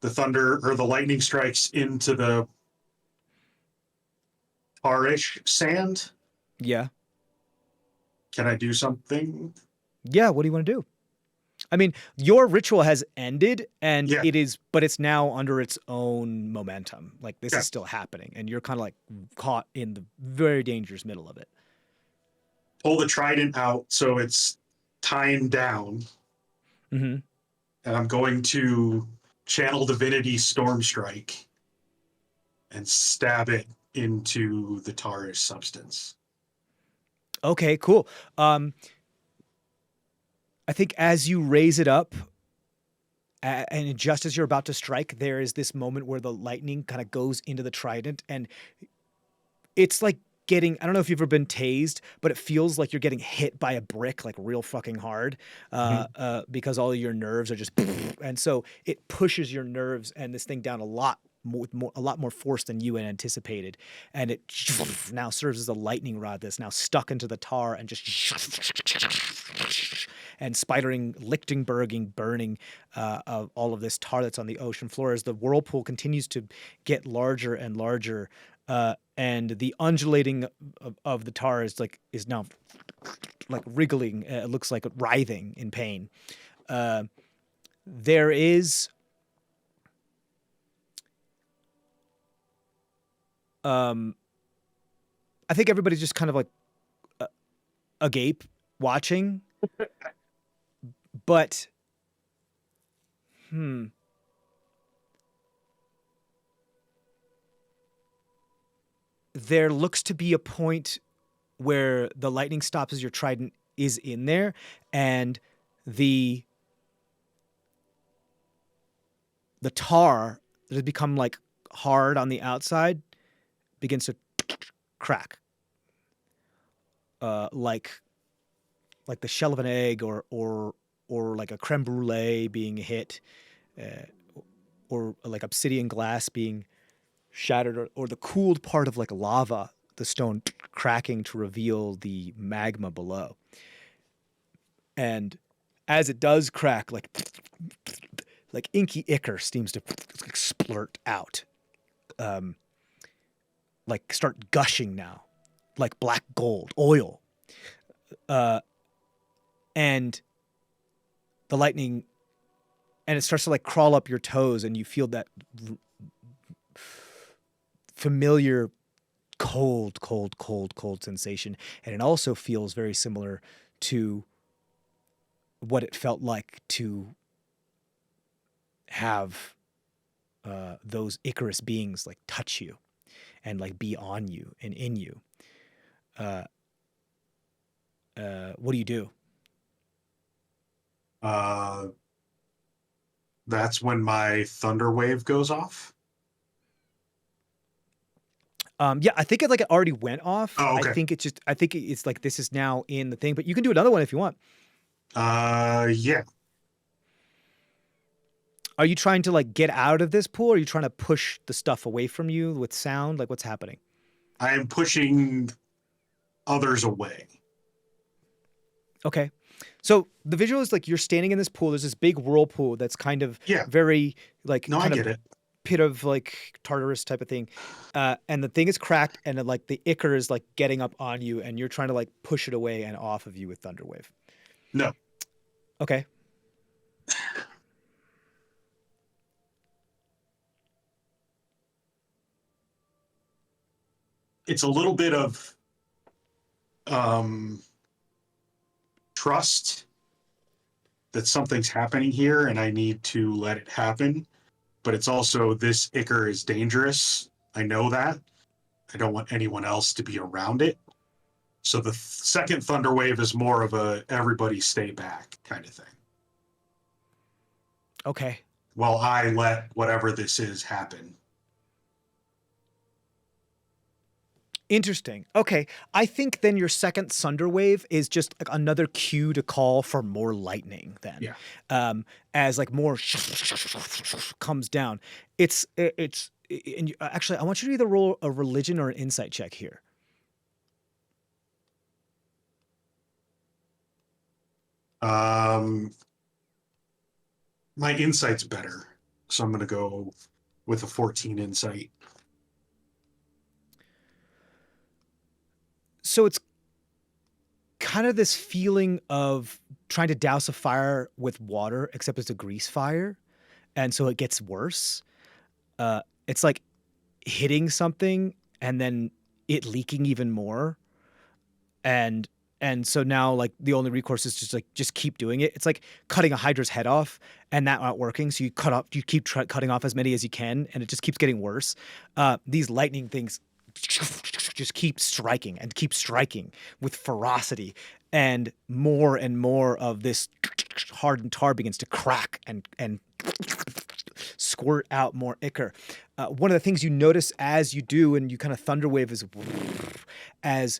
Speaker 5: the thunder or the lightning strikes into the tarish sand.
Speaker 4: Yeah.
Speaker 5: Can I do something?
Speaker 4: Yeah. What do you want to do? I mean, your ritual has ended, and but it's now under its own momentum. Like this is still happening, and you're kind of like caught in the very dangerous middle of it.
Speaker 5: Pull the trident out so it's timed down.
Speaker 4: Mm-hmm.
Speaker 5: And I'm going to channel divinity storm strike and stab it into the tarish substance.
Speaker 4: Okay, cool. I think as you raise it up, and just as you're about to strike, there is this moment where the lightning kind of goes into the trident, and it's like I don't know if you've ever been tased, but it feels like you're getting hit by a brick, like real fucking hard, because all of your nerves are just, and so it pushes your nerves and this thing down a lot more force than you had anticipated, and it now serves as a lightning rod that's now stuck into the tar and just and spidering, Lichtenberging, burning of all of this tar that's on the ocean floor as the whirlpool continues to get larger and larger, and the undulating of the tar is now like wriggling. It looks like writhing in pain. There is I think everybody's just kind of like agape watching, but there looks to be a point where the lightning stops as your trident is in there, and the tar that has become like hard on the outside begins to crack, like the shell of an egg, or like a creme brulee being hit, or like obsidian glass being shattered, or the cooled part of like lava, the stone cracking to reveal the magma below. And as it does crack, like inky ichor seems to splurt out, like start gushing now, like black gold, oil. and the lightning, and it starts to like crawl up your toes, and you feel that familiar cold sensation. And it also feels very similar to what it felt like to have those Icarus beings like touch you and like be on you and in you. What do you do?
Speaker 5: That's when my thunder wave goes off.
Speaker 4: Yeah, I think it already went off.
Speaker 5: Oh, okay.
Speaker 4: I think it's like this is now in the thing, but you can do another one if you want.
Speaker 5: Yeah.
Speaker 4: Are you trying to like get out of this pool, or are you trying to push the stuff away from you with sound? Like, what's happening?
Speaker 5: I am pushing others away.
Speaker 4: Okay. So the visual is like you're standing in this pool. There's this big whirlpool that's kind of very like
Speaker 5: no,
Speaker 4: kind
Speaker 5: I
Speaker 4: of
Speaker 5: get it.
Speaker 4: pit of like Tartarus type of thing. And the thing is cracked, and then, like the Icar is like getting up on you, and you're trying to like push it away and off of you with Thunderwave.
Speaker 5: No.
Speaker 4: Okay.
Speaker 5: It's a little bit of trust that something's happening here and I need to let it happen. But it's also, this Icar is dangerous. I know that. I don't want anyone else to be around it. So the second thunder wave is more of a everybody stay back kind of thing.
Speaker 4: Okay.
Speaker 5: While I let whatever this is happen.
Speaker 4: Interesting. Okay. I think then your second thunder wave is just like another cue to call for more lightning then.
Speaker 5: Yeah.
Speaker 4: As like more comes down. It's and actually I want you to either roll a religion or an insight check here.
Speaker 5: My insight's better. So I'm going to go with a 14 insight.
Speaker 4: So it's kind of this feeling of trying to douse a fire with water, except it's a grease fire. And so it gets worse. It's like hitting something and then it leaking even more. And so now like the only recourse is just keep doing it. It's like cutting a hydra's head off and that not working. So you keep cutting off as many as you can, and it just keeps getting worse. These lightning things just keep striking with ferocity, and more of this hardened tar begins to crack and squirt out more ichor. One of the things you notice as you do, and you kind of thunderwave, is as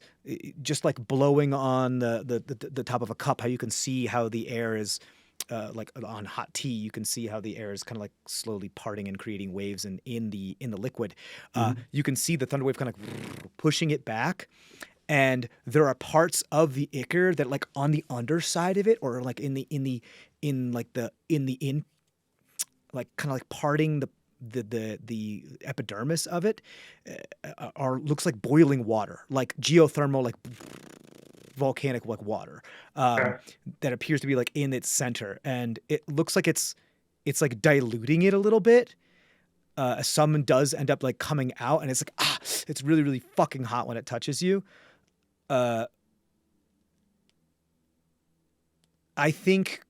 Speaker 4: just like blowing on the top of a cup, how you can see how the air is like on hot tea, you can see how the air is kind of like slowly parting and creating waves in the liquid. You can see the thunderwave kind of pushing it back, and there are parts of the ichor that like on the underside of it, or like like kind of like parting the epidermis of it, looks like boiling water, like geothermal, like volcanic like water, that appears to be like in its center, and it looks like it's like diluting it a little bit. Some does end up like coming out, and it's like it's really really fucking hot when it touches you. I think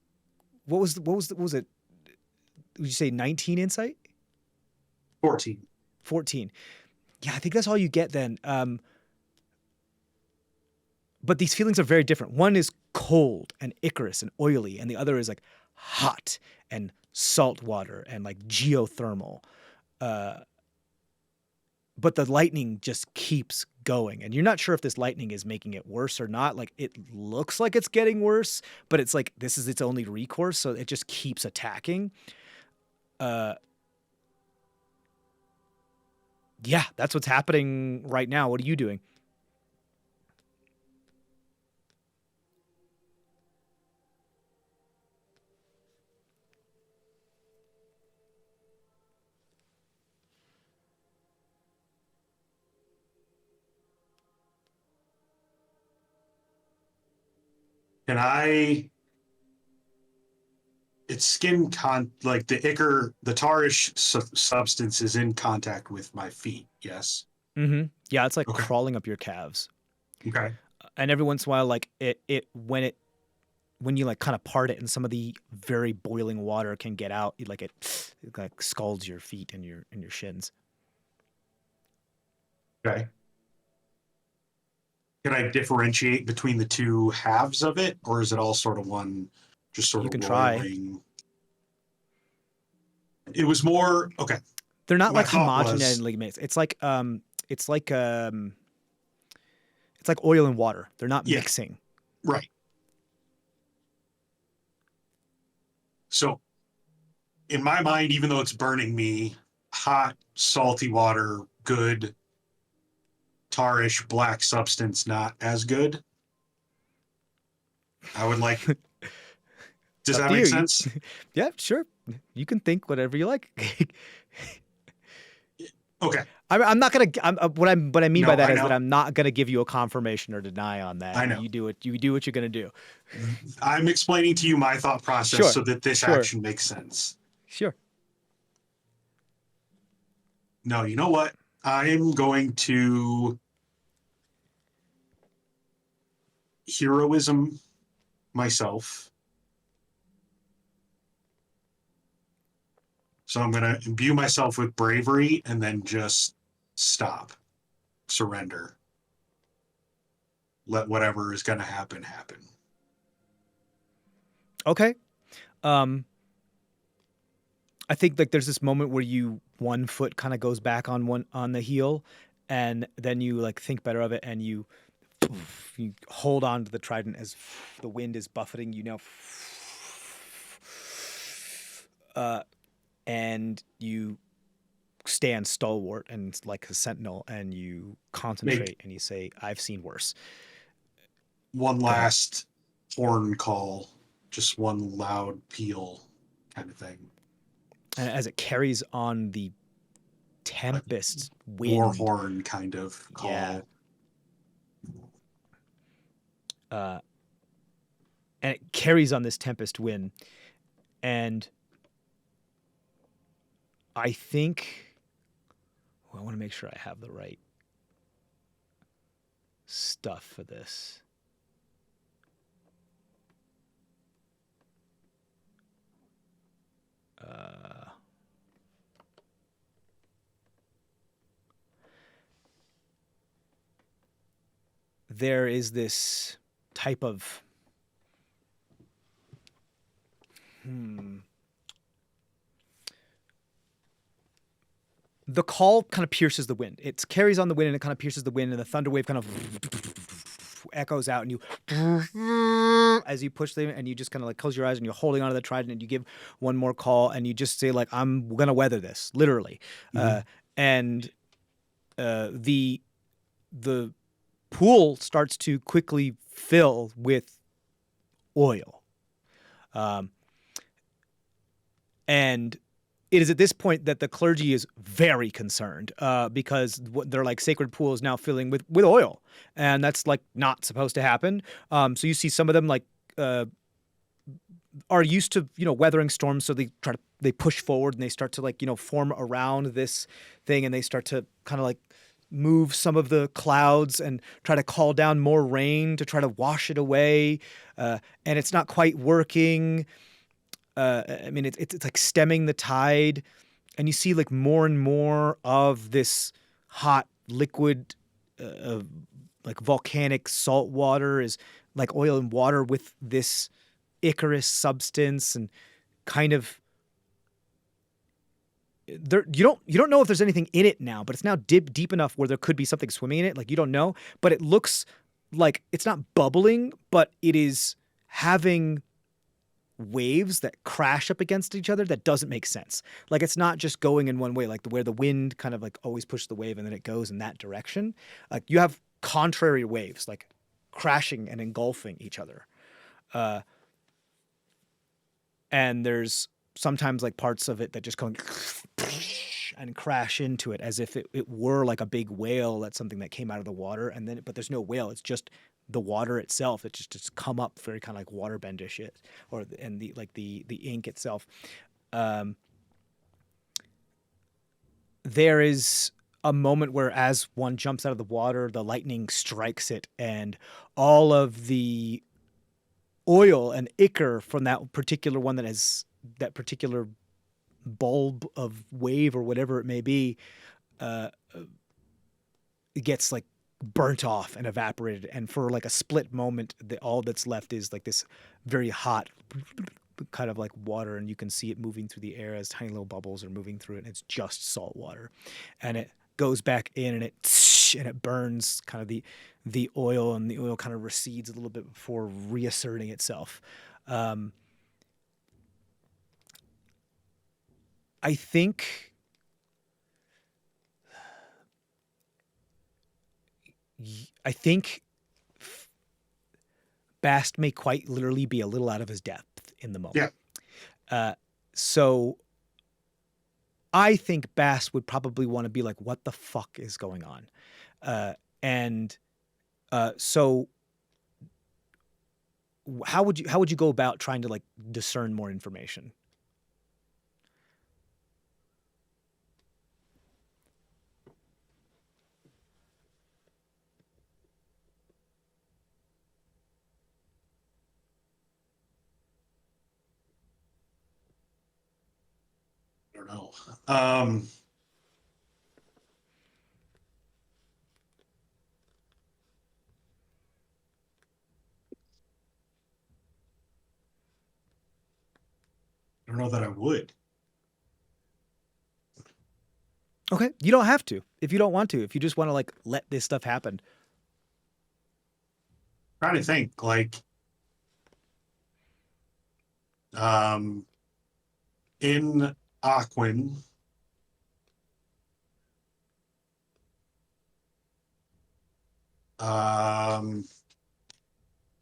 Speaker 4: what was it? Would you say 19 insight?
Speaker 5: 14.
Speaker 4: 14. Yeah, I think that's all you get then. But these feelings are very different. One is cold and ichorous and oily, and the other is like hot and salt water and like geothermal. But the lightning just keeps going, and you're not sure if this lightning is making it worse or not. Like, it looks like it's getting worse, but it's like this is its only recourse, so it just keeps attacking. Yeah, that's what's happening right now. What are you doing?
Speaker 5: Can I? It's skin like the ichor, the tarish substance is in contact with my feet. Yes.
Speaker 4: Mm-hmm. Yeah, it's like
Speaker 5: Okay.
Speaker 4: crawling up your calves.
Speaker 5: Okay.
Speaker 4: And every once in a while, like when you like kind of part it and some of the very boiling water can get out, it like scalds your feet and your shins.
Speaker 5: Okay. Can I differentiate between the two halves of it, or is it all sort of one, just sort
Speaker 4: You
Speaker 5: of
Speaker 4: can try.
Speaker 5: roiling? It was more okay.
Speaker 4: They're not
Speaker 5: My
Speaker 4: like
Speaker 5: thought was-
Speaker 4: homogeneously mixed. It's like oil and water. They're not
Speaker 5: Yeah.
Speaker 4: mixing.
Speaker 5: Right. So, in my mind, even though it's burning me, hot, salty water, good. Tarish, black substance, not as good. I would like. Does
Speaker 4: Up
Speaker 5: that
Speaker 4: to
Speaker 5: make
Speaker 4: you.
Speaker 5: sense?
Speaker 4: Yeah, sure. You can think whatever you like.
Speaker 5: Okay.
Speaker 4: I'm not gonna. What I mean
Speaker 5: No,
Speaker 4: by that
Speaker 5: I
Speaker 4: is
Speaker 5: know.
Speaker 4: that I'm not gonna give you a confirmation or deny on that.
Speaker 5: I know.
Speaker 4: You do what you're gonna do.
Speaker 5: I'm explaining to you my thought process
Speaker 4: Sure,
Speaker 5: so that this
Speaker 4: sure.
Speaker 5: action makes sense.
Speaker 4: Sure.
Speaker 5: No, you know what? I'm going to heroism myself. So I'm going to imbue myself with bravery and then just stop, surrender. Let whatever is going to happen happen.
Speaker 4: Okay. I think like there's this moment where one foot kind of goes back on the heel, and then you like think better of it, and you hold on to the trident as the wind is buffeting you now, and you stand stalwart and like a sentinel, and you concentrate and you say, "I've seen worse."
Speaker 5: One last horn call, just one loud peal kind of thing.
Speaker 4: And as it carries on the tempest wind,
Speaker 5: War horn kind of call.
Speaker 4: Yeah. And it carries on this tempest wind, and I think I want to make sure I have the right stuff for this. There is this type of the call kind of pierces the wind. It carries on the wind and it kind of pierces the wind, and the thunder wave kind of echoes out, and you as you push them, and you just kind of like close your eyes and you're holding onto the trident, and you give one more call, and you just say like, I'm gonna weather this, literally. And the pool starts to quickly fill with oil. And it is at this point that the clergy is very concerned because their like sacred pool is now filling with oil, and that's like not supposed to happen. So you see some of them like are used to weathering storms, so they push forward and they start to like form around this thing, and they start to kind of like move some of the clouds and try to call down more rain to try to wash it away, and it's not quite working. I mean, it's like stemming the tide, and you see like more and more of this hot liquid, like volcanic salt water is like oil and water with this ichorous substance, and kind of there you don't know if there's anything in it now, but it's now deep enough where there could be something swimming in it. Like you don't know, but it looks like it's not bubbling, but it is having waves that crash up against each other that doesn't make sense. Like it's not just going in one way, like where the wind kind of like always pushes the wave and then it goes in that direction. Like you have contrary waves like crashing and engulfing each other. And there's sometimes like parts of it that just go and crash into it as if it were like a big whale. That's something that came out of the water, and then but there's no whale. It's just the water itself. It just come up very kind of like waterbendish it, and the ink itself. There is a moment where, as one jumps out of the water, the lightning strikes it, and all of the oil and ichor from that particular one that has that particular bulb of wave or whatever it may be, it gets like burnt off and evaporated. And for like a split moment, all that's left is like this very hot kind of like water, and you can see it moving through the air as tiny little bubbles are moving through it, and it's just salt water. And it goes back in, and it burns kind of the oil, and the oil kind of recedes a little bit before reasserting itself. I think Bast may quite literally be a little out of his depth in the moment.
Speaker 5: Yeah.
Speaker 4: So I think Bast would probably want to be like, what the fuck is going on? So how would you go about trying to like discern more information?
Speaker 5: I don't know. I don't know that I would.
Speaker 4: Okay, you don't have to if you don't want to. If you just want to like let this stuff happen.
Speaker 5: Trying to think, like, in Aquin,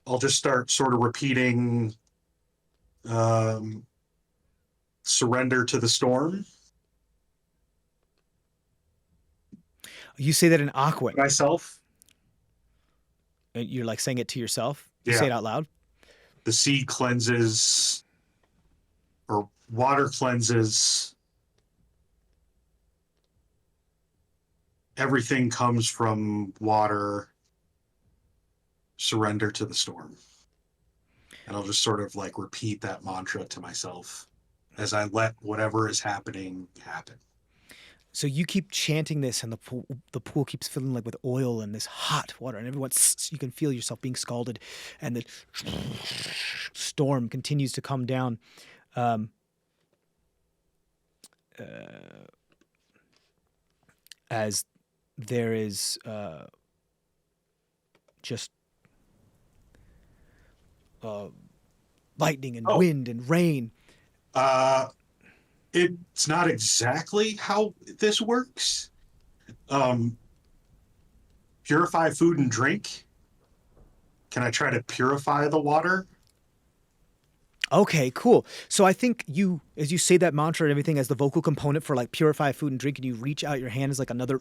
Speaker 5: I'll just start sort of repeating surrender to the storm.
Speaker 4: You say that in Aqua.
Speaker 5: Myself.
Speaker 4: And you're like saying it to yourself. You
Speaker 5: Yeah.
Speaker 4: say it out loud.
Speaker 5: The sea cleanses, or water cleanses. Everything comes from water. Surrender to the storm. And I'll just sort of like repeat that mantra to myself as I let whatever is happening happen.
Speaker 4: So you keep chanting this, and the pool keeps filling like with oil and this hot water, and you can feel yourself being scalded, and the storm continues to come down. As there is just lightning and wind and rain.
Speaker 5: It's not exactly how this works. Purify food and drink. Can I try to purify the water?
Speaker 4: Okay, cool. So I think as you say that mantra and everything as the vocal component for like purify food and drink, and you reach out your hand as like another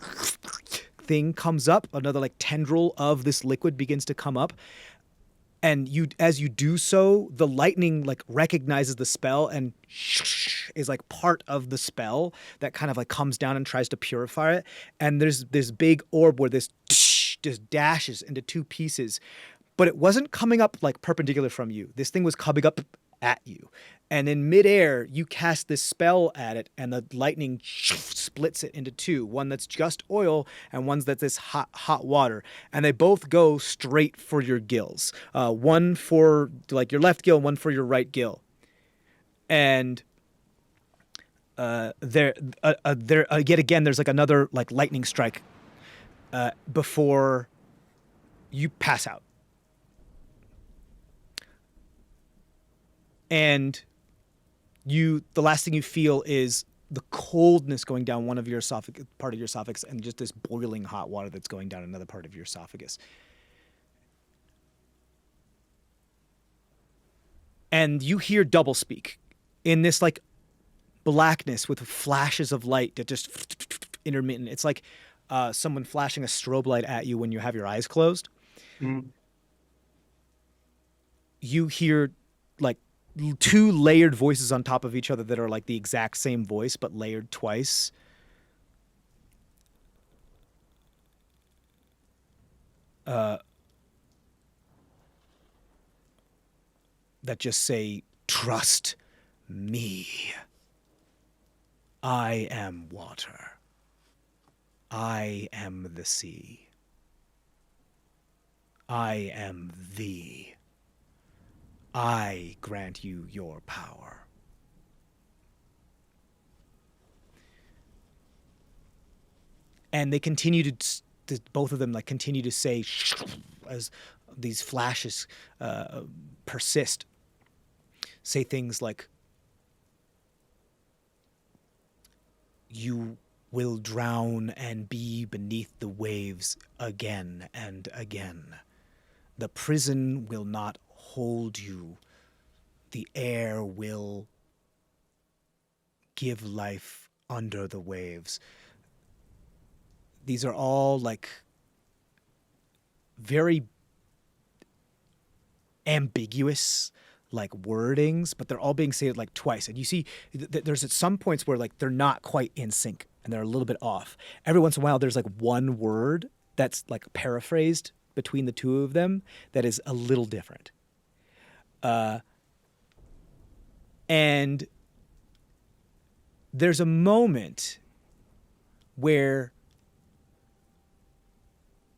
Speaker 4: thing comes up, another like tendril of this liquid begins to come up. And as you do so, the lightning like recognizes the spell and is like part of the spell that kind of like comes down and tries to purify it. And there's this big orb where this just dashes into two pieces, but it wasn't coming up like perpendicular from you. This thing was coming up at you. And in midair, you cast this spell at it, and the lightning splits it into two. One that's just oil, and one's that's this hot water. And they both go straight for your gills. One for like your left gill, one for your right gill. And there yet again, there's like another like lightning strike before you pass out. And the last thing you feel is the coldness going down one of your part of your esophagus, and just this boiling hot water that's going down another part of your esophagus. And you hear doublespeak in this like blackness with flashes of light that just intermittent. It's like someone flashing a strobe light at you when you have your eyes closed.
Speaker 5: Mm.
Speaker 1: you hear like two layered voices on top of each other that are like the exact same voice but layered twice. That just say, "Trust me. I am water. I am the sea. I am thee. I grant you your power." And they continue to both of them like continue to say as these flashes persist. Say things like, "You will drown and be beneath the waves again and again. The prison will not hold you. The air will give life under the waves." These are all like very ambiguous like wordings, but they're all being said like twice. And you see there's at some points where like they're not quite in sync and they're a little bit off. Every once in a while there's like one word that's like paraphrased between the two of them that is a little different. And there's a moment where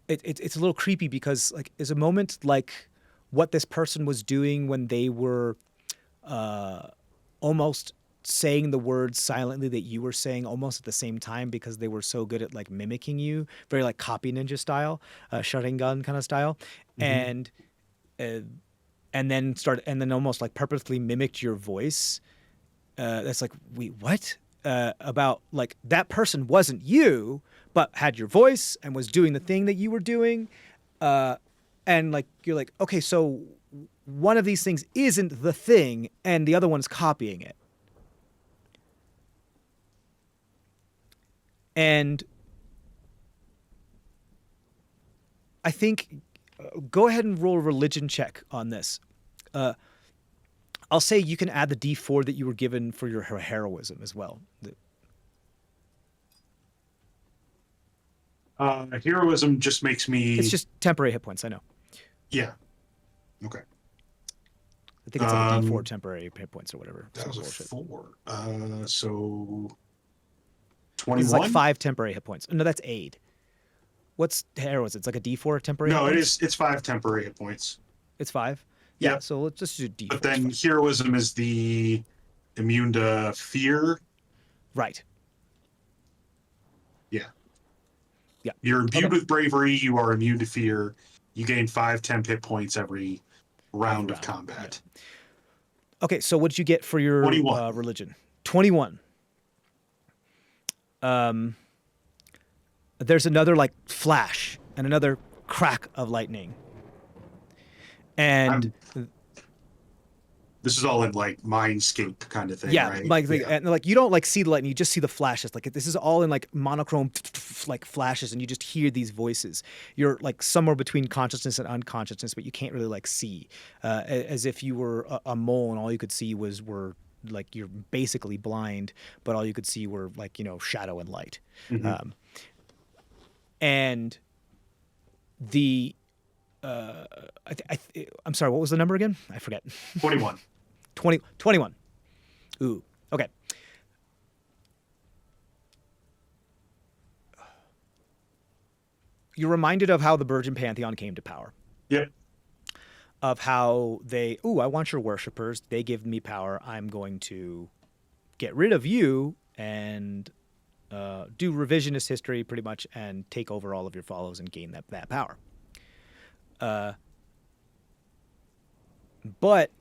Speaker 1: it's a little creepy because like is a moment like what this person was doing when they were almost saying the words silently that you were saying almost at the same time because they were so good at like mimicking you, very like copy ninja style, Sharingan kind of style, and then almost like purposely mimicked your voice. That's like, wait, what? About like that person wasn't you, but had your voice and was doing the thing that you were doing. And like, you're like, okay, so one of these things isn't the thing and the other one's copying it. And I think, go ahead and roll a religion check on this. I'll say you can add the D4 that you were given for your heroism as well.
Speaker 5: Heroism just makes me...
Speaker 1: It's just temporary hit points, I know.
Speaker 5: Yeah. Okay.
Speaker 1: I think it's like a D4 temporary hit points or whatever.
Speaker 5: That was a
Speaker 1: bullshit.
Speaker 5: 4. So 21?
Speaker 1: It's like 5 temporary hit points. No, that's aid. What's heroism? It's like a D4 temporary hit
Speaker 5: No,
Speaker 1: points?
Speaker 5: it's 5 temporary hit points.
Speaker 1: It's 5? Yeah,
Speaker 5: Yep.
Speaker 1: so let's just do D4.
Speaker 5: But then heroism is the immune to fear.
Speaker 1: Right.
Speaker 5: Yeah.
Speaker 1: Yeah.
Speaker 5: You're imbued
Speaker 1: Okay.
Speaker 5: with bravery. You are immune to fear. You gain 5 temp hit points every round of combat.
Speaker 1: Yeah. Okay, so what did you get for your
Speaker 5: 21.
Speaker 1: Religion? 21. There's another like flash and another crack of lightning. And
Speaker 5: this is all in like Mindscape kind of thing,
Speaker 1: yeah,
Speaker 5: right?
Speaker 1: like and like you don't like see the lightning, you just see the flashes. Like this is all in like monochrome like flashes, and you just hear these voices. You're like somewhere between consciousness and unconsciousness, but you can't really like see, as if you were a mole and all you could see were like you're basically blind, but all you could see were like shadow and light.
Speaker 5: Mm-hmm.
Speaker 1: And the I'm sorry, what was the number again? I forget.
Speaker 5: 21.
Speaker 1: 21. Ooh, okay. You're reminded of how the Virgin Pantheon came to power.
Speaker 5: Yep.
Speaker 1: Of how I want your worshippers. They give me power. I'm going to get rid of you and do revisionist history pretty much and take over all of your follows and gain that power. But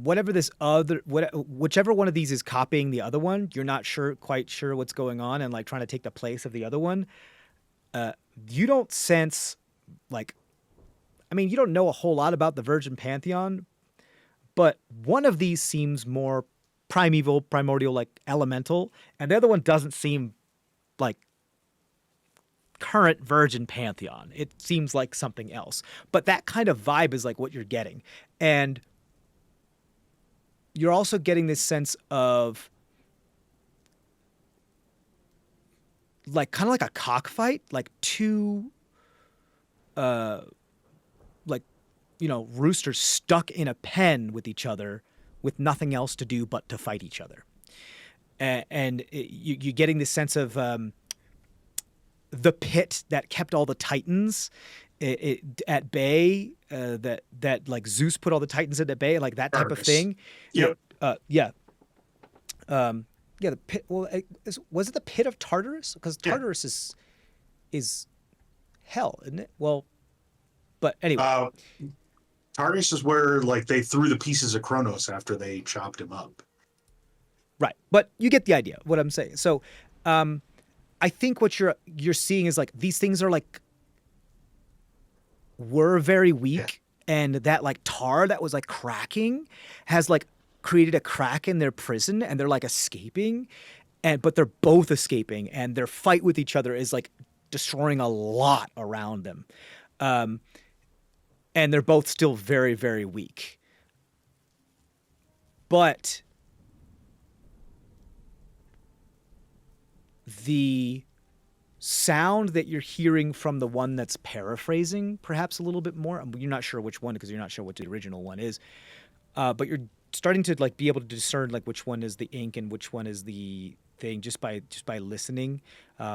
Speaker 1: whichever one of these is copying the other one, you're not quite sure what's going on and like trying to take the place of the other one. You don't sense you don't know a whole lot about the Virgin Pantheon, but one of these seems more primeval, primordial, like elemental, and the other one doesn't seem like
Speaker 4: current virgin pantheon. It seems like something else. But that kind of vibe is like what you're getting. And you're also getting this sense of like kind of like a cockfight, like two like, you know, roosters stuck in a pen with each other with nothing else to do but to fight each other. And you're getting this sense of the pit that kept all the titans at bay, that like Zeus put all the titans at bay, like that type of thing.
Speaker 5: Yep.
Speaker 4: Yeah. The pit. Well, was it the pit of Tartarus? Because Tartarus is hell, isn't it? Well, but anyway.
Speaker 5: Tartarus is where like they threw the pieces of Kronos after they chopped him up.
Speaker 4: Right. But you get the idea what I'm saying. So I think what you're seeing is like these things are like were very weak, and that like tar that was like cracking has like created a crack in their prison, and they're like escaping, but they're both escaping, and their fight with each other is like destroying a lot around them. And they're both still very, very weak. But the sound that you're hearing from the one that's paraphrasing perhaps a little bit more, you're not sure which one because you're not sure what the original one is, but you're starting to like be able to discern like which one is the ink and which one is the thing just by listening,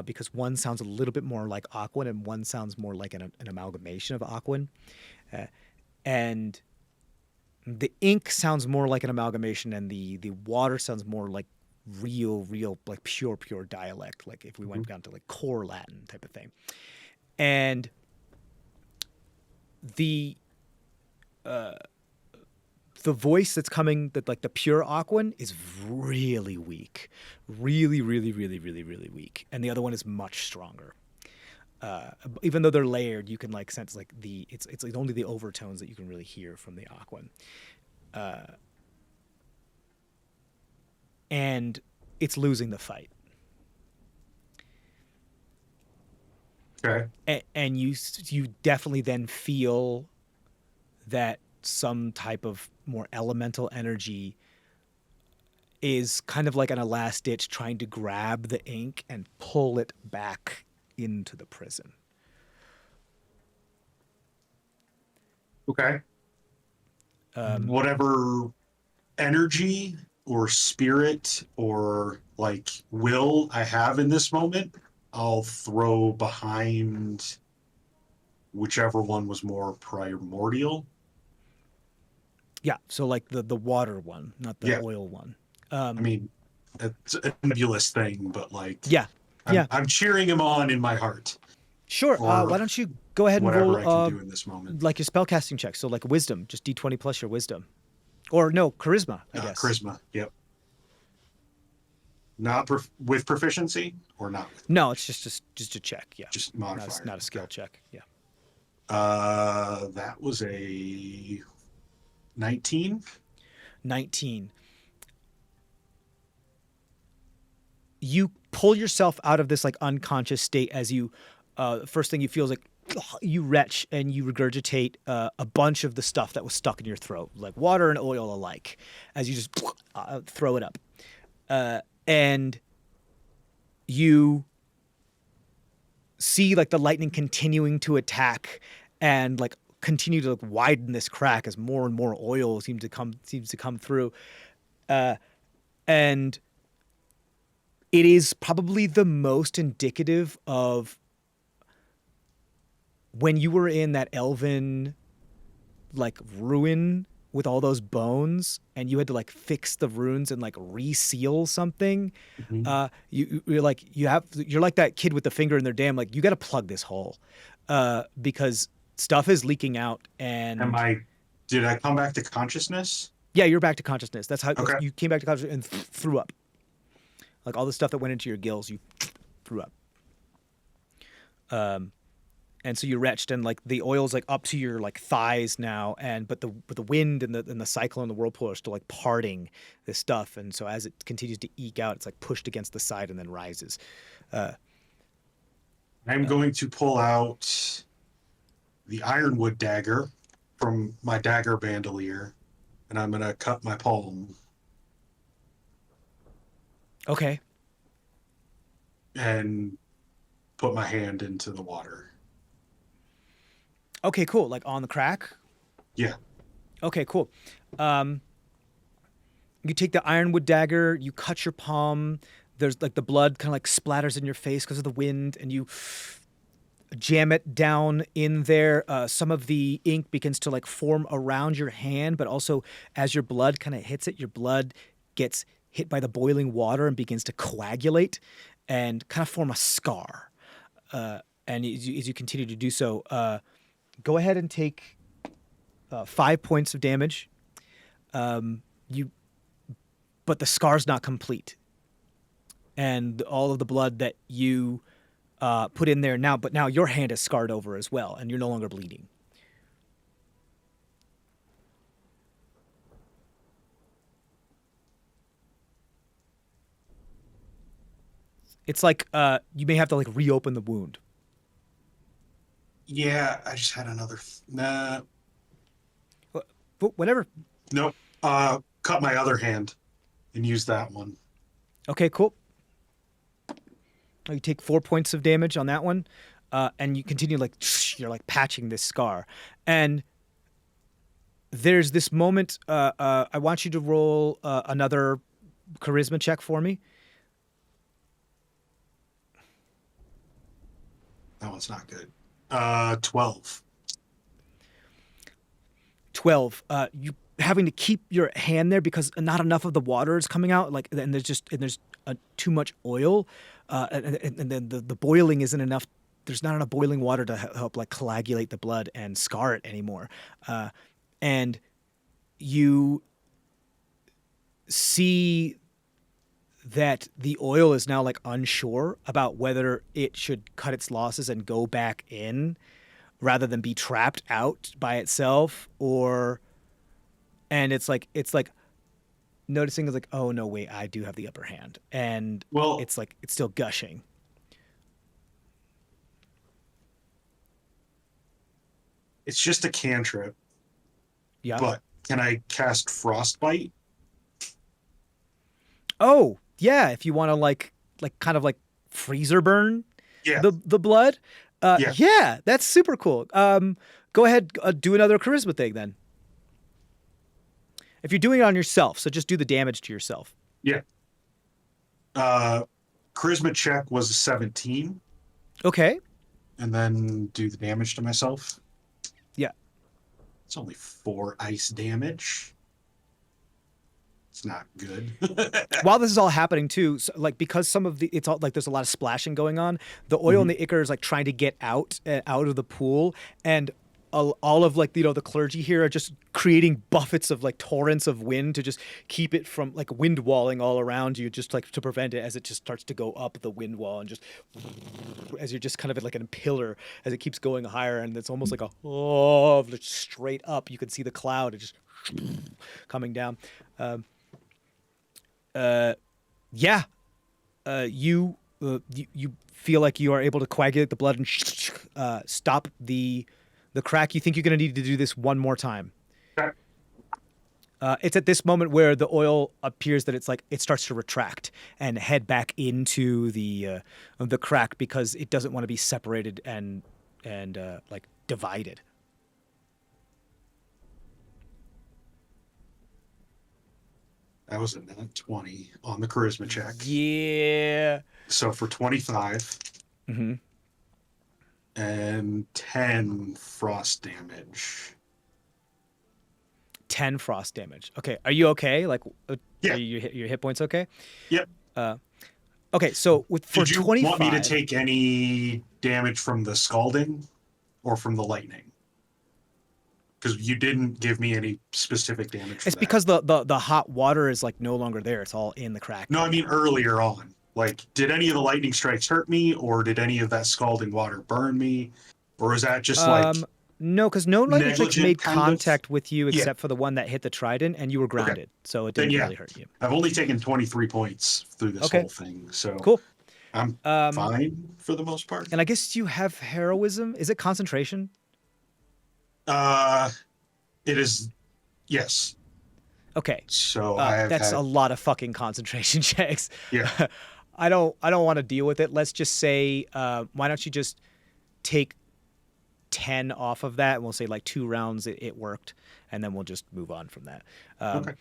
Speaker 4: because one sounds a little bit more like Aquan and one sounds more like an amalgamation of Aquan. And the ink sounds more like an amalgamation, and the water sounds more like real, like pure dialect, like if we went down to like core Latin type of thing. And the voice that's coming, that like the pure Aquan, is really weak, really weak, and the other one is much stronger. Even though they're layered, you can like sense like it's like only the overtones that you can really hear from the Aquan. And it's losing the fight.
Speaker 5: Okay.
Speaker 4: And you definitely then feel that some type of more elemental energy is kind of like on a last ditch trying to grab the ink and pull it back into the prison.
Speaker 5: Okay. Whatever energy or spirit or like will I have in this moment, I'll throw behind whichever one was more primordial.
Speaker 4: Yeah, so like the water one, not the oil one.
Speaker 5: I mean, it's a nebulous thing, but like,
Speaker 4: yeah,
Speaker 5: I'm cheering him on in my heart.
Speaker 4: Sure. Why don't you go ahead and roll
Speaker 5: whatever I can do in this moment,
Speaker 4: like your spellcasting check? So like wisdom, just d20 plus your wisdom, or no, charisma, I guess.
Speaker 5: Charisma. Yep. Not with proficiency or not?
Speaker 4: No, it's just a check. Yeah.
Speaker 5: Just modifier.
Speaker 4: Not a skill check. Yeah.
Speaker 5: That was a 19.
Speaker 4: 19. You pull yourself out of this like unconscious state as you, first thing you feel is like you retch and you regurgitate a bunch of the stuff that was stuck in your throat, like water and oil alike, as you just throw it up. And you see like the lightning continuing to attack and like continue to like widen this crack as more and more oil seems to come through. And it is probably the most indicative of when you were in that elven like ruin with all those bones and you had to like fix the runes and like reseal something. You're like that kid with the finger in their dam, like you got to plug this hole because stuff is leaking out. And
Speaker 5: did I come back to consciousness?
Speaker 4: Yeah, you're back to consciousness. That's how you came back to consciousness and threw up. Like all the stuff that went into your gills, you threw up. And so you retched, and like the oil's like up to your like thighs now, but the wind and the cyclone and the whirlpool are still like parting this stuff, and so as it continues to eke out, it's like pushed against the side and then rises.
Speaker 5: I'm going to pull out the ironwood dagger from my dagger bandolier, and I'm going to cut my palm
Speaker 4: Okay.
Speaker 5: and put my hand into the water.
Speaker 4: Okay, cool. Like on the crack?
Speaker 5: Yeah.
Speaker 4: Okay, cool. You take the ironwood dagger, you cut your palm. There's like the blood kind of like splatters in your face because of the wind, and you jam it down in there. Some of the ink begins to like form around your hand, but also as your blood kind of hits it, your blood gets hit by the boiling water and begins to coagulate and kind of form a scar. And as you continue to do so, go ahead and take 5 points of damage. But the scar's not complete, and all of the blood that you put in there now, but now your hand is scarred over as well, and you're no longer bleeding. It's like you may have to like reopen the wound.
Speaker 5: Yeah, I just had another. Nah.
Speaker 4: Whatever.
Speaker 5: Nope. Cut my other hand and use that one.
Speaker 4: Okay, cool. You take 4 points of damage on that one, and you continue like you're like patching this scar, and there's this moment. I want you to roll another charisma check for me.
Speaker 5: That one's not good. 12.
Speaker 4: 12. You having to keep your hand there because not enough of the water is coming out. Like, and there's too much oil, and then the boiling isn't enough. There's not enough boiling water to help like coagulate the blood and scar it anymore. And you see that the oil is now like unsure about whether it should cut its losses and go back in rather than be trapped out by itself, and it's like noticing is like, oh no, wait, I do have the upper hand. And
Speaker 5: Well,
Speaker 4: it's like it's still gushing.
Speaker 5: it's just a cantrip,
Speaker 4: Yeah.
Speaker 5: but can I cast Frostbite?
Speaker 4: Oh, yeah, if you want to like kind of like freezer burn
Speaker 5: Yeah.
Speaker 4: the blood.
Speaker 5: Yeah.
Speaker 4: Yeah, that's super cool. Go ahead, do another charisma thing then. If you're doing it on yourself, so just do the damage to yourself.
Speaker 5: Yeah. Charisma check was a 17,
Speaker 4: Okay.
Speaker 5: and then do the damage to myself.
Speaker 4: Yeah.
Speaker 5: It's only 4 ice damage. It's not good.
Speaker 4: While this is all happening too, so, like because some of it's all like there's a lot of splashing going on. The oil in the ichor is like trying to get out of the pool, and all of like the clergy here are just creating buffets of like torrents of wind to just keep it from like wind walling all around you, just like to prevent it as it just starts to go up the wind wall and just as you're just kind of like in a pillar as it keeps going higher, and it's almost like straight up. You can see the cloud just coming down. You feel like you are able to coagulate the blood and stop the crack. You think you're going to need to do this one more time.
Speaker 5: Okay.
Speaker 4: It's at this moment where the oil appears that it's like it starts to retract and head back into the crack because it doesn't want to be separated and like divided.
Speaker 5: That was a nat 20 on the charisma check.
Speaker 4: Yeah.
Speaker 5: So for 25
Speaker 4: Mm-hmm.
Speaker 5: and 10 frost damage.
Speaker 4: 10 frost damage. Okay. Are you okay? Like,
Speaker 5: Yeah.
Speaker 4: Are your hit points okay?
Speaker 5: Yep.
Speaker 4: Okay. So for
Speaker 5: Did you
Speaker 4: 25,
Speaker 5: want me to take any damage from the scalding or from the lightning? Because you didn't give me any specific damage.
Speaker 4: It's because the hot water is like no longer there. It's all in the crack.
Speaker 5: No, I mean earlier on. Like, did any of the lightning strikes hurt me, or did any of that scalding water burn me, or is that just like
Speaker 4: no? Because no lightning strikes
Speaker 5: negligent
Speaker 4: made
Speaker 5: kind of?
Speaker 4: contact with you
Speaker 5: Yeah.
Speaker 4: except for the one that hit the trident, and you were grounded, so it didn't
Speaker 5: Then, yeah.
Speaker 4: really hurt you.
Speaker 5: I've only taken 23 points through this
Speaker 4: Okay.
Speaker 5: whole thing, so
Speaker 4: Cool.
Speaker 5: I'm
Speaker 1: Um,
Speaker 5: fine for the most part.
Speaker 1: And I guess you have heroism. Is it concentration?
Speaker 5: It is, yes.
Speaker 1: Okay.
Speaker 5: So I have
Speaker 1: That's
Speaker 5: had,
Speaker 1: a lot of fucking concentration checks.
Speaker 5: yeah.
Speaker 1: I don't want to deal with it. Let's just say, why don't you just take 10 off of that, and we'll say like 2 rounds it worked, and then we'll just move on from that.
Speaker 5: Okay.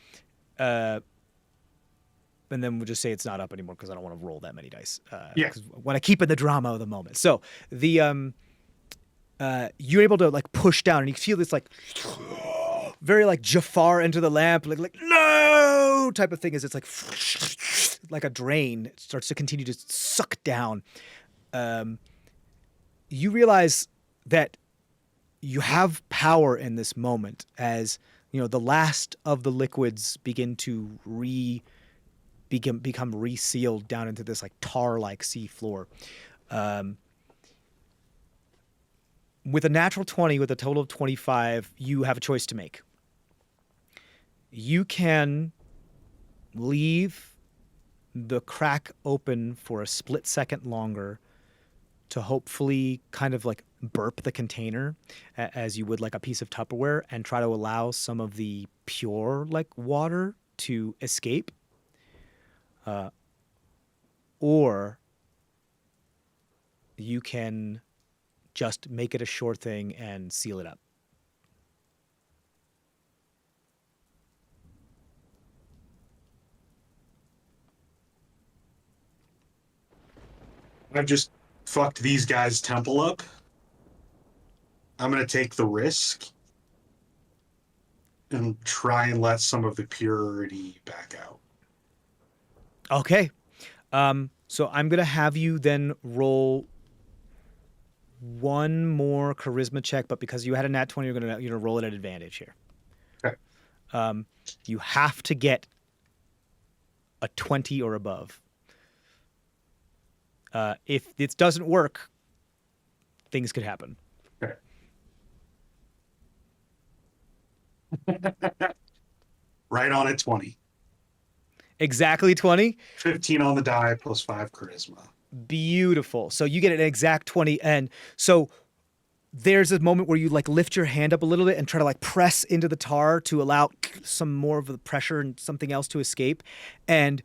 Speaker 1: And then we'll just say it's not up anymore because I don't want to roll that many dice.
Speaker 5: Yeah.
Speaker 1: 'Cause I want to keep in the drama of the moment. So the you're able to like push down, and you feel this like very like Jafar into the lamp, like no type of thing. As it's like a drain, it starts to continue to suck down. You realize that you have power in this moment, as you know the last of the liquids begin to become resealed down into this like tar-like sea floor. With a natural 20, with a total of 25, you have a choice to make. You can leave the crack open for a split second longer to hopefully kind of like burp the container as you would like a piece of Tupperware, and try to allow some of the pure like water to escape. Or you can just make it a sure thing and seal it up.
Speaker 5: I've just fucked these guys' temple up. I'm going to take the risk and try and let some of the purity back out.
Speaker 1: Okay. So I'm going to have you then roll one more charisma check, but because you had a nat 20, you're going to roll it at advantage here.
Speaker 5: Okay.
Speaker 1: You have to get a 20 or above. If it doesn't work, things could happen.
Speaker 5: Okay. Right on at 20.
Speaker 1: Exactly 20?
Speaker 5: 15 on the die plus 5 charisma.
Speaker 1: Beautiful. So you get an exact 20. And so there's a moment where you like lift your hand up a little bit and try to like press into the tar to allow some more of the pressure and something else to escape. And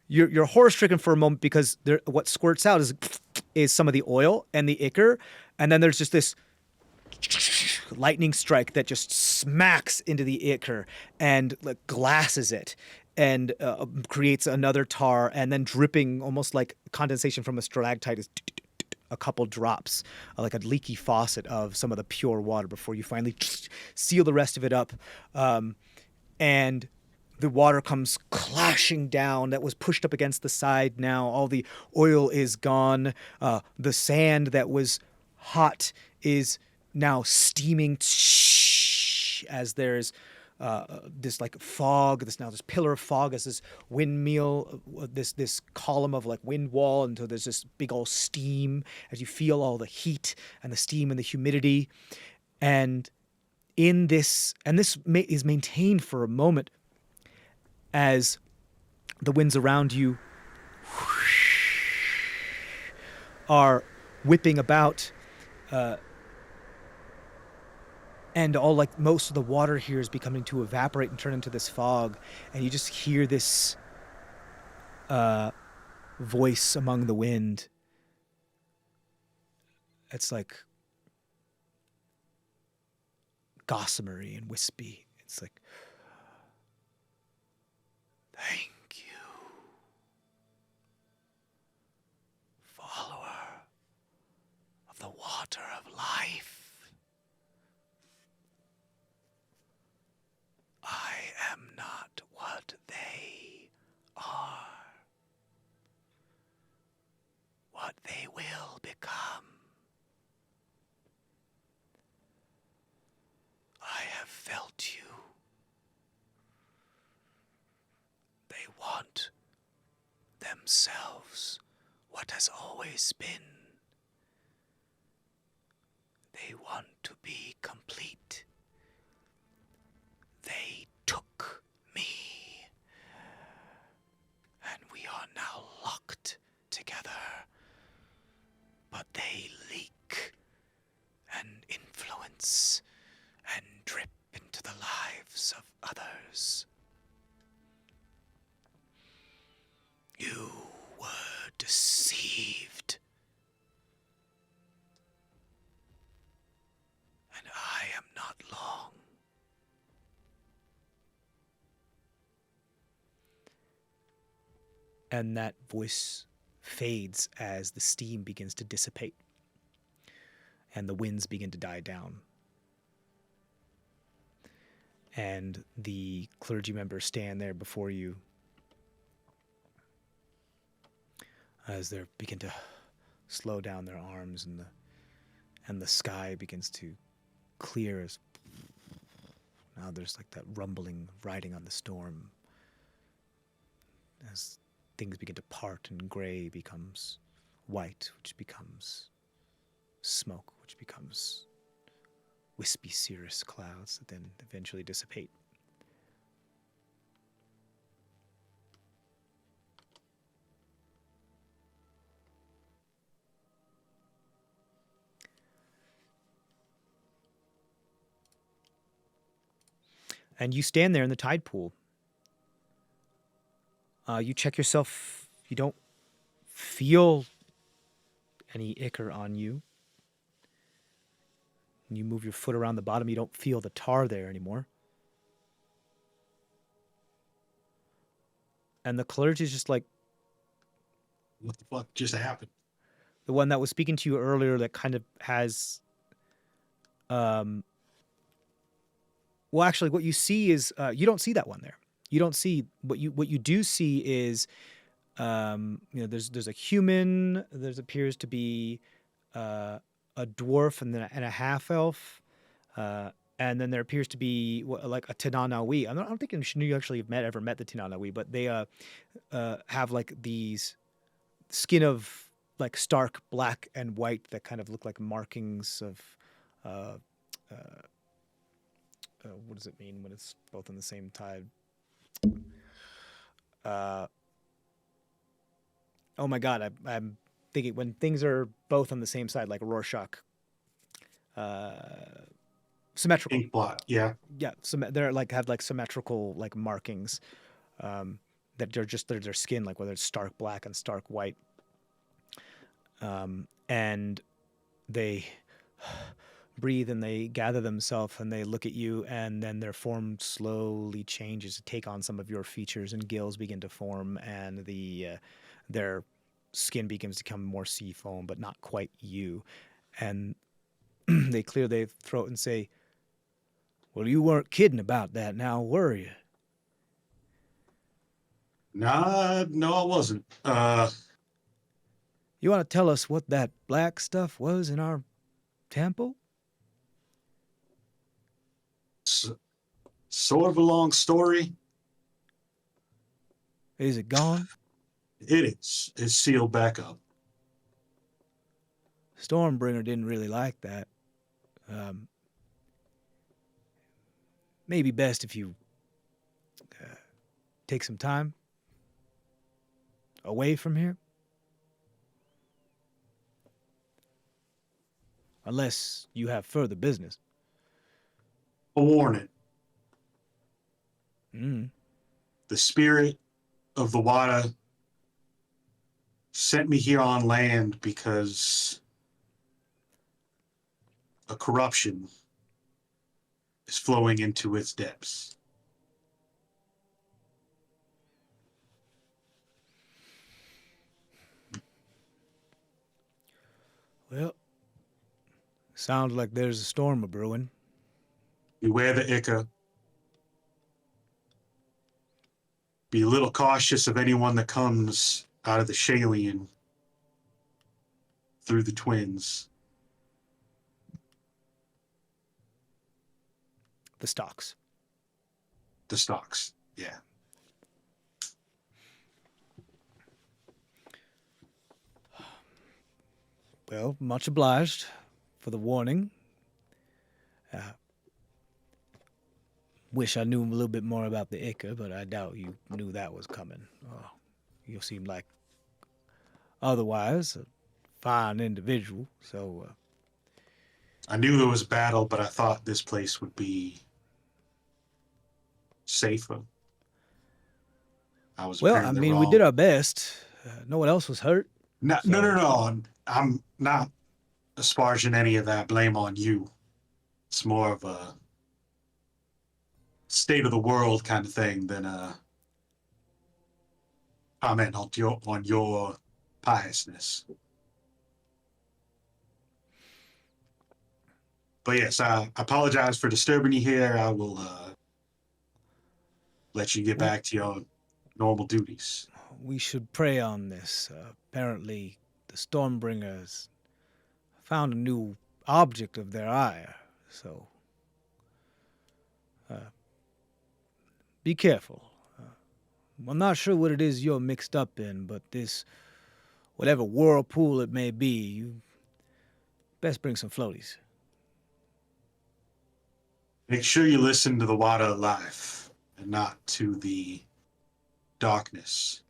Speaker 1: you're horror stricken for a moment because what squirts out is some of the oil and the ichor. And then there's just this lightning strike that just smacks into the ichor and like glasses it, and creates another tar, and then dripping almost like condensation from a stalactite is a couple drops, like a leaky faucet of some of the pure water before you finally seal the rest of it up. And the water comes clashing down that was pushed up against the side now. All the oil is gone. The sand that was hot is now steaming as there's this like fog, this pillar of fog, as this windmill, this column of like wind wall, until there's this big old steam as you feel all the heat and the steam and the humidity. And this is maintained for a moment as the winds around you are whipping about, and all like most of the water here is becoming to evaporate and turn into this fog, and you just hear this voice among the wind. It's like gossamery and wispy. It's like, thank you, follower of the water of life. I am not what they are, what they will become. I have felt you. They want themselves what has always been. They want to be complete. They took me, and we are now locked together.
Speaker 4: yours. You were deceived. And I am not long. And that voice fades as the steam begins to dissipate and the winds begin to die down. And the clergy members stand there before you as they begin to slow down their arms, and the sky begins to clear as now there's like that rumbling riding on the storm as things begin to part and gray becomes white, which becomes smoke, which becomes wispy cirrus clouds that then eventually dissipate. And you stand there in the tide pool. You check yourself. You don't feel any ichor on you. You move your foot around the bottom. You don't feel the tar there anymore. And the clergy is just like,
Speaker 5: what the fuck just happened?
Speaker 4: the one that was speaking to you earlier that kind of has... well, actually, what you see is you don't see that one there. You don't see what you do see is there's a human. There appears to be a dwarf and then a half elf, and then there appears to be like a Tananawi. I don't think you actually have ever met the Tananawi, but they have like these skin of like stark black and white that kind of look like markings of. What does it mean when it's both on the same tide? Oh my God, I'm thinking when things are both on the same side, like Rorschach. Symmetrical.
Speaker 5: Ink blot, yeah.
Speaker 4: Yeah, they're like have like symmetrical like markings that they're just their skin, like whether it's stark black and stark white. And they breathe and they gather themselves and they look at you, and then their form slowly changes to take on some of your features, and gills begin to form, and their skin begins to become more sea foam, but not quite you. And they clear their throat and say, "Well, you weren't kidding about that now, were you?"
Speaker 5: Nah, no, I wasn't.
Speaker 4: You want to tell us what that black stuff was in our temple?
Speaker 5: Sort of a long story.
Speaker 4: Is it gone?
Speaker 5: It is. It's sealed back up.
Speaker 4: Stormbringer didn't really like that. Maybe best if you take some time away from here. Unless you have further business.
Speaker 5: A warning.
Speaker 4: Mm.
Speaker 5: The spirit of the water sent me here on land because a corruption is flowing into its depths.
Speaker 4: Well, sounds like there's a storm a brewing.
Speaker 5: Beware the Ica. Be a little cautious of anyone that comes out of the Shalian through the twins.
Speaker 4: The stocks.
Speaker 5: The stocks, yeah.
Speaker 4: Well, much obliged for the warning. Wish I knew a little bit more about the Ica, but I doubt you knew that was coming. Oh, you seem like otherwise a fine individual, so...
Speaker 5: I knew there was a battle, but I thought this place would be safer. I was
Speaker 4: Well, I
Speaker 5: apparently
Speaker 4: mean,
Speaker 5: wrong.
Speaker 4: we did our best. No one else was hurt.
Speaker 5: No,
Speaker 4: so-
Speaker 5: no. I'm not asparging any of that blame on you. It's more of a state of the world kind of thing than a comment on your piousness. But yes, I apologize for disturbing you here. I will let you get back to your normal duties.
Speaker 4: We should pray on this. Apparently, the Stormbringers found a new object of their ire, so be careful. I'm not sure what it is you're mixed up in, but this, whatever whirlpool it may be, you best bring some floaties.
Speaker 5: Make sure you listen to the water of life and not to the darkness.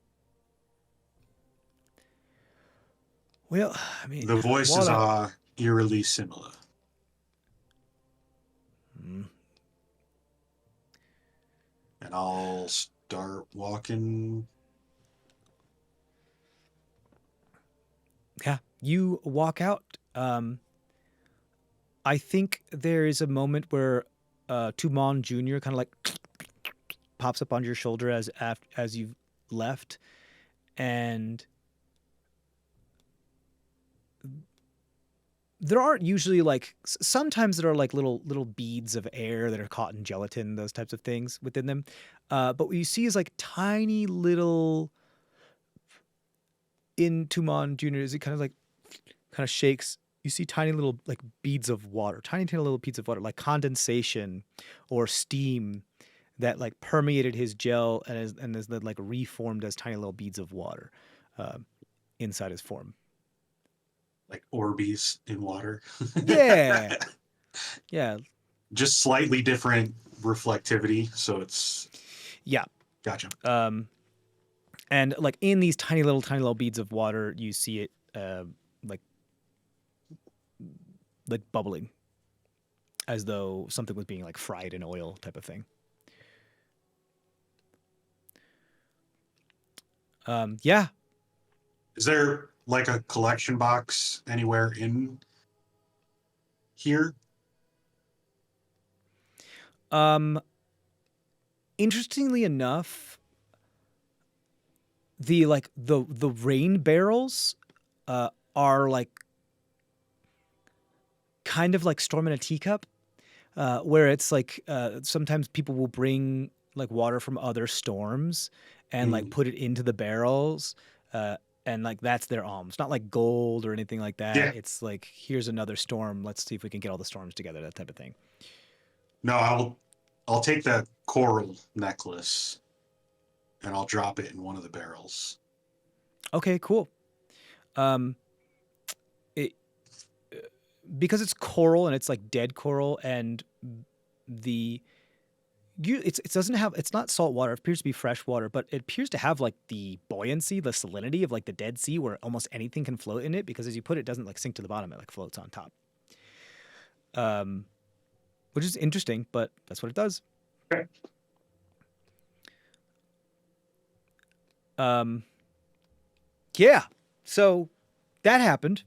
Speaker 4: Well, I mean,
Speaker 5: The voices
Speaker 4: water-
Speaker 5: are eerily similar.
Speaker 4: Mm.
Speaker 5: And I'll start walking.
Speaker 4: Yeah, you walk out. I think there is a moment where Tumon Jr. kind of like pops up on your shoulder as you've left, and there aren't usually like sometimes there are like little beads of air that are caught in gelatin, those types of things within them. But what you see is like tiny little in Tumon Jr. is it kind of shakes. You see tiny little like beads of water, tiny little beads of water, like condensation or steam that like permeated his gel and is then like reformed as tiny little beads of water inside his form.
Speaker 5: Like Orbeez in water.
Speaker 4: Yeah. Yeah.
Speaker 5: Just slightly different reflectivity, so it's
Speaker 4: Yeah.
Speaker 5: gotcha.
Speaker 4: And like in these tiny little beads of water, you see it like bubbling, as though something was being like fried in oil, type of thing. Yeah.
Speaker 5: Is there like a collection box anywhere in here?
Speaker 4: Interestingly enough, the rain barrels are like kind of like storm in a teacup, where it's like sometimes people will bring like water from other storms and like put it into the barrels, and like that's their alms. Not like gold or anything like that.
Speaker 5: Yeah.
Speaker 4: It's like, here's another storm. Let's see if we can get all the storms together. That type of thing.
Speaker 5: No, I'll take that coral necklace and I'll drop it in one of the barrels.
Speaker 4: Okay, cool. Because it's coral and it's like dead coral, and it's not salt water. It appears to be fresh water, but it appears to have like the buoyancy, the salinity of like the Dead Sea, where almost anything can float in it, because as you put it, it doesn't like sink to the bottom; it like floats on top. Which is interesting, but that's what it does.
Speaker 5: Okay.
Speaker 4: Yeah. So that happened.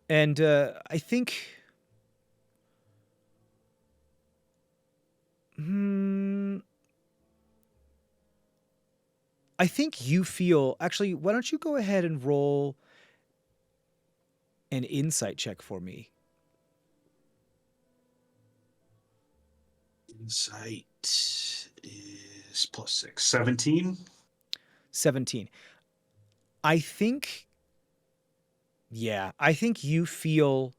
Speaker 4: And I think you feel, actually, why don't you go ahead and roll an insight check for me?
Speaker 5: Insight is +6. 17.
Speaker 4: 17. I think you feel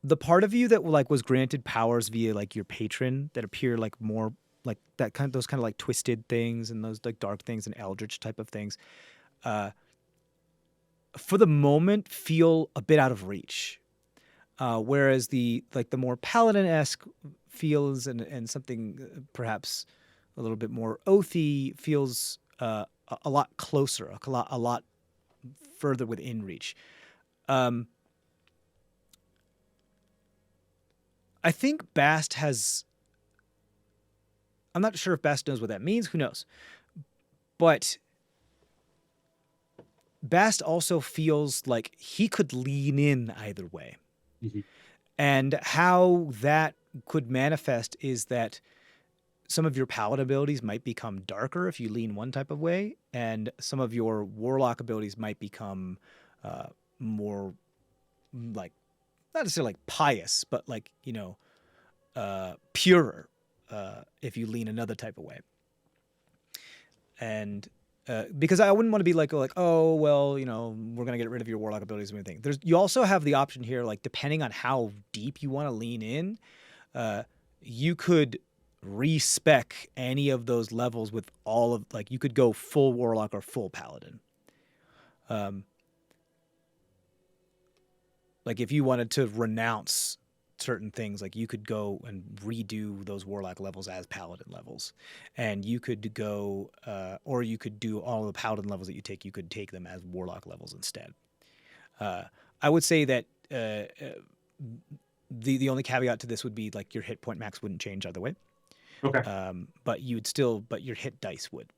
Speaker 4: the part of you that like was granted powers via like your patron that appear like more like that kind of, those kind of like twisted things and those like dark things and eldritch type of things, for the moment feel a bit out of reach. Whereas the more paladin-esque feels and something perhaps a little bit more oathy feels a lot closer, a lot further within reach. I think Bast has. I'm not sure if Bast knows what that means. Who knows? But Bast also feels like he could lean in either way.
Speaker 5: Mhm.
Speaker 4: And how that could manifest is that some of your paladin abilities might become darker if you lean one type of way, and some of your warlock abilities might become more like, not necessarily like pious, but like, purer if you lean another type of way. And because I wouldn't want to be like, oh, well, we're going to get rid of your warlock abilities and everything. You also have the option here, like, depending on how deep you want to lean in, you could respec any of those levels with all of, like, you could go full warlock or full paladin. Like, if you wanted to renounce certain things, like, you could go and redo those warlock levels as paladin levels, and you could go or you could do all the paladin levels that you could take them as warlock levels instead. I would say that the only caveat to this would be, like, your hit point max wouldn't change either way.
Speaker 5: Okay.
Speaker 4: But your hit dice would.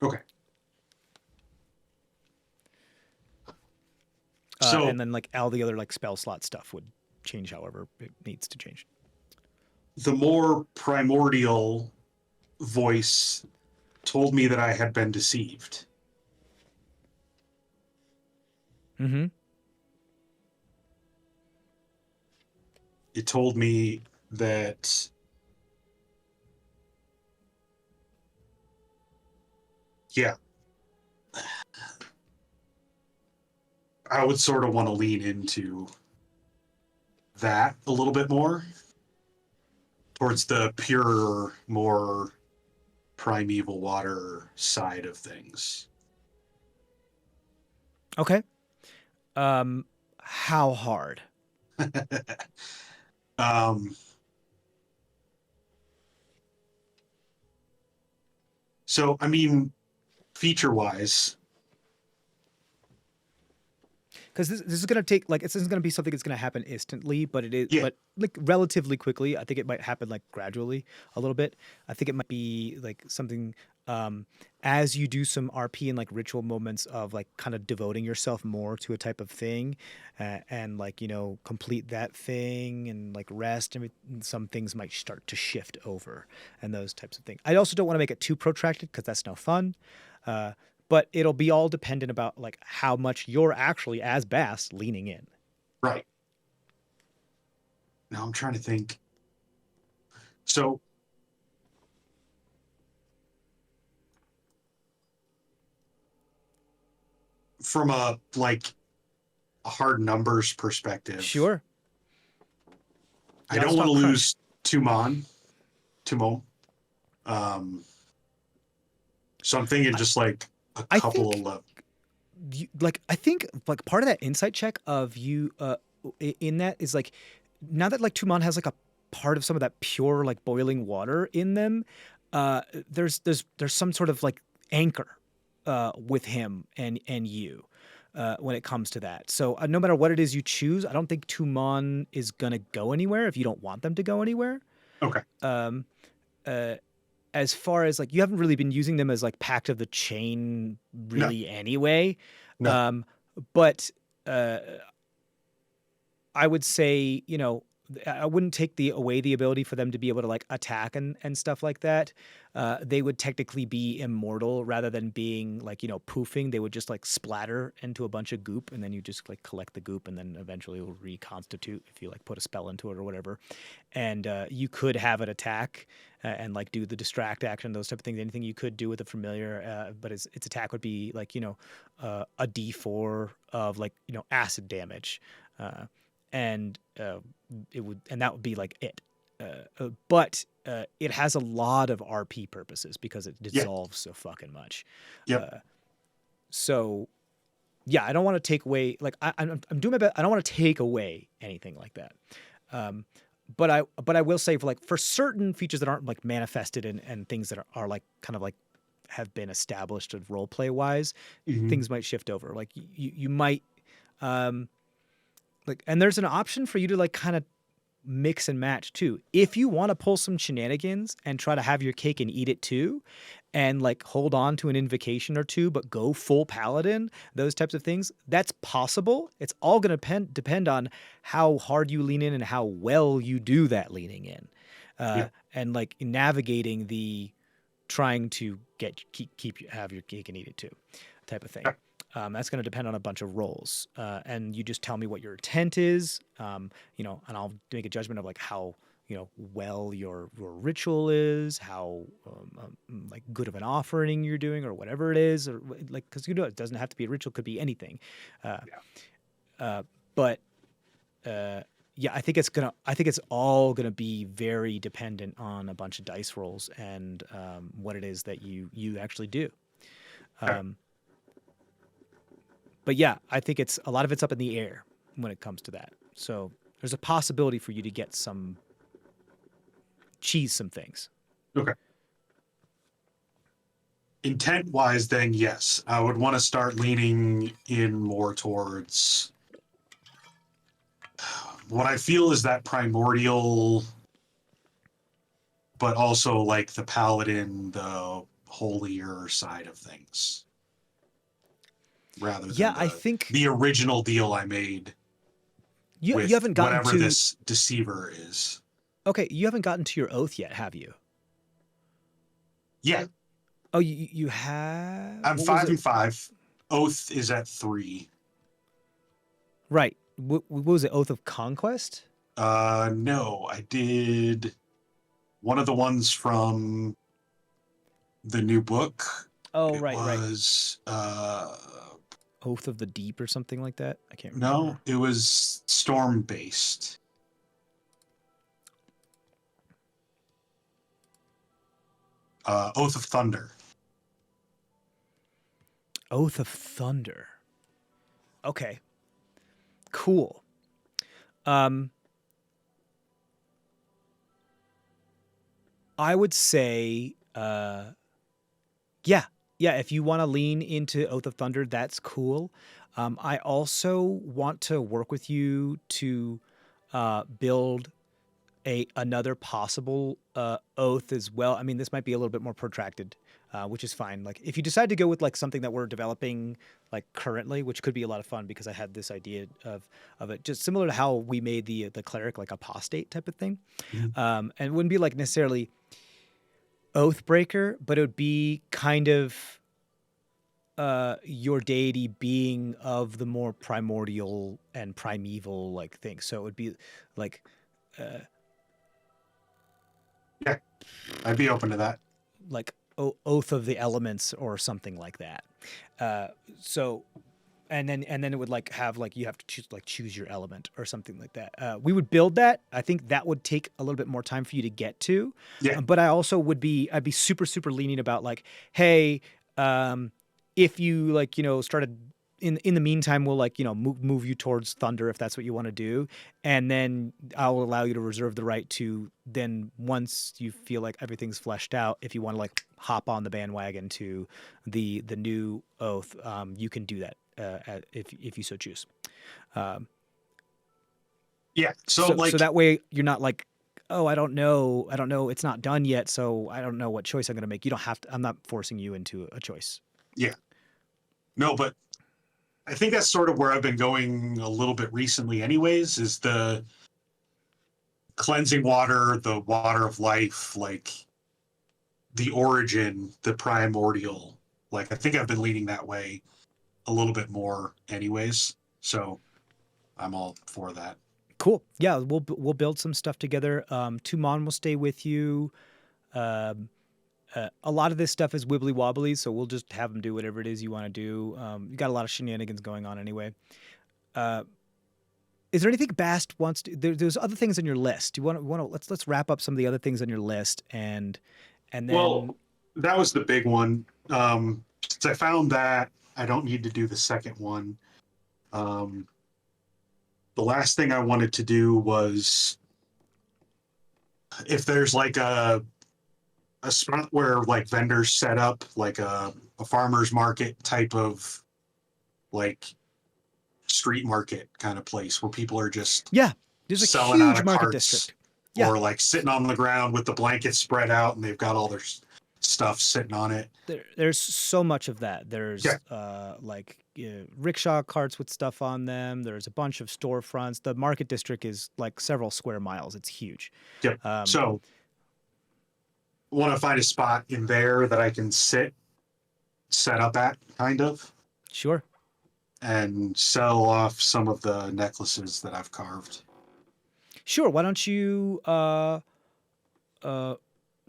Speaker 5: Okay. So
Speaker 4: and then, like, all the other, like, spell slot stuff would change however it needs to change.
Speaker 5: the more primordial voice told me that I had been deceived.
Speaker 4: Mm-hmm.
Speaker 5: It told me that I would sort of want to lean into that a little bit more towards the purer, more primeval water side of things.
Speaker 4: Okay. How hard?
Speaker 5: So, I mean, feature-wise,
Speaker 4: Because this is going to take, like, this isn't going to be something that's going to happen instantly, but it is,
Speaker 5: Yeah.
Speaker 4: but like relatively quickly. I think it might happen like gradually a little bit. I think it might be like something as you do some RP and like ritual moments of like kind of devoting yourself more to a type of thing and like, you know, complete that thing and like rest, and some things might start to shift over and those types of things. I also don't want to make it too protracted because that's no fun. But it'll be all dependent about like how much you're actually, as Bast, leaning in.
Speaker 5: right. Now I'm trying to think. So, from a hard numbers perspective,
Speaker 4: Sure.
Speaker 5: I
Speaker 4: Yeah,
Speaker 5: don't
Speaker 4: let's
Speaker 5: want to
Speaker 4: talk
Speaker 5: lose Tumon. So I'm thinking just like a couple of levels.
Speaker 4: Like, I think like part of that insight check of you in that is like, now that like Tumon has like a part of some of that pure like boiling water in them, there's some sort of like anchor with him and you when it comes to that. So no matter what it is you choose, I don't think Tumon is gonna go anywhere if you don't want them to go anywhere.
Speaker 5: Okay.
Speaker 4: As far as like, you haven't really been using them as like Pact of the Chain really anyway.
Speaker 5: No.
Speaker 4: But I would say, you know, I wouldn't take away the ability for them to be able to like attack and stuff like that. They would technically be immortal rather than being like, you know, poofing. They would just like splatter into a bunch of goop, and then you just like collect the goop, and then eventually it will reconstitute if you like put a spell into it or whatever. And you could have it attack and like do the distract action, those type of things. Anything you could do with a familiar, but its attack would be like, you know, a D4 of like, you know, acid damage. And that would be like it. But it has a lot of RP purposes because it dissolves so fucking much.
Speaker 5: Yep.
Speaker 4: So yeah, I don't want to take away, like, I'm doing my best. I don't want to take away anything like that. But I will say for certain features that aren't like manifested and things that are like kind of like have been established of role play wise, things might shift over. Like you might, like, and there's an option for you to like kind of mix and match too. If you want to pull some shenanigans and try to have your cake and eat it too, and like hold on to an invocation or two, but go full paladin, those types of things, that's possible. It's all going to depend on how hard you lean in and how well you do that leaning in, and like navigating the trying to have your cake and eat it too type of thing. That's going to depend on a bunch of roles. And you just tell me what your intent is, and I'll make a judgment of like how, well your ritual is, how like good of an offering you're doing or whatever it is, or like, cause it doesn't have to be a ritual, could be anything. But I think it's all going to be very dependent on a bunch of dice rolls and what it is that you actually do. But yeah, I think a lot of it's up in the air when it comes to that. So there's a possibility for you to get some things.
Speaker 5: Okay. Intent-wise, then, yes, I would want to start leaning in more towards what I feel is that primordial, but also like the paladin, the holier side of things. Rather than
Speaker 4: I think
Speaker 5: the original deal I made.
Speaker 4: You haven't gotten
Speaker 5: whatever
Speaker 4: to
Speaker 5: this deceiver is.
Speaker 4: Okay, you haven't gotten to your oath yet, have you?
Speaker 5: Yeah.
Speaker 4: Oh, you have.
Speaker 5: I'm 5 and 5. Oath is at 3.
Speaker 4: Right. What was it? Oath of Conquest?
Speaker 5: No, I did one of the ones from the new book.
Speaker 4: Oh,
Speaker 5: it
Speaker 4: right.
Speaker 5: was,
Speaker 4: Oath of the Deep or something like that? I can't remember.
Speaker 5: No, it was storm-based. Oath of Thunder.
Speaker 4: Oath of Thunder. Okay. Cool. I would say, if you want to lean into Oath of Thunder, that's cool. I also want to work with you to build another possible oath as well. I mean, this might be a little bit more protracted, which is fine. Like if you decide to go with like something that we're developing like currently, which could be a lot of fun because I had this idea of it, just similar to how we made the cleric like apostate type of thing.
Speaker 5: Mm-hmm.
Speaker 4: And it wouldn't be like necessarily Oathbreaker, but it would be kind of your deity being of the more primordial and primeval like thing. So it would be like
Speaker 5: yeah, I'd be open to that.
Speaker 4: Like Oath of the Elements or something like that. So and then it would like have like you have to choose your element or something like that. We would build that. I think that would take a little bit more time for you to get to.
Speaker 5: Yeah.
Speaker 4: But I also I'd be super lenient about like, hey, if you like, started in the meantime, we'll like, move you towards Thunder if that's what you want to do. And then I'll allow you to reserve the right to then once you feel like everything's fleshed out, if you want to like hop on the bandwagon to the new oath, you can do that if you so choose.
Speaker 5: Yeah. So
Speaker 4: that way you're not like, oh, I don't know. It's not done yet. So I don't know what choice I'm going to make. You don't have to, I'm not forcing you into a choice.
Speaker 5: Yeah. No, but I think that's sort of where I've been going a little bit recently anyways, is the cleansing water, the water of life, like the origin, the primordial. Like I think I've been leaning that way a little bit more anyways. So I'm all for that.
Speaker 4: Cool. Yeah, we'll build some stuff together. Tumon will stay with you. A lot of this stuff is wibbly wobbly, so we'll just have them do whatever it is you want to do. You got a lot of shenanigans going on anyway. Is there anything Bast wants to? There's other things on your list. Do you want to? Let's wrap up some of the other things on your list, and then.
Speaker 5: Well, that was the big one. Since I found that I don't need to do the second one. The last thing I wanted to do was if there's like a spot where like vendors set up like a farmer's market type of like street market kind of place where people are just
Speaker 4: There's a
Speaker 5: selling out
Speaker 4: huge
Speaker 5: of
Speaker 4: market
Speaker 5: carts,
Speaker 4: district. Yeah.
Speaker 5: or like sitting on the ground with the blankets spread out, and they've got all their stuff sitting on it.
Speaker 4: There's so much of that. There's
Speaker 5: Yeah.
Speaker 4: rickshaw carts with stuff on them. There's a bunch of storefronts. The market district is like several square miles. It's huge.
Speaker 5: Yep.
Speaker 4: Um,
Speaker 5: So, want to find a spot in there that I can set up at, kind of,
Speaker 4: Sure.
Speaker 5: and sell off some of the necklaces that I've carved.
Speaker 4: Sure. Why don't you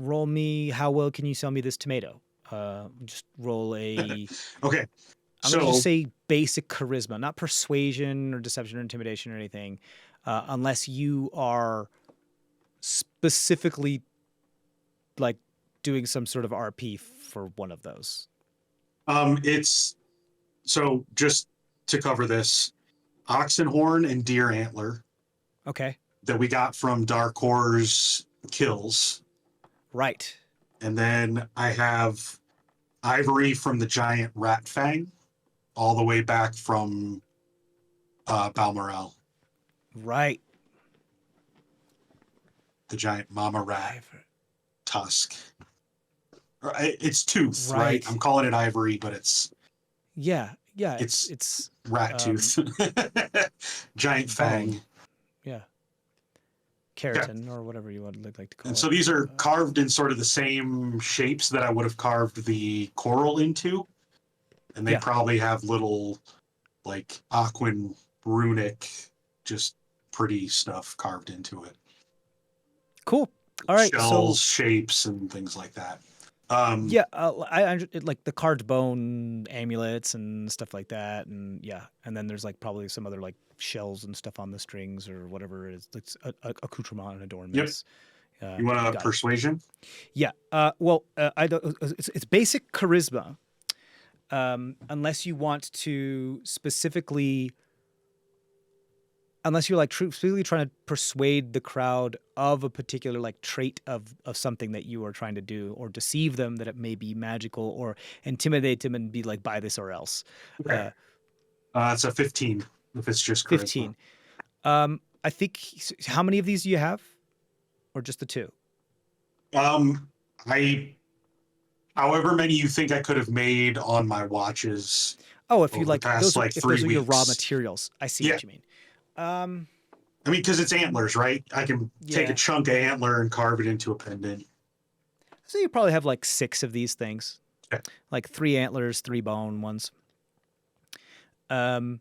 Speaker 4: roll me? How well can you sell me this tomato? Just roll a.
Speaker 5: Okay.
Speaker 4: I'm
Speaker 5: So
Speaker 4: gonna just say basic charisma, not persuasion or deception or intimidation or anything, unless you are specifically like doing some sort of RP for one of those.
Speaker 5: it's so just to cover this, oxen horn and deer antler
Speaker 4: Okay.
Speaker 5: that we got from Darkor's kills.
Speaker 4: Right.
Speaker 5: And then I have ivory from the giant rat fang, all the way back from Balmoral,
Speaker 4: Right.
Speaker 5: the giant mama rat tusk. It's tooth, right?
Speaker 4: Right.
Speaker 5: I'm calling it ivory, but it's
Speaker 4: Yeah. Yeah.
Speaker 5: It's-
Speaker 4: It's
Speaker 5: rat tooth. Giant fang.
Speaker 4: yeah. Keratin or whatever you would like to call
Speaker 5: And
Speaker 4: it.
Speaker 5: so these are carved in sort of the same shapes that I would have carved the coral into. And they
Speaker 4: Yeah.
Speaker 5: probably have little, like, aquan runic, just pretty stuff carved into it.
Speaker 4: Cool. All right.
Speaker 5: Shells,
Speaker 4: So
Speaker 5: shapes, and things like that.
Speaker 4: yeah, like the carved bone amulets and stuff like that, and yeah, and then there's like probably some other like shells and stuff on the strings or whatever it is. It's accoutrement and adornments.
Speaker 5: You want a
Speaker 4: got it.
Speaker 5: persuasion?
Speaker 4: Yeah. Well, I don't. It's basic charisma, unless you want to specifically. Unless you're like specifically trying to persuade the crowd of a particular like trait of something that you are trying to do, or deceive them that it may be magical, or intimidate them and be like, buy this or else.
Speaker 5: Okay. It's a 15 if it's just charisma.
Speaker 4: 15. I think. How many of these do you have, or just the two?
Speaker 5: However many you think I could have made on my watches.
Speaker 4: Oh, if you
Speaker 5: Over the
Speaker 4: like
Speaker 5: past,
Speaker 4: those,
Speaker 5: like,
Speaker 4: if
Speaker 5: 3
Speaker 4: those are your raw
Speaker 5: weeks.
Speaker 4: materials, I see
Speaker 5: Yeah.
Speaker 4: what you mean.
Speaker 5: I mean, because it's antlers, right? I can take
Speaker 4: Yeah.
Speaker 5: a chunk of antler and carve it into a pendant.
Speaker 4: So you probably have like 6 of these things,
Speaker 5: Okay.
Speaker 4: like 3 antlers, 3 bone ones. With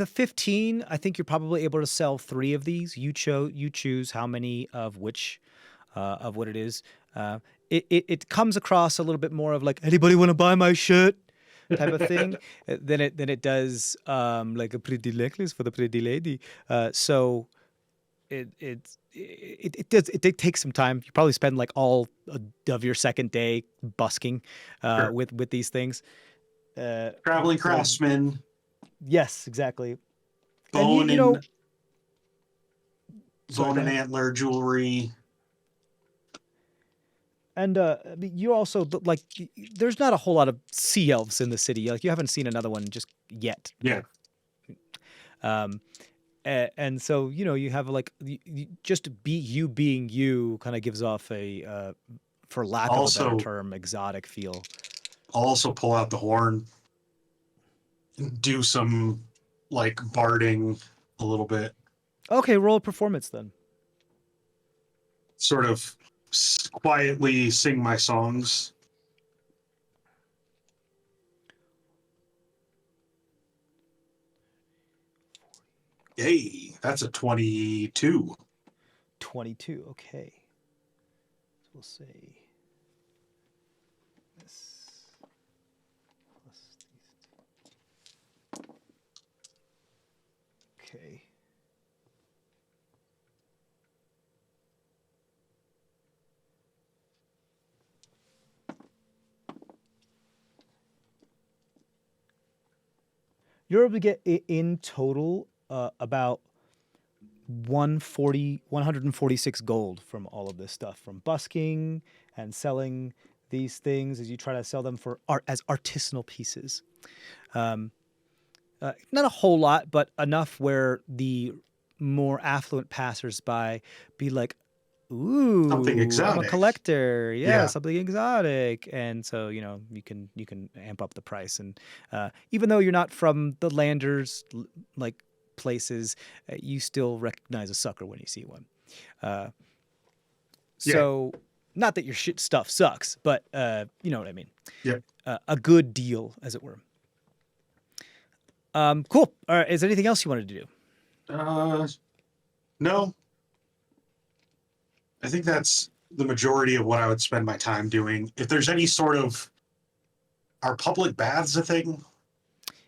Speaker 4: a 15, I think you're probably able to sell 3 of these. You choose how many of which, of what it is. It comes across a little bit more of like, anybody want to buy my shirt type of thing than it does like a pretty necklace for the pretty lady. So it takes some time. You probably spend like all of your second day busking
Speaker 5: Sure.
Speaker 4: with these things.
Speaker 5: Traveling
Speaker 4: so-
Speaker 5: craftsman,
Speaker 4: Yes, exactly.
Speaker 5: bone
Speaker 4: you know-
Speaker 5: and
Speaker 4: Sorry,
Speaker 5: bone
Speaker 4: go
Speaker 5: and
Speaker 4: ahead.
Speaker 5: antler jewelry.
Speaker 4: And you also like, there's not a whole lot of sea elves in the city. Like you haven't seen another one just yet.
Speaker 5: Yeah.
Speaker 4: And so you have like just being you kind of gives off a for lack of a
Speaker 5: Also-
Speaker 4: better term, exotic feel.
Speaker 5: I'll also pull out the horn and do some like barding a little bit.
Speaker 4: Okay, roll a performance then.
Speaker 5: Sort of quietly sing my songs. Hey, that's a 22.
Speaker 4: 22. Okay. So we'll say this plus these. Okay. You're able to get in total about 146 gold from all of this stuff, from busking and selling these things as you try to sell them for as artisanal pieces. Not a whole lot, but enough where the more affluent passersby be like, ooh,
Speaker 5: Something
Speaker 4: I'm a
Speaker 5: exotic.
Speaker 4: collector. Yeah,
Speaker 5: Yeah.
Speaker 4: something exotic. And so, you can amp up the price. And even though you're not from the landers like places, you still recognize a sucker when you see one. So not that your shit stuff sucks, but you know what I mean.
Speaker 5: Yep.
Speaker 4: A good deal, as it were. Cool. All right. Is there anything else you wanted to do?
Speaker 5: No. I think that's the majority of what I would spend my time doing. If there's any sort of, are public baths a thing?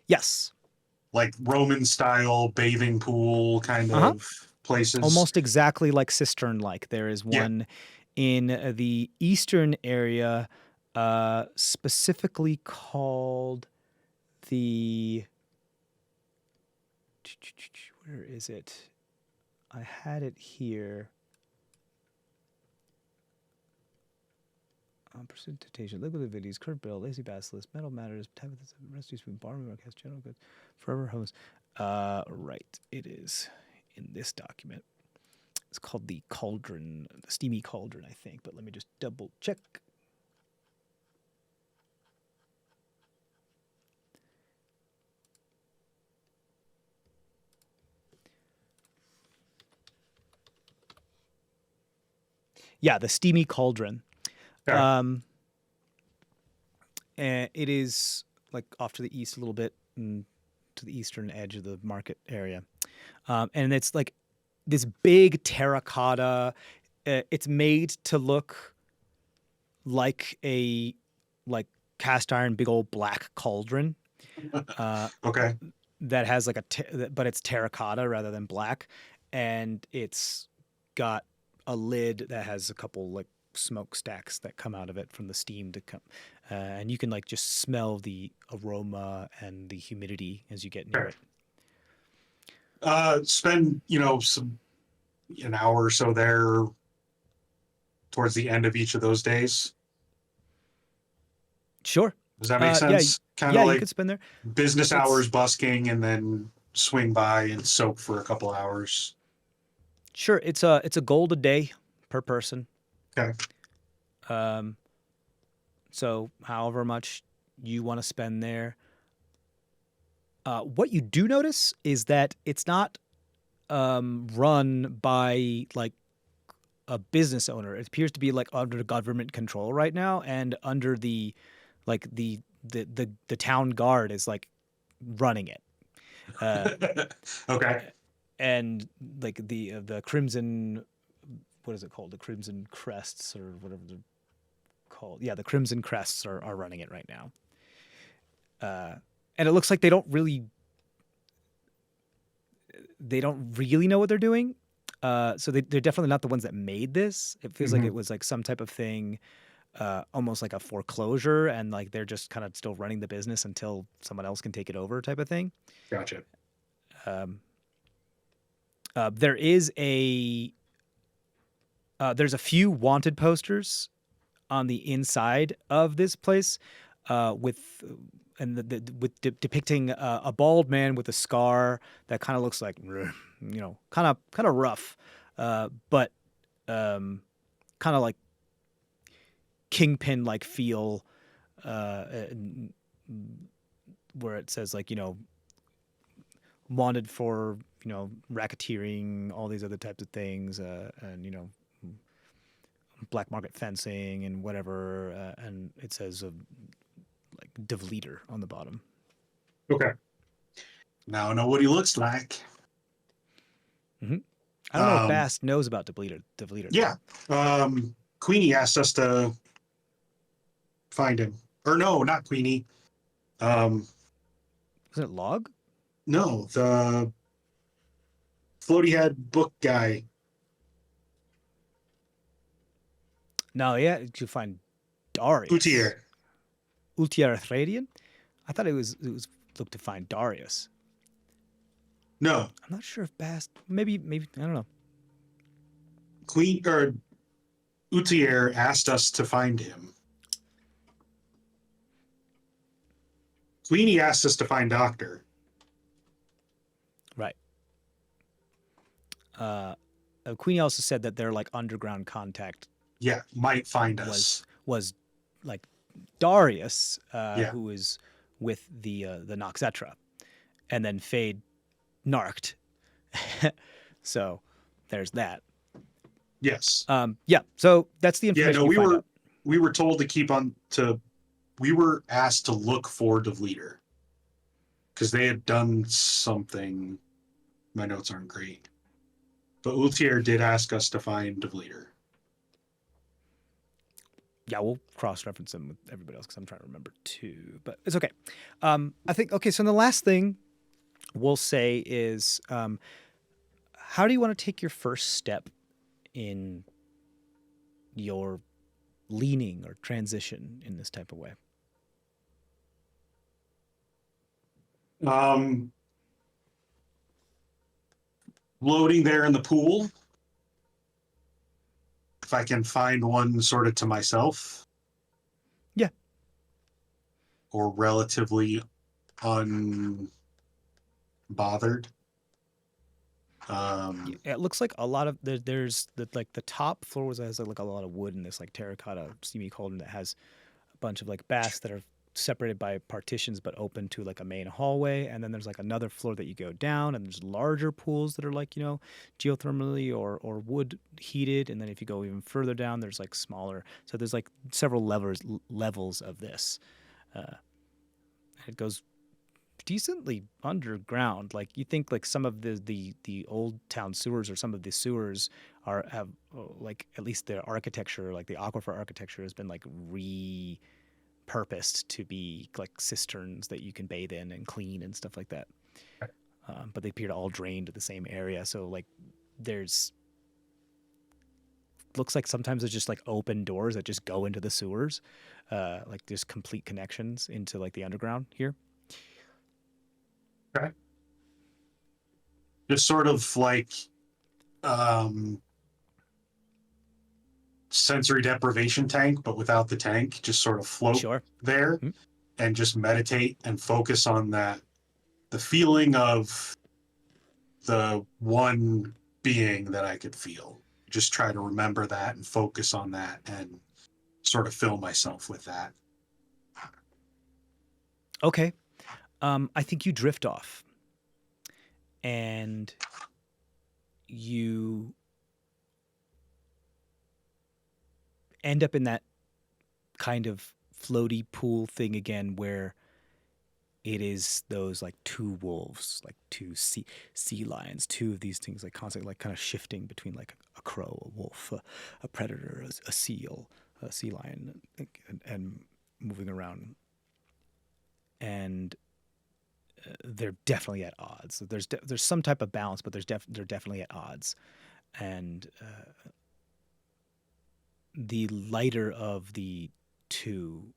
Speaker 4: Yes.
Speaker 5: Like Roman style bathing pool kind of places?
Speaker 4: Almost exactly like cistern-like. There is one in the eastern area, specifically called the. Where is it? I had it here. Precipitation, liquid lividities, curved bill, lazy basilisk, metal matters, type of this, residues from barn broadcast, general goods, forever homes. Right, it is in this document. It's called the cauldron, the steamy cauldron, I think. But let me just double check. Yeah, the steamy cauldron.
Speaker 5: Okay.
Speaker 4: And it is like off to the east a little bit, and to the eastern edge of the market area. And it's like this big terracotta. It's made to look like a cast iron big old black cauldron.
Speaker 5: Okay.
Speaker 4: That has like but it's terracotta rather than black, and it's got a lid that has a couple like smokestacks that come out of it from the steam to come, and you can like just smell the aroma and the humidity as you get near it.
Speaker 5: Spend an hour or so there towards the end of each of those days.
Speaker 4: Sure.
Speaker 5: Does that make sense? Kind
Speaker 4: Yeah,
Speaker 5: of
Speaker 4: you
Speaker 5: like
Speaker 4: could spend there.
Speaker 5: business hours busking and then swing by and soak for a couple hours.
Speaker 4: Sure, it's a gold a day per person.
Speaker 5: Okay.
Speaker 4: So however much you want to spend there. What you do notice is that it's not run by like a business owner. It appears to be like under government control right now, and under the town guard is like running it.
Speaker 5: Okay.
Speaker 4: And like the Crimson, what is it called? The Crimson Crests or whatever they're called. Yeah, the Crimson Crests are running it right now. And it looks like they don't really know what they're doing. So they're definitely not the ones that made this. It feels like it was like some type of thing, almost like a foreclosure, and like they're just kind of still running the business until someone else can take it over, type of thing.
Speaker 5: Gotcha.
Speaker 4: There's a few wanted posters on the inside of this place, depicting a bald man with a scar that kind of looks like, kind of rough, but kind of like Kingpin like feel, where it says like, wanted for racketeering, all these other types of things, and black market fencing and whatever, and it says like div leader on the bottom.
Speaker 5: Okay. Now I know what he looks like.
Speaker 4: Mm-hmm. I don't know if Bast knows about div leader.
Speaker 5: Yeah. Queenie asked us to find him. Or no, not Queenie.
Speaker 4: Wasn't it Log?
Speaker 5: No, the floaty head book guy.
Speaker 4: No, yeah, you find Darius. Utier Thradian? I thought it was look to find Darius.
Speaker 5: No.
Speaker 4: I'm not sure if Bast maybe I don't know.
Speaker 5: Utier asked us to find him. Queenie asked us to find Doctor.
Speaker 4: Right. Queenie also said that their like underground contact
Speaker 5: Yeah, might find us.
Speaker 4: was like Darius,
Speaker 5: Yeah.
Speaker 4: who was with the Noxetra, and then Fade narked. So there's that.
Speaker 5: Yes.
Speaker 4: Yeah. So that's the
Speaker 5: Yeah.
Speaker 4: information
Speaker 5: No,
Speaker 4: you find out.
Speaker 5: we were told to keep on to. We were asked to look for Devleader because they had done something. My notes aren't great, but Ultier did ask us to find Devleader.
Speaker 4: Yeah, we'll cross-reference them with everybody else because I'm trying to remember too, but it's okay. I think okay. So the last thing we'll say is, how do you want to take your first step in your leaning or transition in this type of way?
Speaker 5: Floating there in the pool. If I can find one sort of to myself.
Speaker 4: Yeah.
Speaker 5: Or relatively unbothered.
Speaker 4: It looks like a lot of there's the like the top floor has like a lot of wood in this like terracotta steamy cauldron that has a bunch of like baths that are separated by partitions but open to like a main hallway, and then there's like another floor that you go down and there's larger pools that are like, you know, geothermally or wood heated, and then if you go even further down there's like smaller, so there's like several levels of this. It goes decently underground. Like you think like some of the old town sewers or some of the sewers have like at least the architecture, like the aquifer architecture has been like repurposed to be like cisterns that you can bathe in and clean and stuff like that. But they appear to all drain to the same area. So like there's looks like sometimes there's just like open doors that just go into the sewers. Like there's complete connections into like the underground here.
Speaker 5: Okay. Just sort of like sensory deprivation tank, but without the tank, just sort of float there and just meditate and focus on that, the feeling of the one being that I could feel. Just try to remember that and focus on that and sort of fill myself with that.
Speaker 4: Okay. I think you drift off and you end up in that kind of floaty pool thing again where it is those like two wolves, like two sea lions, two of these things like constantly like kind of shifting between like a crow, a wolf, a predator, a seal, a sea lion, and moving around. And they're definitely at odds. So there's some type of balance, but they're definitely at odds. And the lighter of the two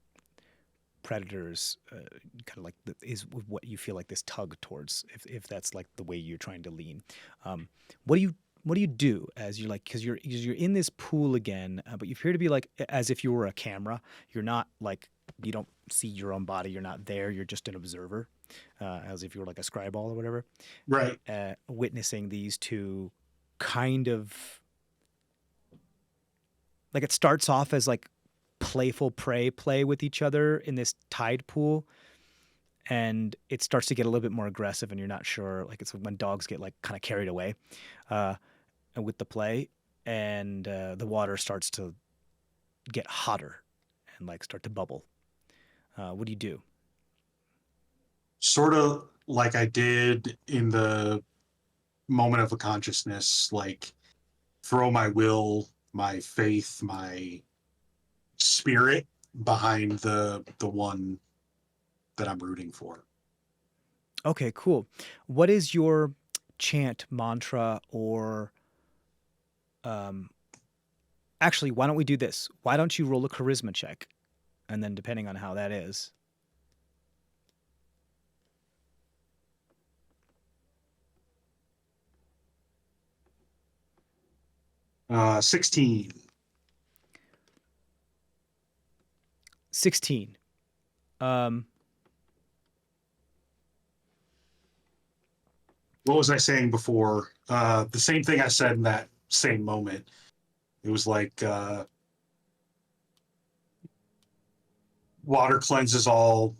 Speaker 4: predators kind of like is what you feel like this tug towards, if that's like the way you're trying to lean. What do you do as you're like, because you're in this pool again, but you appear to be like as if you were a camera. You're not like, you don't see your own body. You're not there. You're just an observer, as if you were like a scryball or whatever.
Speaker 5: Right.
Speaker 4: Witnessing these two kind of like, it starts off as like playful prey play with each other in this tide pool, and it starts to get a little bit more aggressive, and you're not sure, like it's when dogs get like kind of carried away with the play, and the water starts to get hotter and like start to bubble. What do you do?
Speaker 5: Sort of like I did in the moment of a consciousness, like throw my will, my faith, my spirit behind the one that I'm rooting for.
Speaker 4: Okay, cool. What is your chant, mantra, or actually, why don't we do this? Why don't you roll a charisma check? And then depending on how that is.
Speaker 5: Uh, 16.
Speaker 4: 16.
Speaker 5: What was I saying before The same thing I said in that same moment. It was like water cleanses all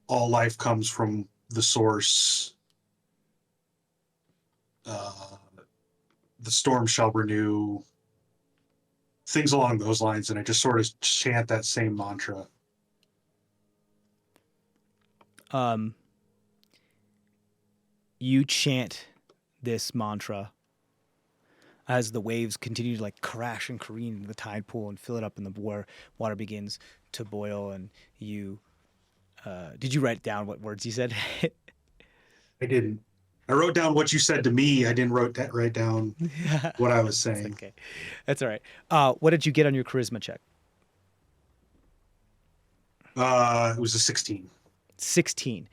Speaker 5: life comes from the source. The storm shall renew. Things along those lines, and I just sort of chant that same mantra.
Speaker 4: You chant this mantra as the waves continue to like crash and careen into the tide pool and fill it up, and the water begins to boil. And you, did you write down what words you said?
Speaker 5: I didn't. I wrote down what you said to me. I didn't write down what I was saying.
Speaker 4: Okay, that's all right. What did you get on your charisma check?
Speaker 5: It was a 16.
Speaker 4: 16.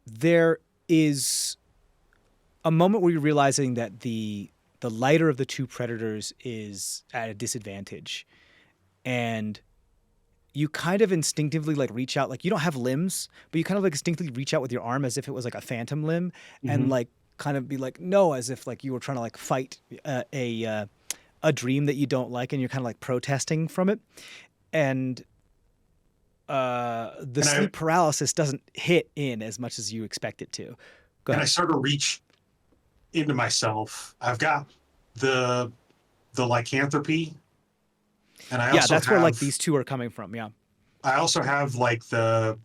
Speaker 4: There is a moment where you're realizing that the lighter of the two predators is at a disadvantage, and you kind of instinctively like reach out, like you don't have limbs, but you kind of like instinctively reach out with your arm as if it was like a phantom limb, and like kind of be like no, as if like you were trying to like fight a dream that you don't like, and you're kind of like protesting from it, and sleep paralysis doesn't hit in as much as you expect it to. Go ahead.
Speaker 5: I sort of reach into myself. I've got the lycanthropy, and I also
Speaker 4: that's where like these two are coming from. Yeah,
Speaker 5: I also have like the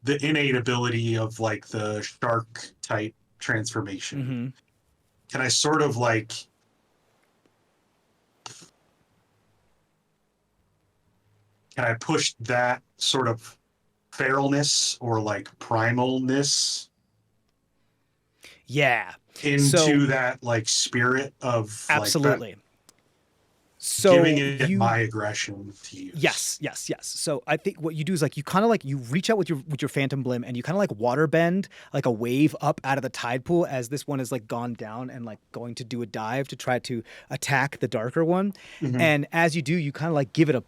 Speaker 5: innate ability of like the shark type transformation. Can I sort of like can I push that sort of feralness or like primalness into that like spirit of
Speaker 4: absolutely
Speaker 5: like that,
Speaker 4: so
Speaker 5: giving it my aggression to use.
Speaker 4: Yes. So I think what you do is like you kind of like you reach out with your phantom limb, and you kind of like water bend like a wave up out of the tide pool as this one is like gone down and like going to do a dive to try to attack the darker one. And as you do, you kind of like give it a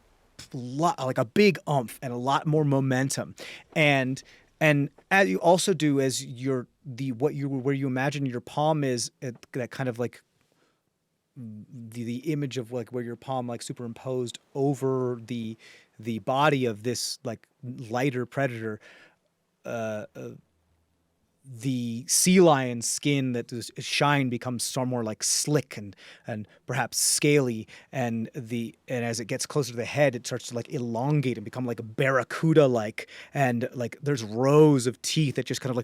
Speaker 4: lot, like a big oomph and a lot more momentum, and as you also do, as where you imagine your palm is, that kind of like the image of like where your palm like superimposed over the body of this like lighter predator, the sea lion skin that is shine becomes far more like slick and perhaps scaly, and as it gets closer to the head, it starts to like elongate and become like a barracuda like, and like there's rows of teeth that just kind of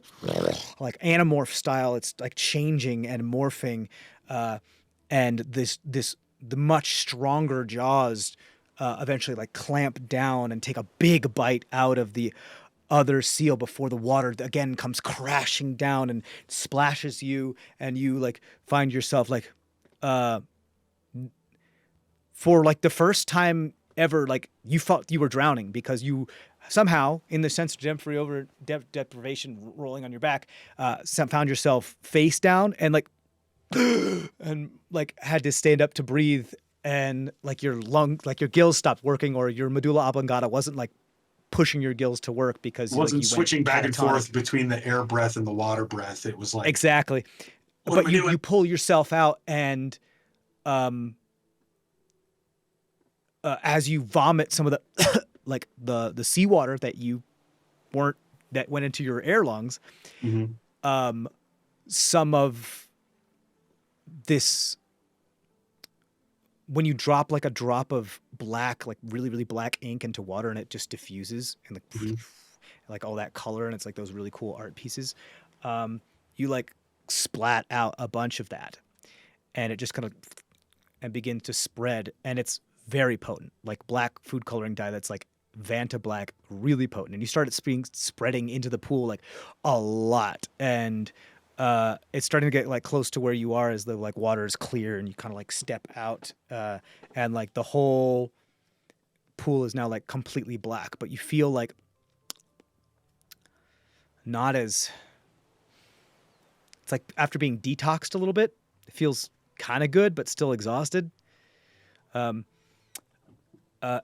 Speaker 4: like anamorph style. It's like changing and morphing, and the much stronger jaws eventually like clamp down and take a big bite out of the other seal before the water again comes crashing down and splashes you, and you like find yourself like for like the first time ever, like you thought you were drowning because you somehow, in the sense of deprivation rolling on your back, found yourself face down and like and like had to stand up to breathe, and like your gills stopped working, or your medulla oblongata wasn't like pushing your gills to work because
Speaker 5: it wasn't switching back and forth between the air breath and the water breath. It was like
Speaker 4: exactly, but you pull yourself out, and as you vomit some of the like the seawater that went into your air lungs, some of this, when you drop like a drop of black, like really, really black ink into water, and it just diffuses and like all that color, and it's like those really cool art pieces, you like splat out a bunch of that, and it just kind of and begins to spread, and it's very potent, like black food coloring dye that's like Vanta black, really potent, and you start spreading into the pool like a lot, and it's starting to get like close to where you are as the like water is clear, and you kind of like step out, and like the whole pool is now like completely black, but you feel like not as, it's like after being detoxed a little bit, it feels kind of good, but still exhausted.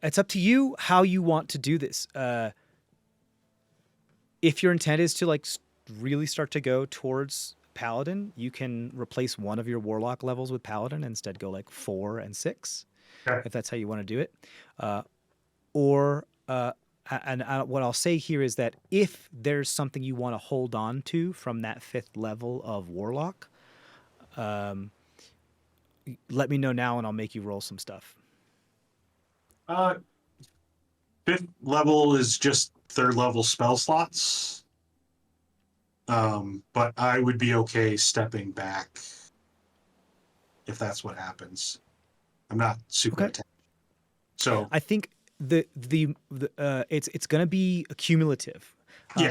Speaker 4: It's up to you how you want to do this. if your intent is to like really start to go towards Paladin, you can replace one of your Warlock levels with Paladin and instead go like 4 and 6,
Speaker 5: Okay.
Speaker 4: if that's how you want to do it. Or what I'll say here is that if there's something you want to hold on to from that 5th level of Warlock, let me know now and I'll make you roll some stuff.
Speaker 5: 5th level is just 3rd level spell slots. But I would be okay stepping back if that's what happens. I'm not super attached. So
Speaker 4: I think it's going to be cumulative.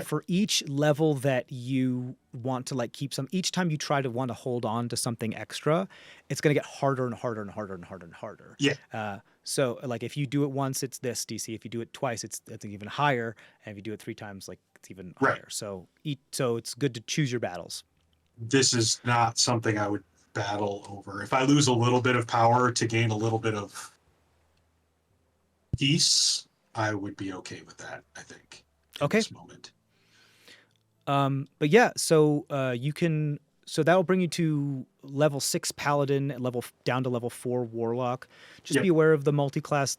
Speaker 4: For each level that you want to like keep each time you try to want to hold on to something extra, it's going to get harder and harder and harder and harder and harder.
Speaker 5: Yeah.
Speaker 4: So like if you do it once, it's this DC. If you do it twice, it's even higher. And if you do it 3 times, like it's even higher. So it's good to choose your battles.
Speaker 5: This is not something I would battle over. If I lose a little bit of power to gain a little bit of peace, I would be okay with that, I think.
Speaker 4: Okay.
Speaker 5: This moment.
Speaker 4: But yeah, so you can. So that will bring you to level 6 Paladin, down to level 4 Warlock. Just be aware of the multi-class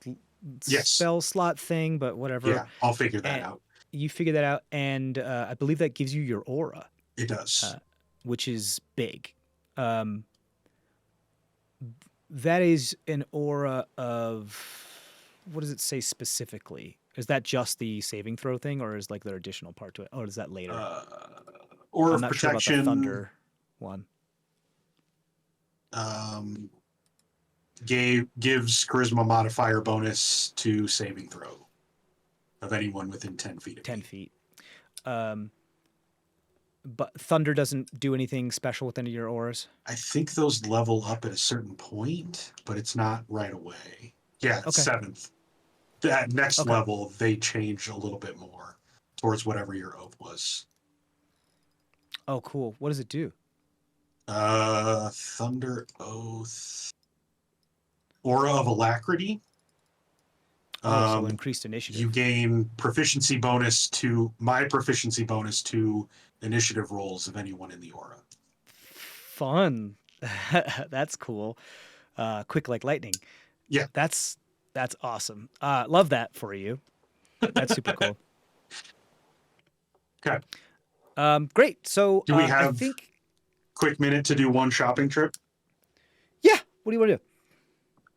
Speaker 4: spell slot thing, but whatever.
Speaker 5: Yeah, I'll figure that out.
Speaker 4: You figure that out, and I believe that gives you your aura.
Speaker 5: It does.
Speaker 4: Which is big. That is an aura of. What does it say specifically? Is that just the saving throw thing, or is like there additional part to it? Or is that later?
Speaker 5: Aura
Speaker 4: I'm
Speaker 5: of
Speaker 4: not
Speaker 5: protection.
Speaker 4: sure about the thunder one.
Speaker 5: Gives charisma modifier bonus to saving throw of anyone within 10 feet of
Speaker 4: 10
Speaker 5: me.
Speaker 4: feet. But thunder doesn't do anything special with any of your auras?
Speaker 5: I think those level up at a certain point, but it's not right away. Yeah, 7th. That next level, they change a little bit more towards whatever your oath was.
Speaker 4: Oh, cool. What does it do?
Speaker 5: Thunder Oath. Aura of Alacrity.
Speaker 4: So increased initiative.
Speaker 5: You gain proficiency bonus to initiative rolls of anyone in the aura.
Speaker 4: Fun. That's cool. Quick like lightning.
Speaker 5: Yeah.
Speaker 4: That's awesome. Love that for you. That's super cool.
Speaker 5: Okay.
Speaker 4: Great. So
Speaker 5: do we have
Speaker 4: I think
Speaker 5: quick minute to do one shopping trip?
Speaker 4: Yeah. What do you want to do?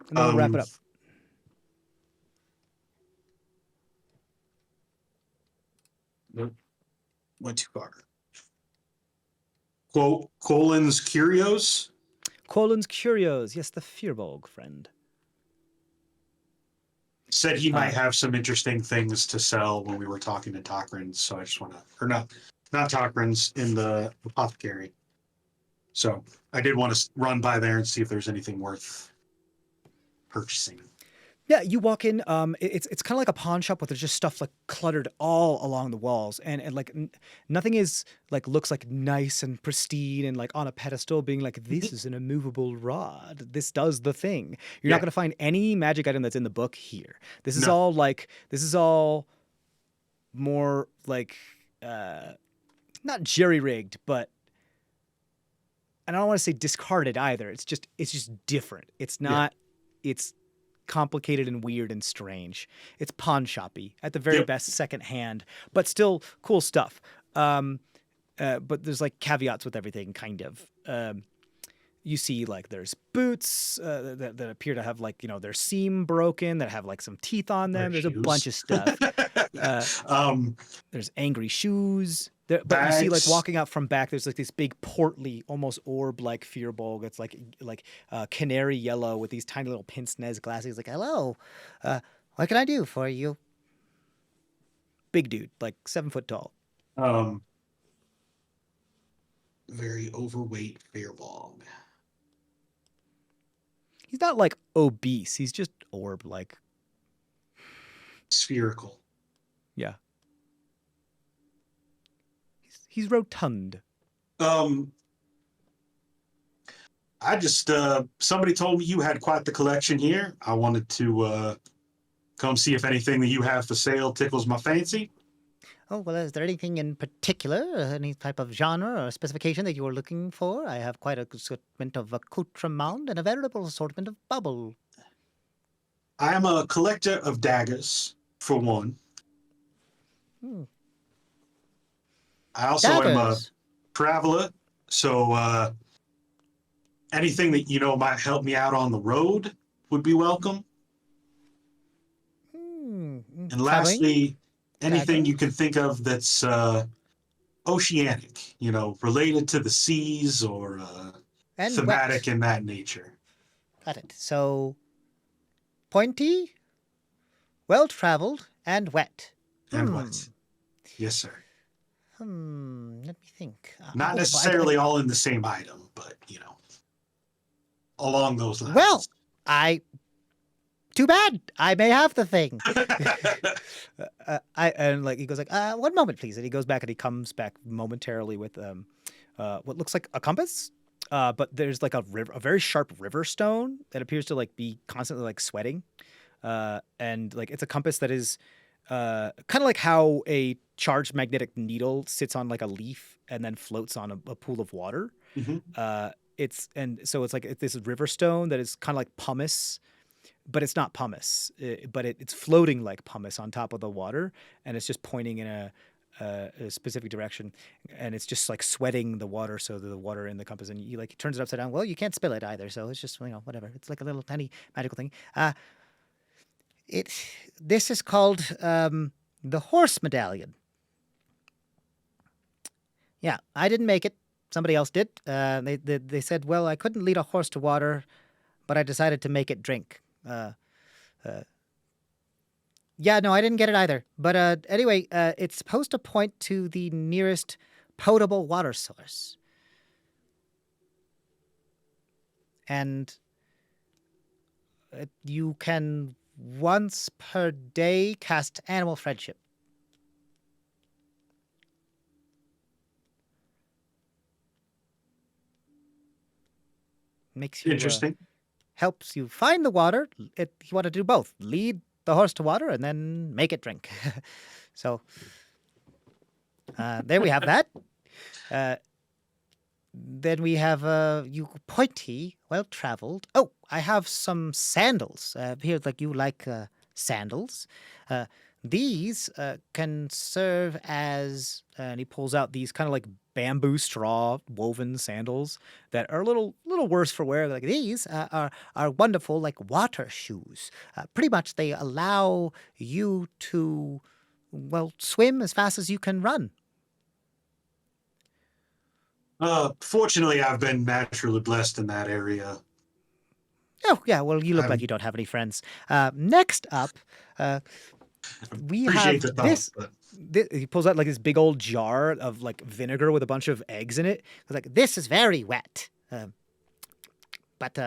Speaker 4: And then we'll wrap it up.
Speaker 5: Went too far. Colin's Curios.
Speaker 4: Colin's Curios. Yes, the Firbolg friend.
Speaker 5: Said he might have some interesting things to sell when we were talking to Tockrins, so I just want to, or not Tockrins, in the apothecary. So I did want to run by there and see if there's anything worth purchasing.
Speaker 4: Yeah, you walk in. It's kind of like a pawn shop, but there's just stuff like cluttered all along the walls, and like nothing is like looks like nice and pristine and like on a pedestal, being like this is an immovable rod. This does the thing. You're not going to find any magic item that's in the book here. This is all more like not jerry rigged, but and I don't want to say discarded either. It's just different. It's not. It's complicated and weird and strange. It's pawn shoppy at the very best, secondhand, but still cool stuff. But there's like caveats with everything, kind of. You see, like there's boots that appear to have like their seam broken, that have like some teeth on them. There's a bunch of stuff. There's angry shoes. But you see, like walking out from back, there's like this big portly, almost orb-like Firbolg. It's like canary yellow with these tiny little pince-nez glasses. Like, hello, what can I do for you? Big dude, like 7 foot tall.
Speaker 5: Very overweight Firbolg.
Speaker 4: He's not like obese. He's just orb-like.
Speaker 5: Spherical.
Speaker 4: Yeah. He's rotund.
Speaker 5: I just somebody told me you had quite the collection here. I wanted to come see if anything that you have for sale tickles my fancy.
Speaker 6: Oh, well, is there anything in particular, any type of genre or specification that you were looking for? I have quite a assortment of accoutrement and a veritable assortment of bubble.
Speaker 5: I am a collector of daggers, for one.
Speaker 6: Hmm.
Speaker 5: I also am a
Speaker 6: Daggers.
Speaker 5: traveler, so anything that might help me out on the road would be welcome. And
Speaker 6: Traveling
Speaker 5: lastly, anything you can
Speaker 6: daggers.
Speaker 5: think of that's oceanic, related to the seas or
Speaker 6: And
Speaker 5: thematic
Speaker 6: wet.
Speaker 5: in that nature.
Speaker 6: Got it. So, pointy, well-traveled, and wet.
Speaker 5: And what? Yes, sir.
Speaker 6: Let me think.
Speaker 5: Not necessarily all in the same item, but along those lines.
Speaker 6: Well, too bad. I may have the thing.
Speaker 1: He goes like, 1 moment, please. And he goes back and he comes back momentarily with what looks like a compass. But there's like a very sharp river stone that appears to like be constantly like sweating. And like it's a compass that is kind of like how a charged magnetic needle sits on like a leaf and then floats on a pool of water.
Speaker 5: Mhm.
Speaker 1: It's like this river stone that is kind of like pumice, but it's not pumice. It's floating like pumice on top of the water, and it's just pointing in a specific direction, and it's just like sweating the water, so the water in the compass, and he like turns it upside down. Well, you can't spill it either, so it's just whatever. It's like a little tiny magical thing. This is called the horse medallion. Yeah, I didn't make it. Somebody else did. They said, well, I couldn't lead a horse to water, but I decided to make it drink. Yeah, no, I didn't get it either. But anyway, it's supposed to point to the nearest potable water source. And you can once per day cast animal friendship. Makes you
Speaker 5: Interesting.
Speaker 6: helps you find the water. You want to do both: lead the horse to water and then make it drink. So there we have that. Then we have you pointy, well-traveled. Oh, I have some sandals. Here, like you like sandals. These can serve as, and he pulls out these kind of like bamboo straw woven sandals that are a little worse for wear. Like these are wonderful, like water shoes. Pretty much, they allow you to swim as fast as you can run.
Speaker 5: Fortunately, I've been naturally blessed in that area.
Speaker 6: Oh yeah, well you look like you don't have any friends. Next up, we have
Speaker 5: Appreciate the thought,
Speaker 6: this.
Speaker 5: but
Speaker 1: He pulls out like this big old jar of like vinegar with a bunch of eggs in it.
Speaker 6: He's like, this is very wet. But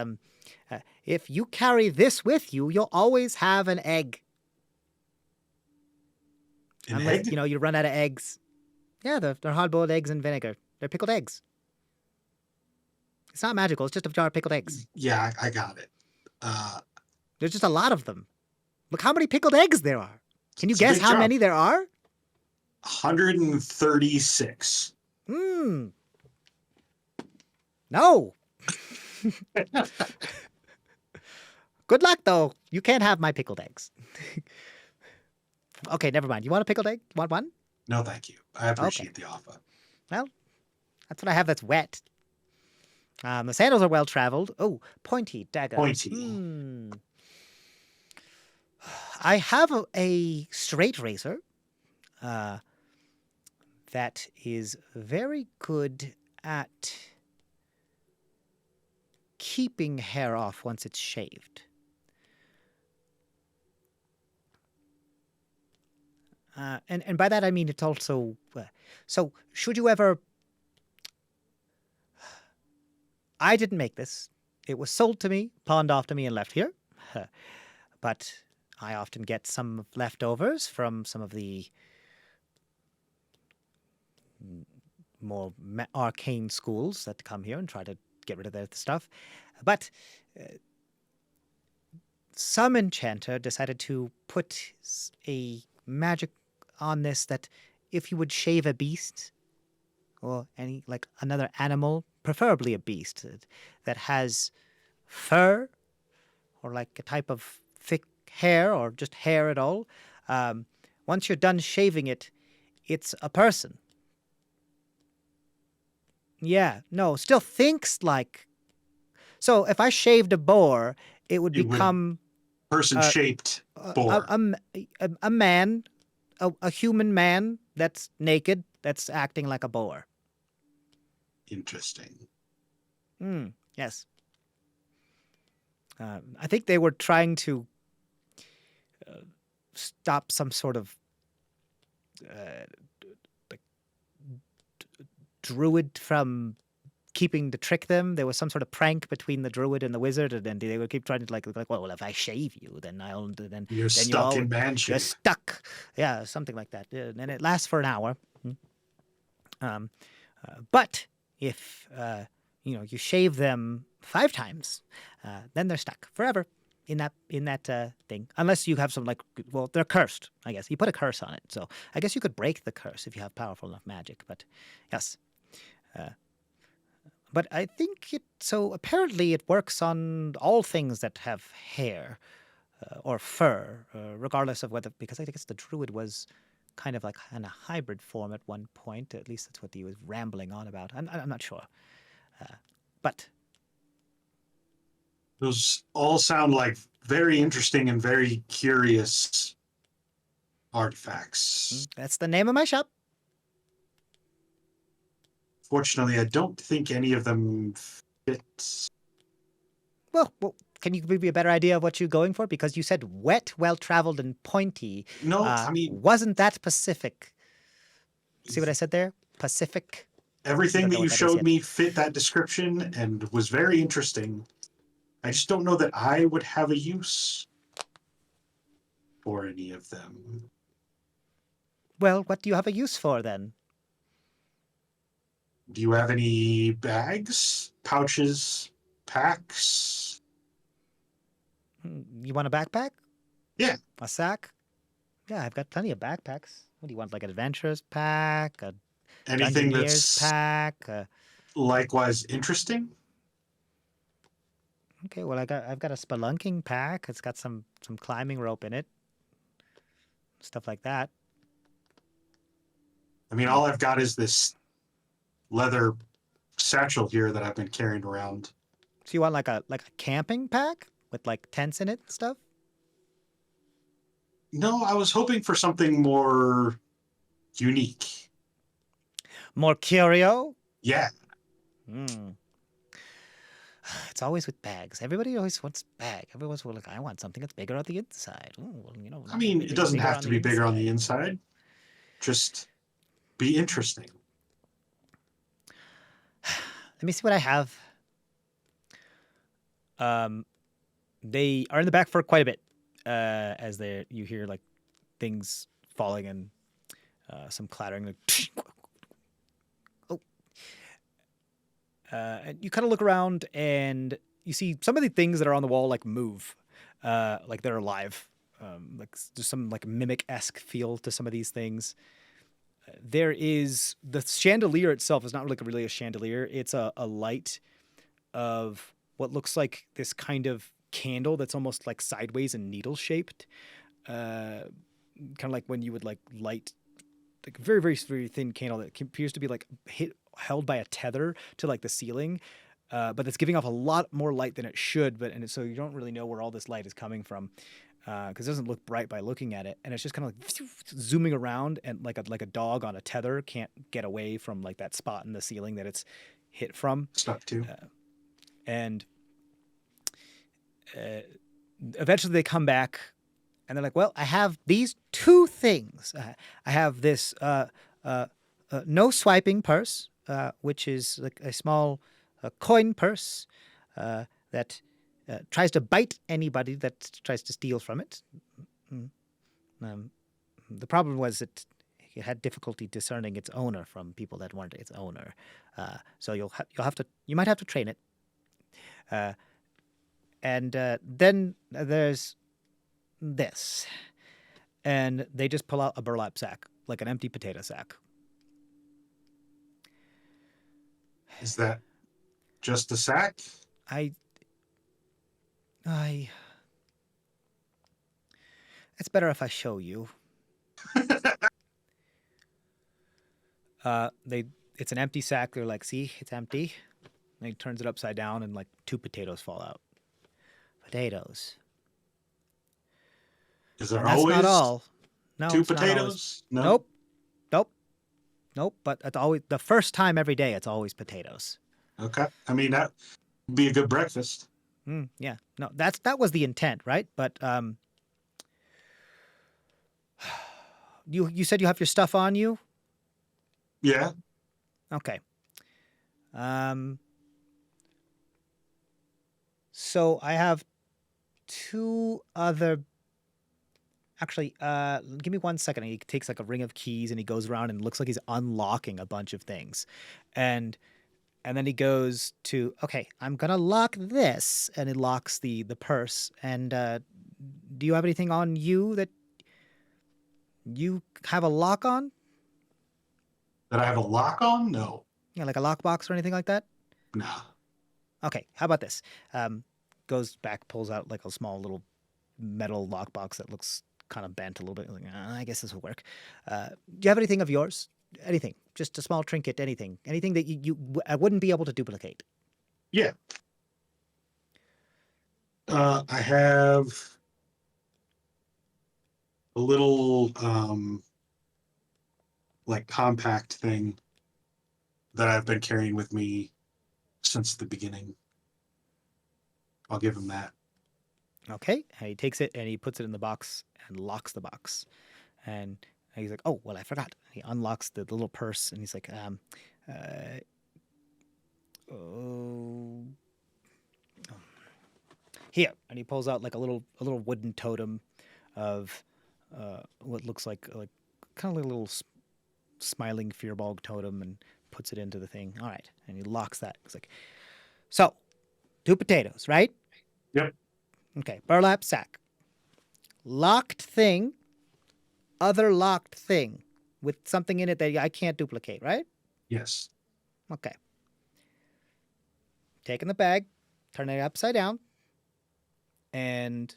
Speaker 6: if you carry this with you, you'll always have an egg.
Speaker 5: an
Speaker 6: Unless,
Speaker 5: egg?
Speaker 6: you run out of eggs. Yeah, they're hard-boiled eggs in vinegar. They're pickled eggs. It's not magical. It's just a jar of pickled eggs.
Speaker 5: Yeah, I got it.
Speaker 6: There's just a lot of them. Look how many pickled eggs there are. Can you
Speaker 5: It's a
Speaker 6: guess
Speaker 5: big
Speaker 6: how
Speaker 5: jar.
Speaker 6: many there are?
Speaker 5: 136.
Speaker 6: No. Good luck, though. You can't have my pickled eggs. Okay, never mind. You want a pickled egg? You want one?
Speaker 5: No, thank you. I appreciate the offer.
Speaker 6: Well, that's what I have that's wet. The sandals are well-traveled. Oh, pointy dagger.
Speaker 5: Pointy.
Speaker 6: I have a straight razor that is very good at keeping hair off once it's shaved. And by that I mean it's also... so, should you ever... I didn't make this. It was sold to me, pawned off to me, and left here. But I often get some leftovers from some of the more arcane schools that come here and try to get rid of their stuff. But some enchanter decided to put a magic on this that if you would shave a beast or any like another animal, preferably a beast that has fur or like a type of thick hair or just hair at all. Once you're done shaving it, it's a person. Yeah, no, still thinks like. So if I shaved a boar, it would
Speaker 5: It would
Speaker 6: become
Speaker 5: person-shaped boar.
Speaker 6: a man, a human man that's naked, that's acting like a boar.
Speaker 5: Interesting.
Speaker 6: Yes. I think they were trying to stop some sort of like druid from keeping to trick them. There was some sort of prank between the druid and the wizard, and then they would keep trying to like well, if I shave you, then
Speaker 5: You're
Speaker 6: then
Speaker 5: stuck in man
Speaker 6: you're
Speaker 5: shape.
Speaker 6: stuck. Yeah, something like that. And it lasts for an hour. But if you shave them 5 times, then they're stuck forever in that thing. Unless you have some they're cursed. I guess you put a curse on it. So I guess you could break the curse if you have powerful enough magic. But yes. But I think so apparently it works on all things that have hair or fur, regardless of whether, because I guess the druid was kind of like in a hybrid form at one point. At least that's what he was rambling on about. I'm not sure. But
Speaker 5: Those all sound like very interesting and very curious artifacts.
Speaker 6: that's the name of my shop.
Speaker 5: Fortunately, I don't think any of them fit.
Speaker 6: Well, can you give me a better idea of what you're going for? Because you said wet, well-traveled, and pointy.
Speaker 5: No, I mean,
Speaker 6: wasn't that Pacific? See what I said there? Pacific.
Speaker 5: everything that
Speaker 6: know
Speaker 5: you
Speaker 6: what that is
Speaker 5: showed
Speaker 6: yet.
Speaker 5: me fit that description and was very interesting. I just don't know that I would have a use for any of them.
Speaker 6: Well, what do you have a use for then?
Speaker 5: Do you have any bags, pouches, packs?
Speaker 6: You want a backpack?
Speaker 5: Yeah.
Speaker 6: A sack? Yeah, I've got plenty of backpacks. What do you want? Like an adventurer's pack? A
Speaker 5: Anything
Speaker 6: dungeoneer's
Speaker 5: that's
Speaker 6: pack?
Speaker 5: likewise interesting?
Speaker 6: Okay, well, I've got a spelunking pack. It's got some climbing rope in it. Stuff like that.
Speaker 5: I mean, all I've got is this leather satchel here that I've been carrying around.
Speaker 6: So you want like a camping pack with like tents in it and stuff?
Speaker 5: No, I was hoping for something more unique.
Speaker 6: More curio?
Speaker 5: Yeah.
Speaker 6: It's always with bags. Everybody always wants bag. Everyone's like, I want something that's bigger on the inside. Ooh, well,
Speaker 5: I mean, it doesn't have to be bigger on the
Speaker 6: inside.
Speaker 5: inside. Just be interesting.
Speaker 6: Let me see what I have. They are in the back for quite a bit. As you hear like things falling and some clattering. Like, oh. And you kind of look around and you see some of the things that are on the wall like move, like they're alive. Like there's some like mimic-esque feel to some of these things. There is the chandelier itself is not really a chandelier. It's a light of what looks like this kind of candle that's almost like sideways and needle shaped. Kind of like when you would like light like a very, very, very thin candle that appears to be like held by a tether to like the ceiling. But it's giving off a lot more light than it should. So you don't really know where all this light is coming from. Because it doesn't look bright by looking at it, and it's just kind of like zooming around, and like a dog on a tether can't get away from like that spot in the ceiling that it's hit from.
Speaker 5: Stuck to.
Speaker 6: And eventually they come back, and they're like, "Well, I have these 2 things. I have this no swiping purse, which is like a small coin purse that." Tries to bite anybody that tries to steal from it. The problem was that it had difficulty discerning its owner from people that weren't its owner. So you might have to train it. And then there's this, and they just pull out a burlap sack
Speaker 4: like an empty potato sack.
Speaker 5: Is that just a sack?
Speaker 4: I. It's better if I show you. It's an empty sack. They're like, see, it's empty. And he turns it upside down, and like 2 potatoes fall out. Potatoes.
Speaker 5: Is there
Speaker 4: And that's
Speaker 5: always
Speaker 4: not all. No,
Speaker 5: 2
Speaker 4: it's not always.
Speaker 5: potatoes? No.
Speaker 4: Nope. But it's always the first time every day. It's always potatoes.
Speaker 5: Okay. I mean, that would be a good breakfast.
Speaker 4: Yeah. No, that was the intent, right? But you said you have your stuff on you.
Speaker 5: Yeah.
Speaker 4: Okay. So I have 2 other. Actually, give me 1 second. He takes like a ring of keys and he goes around and looks like he's unlocking a bunch of things, and then he goes to, okay, I'm gonna lock this, and he locks the purse. And do you have anything on you that you have a lock on?
Speaker 5: That I have a lock on? No.
Speaker 4: Yeah, like a lockbox or anything like that?
Speaker 5: Nah.
Speaker 4: Okay, how about this? Goes back, pulls out like a small little metal lockbox that looks kind of bent a little bit. Like, I guess this will work. Do you have anything of yours? Anything? Just a small trinket, anything? Anything that I wouldn't be able to duplicate?
Speaker 5: Yeah. I have a little like compact thing that I've been carrying with me since the beginning. I'll give him that.
Speaker 4: Okay, and he takes it and he puts it in the box and locks the box. And he's like, oh, well, I forgot. He unlocks the little purse and he's like, here. And he pulls out like a little wooden totem of what looks like kind of like a little smiling fearbog totem, and puts it into the thing. All right, and he locks that. He's like, so 2 potatoes, right?
Speaker 5: Yep.
Speaker 4: Okay, burlap sack. Locked thing, other locked thing with something in it that I can't duplicate, right?
Speaker 5: Yes.
Speaker 4: Okay. Taking the bag, turning it upside down, and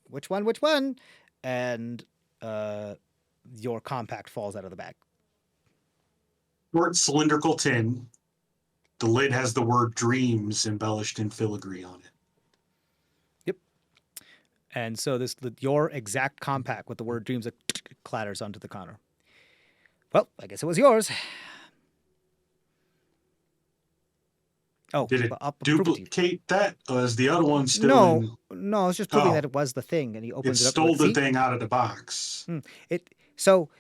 Speaker 4: which one? And your compact falls out of the bag.
Speaker 5: Short cylindrical tin. The lid has the word dreams embellished in filigree on it.
Speaker 4: Yep. And so your exact compact with the word dreams clatters onto the counter. Well, I guess it was yours. Oh,
Speaker 5: Did it
Speaker 4: well, I'll prove it to you.
Speaker 5: duplicate that, or is the other one still in?
Speaker 4: No, it's just proving
Speaker 5: Oh.
Speaker 4: that it was the thing, and he
Speaker 5: It
Speaker 4: opens it up.
Speaker 5: stole the
Speaker 4: See?
Speaker 5: thing out of the box.
Speaker 4: So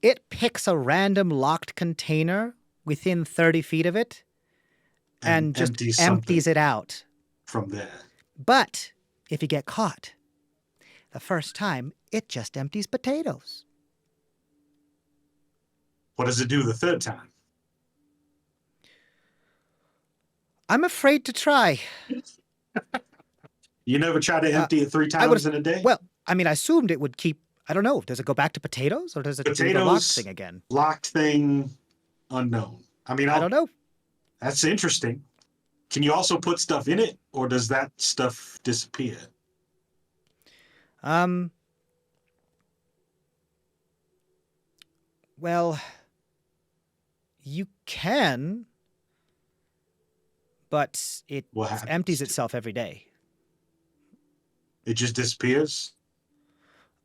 Speaker 4: it picks a random locked container within 30 feet of it and just empties it out.
Speaker 5: From there.
Speaker 4: But if you get caught, the first time, it just empties potatoes.
Speaker 5: What does it do the third time?
Speaker 4: I'm afraid to try.
Speaker 5: You never try to empty it 3 times in a day?
Speaker 4: Well, I mean, I assumed it would keep. I don't know. Does it go back to potatoes, or does it do the locked thing again?
Speaker 5: Locked thing, unknown. I mean,
Speaker 4: I don't know.
Speaker 5: That's interesting. Can you also put stuff in it, or does that stuff disappear?
Speaker 4: Well, you can, but it
Speaker 5: What happens
Speaker 4: empties
Speaker 5: to
Speaker 4: itself every day.
Speaker 5: It just disappears?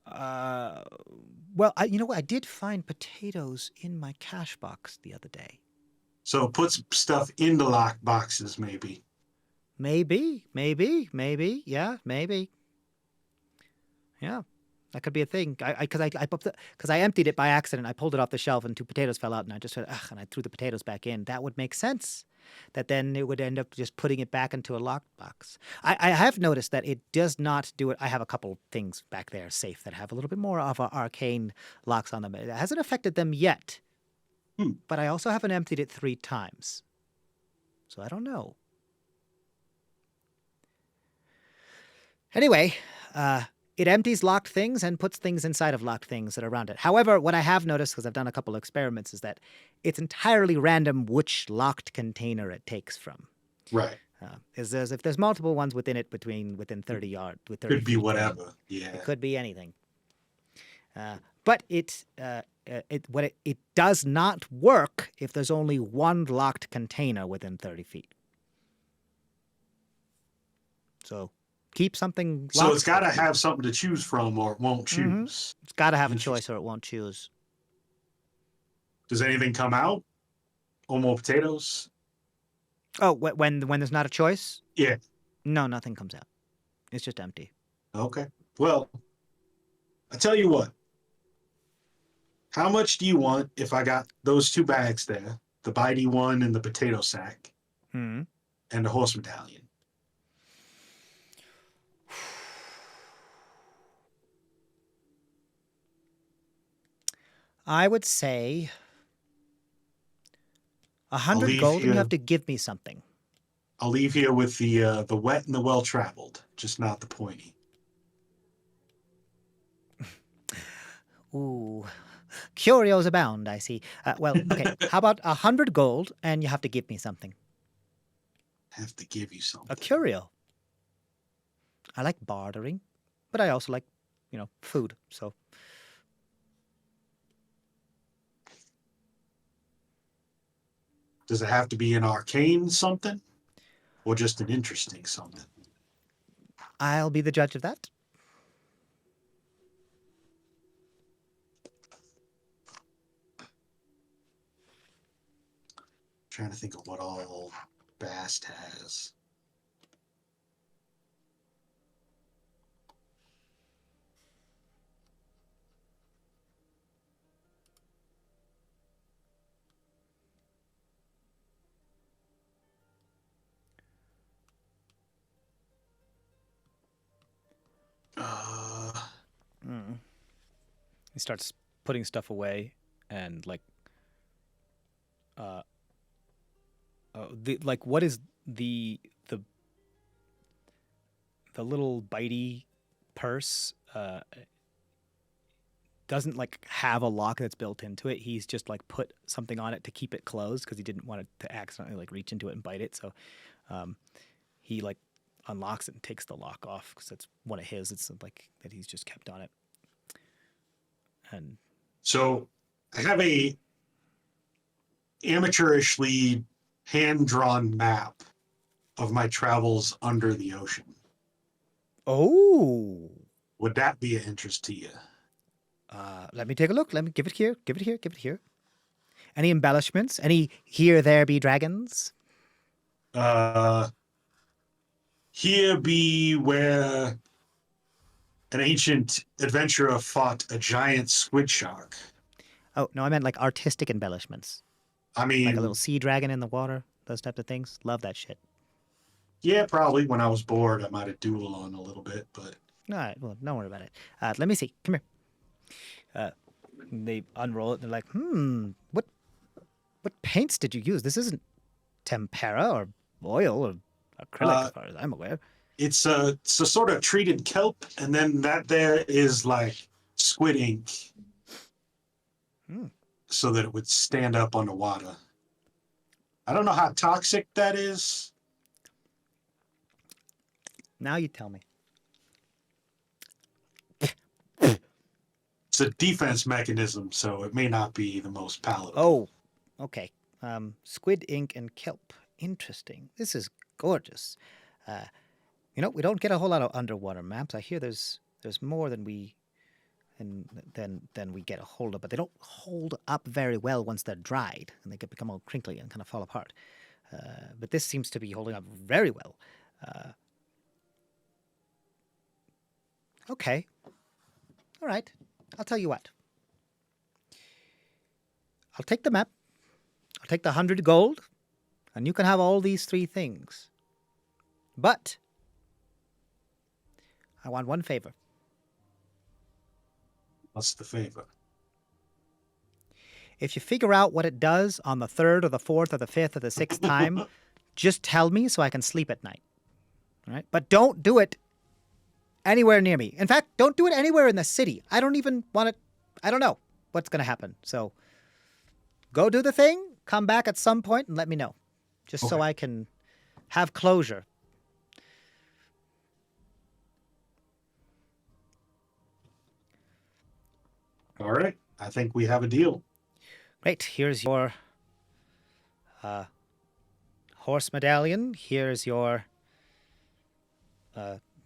Speaker 4: Well, you know what? I did find potatoes in my cash box the other day.
Speaker 5: So it puts stuff in the locked boxes, maybe.
Speaker 4: Maybe. Yeah, maybe. Yeah, that could be a thing. Because I emptied it by accident. I pulled it off the shelf and 2 potatoes fell out, and I just said, and I threw the potatoes back in. That would make sense. That then it would end up just putting it back into a locked box. I have noticed that it does not do it. I have a couple things back there safe that have a little bit more of arcane locks on them. It hasn't affected them yet. But I also haven't emptied it 3 times. So I don't know. Anyway,
Speaker 6: it empties locked things and puts things inside of locked things that are around it. However, what I have noticed, because I've done a couple of experiments, is that it's entirely random which locked container it takes from.
Speaker 5: Right.
Speaker 6: If there's multiple ones within it within 30 yards, with 30
Speaker 5: Could be
Speaker 6: feet,
Speaker 5: whatever. Yeah.
Speaker 6: it could be anything. But it does not work if there's only one locked container within 30 feet. So keep something locked.
Speaker 5: So it's got to have something to choose from, or it won't choose.
Speaker 6: It's got to have a choice, or it won't choose.
Speaker 5: Does anything come out? More potatoes?
Speaker 6: Oh, when there's not a choice?
Speaker 5: Yeah.
Speaker 6: No, nothing comes out. It's just empty.
Speaker 5: Okay. Well, I tell you what. How much do you want if I got those 2 bags there, the bitey one and the potato sack,
Speaker 6: Hmm.
Speaker 5: and the horse medallion?
Speaker 6: I would say 100
Speaker 5: leave
Speaker 6: gold, and you
Speaker 5: you-
Speaker 6: have to give me something.
Speaker 5: I'll leave here with the wet and the well-traveled, just not the pointy.
Speaker 6: Ooh, curios abound, I see. Well, okay, how about 100 gold, and you have to give me something?
Speaker 5: Have to give you something.
Speaker 6: A curio. I like bartering, but I also like, food, so...
Speaker 5: Does it have to be an arcane something, or just an interesting something?
Speaker 6: I'll be the judge of that.
Speaker 5: Trying to think of what all Bast has.
Speaker 4: He starts putting stuff away, and what is the little bitey purse? Doesn't have a lock that's built into it. He's just put something on it to keep it closed because he didn't want it to accidentally reach into it and bite it. So he unlocks it and takes the lock off because that's one of his. It's that he's just kept on it. And
Speaker 5: So I have a amateurishly hand-drawn map of my travels under the ocean.
Speaker 6: Oh.
Speaker 5: Would that be of interest to you?
Speaker 6: Let me take a look. Let me give it here. Give it here. Give it here. Any embellishments? Any here there be dragons?
Speaker 5: Here be where an ancient adventurer fought a giant squid shark.
Speaker 6: Oh, no, I meant artistic embellishments.
Speaker 5: I mean,
Speaker 6: Like a little sea dragon in the water, those types of things. Love that shit.
Speaker 5: yeah, probably when I was bored, I might have doodled on a little bit, but
Speaker 6: All right, well, don't worry about it. Let me see. Come here.
Speaker 4: they unroll it. They're like,
Speaker 6: What paints did you use? This isn't tempera or oil or acrylic, as far as I'm aware.
Speaker 5: it's a sort of treated kelp, and then that there is squid ink, so that it would stand up underwater. I don't know how toxic that is.
Speaker 6: Now you tell me.
Speaker 5: It's a defense mechanism, so it may not be the most palatable.
Speaker 6: Oh, okay. Squid ink and kelp. Interesting. This is gorgeous. We don't get a whole lot of underwater maps. I hear there's more than we get a hold of, but they don't hold up very well once they're dried, and they become all crinkly and kind of fall apart. But this seems to be holding up very well. Okay. All right. I'll tell you what. I'll take the map. I'll take the 100 gold, and you can have all these 3 things. But I want one favor.
Speaker 5: What's the favor?
Speaker 6: If you figure out what it does on the 3rd or the 4th or the 5th or the 6th time, just tell me so I can sleep at night. All right? But don't do it anywhere near me. In fact, don't do it anywhere in the city. I don't even want to. I don't know what's going to happen. So go do the thing, come back at some point and let me know. Just so
Speaker 5: Okay.
Speaker 6: I can have closure.
Speaker 5: All right. I think we have a deal.
Speaker 6: Great. Here's your horse medallion. Here's your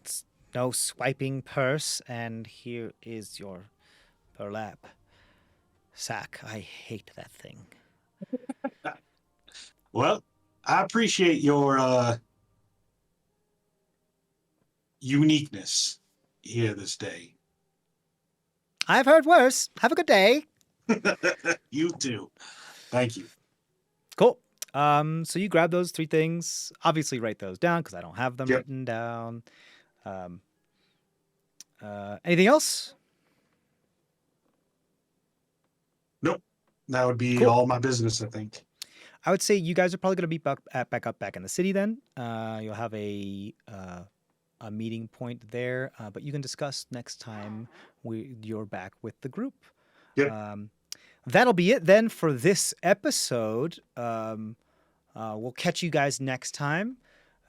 Speaker 6: snow swiping purse. And here is your burlap sack. I hate that thing.
Speaker 5: Well, I appreciate your uniqueness here this day.
Speaker 6: I've heard worse. Have a good day.
Speaker 5: You too. Thank you.
Speaker 4: Cool. So you grab those 3 things. Obviously, write those down because I don't have them
Speaker 5: Yep.
Speaker 4: written down. Anything else?
Speaker 5: Nope. That would be
Speaker 4: Cool.
Speaker 5: all my business, I think.
Speaker 4: I would say you guys are probably going to be back in the city then. You'll have a meeting point there, but you can discuss next time you're back with the group.
Speaker 5: Yep.
Speaker 4: That'll be it then for this episode. We'll catch you guys next time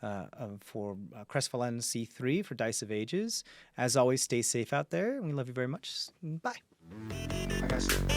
Speaker 4: for CrestVahllen C3 for Dice of Ages. As always, stay safe out there, and we love you very much. Bye.
Speaker 5: Like I said.